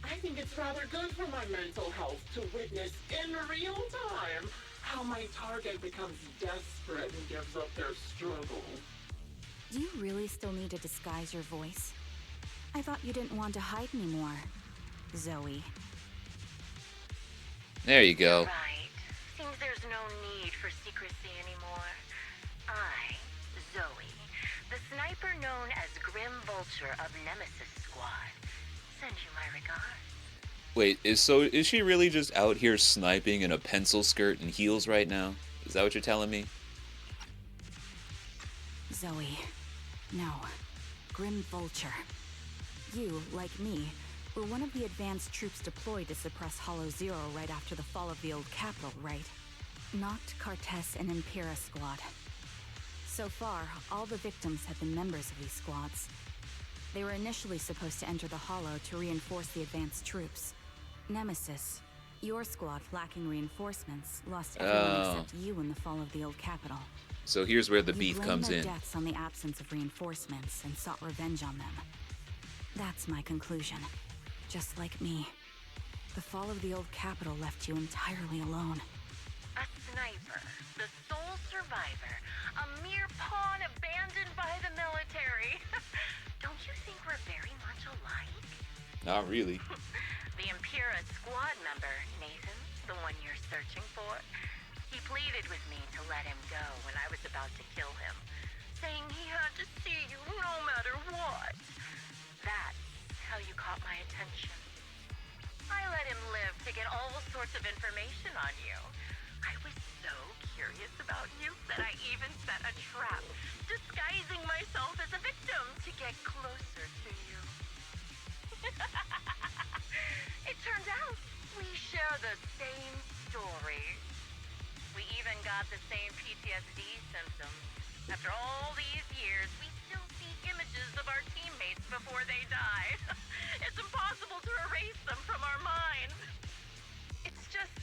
I think it's rather good for my mental health to witness in real time how my target becomes desperate and gives up their struggle.
Do you really still need to disguise your voice? I thought you didn't want to hide anymore, Zoe.
There you go.
Right. Seems there's no need for secrecy anymore. I, Zoe, Vulture of Nemesis Squad. Send you my regards.
Wait, is she really just out here sniping in a pencil skirt and heels right now? Is that what you're telling me?
Zoe. No. Grim Vulture. You, like me, were one of the advanced troops deployed to suppress Hollow Zero right after the fall of the old capital, right? Noct, Cartes, and Impera squad. So far, all the victims have been members of these squads. They were initially supposed to enter the Hollow to reinforce the advanced troops. Nemesis, your squad lacking reinforcements, lost everyone except you in the fall of the old capital.
So here's where the
You
beef
blamed
comes
their
in.
deaths on the absence of reinforcements and sought revenge on them. That's my conclusion. Just like me. The fall of the old capital left you entirely alone.
A sniper, the sole survivor, a mere pawn abandoned by the military. Don't you think we're very much alike?
Not really.
The Impera squad member, Nathan, the one you're searching for, he pleaded with me to let him go when I was about to kill him, saying he had to see you no matter what. That's how you caught my attention. I let him live to get all sorts of information on you. I was so curious about you that I even set a trap, disguising myself as a victim to get closer to you. It turns out we share the same story. We even got the same PTSD symptoms. After all these years, we still see images of our teammates before they die. It's impossible to erase them from our minds. It's just,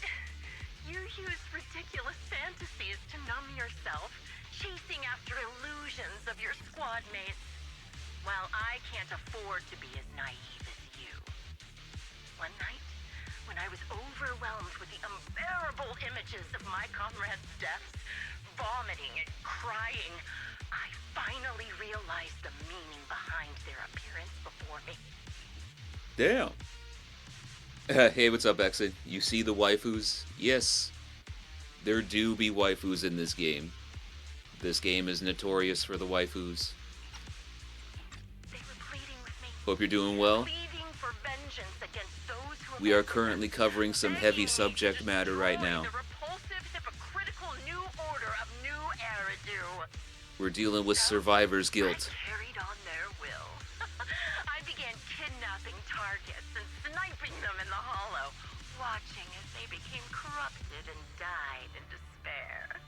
you use ridiculous fantasies to numb yourself, chasing after illusions of your squad mates, while I can't afford to be as naive as you. One night, when I was overwhelmed with the unbearable images of my comrades' deaths, vomiting and crying, I finally realized the meaning behind their appearance before me.
Damn. Hey, what's up, Exit? You see the waifus? Yes, there do be waifus in this game. This game is notorious for the waifus. Hope you're doing well. We are currently covering some heavy subject matter right now. We're dealing with survivor's guilt.
Carried on their will. I began kidnapping targets and sniping them in the hollow, watching as they became corrupted and died in despair.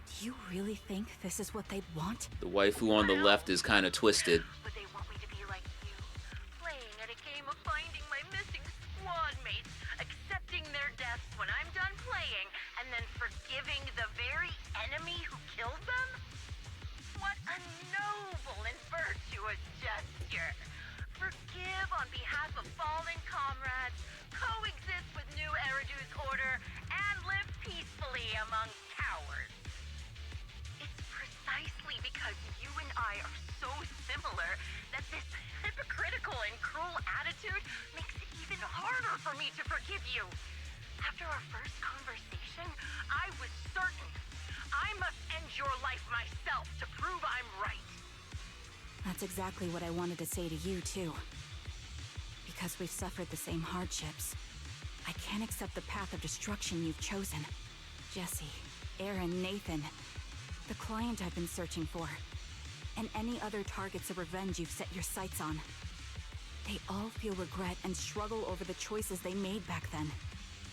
Do you really think this is what they'd want?
The waifu on the left is kind of twisted.
But they want me to be like you, playing at a game of finding my missing squad mates, accepting their deaths when I'm done playing, and then forgiving the very enemy who killed them? What a noble and virtuous gesture! Forgive on behalf of fallen comrades, coexist with new Eridu's order, and live peacefully among cowards. It's precisely because you and I are so similar that this hypocritical and cruel attitude makes it even harder for me to forgive you. After our first conversation, I was certain I must end your life myself to prove I'm right.
That's exactly what I wanted to say to you, too. Because we've suffered the same hardships. I can't accept the path of destruction you've chosen. Jesse, Aaron, Nathan, the client I've been searching for, and any other targets of revenge you've set your sights on. They all feel regret and struggle over the choices they made back then.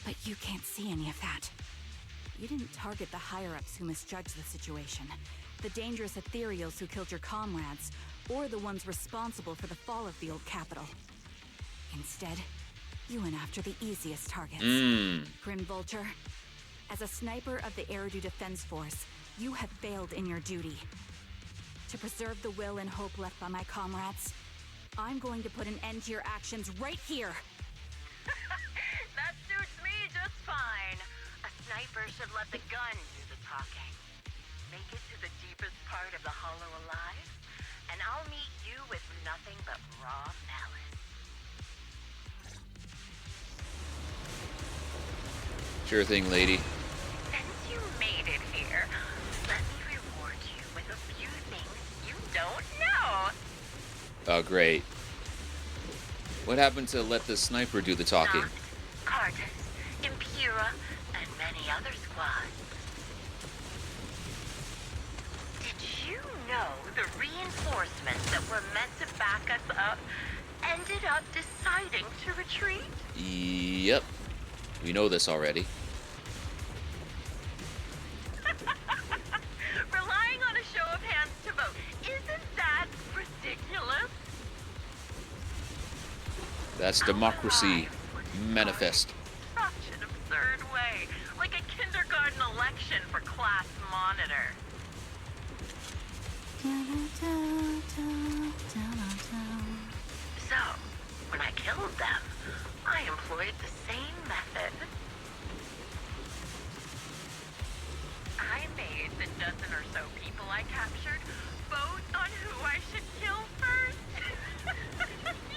But you can't see any of that. You didn't target the higher-ups who misjudged the situation, the dangerous ethereals who killed your comrades, or the ones responsible for the fall of the old capital. Instead, you went after the easiest targets. Grim Vulture, as a sniper of the Eridu Defense Force, you have failed in your duty. To preserve the will and hope left by my comrades, I'm going to put an end to your actions right here.
That suits me just fine. A sniper should let the gun do the talking. Make it to the deepest part of the hollow alive, and I'll meet you with nothing but raw malice.
Sure thing, lady.
Since you made it here, let me reward you with a few things you don't know.
Oh, great. What happened to let the sniper do the talking?
Cartus, Impura, and many other squads. Did you know the reinforcements that were meant to back us up ended up deciding to retreat?
Yep. We know this already.
Relying on a show of hands to vote. Isn't that ridiculous?
That's democracy manifest.
Such an absurd way. Like a kindergarten election for class monitor. So, when I killed them, I employed the same method. I made the dozen or so people I captured vote on who I should kill first.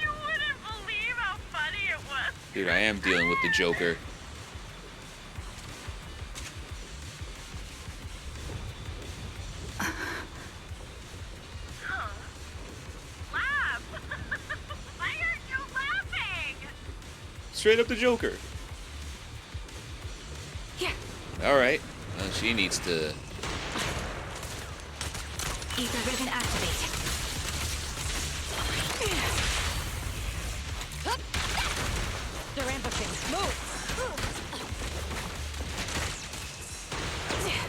You wouldn't believe how funny it was.
Dude, I am dealing with the Joker.
Laugh! Why aren't you laughing?
Straight up the Joker.
Yeah.
Alright. She needs to...
Ether ribbon activate. They're ambushing. Move!
Okay.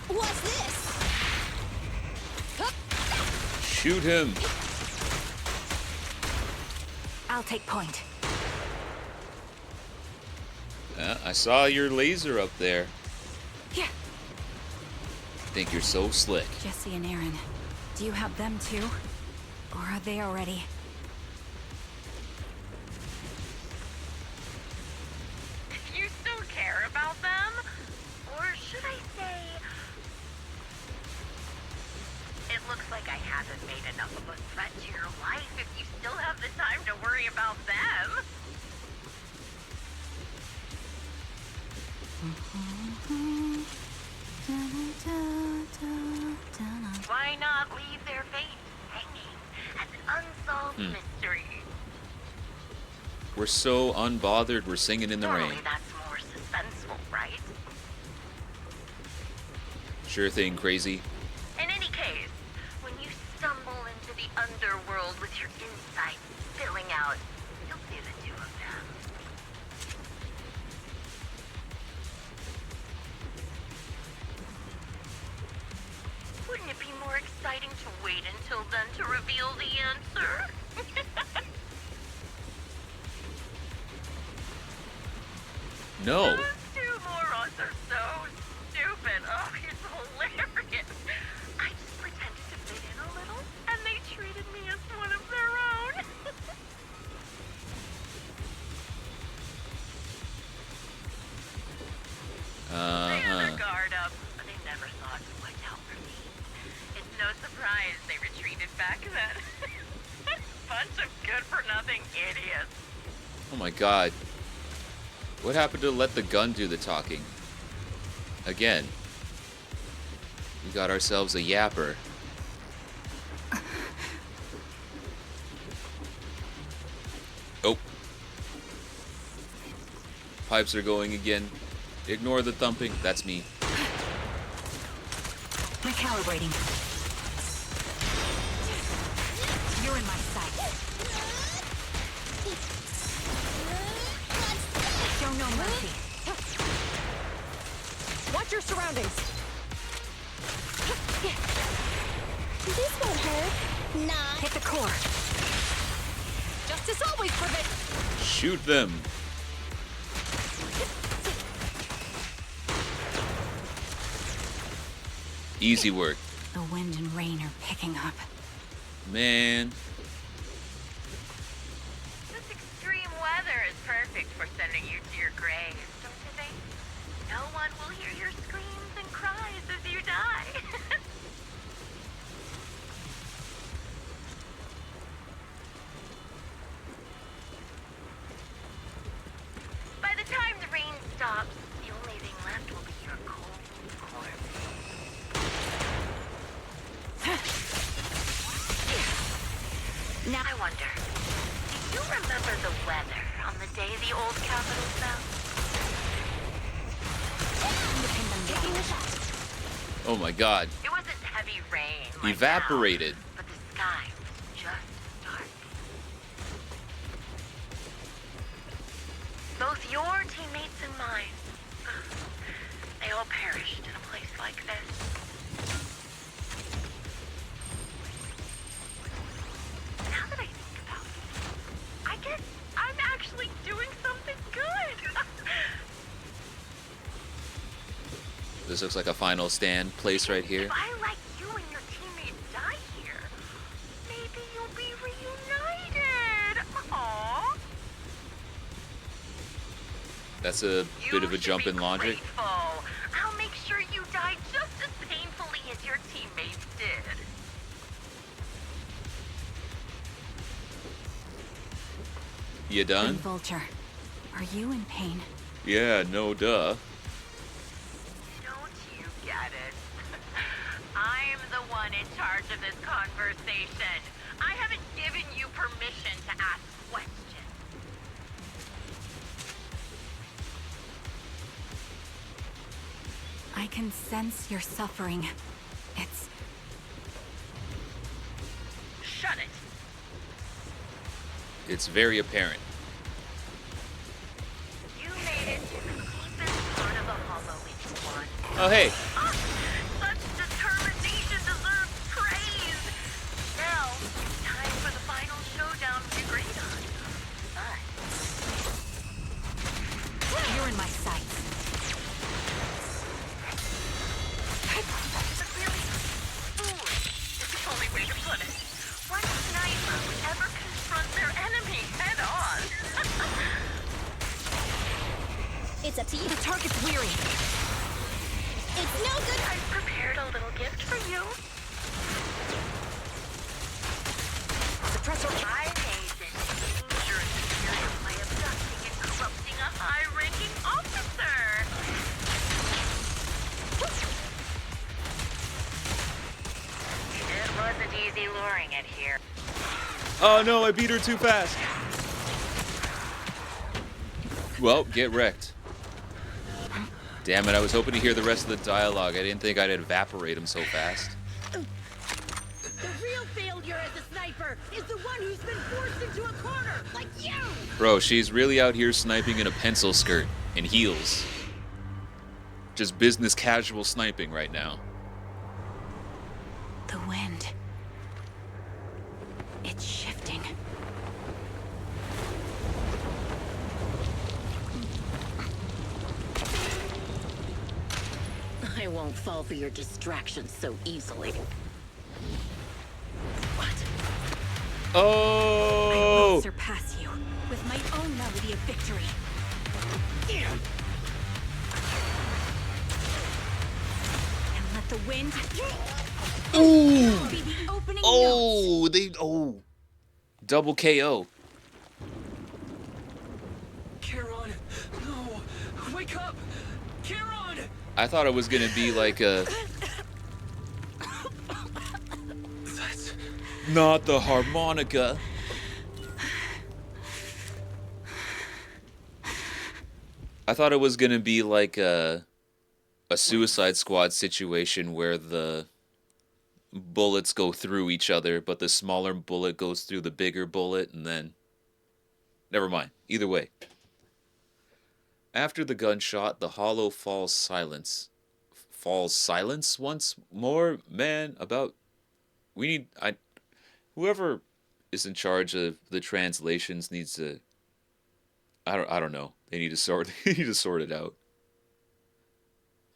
What's this?
Shoot him.
I'll take point.
I saw your laser up there.
Yeah.
Think you're so slick.
Jesse and Aaron, do you have them too? Or are they already?
You still care about them? Or should I say... It looks like I haven't made enough of a threat to your life if you still have the time to worry about them. Why not leave their fate hanging as an unsolved mystery?
We're so unbothered, we're singing in the
Surely
rain.
that's more suspenseful, right?
Sure thing, crazy.
In any case, when you stumble into the underworld with your insides spilling out, you'll see the two of them. Wouldn't it be more exciting to wait until then to reveal the answer?
No.
Those two morons are so stupid. Oh, it's hilarious. I just pretended to fit in a little, and they treated me as one of their own. They had their guard up, but they never thought to watch out for me. It's no surprise they retreated back then. Bunch of good-for-nothing idiots.
Oh my god. What happened to let the gun do the talking? Again. We got ourselves a yapper. Oh. Pipes are going again. Ignore the thumping. That's me.
Recalibrating. You're in my sight. Show no mercy. Watch your surroundings.
This won't hurt. Not.
Hit the core. Justice always prevails.
Shoot them. Easy work.
The wind and rain are picking up.
Man.
This extreme weather is perfect for sending you to your grave, don't you think? No one will hear your screams and cries as you die. By the time the rain stops, the only thing left will be your cold corpse. the weather on the day the old capital fell?
Oh my god.
It wasn't heavy rain like
Evaporated.
now, but the sky was just dark. Both your teammates and mine, they all perished in a place like this. Now that I think about it, I guess I'm actually doing something good.
This looks like a final stand place right here.
If I let you and your teammates die here, maybe you'll be reunited. Aww.
That's a bit of a jump in logic.
Grateful. I'll make sure you die just as painfully as your teammates did.
You done?
Vulture, are you in pain?
Yeah, no duh.
Don't you get it? I'm the one in charge of this conversation. I haven't given you permission to ask questions.
I can sense your suffering. It's...
Shut it.
It's very apparent.
You made it to the deepest part of the hollow into one.
Oh, hey.
Such determination deserves praise. Now, it's time for the final showdown we agreed on.
You're in my sights.
But really, foolish is the only way to put it. What sniper would ever confront their enemy head on?
It's up to you.
The target's weary.
It's no good.
I've prepared a little gift for you.
Suppressor.
I made this dangerous experience by abducting and corrupting a high-ranking officer. It wasn't easy luring it here.
Oh no, I beat her too fast. Well, get wrecked. Damn it, I was hoping to hear the rest of the dialogue. I didn't think I'd evaporate him so fast.
The real failure as a sniper is the one who's been forced into a corner, like you!
Bro, she's really out here sniping in a pencil skirt and heels. Just business casual sniping right now.
The wind. It's shifting.
I won't fall for your distractions so easily. What?
I
Oh!
will surpass you with my own melody of victory. And let the wind
Ooh!
be the opening
Oh! Double KO.
Charon, no, wake up! Charon!
I thought it was gonna be like a...
That's...
Not the harmonica. I thought it was gonna be like a Suicide Squad situation where the bullets go through each other, but the smaller bullet goes through the bigger bullet, and then... Never mind. Either way. After the gunshot, the hollow falls silence. Falls silence once more? Man, about... We need... Whoever is in charge of the translations needs to... I don't know. They need to sort it out.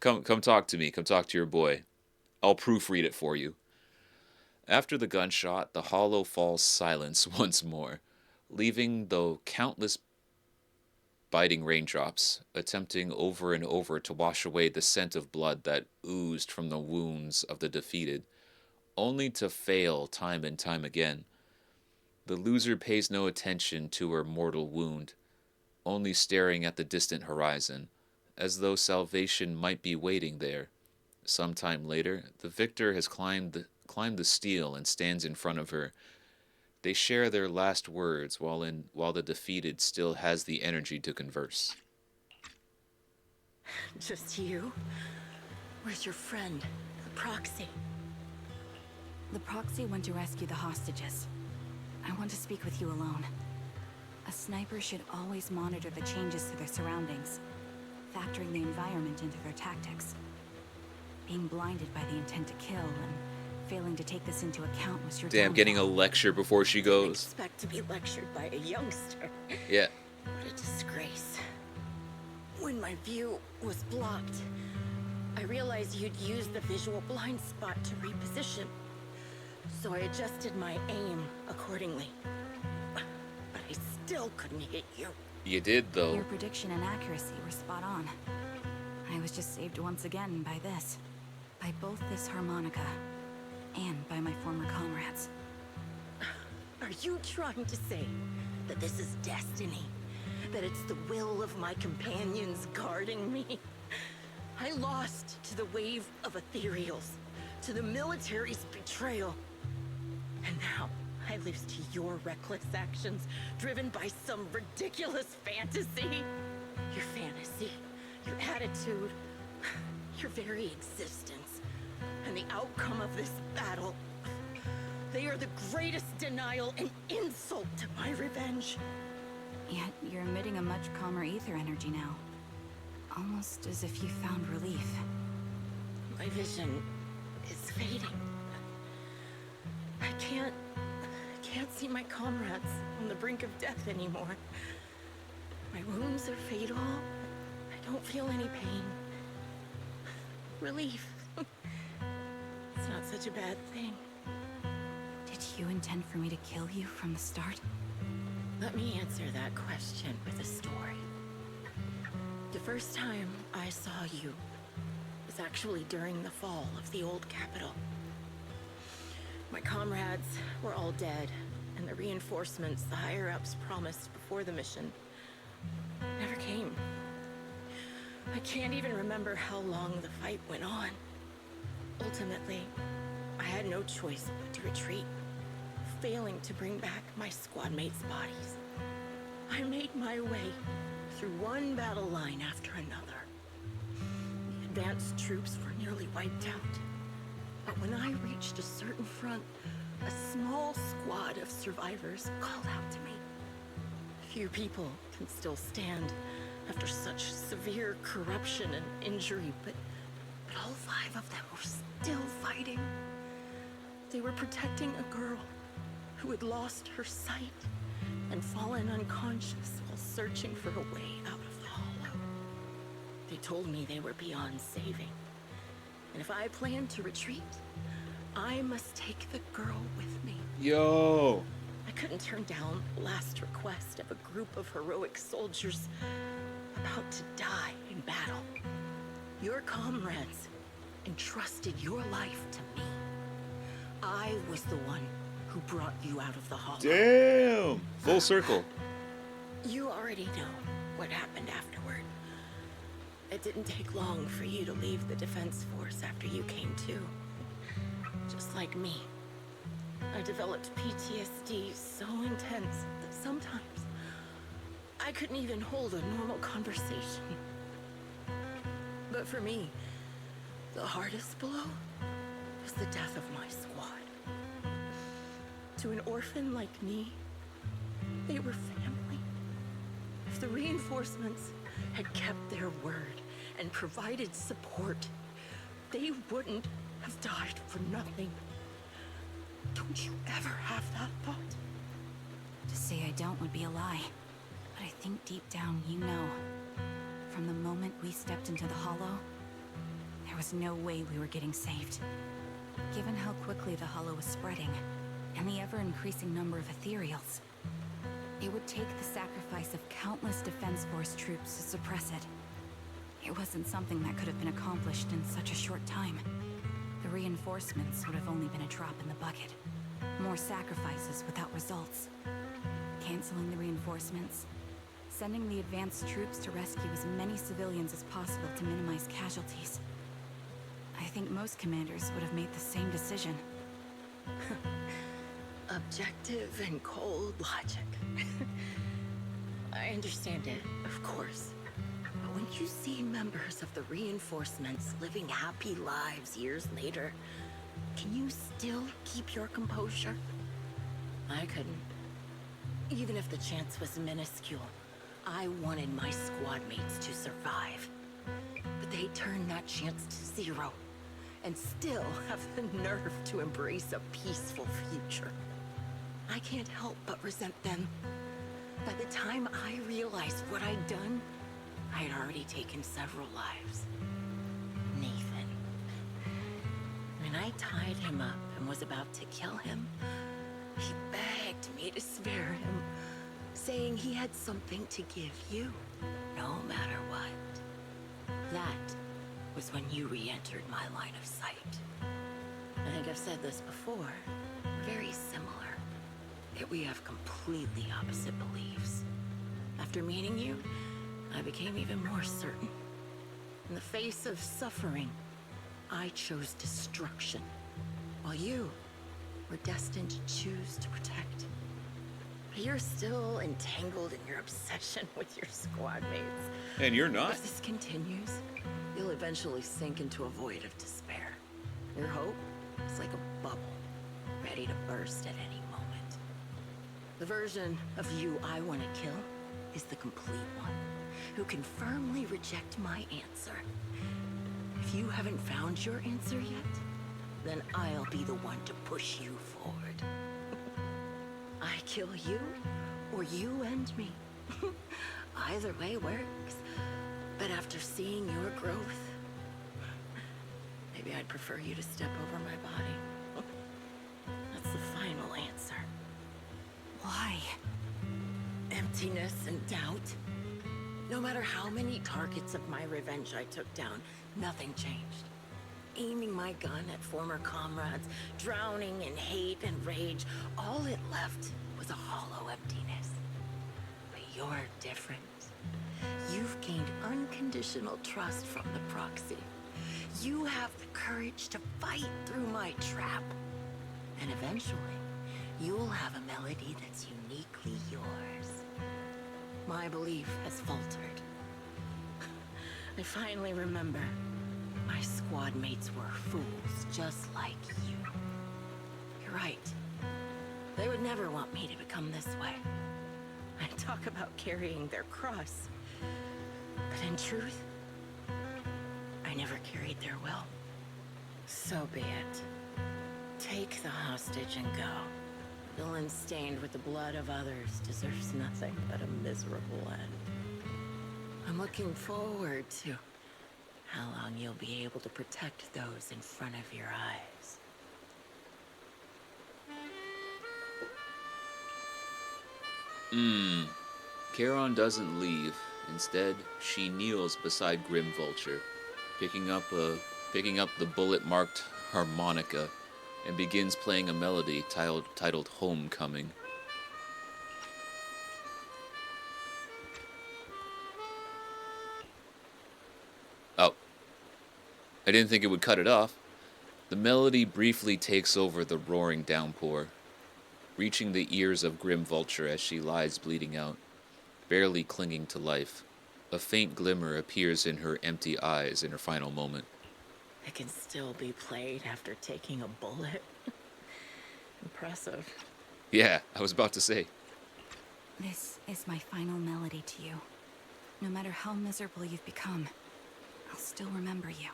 Come talk to me. Come talk to your boy. I'll proofread it for you. After the gunshot, the hollow falls silence once more, leaving the countless biting raindrops, attempting over and over to wash away the scent of blood that oozed from the wounds of the defeated, only to fail time and time again. The loser pays no attention to her mortal wound, only staring at the distant horizon, as though salvation might be waiting there. Sometime later, the victor has climbed the steel and stands in front of her, They share their last words while the defeated still has the energy to converse.
Just you? Where's your friend, the proxy?
The proxy went to rescue the hostages. I want to speak with you alone. A sniper should always monitor the changes to their surroundings, factoring the environment into their tactics. Being blinded by the intent to kill and failing to take this into account was your
Damn, getting a lecture before she goes.
Expect to be lectured by a youngster.
Yeah.
What a disgrace. When my view was blocked, I realized you'd used the visual blind spot to reposition. So I adjusted my aim accordingly. But I still couldn't hit you.
You did, though.
Your prediction and accuracy were spot on. I was just saved once again by this. By both this harmonica and by my former comrades.
Are you trying to say that this is destiny? That it's the will of my companions guarding me? I lost to the wave of ethereals, to the military's betrayal. And now I lose to your reckless actions, driven by some ridiculous fantasy. Your fantasy, your attitude, your very existence, and the outcome of this battle. They are the greatest denial and insult to my revenge.
Yet you're emitting a much calmer ether energy now. Almost as if you found relief.
My vision is fading. I can't see my comrades on the brink of death anymore. My wounds are fatal. I don't feel any pain. Relief. It's not such a bad thing.
Did you intend for me to kill you from the start?
Let me answer that question with a story. The first time I saw you was actually during the fall of the old capital. My comrades were all dead, and the reinforcements the higher-ups promised before the mission never came. I can't even remember how long the fight went on. Ultimately, I had no choice but to retreat, failing to bring back my squad mates' bodies. I made my way through one battle line after another. The advanced troops were nearly wiped out. But when I reached a certain front, a small squad of survivors called out to me. Few people can still stand after such severe corruption and injury, but all 5 of them were still fighting. They were protecting a girl who had lost her sight and fallen unconscious while searching for a way out of the hollow. They told me they were beyond saving, and if I planned to retreat, I must take the girl with me.
Yo!
I couldn't turn down the last request of a group of heroic soldiers about to die in battle. Your comrades entrusted your life to me. I was the one who brought you out of the hollow.
Damn! Full circle.
You already know what happened afterward. It didn't take long for you to leave the defense force after you came to. Just like me. I developed PTSD so intense that sometimes I couldn't even hold a normal conversation. But for me, the hardest blow was the death of my squad. To an orphan like me, they were family. If the reinforcements had kept their word and provided support, they wouldn't have died for nothing. Don't you ever have that thought?
To say I don't would be a lie. But I think deep down you know. From the moment we stepped into the hollow, there was no way we were getting saved. Given how quickly the hollow was spreading, and the ever-increasing number of ethereals, it would take the sacrifice of countless Defense Force troops to suppress it. It wasn't something that could have been accomplished in such a short time. The reinforcements would have only been a drop in the bucket. More sacrifices without results. Canceling the reinforcements, sending the advanced troops to rescue as many civilians as possible to minimize casualties. I think most commanders would have made the same decision.
objective and cold logic. I understand it, of course. But when you see members of the reinforcements living happy lives years later, can you still keep your composure? I couldn't. Even if the chance was minuscule, I wanted my squad mates to survive. But they turned that chance to zero, and still have the nerve to embrace a peaceful future. I can't help but resent them. By the time I realized what I'd done, I had already taken several lives. Nathan. When I tied him up and was about to kill him, he begged me to spare him, saying he had something to give you, no matter what. That was when you re-entered my line of sight. I think I've said this before, very similar. Yet we have completely opposite beliefs. After meeting you, I became even more certain. In the face of suffering, I chose destruction, while you were destined to choose to protect. But you're still entangled in your obsession with your squad mates.
And you're not.
If this continues, you'll eventually sink into a void of despair. Your hope is like a bubble, ready to burst at any moment. The version of you I want to kill is the complete one, who can firmly reject my answer. If you haven't found your answer yet, then I'll be the one to push you forward. I kill you, or you end me. Either way works. But after seeing your growth, maybe I'd prefer you to step over my body. That's the final answer.
Why?
Emptiness and doubt. No matter how many targets of my revenge I took down, nothing changed. Aiming my gun at former comrades, drowning in hate and rage, all it left was a hollow emptiness. But you're different. You've gained unconditional trust from the proxy. You have the courage to fight through my trap. And eventually, you'll have a melody that's uniquely yours. My belief has faltered. I finally remember. My squad mates were fools just like you. You're right. They would never want me to become this way. I talk about carrying their cross. But in truth, I never carried their will. So be it. Take the hostage and go. Villain stained with the blood of others deserves nothing but a miserable end. I'm looking forward to how long you'll be able to protect those in front of your eyes.
Charon doesn't leave. Instead, she kneels beside Grim Vulture, picking up the bullet-marked harmonica, and begins playing a melody titled Homecoming. Oh. I didn't think it would cut it off. The melody briefly takes over the roaring downpour, reaching the ears of Grim Vulture as she lies bleeding out, barely clinging to life. A faint glimmer appears in her empty eyes in her final moment.
It can still be played after taking a bullet. Impressive.
Yeah, I was about to say.
This is my final melody to you. No matter how miserable you've become, I'll still remember you.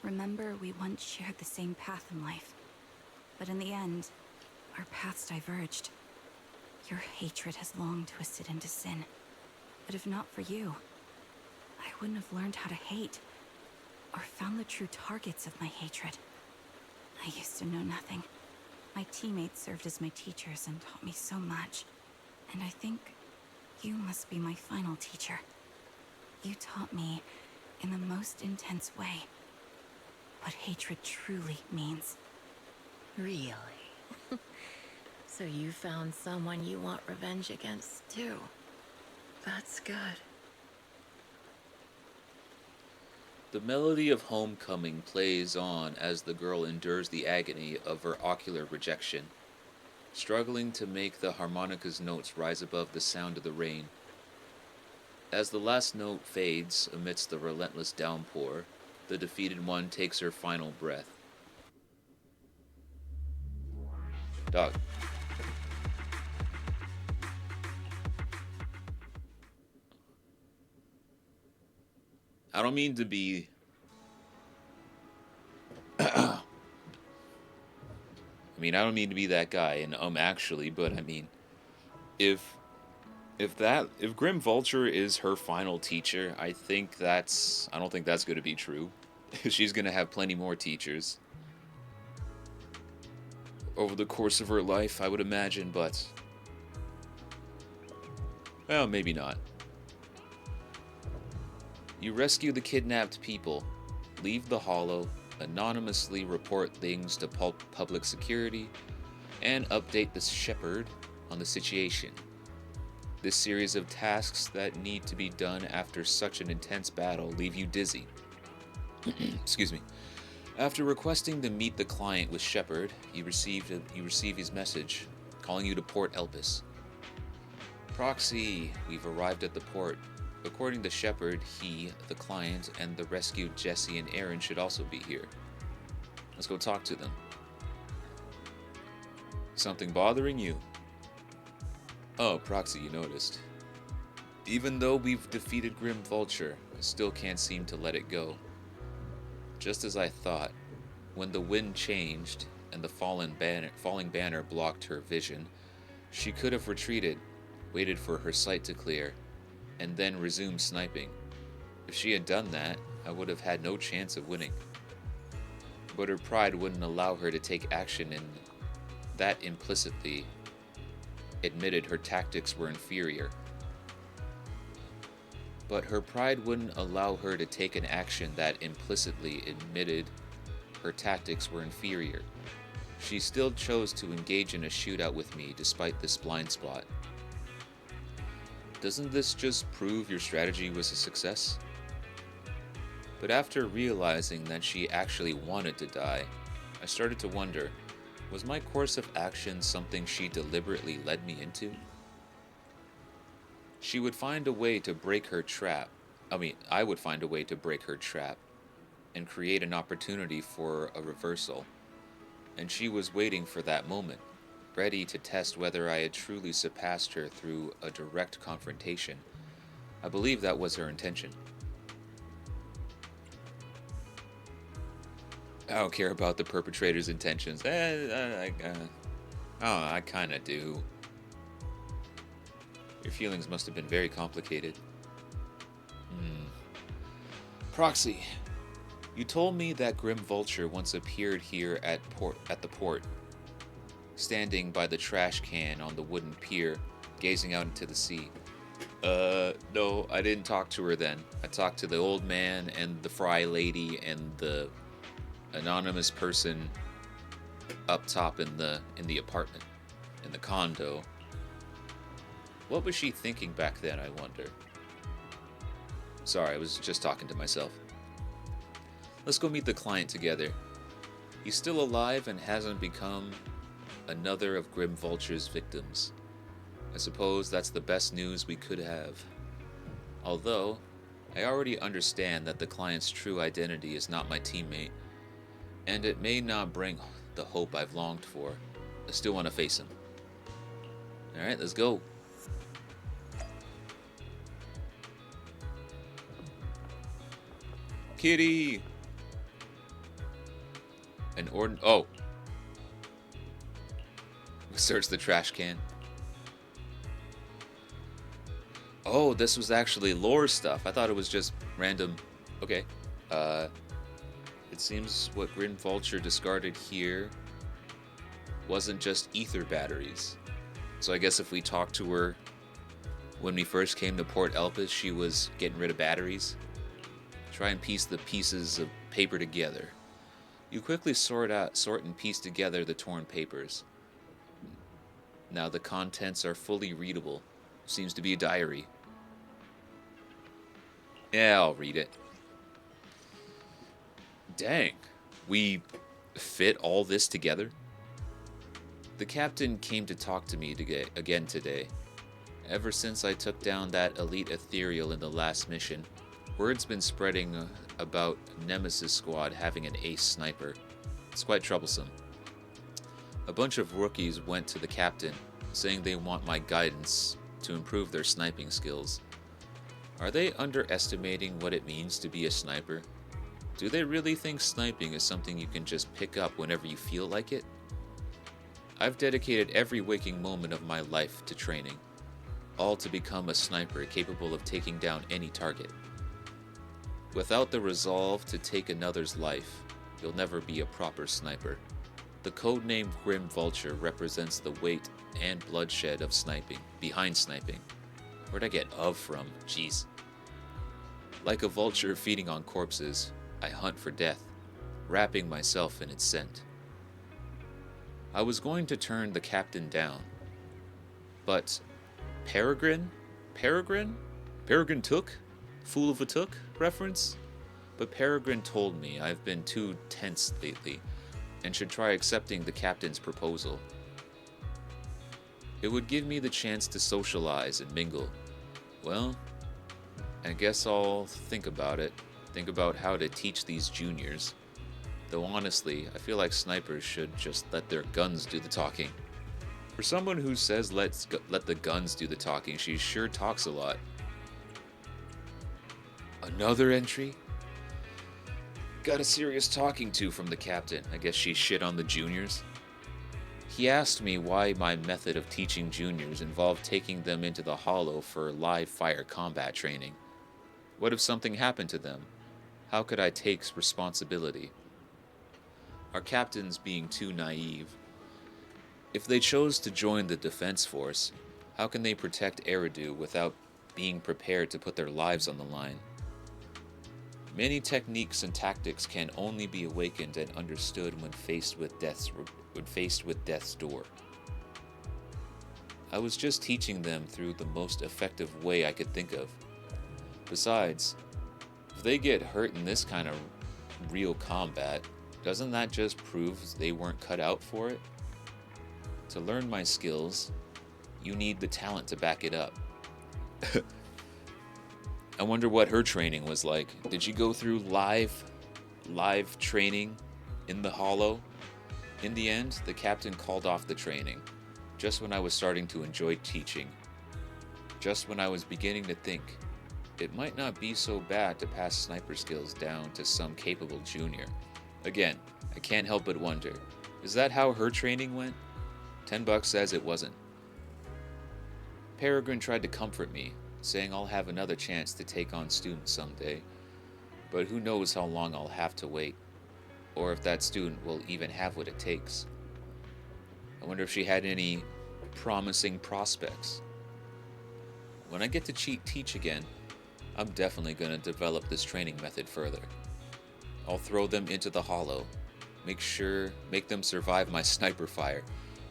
Remember we once shared the same path in life. But in the end, our paths diverged. Your hatred has long twisted into sin. But if not for you, I wouldn't have learned how to hate, or found the true targets of my hatred. I used to know nothing. My teammates served as my teachers and taught me so much. And I think you must be my final teacher. You taught me, in the most intense way, what hatred truly means.
Really? So you found someone you want revenge against, too. That's good.
The melody of Homecoming plays on as the girl endures the agony of her ocular rejection. struggling to make the harmonica's notes rise above the sound of the rain. As the last note fades amidst the relentless downpour, the defeated one takes her final breath. Dog. I don't mean to be... I mean, I don't mean to be that guy, and actually, but I mean, if Grim Vulture is her final teacher, I don't think that's going to be true. She's going to have plenty more teachers over the course of her life, I would imagine, but well, maybe not. You rescue the kidnapped people, leave the Hollow, anonymously report things to public security, and update the Shepherd on the situation. This series of tasks that need to be done after such an intense battle leave you dizzy. Excuse me. After requesting to meet the client with Shepherd, you receive his message, calling you to Port Elpis. Proxy, we've arrived at the port. According to Shepherd, he, the client, and the rescued Jesse and Aaron should also be here. Let's go talk to them. Something bothering you? Oh, Proxy, you noticed. Even though we've defeated Grim Vulture, I still can't seem to let it go. Just as I thought, when the wind changed and the falling banner blocked her vision, she could have retreated, waited for her sight to clear, and then resumed sniping. If she had done that, I would have had no chance of winning. But her pride wouldn't allow her to take action, and that implicitly admitted her tactics were inferior. But her pride wouldn't allow her to take an action that implicitly admitted her tactics were inferior. She still chose to engage in a shootout with me despite this blind spot. Doesn't this just prove your strategy was a success? But after realizing that she actually wanted to die, I started to wonder, was my course of action something she deliberately led me into? She would find a way to break her trap. I would find a way to break her trap and create an opportunity for a reversal. And she was waiting for that moment, ready to test whether I had truly surpassed her through a direct confrontation. I believe that was her intention. I don't care about the perpetrator's intentions. I kinda do. Your feelings must have been very complicated. Proxy, you told me that Grim Vulture once appeared here at the port, standing by the trash can on the wooden pier, gazing out into the sea. No, I didn't talk to her then. I talked to the old man and the fry lady and the anonymous person up top in the apartment, in the condo. What was she thinking back then, I wonder? Sorry, I was just talking to myself. Let's go meet the client together. He's still alive and hasn't become another of Grim Vulture's victims. I suppose that's the best news we could have. Although, I already understand that the client's true identity is not my teammate, and it may not bring the hope I've longed for. I still want to face him. Alright, let's go. Kitty! Oh! Search the trash can. Oh, this was actually lore stuff. I thought it was just random. Okay. It seems what Grim Vulture discarded here wasn't just ether batteries. So I guess if we talked to her when we first came to Port Elpis, she was getting rid of batteries. Try and piece the pieces of paper together. You quickly sort and piece together the torn papers. Now the contents are fully readable. Seems to be a diary. Yeah, I'll read it. Dang. We fit all this together? The captain came to talk to me again today. Ever since I took down that elite ethereal in the last mission, word's been spreading about Nemesis Squad having an ace sniper. It's quite troublesome. A bunch of rookies went to the captain, saying they want my guidance to improve their sniping skills. Are they underestimating what it means to be a sniper? Do they really think sniping is something you can just pick up whenever you feel like it? I've dedicated every waking moment of my life to training, all to become a sniper capable of taking down any target. Without the resolve to take another's life, you'll never be a proper sniper. The codename Grim Vulture represents the weight and bloodshed of sniping, behind sniping. Where'd I get "of" from? Jeez. Like a vulture feeding on corpses, I hunt for death, wrapping myself in its scent. I was going to turn the captain down, but Peregrine? Peregrine took? Fool of a took reference? But Peregrine told me I've been too tense lately and should try accepting the captain's proposal. It would give me the chance to socialize and mingle. Well, I guess I'll think about it. Think about how to teach these juniors. Though honestly, I feel like snipers should just let their guns do the talking. For someone who says let the guns do the talking, she sure talks a lot. Another entry? Got a serious talking to from the captain. I guess she shit on the juniors. He asked me why my method of teaching juniors involved taking them into the hollow for live fire combat training. What if something happened to them? How could I take responsibility? Our captain's being too naive. If they chose to join the defense force, how can they protect Eridu without being prepared to put their lives on the line? Many techniques and tactics can only be awakened and understood when faced with death's door. I was just teaching them through the most effective way I could think of. Besides, if they get hurt in this kind of real combat, doesn't that just prove they weren't cut out for it? To learn my skills, you need the talent to back it up. I wonder what her training was like. Did she go through live training in the hollow? In the end, the captain called off the training, just when I was starting to enjoy teaching. Just when I was beginning to think, it might not be so bad to pass sniper skills down to some capable junior. Again, I can't help but wonder, is that how her training went? $10 says it wasn't. Peregrine tried to comfort me, saying I'll have another chance to take on students someday, but who knows how long I'll have to wait, or if that student will even have what it takes. I wonder if she had any promising prospects. When I get to teach again, I'm definitely going to develop this training method further. I'll throw them into the hollow, make them survive my sniper fire,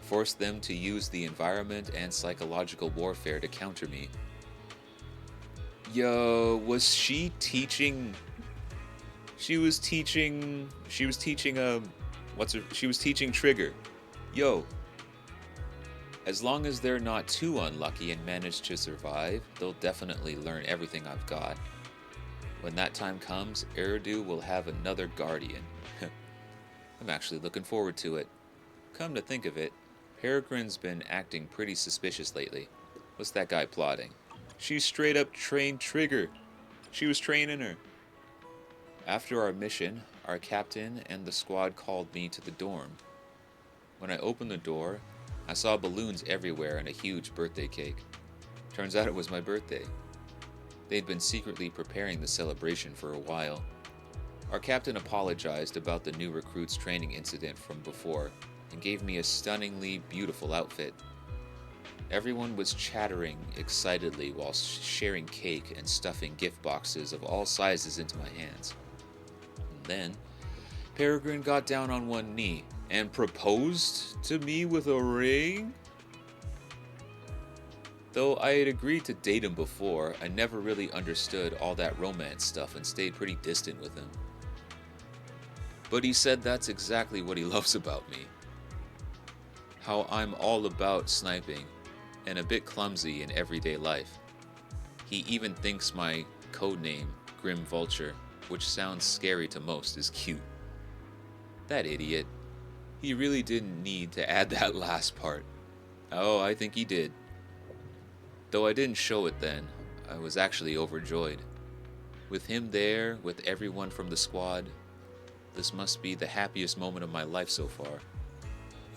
force them to use the environment and psychological warfare to counter me. Yo, was she teaching? She was teaching Trigger. Yo, as long as they're not too unlucky and manage to survive, they'll definitely learn everything I've got. When that time comes, Eridu will have another guardian. I'm actually looking forward to it. Come to think of it, Peregrine's been acting pretty suspicious lately. What's that guy plotting? She straight up trained Trigger. She was training her. After our mission, our captain and the squad called me to the dorm. When I opened the door, I saw balloons everywhere and a huge birthday cake. Turns out it was my birthday. They'd been secretly preparing the celebration for a while. Our captain apologized about the new recruits training incident from before and gave me a stunningly beautiful outfit. Everyone was chattering excitedly while sharing cake and stuffing gift boxes of all sizes into my hands. And then, Peregrine got down on one knee and proposed to me with a ring? Though I had agreed to date him before, I never really understood all that romance stuff and stayed pretty distant with him. But he said that's exactly what he loves about me. how I'm all about sniping and a bit clumsy in everyday life. He even thinks my codename, Grim Vulture, which sounds scary to most, is cute. That idiot. He really didn't need to add that last part. Oh, I think he did. Though I didn't show it then, I was actually overjoyed. With him there, with everyone from the squad, this must be the happiest moment of my life so far.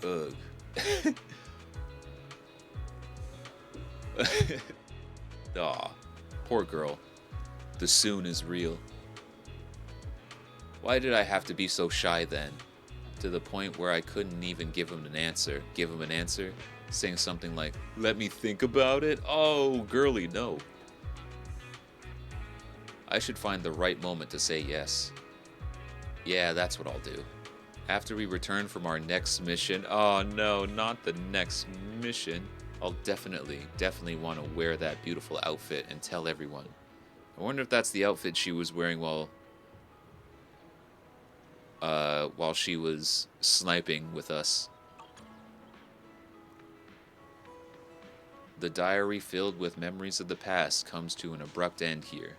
Ugh. Aw, poor girl. The soon is real. Why did I have to be so shy then? To the point where I couldn't even give him an answer. Saying something like, "Let me think about it." Oh, girly, no. I should find the right moment to say yes. Yeah, that's what I'll do. After we return from our next mission. Oh no, not the next mission. I'll definitely want to wear that beautiful outfit and tell everyone. I wonder if that's the outfit she was wearing while she was sniping with us. The diary filled with memories of the past comes to an abrupt end here.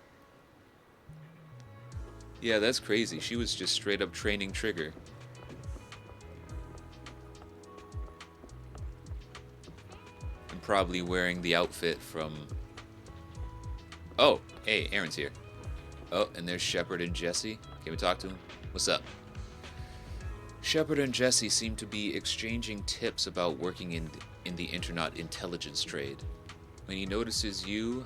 Yeah, that's crazy. She was just straight up training Trigger. And probably wearing the outfit from... Oh, hey, Aaron's here. Oh, and there's Shepard and Jesse. Can we talk to him? What's up? Shepard and Jesse seem to be exchanging tips about working in the Internet intelligence trade. When he notices you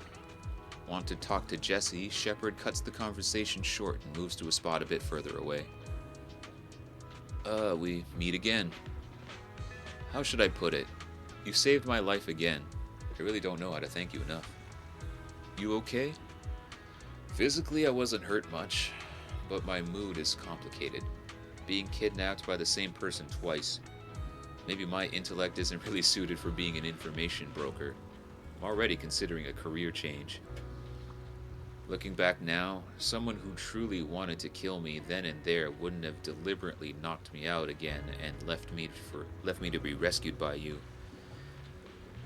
want to talk to Jesse, Shepard cuts the conversation short and moves to a spot a bit further away. We meet again. How should I put it? You saved my life again. I really don't know how to thank you enough. You okay? Physically, I wasn't hurt much, but my mood is complicated. Being kidnapped by the same person twice. Maybe my intellect isn't really suited for being an information broker. I'm already considering a career change. Looking back now, someone who truly wanted to kill me then and there wouldn't have deliberately knocked me out again and left me to be rescued by you.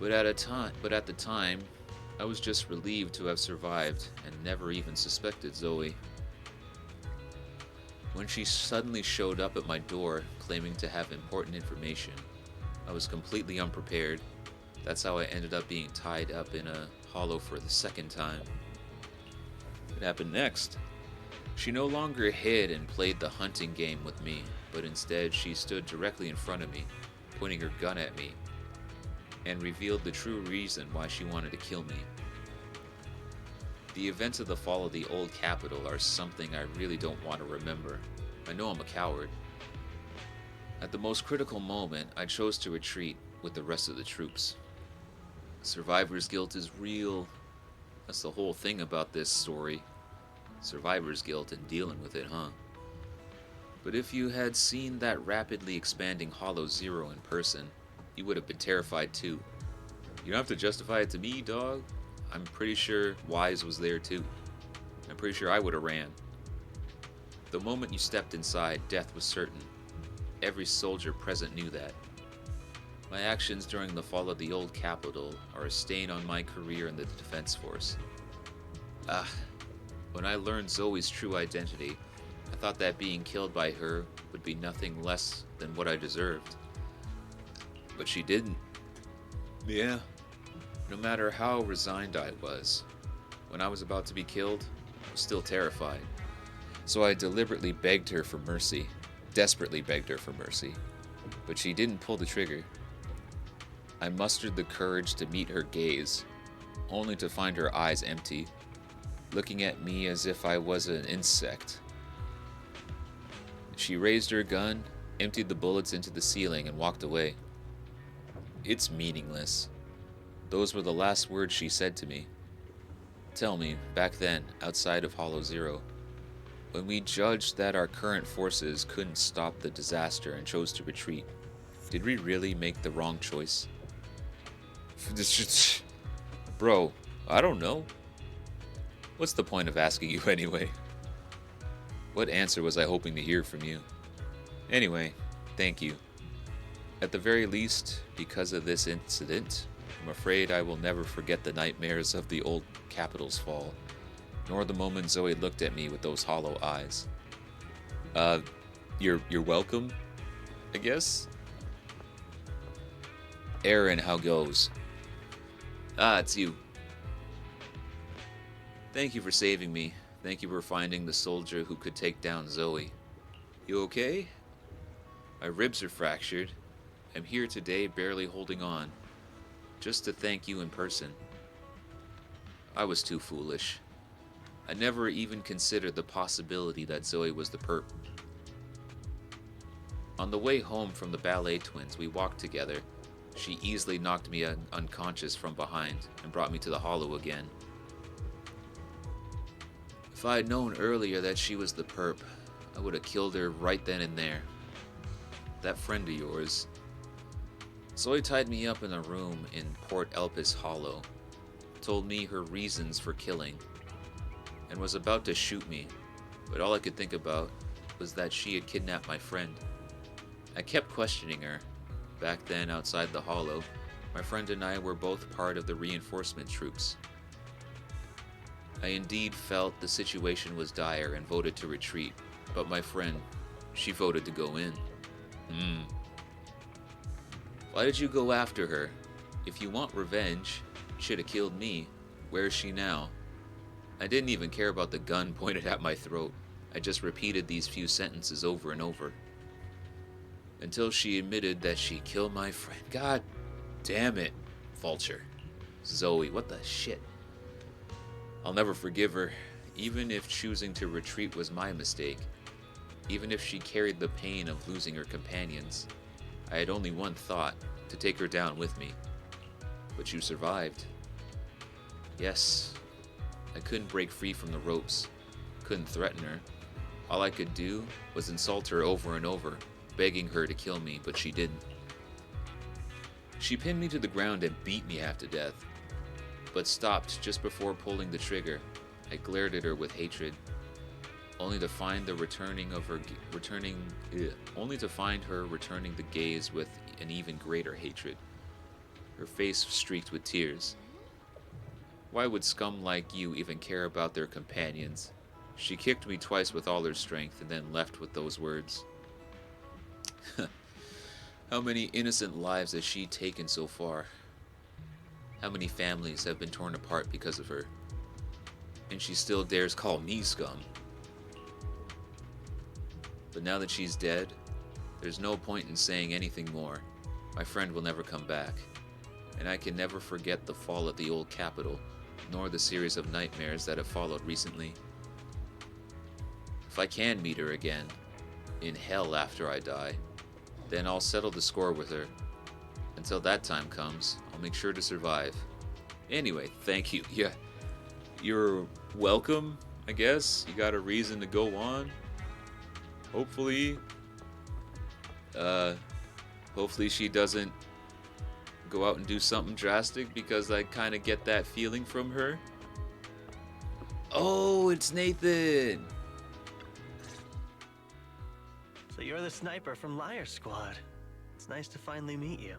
But at the time, I was just relieved to have survived and never even suspected Zoe. When she suddenly showed up at my door, claiming to have important information, I was completely unprepared. That's how I ended up being tied up in a hollow for the second time. What happened next? She no longer hid and played the hunting game with me, but instead she stood directly in front of me, pointing her gun at me, and revealed the true reason why she wanted to kill me. The events of the fall of the old capital are something I really don't want to remember. I know I'm a coward. At the most critical moment, I chose to retreat with the rest of the troops. Survivor's guilt is real. That's the whole thing about this story. Survivor's guilt and dealing with it, huh? But if you had seen that rapidly expanding Hollow Zero in person, you would have been terrified too. You don't have to justify it to me, dog. I'm pretty sure Wise was there too. I'm pretty sure I would have ran. The moment you stepped inside, death was certain. Every soldier present knew that. My actions during the fall of the old capital are a stain on my career in the defense force. When I learned Zoe's true identity, I thought that being killed by her would be nothing less than what I deserved. But she didn't. Yeah. No matter how resigned I was, when I was about to be killed, I was still terrified. So I deliberately begged her for mercy, desperately begged her for mercy, but she didn't pull the trigger. I mustered the courage to meet her gaze, only to find her eyes empty, looking at me as if I was an insect. She raised her gun, emptied the bullets into the ceiling, and walked away. It's meaningless. Those were the last words she said to me. Tell me, back then, outside of Hollow Zero, when we judged that our current forces couldn't stop the disaster and chose to retreat, did we really make the wrong choice? Bro, I don't know. What's the point of asking you anyway? What answer was I hoping to hear from you? Anyway, thank you. At the very least, because of this incident, I'm afraid I will never forget the nightmares of the old Capitol's fall, nor the moment Zoe looked at me with those hollow eyes. You're welcome, I guess? Aaron, how goes? Ah, it's you. Thank you for saving me. Thank you for finding the soldier who could take down Zoe. You okay? My ribs are fractured. I'm here today barely holding on. Just to thank you in person. I was too foolish. I never even considered the possibility that Zoe was the perp. On the way home from the ballet twins, we walked together. She easily knocked me unconscious from behind and brought me to the hollow again. If I had known earlier that she was the perp, I would have killed her right then and there. That friend of yours. Zoe tied me up in a room in Port Elpis Hollow, told me her reasons for killing, and was about to shoot me, but all I could think about was that she had kidnapped my friend. I kept questioning her. Back then, outside the hollow, my friend and I were both part of the reinforcement troops. I indeed felt the situation was dire and voted to retreat, but my friend, she voted to go in. Why did you go after her? If you want revenge, should have killed me. Where is she now? I didn't even care about the gun pointed at my throat. I just repeated these few sentences over and over. Until she admitted that she killed my friend. God damn it, Vulture. Zoe, what the shit? I'll never forgive her, even if choosing to retreat was my mistake. Even if she carried the pain of losing her companions. I had only one thought, to take her down with me. But you survived. Yes, I couldn't break free from the ropes. Couldn't threaten her. All I could do was insult her over and over, begging her to kill me, but she didn't. She pinned me to the ground and beat me half to death, but stopped just before pulling the trigger. I glared at her with hatred, only to find her returning the gaze with an even greater hatred. Her face streaked with tears. Why would scum like you even care about their companions? She kicked me twice with all her strength and then left with those words. How many innocent lives has she taken so far? How many families have been torn apart because of her? And she still dares call me scum. But now that she's dead, there's no point in saying anything more. My friend will never come back, and I can never forget the fall at the old Capitol, nor the series of nightmares that have followed recently. If I can meet her again, in hell after I die, then I'll settle the score with her. Until that time comes, I'll make sure to survive. Anyway, thank you. Yeah, you're welcome, I guess. You got a reason to go on. Hopefully she doesn't go out and do something drastic, because I kind of get that feeling from her. Oh, it's Nathan!
So you're the sniper from Liar Squad. It's nice to finally meet you.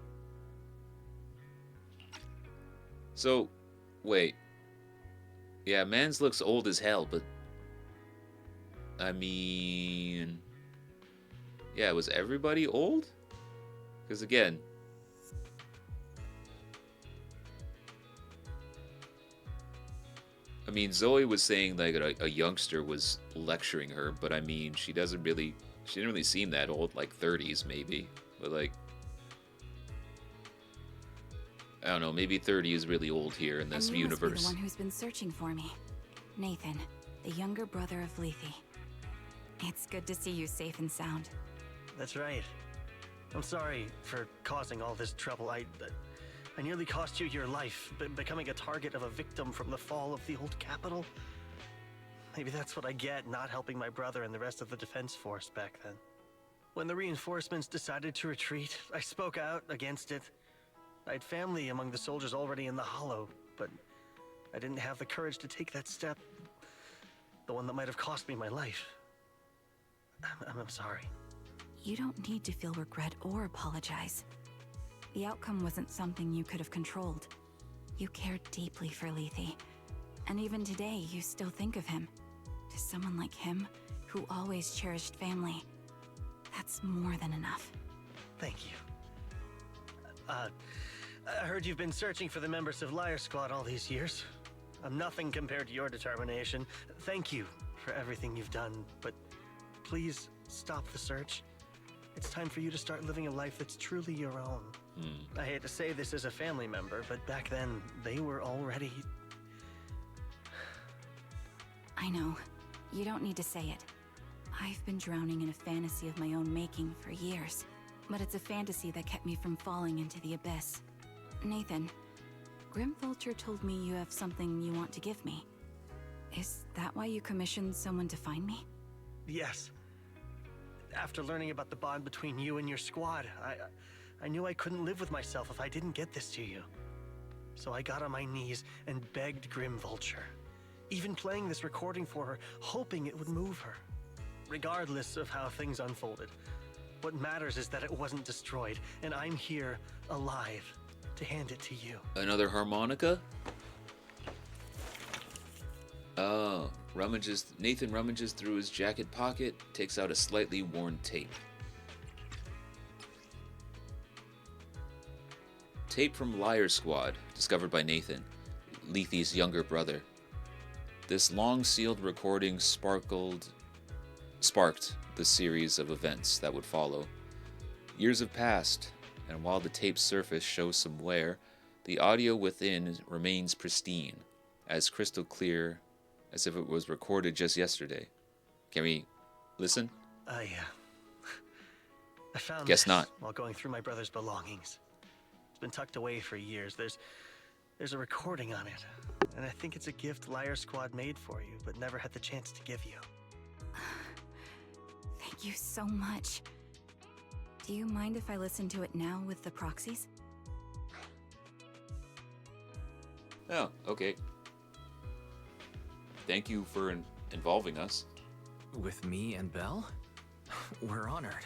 So, wait. Yeah, Mans looks old as hell, but... I mean... Yeah, was everybody old? Because again... I mean, Zoe was saying like a youngster was lecturing her, but I mean, she didn't really seem that old, like 30s maybe, but like, I don't know, maybe 30 is really old here in this
and you
universe.
Must be the one who's been searching for me. Nathan, the younger brother of Lethe. It's good to see you safe and sound.
That's right. I'm sorry for causing all this trouble. I nearly cost you your life, becoming a target of a victim from the fall of the old Capitol. Maybe that's what I get not helping my brother and the rest of the defense force back then. When the reinforcements decided to retreat, I spoke out against it. I had family among the soldiers already in the hollow, but I didn't have the courage to take that step. The one that might have cost me my life. I'm sorry.
You don't need to feel regret or apologize. The outcome wasn't something you could have controlled. You cared deeply for Lethe, and even today you still think of him. To someone like him, who always cherished family, that's more than enough.
Thank you. I heard you've been searching for the members of Liar Squad all these years. I'm nothing compared to your determination. Thank you for everything you've done, but please stop the search. It's time for you to start living a life that's truly your own. I hate to say this as a family member, but back then, they were already...
I know. You don't need to say it. I've been drowning in a fantasy of my own making for years, but it's a fantasy that kept me from falling into the abyss. Nathan, Grimvulture told me you have something you want to give me. Is that why you commissioned someone to find me?
Yes. After learning about the bond between you and your squad, I knew I couldn't live with myself if I didn't get this to you. So I got on my knees and begged Grimvulture, even playing this recording for her, hoping it would move her. Regardless of how things unfolded, what matters is that it wasn't destroyed, and I'm here, alive, to hand it to you.
Another harmonica? Oh, Nathan rummages through his jacket pocket, takes out a slightly worn tape. Tape from Liar Squad, discovered by Nathan, Lethe's younger brother. This long-sealed recording sparked the series of events that would follow. Years have passed, and while the tape's surface shows some wear, the audio within remains pristine, as crystal clear as if it was recorded just yesterday. Can we listen?
I found
Guess
this
not.
while going through my brother's belongings. It's been tucked away for years. There's a recording on it, and I think it's a gift Liar Squad made for you, but never had the chance to give you.
Thank you so much. Do you mind if I listen to it now with the proxies?
Oh, okay. Thank you for involving us.
With me and Belle? We're honored.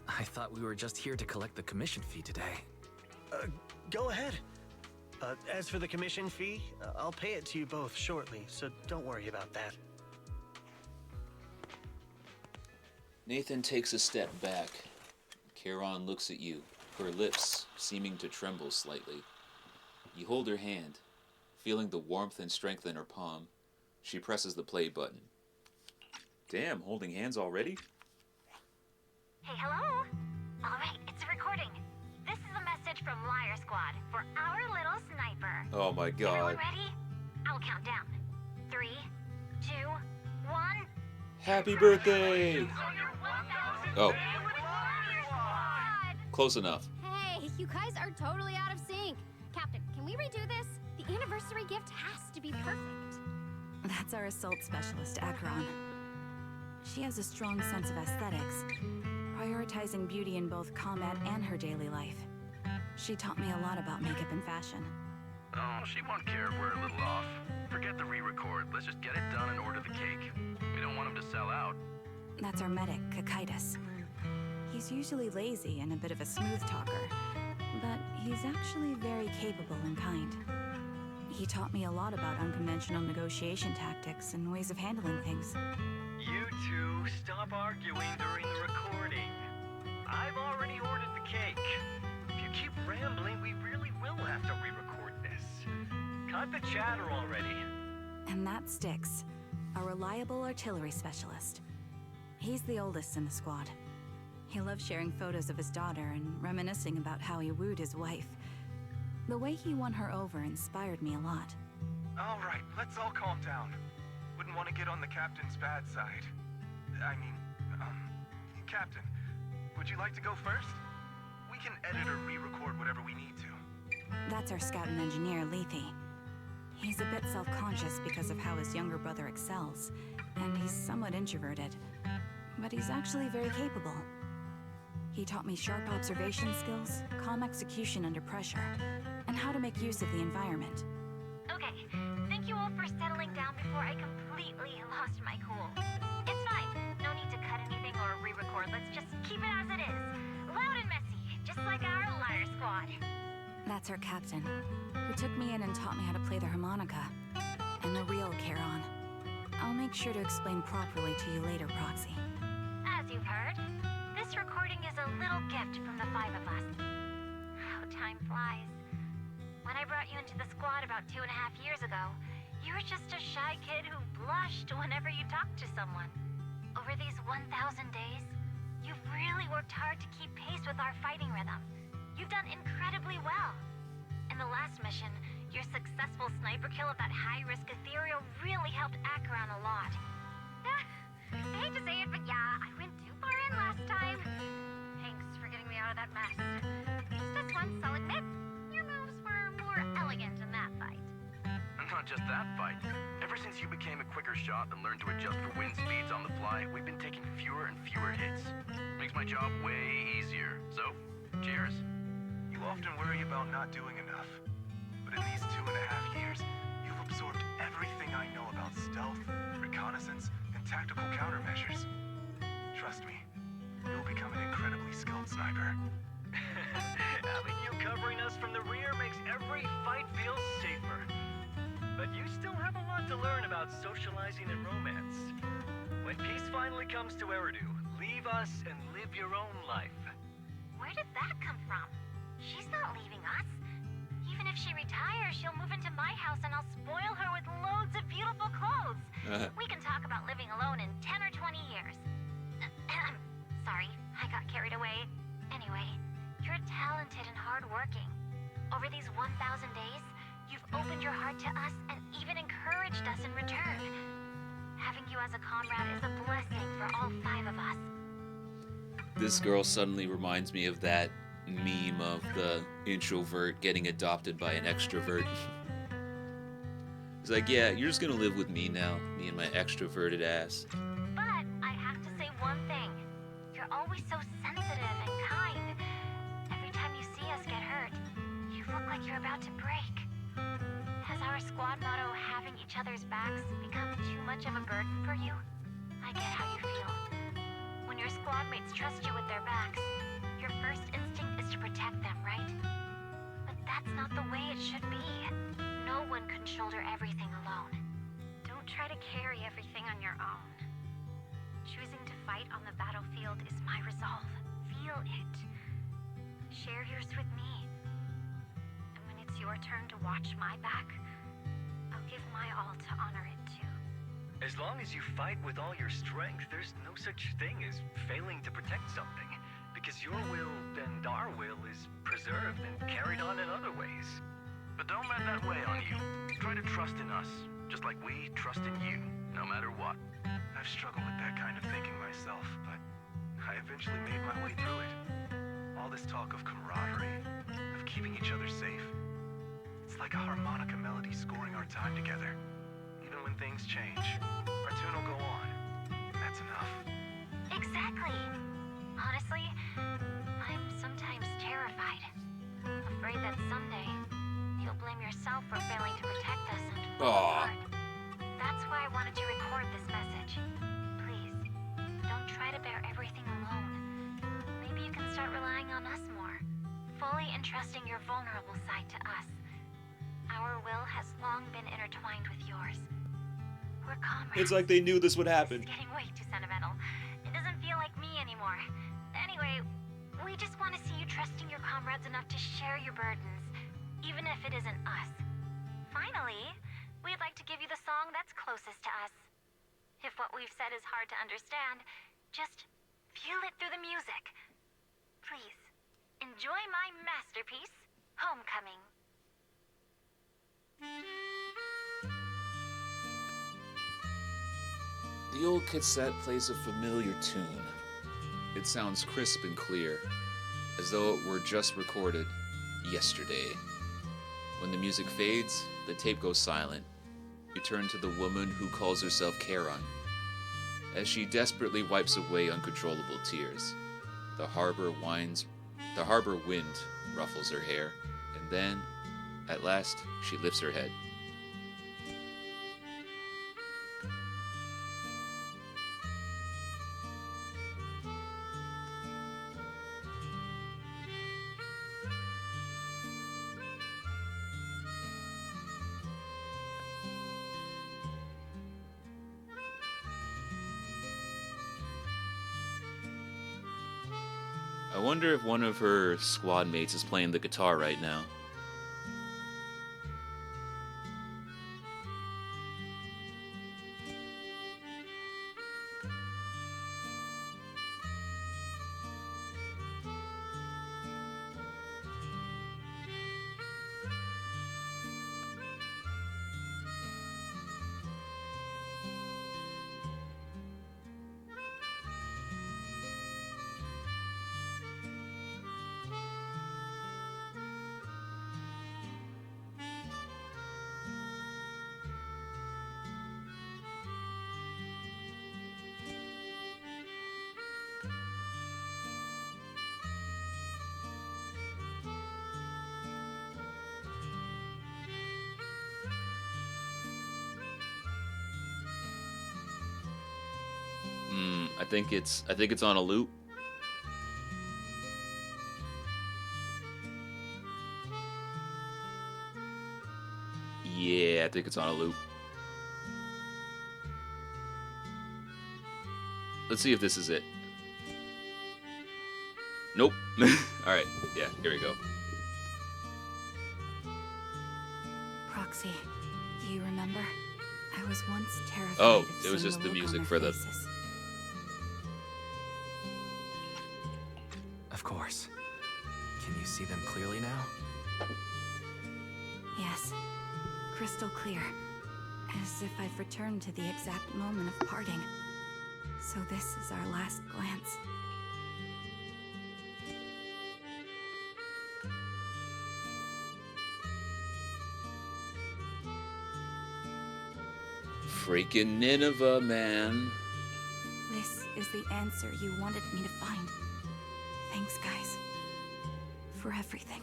I thought we were just here to collect the commission fee today.
Go ahead. As for the commission fee, I'll pay it to you both shortly, so don't worry about that.
Nathan takes a step back. Charon looks at you, her lips seeming to tremble slightly. You hold her hand, feeling the warmth and strength in her palm. She presses the play button. Damn, holding hands already?
Hey, hello? Alright, it's a recording. This is a message from Liar Squad for our little sniper.
Oh my god.
Everyone ready? I'll count down. 3, 2, 1.
Happy birthday! Oh. Close enough.
Hey, you guys are totally out of sync. Captain, can we redo this? The anniversary gift has to be perfect.
That's our assault specialist, Acheron. She has a strong sense of aesthetics, prioritizing beauty in both combat and her daily life. She taught me a lot about makeup and fashion.
Oh, she won't care if we're a little off. Forget the re-record. Let's just get it done and order the cake. We don't want him to sell out.
That's our medic, Kakaitis. He's usually lazy and a bit of a smooth talker, but he's actually very capable and kind. He taught me a lot about unconventional negotiation tactics and ways of handling things.
You two, stop arguing during the recording. I've already ordered the cake. If you keep rambling, we really will have to re-record this. Cut the chatter already.
And that Styx, a reliable artillery specialist. He's the oldest in the squad. He loves sharing photos of his daughter and reminiscing about how he wooed his wife. The way he won her over inspired me a lot.
All right, let's all calm down. Wouldn't want to get on the captain's bad side. Captain, would you like to go first? We can edit or re-record whatever we need to.
That's our scout and engineer, Lethe. He's a bit self-conscious because of how his younger brother excels, and he's somewhat introverted. But he's actually very capable. He taught me sharp observation skills, calm execution under pressure, and how to make use of the environment.
Okay, thank you all for settling down before I completely lost my cool. It's fine. No need to cut anything or re-record record. Let's just keep it as it is. Loud and messy, just like our Liar Squad.
That's our captain, who took me in and taught me how to play the harmonica. And the real Charon. I'll make sure to explain properly to you later, Proxy.
As you've heard, this recording is a little gift from the five of us. How time flies. When I brought you into the squad about 2.5 years ago, you were just a shy kid who blushed whenever you talked to someone. Over these 1,000 days, you've really worked hard to keep pace with our fighting rhythm. You've done incredibly well. In the last mission, your successful sniper kill of that high-risk ethereal really helped Acheron a lot.
I hate to say it, but yeah, I went too far in last time. Thanks for getting me out of that mess. Just this once, I'll admit, your moves were more elegant in that fight.
And not just that fight. Ever since you became a quicker shot and learned to adjust for wind speeds on the fly, we've been taking fewer and fewer hits. Makes my job way easier. So, cheers.
You often worry about not doing enough. But in these 2.5 years, you've absorbed everything I know about stealth, reconnaissance, and tactical countermeasures. Trust me, you'll become an incredibly skilled sniper.
Having you covering us from the rear makes every fight feel safer. But you still have a lot to learn about socializing and romance. When peace finally comes to Eridu, leave us and live your own life.
Where did that come from? She's not leaving us. Even if she retires, she'll move into my house and I'll spoil her with loads of beautiful clothes. We can talk about living alone in 10 or 20 years. Sorry, I got carried away. Anyway, you're talented and hardworking. Over these 1,000 days, you've opened your heart to us and even encouraged us in return. Having you as a comrade is a blessing for all 5 of us.
This girl suddenly reminds me of that meme of the introvert getting adopted by an extrovert. It's like, yeah, you're just gonna live with me now, me and my extroverted ass.
But I have to say one thing. You're always so sensitive and kind. Every time you see us get hurt, you look like you're about to break. Has our squad motto, having each other's backs, become too much of a burden for you? I get how you feel. When your squad mates trust you with their backs, your first instinct is to protect them, right? But that's not the way it should be. No one can shoulder everything alone. Don't try to carry everything on your own. Choosing to fight on the battlefield is my resolve. Feel it. Share yours with me. And when it's your turn to watch my back, I'll give my all to honor it too.
As long as you fight with all your strength, there's no such thing as failing to protect something. Because your will and our will is preserved and carried on in other ways.
But don't let that weigh on you. Try to trust in us, just like we trust in you, no matter what.
I've struggled with that kind of thinking myself, but I eventually made my way through it. All this talk of camaraderie, of keeping each other safe. It's like a harmonica melody scoring our time together. Even when things change, our tune will go on. And that's enough.
Exactly. Honestly, I'm sometimes terrified. Afraid that someday you'll blame yourself for failing to protect us and fall apart. That's why I wanted to record this message. Please, don't try to bear everything alone. Maybe you can start relying on us more, fully entrusting your vulnerable side to us. Our will has long been intertwined with yours. We're comrades.
It's like they knew this would happen.
It's getting way too sentimental. It doesn't feel like me anymore. Anyway, we just want to see you trusting your comrades enough to share your burdens, even if it isn't us. Finally, we'd like to give you the song that's closest to us. If what we've said is hard to understand, just feel it through the music. Please, enjoy my masterpiece, Homecoming.
The old cassette plays a familiar tune. It sounds crisp and clear, as though it were just recorded yesterday. When the music fades, the tape goes silent. You turn to the woman who calls herself Charon. As she desperately wipes away uncontrollable tears, the harbor wind ruffles her hair, and then, at last, she lifts her head. I wonder if one of her squad mates is playing the guitar right now. I think it's on a loop. Yeah, I think it's on a loop. Let's see if this is it. Nope. Alright, yeah, here we go.
Proxy, do you remember? I was once terrified
Oh,
of
it was
seeing
just
the
the
look on
music
their
for the...
faces.
Of course. Can you see them clearly now?
Yes, crystal clear. As if I've returned to the exact moment of parting. So this is our last glance.
Freaking Nineveh, man.
This is the answer you wanted me to find. Thanks, guys. For everything.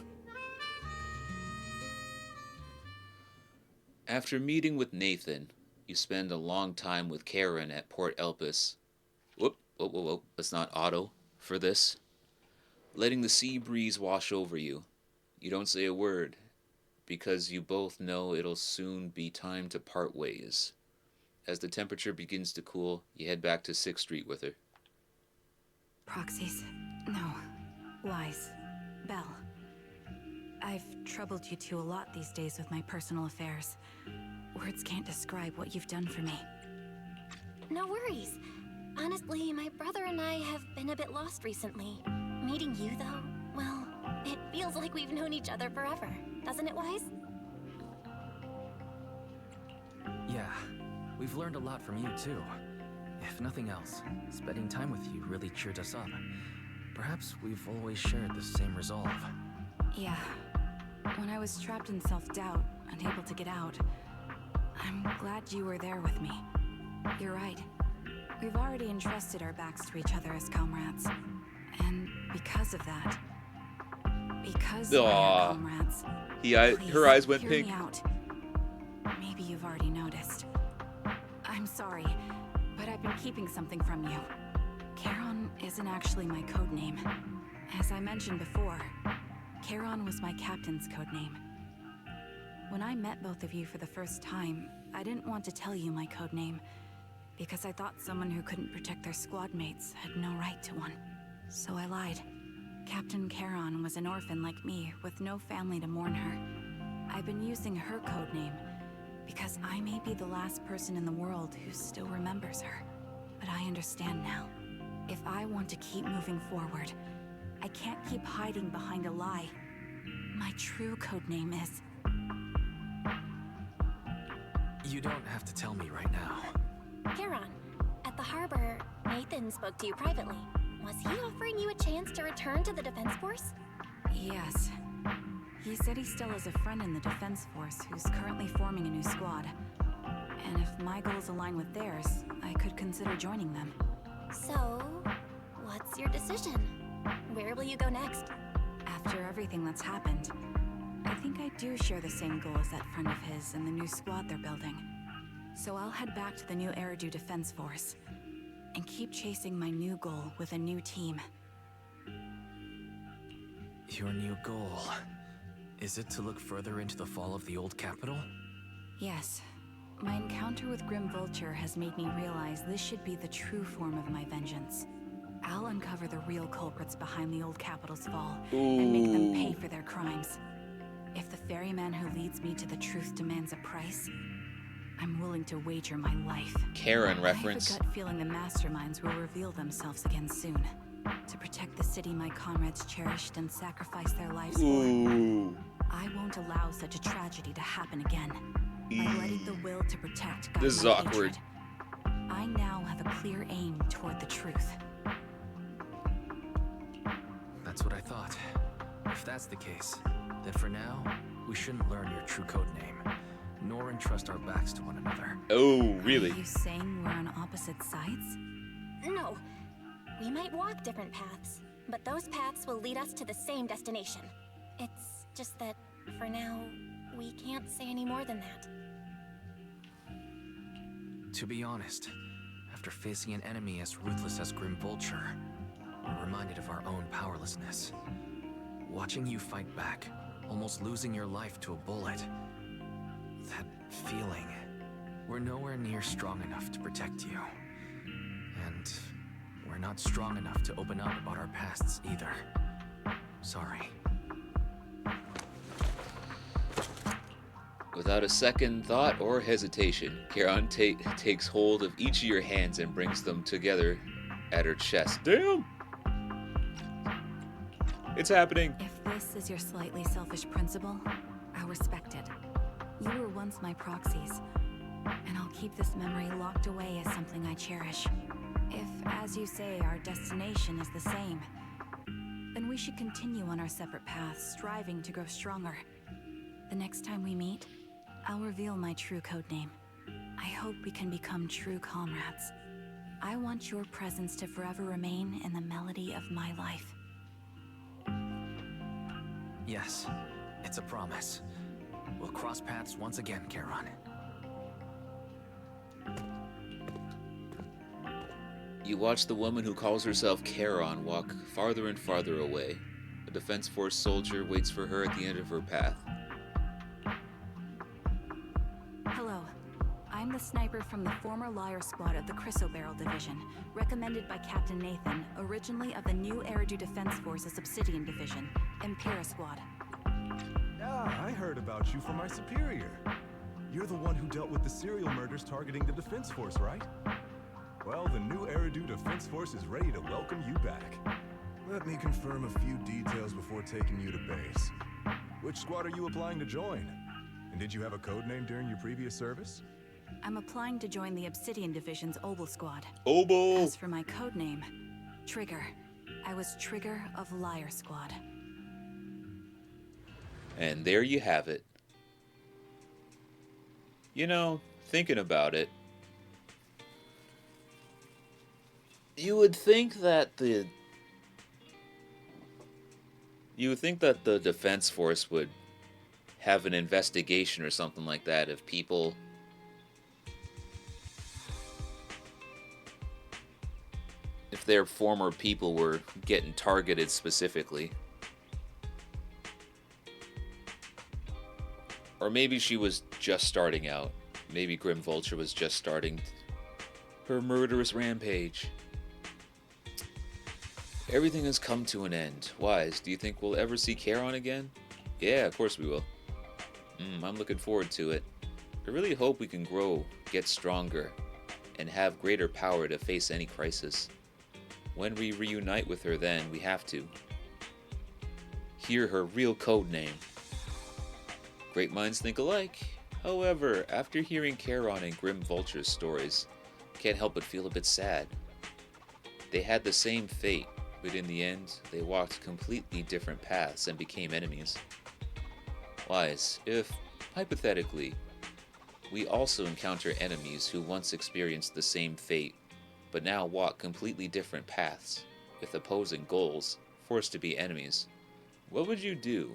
After meeting with Nathan, you spend a long time with Karen at Port Elpis. Whoop, whoop, whoop, whoop. Let's not auto for this. Letting the sea breeze wash over you. You don't say a word, because you both know it'll soon be time to part ways. As the temperature begins to cool, you head back to 6th Street with her.
Proxies. No. Lies. Belle. I've troubled you two a lot these days with my personal affairs. Words can't describe what you've done for me.
No worries. Honestly, my brother and I have been a bit lost recently. Meeting you, though, well, it feels like we've known each other forever. Doesn't it, Wise?
Yeah, we've learned a lot from you too. If nothing else, spending time with you really cheered us up. Perhaps we've always shared the same resolve.
Yeah. When I was trapped in self-doubt, unable to get out, I'm glad you were there with me. You're right. We've already entrusted our backs to each other as comrades. And because of that, because we're comrades,
Her eyes went
hear
pink.
me out. Maybe you've already noticed. I'm sorry, but I've been keeping something from you. Charon isn't actually my code name. As I mentioned before, Charon was my captain's code name. When I met both of you for the first time, I didn't want to tell you my code name because I thought someone who couldn't protect their squad mates had no right to one. So I lied. Captain Charon was an orphan like me with no family to mourn her. I've been using her code name because I may be the last person in the world who still remembers her. But I understand now. If I want to keep moving forward, I can't keep hiding behind a lie. My true code name is...
You don't have to tell me right now.
Charon, at the harbor, Nathan spoke to you privately. Was he offering you a chance to return to the Defense Force?
Yes. He said he still has a friend in the Defense Force who's currently forming a new squad. And if my goals align with theirs, I could consider joining them.
So, what's your decision? Where will you go next?
After everything that's happened, I think I do share the same goal as that friend of his and the new squad they're building. So I'll head back to the new Eridu Defense Force and keep chasing my new goal with a new team.
Your new goal... is it to look further into the fall of the old capital?
Yes. My encounter with Grim Vulture has made me realize this should be the true form of my vengeance. I'll uncover the real culprits behind the old capital's fall and make them pay for their crimes. If the ferryman who leads me to the truth demands a price, I'm willing to wager my life.
Karen reference.
I have a gut feeling the masterminds will reveal themselves again soon. To protect the city my comrades cherished and sacrificed their lives for, I won't allow such a tragedy to happen again. By letting the will to protect guide
This is
my
awkward.
hatred, I now have a clear aim toward the truth.
That's what I thought. If that's the case, then for now, we shouldn't learn your true code name, nor entrust our backs to one another.
Oh, really?
Are you saying we're on opposite sides?
No. We might walk different paths, but those paths will lead us to the same destination. It's just that, for now, we can't say any more than that.
To be honest, after facing an enemy as ruthless as Grim Vulture, we're reminded of our own powerlessness. Watching you fight back, almost losing your life to a bullet. That feeling. We're nowhere near strong enough to protect you. And we're not strong enough to open up about our pasts either. Sorry.
Without a second thought or hesitation, Charon takes hold of each of your hands and brings them together at her chest. Damn! It's happening.
If this is your slightly selfish principle, I'll respect it. You were once my proxies, and I'll keep this memory locked away as something I cherish. If, as you say, our destination is the same, then we should continue on our separate paths, striving to grow stronger. The next time we meet, I'll reveal my true codename. I hope we can become true comrades. I want your presence to forever remain in the melody of my life.
Yes, it's a promise. We'll cross paths once again, Charon.
You watch the woman who calls herself Charon walk farther and farther away. A Defense Force soldier waits for her at the end of her path.
Hello. I'm the sniper from the former Liar Squad of the Chrysoberyl Division, recommended by Captain Nathan, originally of the new Eridu Defense Force's Obsidian Division, Impera Squad.
Ah, I heard about you from my superior. You're the one who dealt with the serial murders targeting the Defense Force, right? Well, the new Eridu Defense Force is ready to welcome you back. Let me confirm a few details before taking you to base. Which squad are you applying to join? And did you have a code name during your previous service?
I'm applying to join the Obsidian Division's Obel Squad.
Obel!
As for my code name, Trigger. I was Trigger of Liar Squad.
And there you have it. You know, thinking about it, you would think that the Defense Force would have an investigation or something like that if people if their former people were getting targeted specifically. Or maybe she was just starting out. Maybe Grim Vulture was just starting her murderous rampage. Everything has come to an end. Wise, do you think we'll ever see Charon again? Yeah, of course we will. I'm looking forward to it. I really hope we can grow, get stronger, and have greater power to face any crisis. When we reunite with her then, we have to hear her real code name. Great minds think alike. However, after hearing Charon and Grim Vulture's stories, can't help but feel a bit sad. They had the same fate, but in the end, they walked completely different paths and became enemies. Wise, if, hypothetically, we also encounter enemies who once experienced the same fate, but now walk completely different paths, with opposing goals, forced to be enemies, what would you do?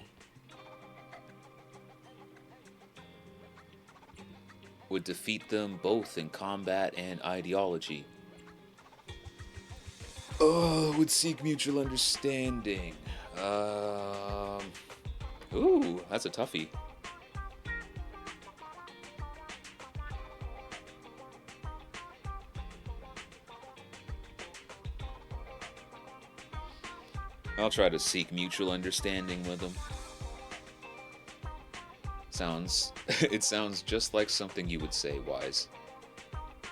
Would defeat them both in combat and ideology. Would seek mutual understanding. Ooh, that's a toughie. I'll try to seek mutual understanding with them. It sounds just like something you would say, Wise.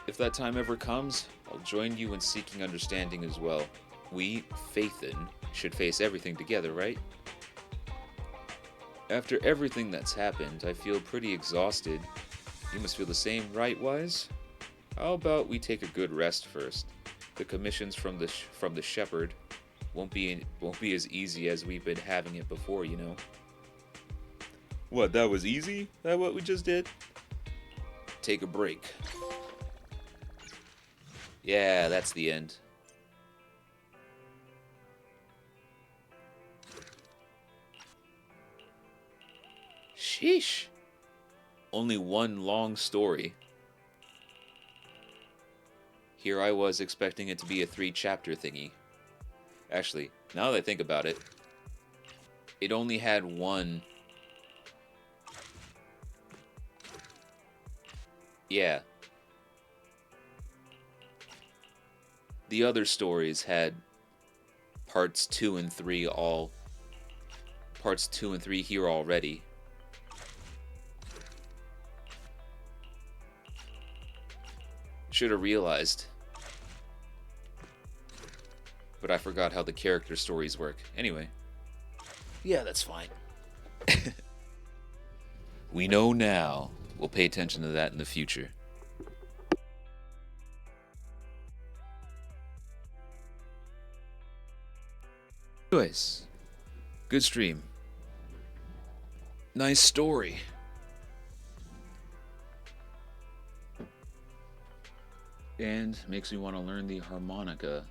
If that time ever comes, I'll join you in seeking understanding as well. We, Faithin, should face everything together, right? After everything that's happened, I feel pretty exhausted. You must feel the same, right, Wise? How about we take a good rest first? The commissions from the shepherd won't be as easy as we've been having it before, you know. What, that was easy? That what we just did? Take a break. Yeah, that's the end. Sheesh. Only one long story. Here I was expecting it to be a 3-chapter thingy. Actually, now that I think about it, it only had one. Yeah. The other stories had parts 2 and 3 here already. Should have realized. But I forgot how the character stories work. Anyway. Yeah, that's fine. We know now. We'll pay attention to that in the future. Anyways, good stream. Nice story. And makes me want to learn the harmonica.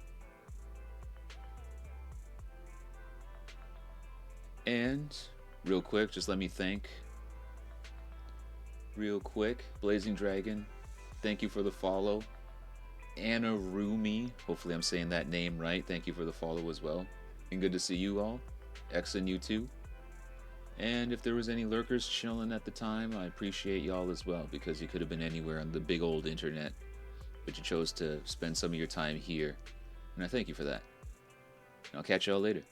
And, real quick, just let me thank. Real quick, Blazing Dragon, thank you for the follow. Anna Rumi, hopefully I'm saying that name right, thank you for the follow as well. And good to see you all. X and you too. And if there was any lurkers chilling at the time, I appreciate y'all as well, because you could have been anywhere on the big old internet, but you chose to spend some of your time here, and I thank you for that. And I'll catch y'all later.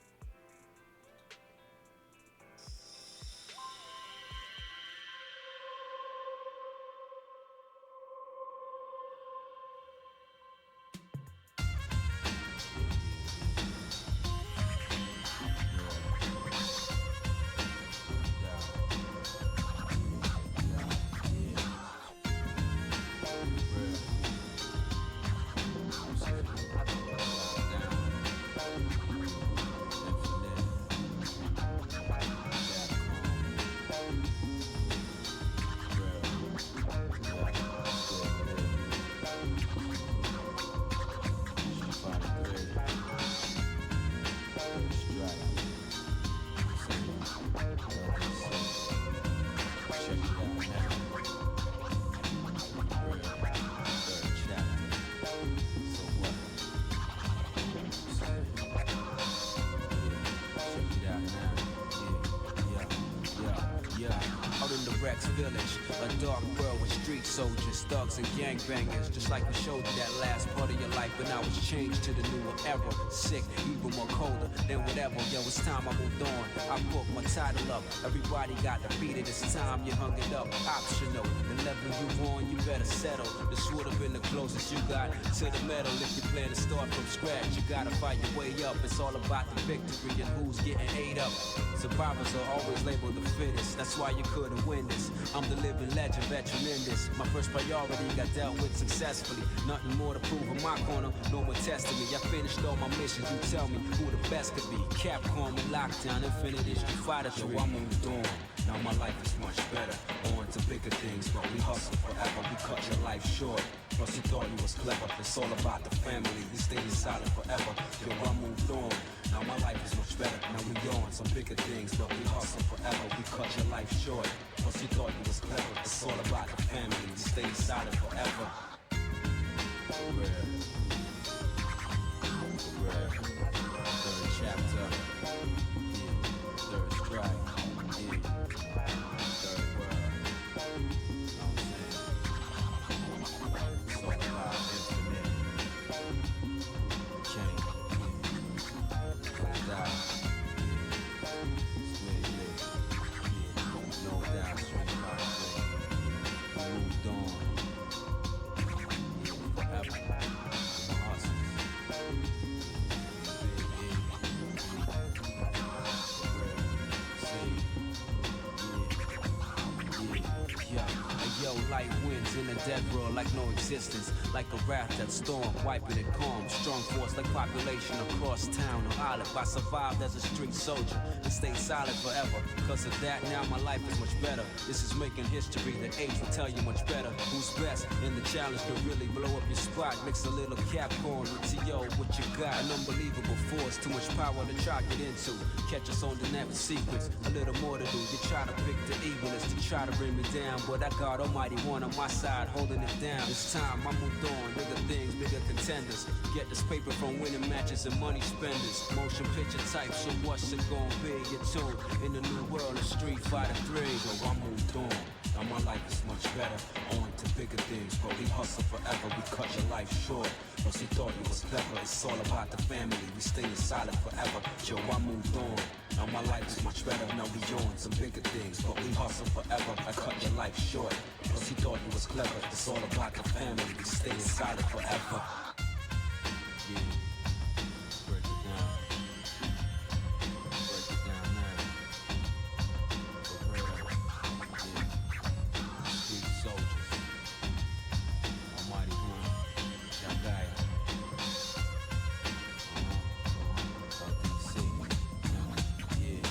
Village, a dark world with street soldiers, thugs and gangbangers. Just like we showed you that last part of your life, but now it's changed to the newer era. Sick, even more colder than whatever. Yo, it's time I moved on. I put my title up. Everybody got defeated. It's time you hung it up. Optional. The level you on, you better settle. This would have been the closest you got to the medal. If you plan to start from scratch, you gotta fight your way up. It's all about the victory and who's getting ate up. Survivors are always labeled the fittest. That's why you couldn't win this. I'm the living legend, veteran in this. My first priority got dealt with successfully. Nothing more to prove in my corner, no more testing me. I finished all my missions, you tell me who the best could be. Capcom and Lockdown, Infinite is Street Fighter 3. I moved on, now my life is much better. On to bigger things, but we hustle forever. We cut your life short, plus you thought you was clever. It's all about the family, we stay silent forever. Yo, I moved on, now my life is much better. Now we on some bigger things, but we hustle forever. We cut your life short, plus you thought you was clever. It's all about the family, we stay silent forever. Third chapter, third strike, third word. It's all about infinite. Change. Goes out. fight winds in a dead world like no existence. Like a raft that storm, wiping it calm. Strong force like population across town or island. I survived as a street soldier and stayed silent forever. Cause of that, now my life is much better. This is making history, the age will tell you much better. Who's best in the challenge to really blow up your spot. Mix a little Capcorn with T.O. What you got? An unbelievable force, too much power to try to get into. Catch us on the net with secrets, a little more to do. You try to pick the evilness to try to bring me down, but I got Almighty One on my side holding it down. It's time I moved on, bigger things, bigger contenders. Get this paper from winning matches and money spenders. Motion picture type, so what's it gonna be? You're tuned in the new world of Street Fighter 3. So I moved on. Now my life is much better, on to bigger things. But we hustle forever, we cut your life short. Cause he thought you was clever, it's all about the family. We staying silent forever, yo, I moved on. Now my life is much better, now we on some bigger things. But we hustle forever, I cut your life short. Cause he thought you was clever, it's all about the family. We staying silent forever. Yeah, break it down. Break it down now. For real. Street soldiers, Almighty One, Shanghai, DC, yeah,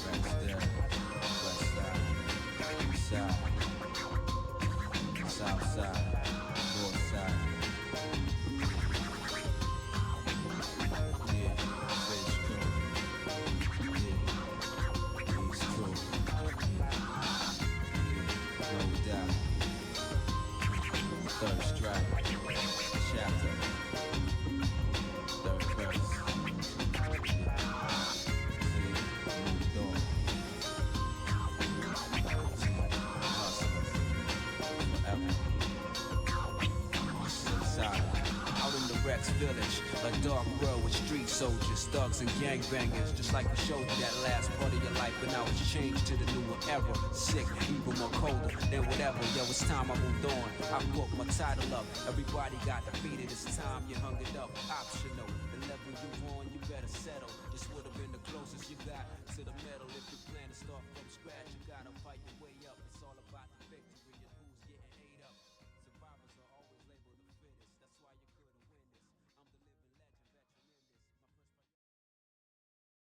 Rex there, West Side, South Side, North Side, yeah, Face Crew, yeah, East Crew, no doubt, Third Strike, Chapter, Third Verse, see, moved on, hustlers, forever, inside. Out in the Rex village, a dark world with street soldiers, thugs and gangbangers. Just like we showed you that last part of your life, but now it's changed to the newer era. Sick, evil, more colder than whatever. Yo, it's time I moved on. I broke my title up. Everybody got defeated. It's time you hung it up. Optional. The level you on, you better settle. This would have been the closest you got.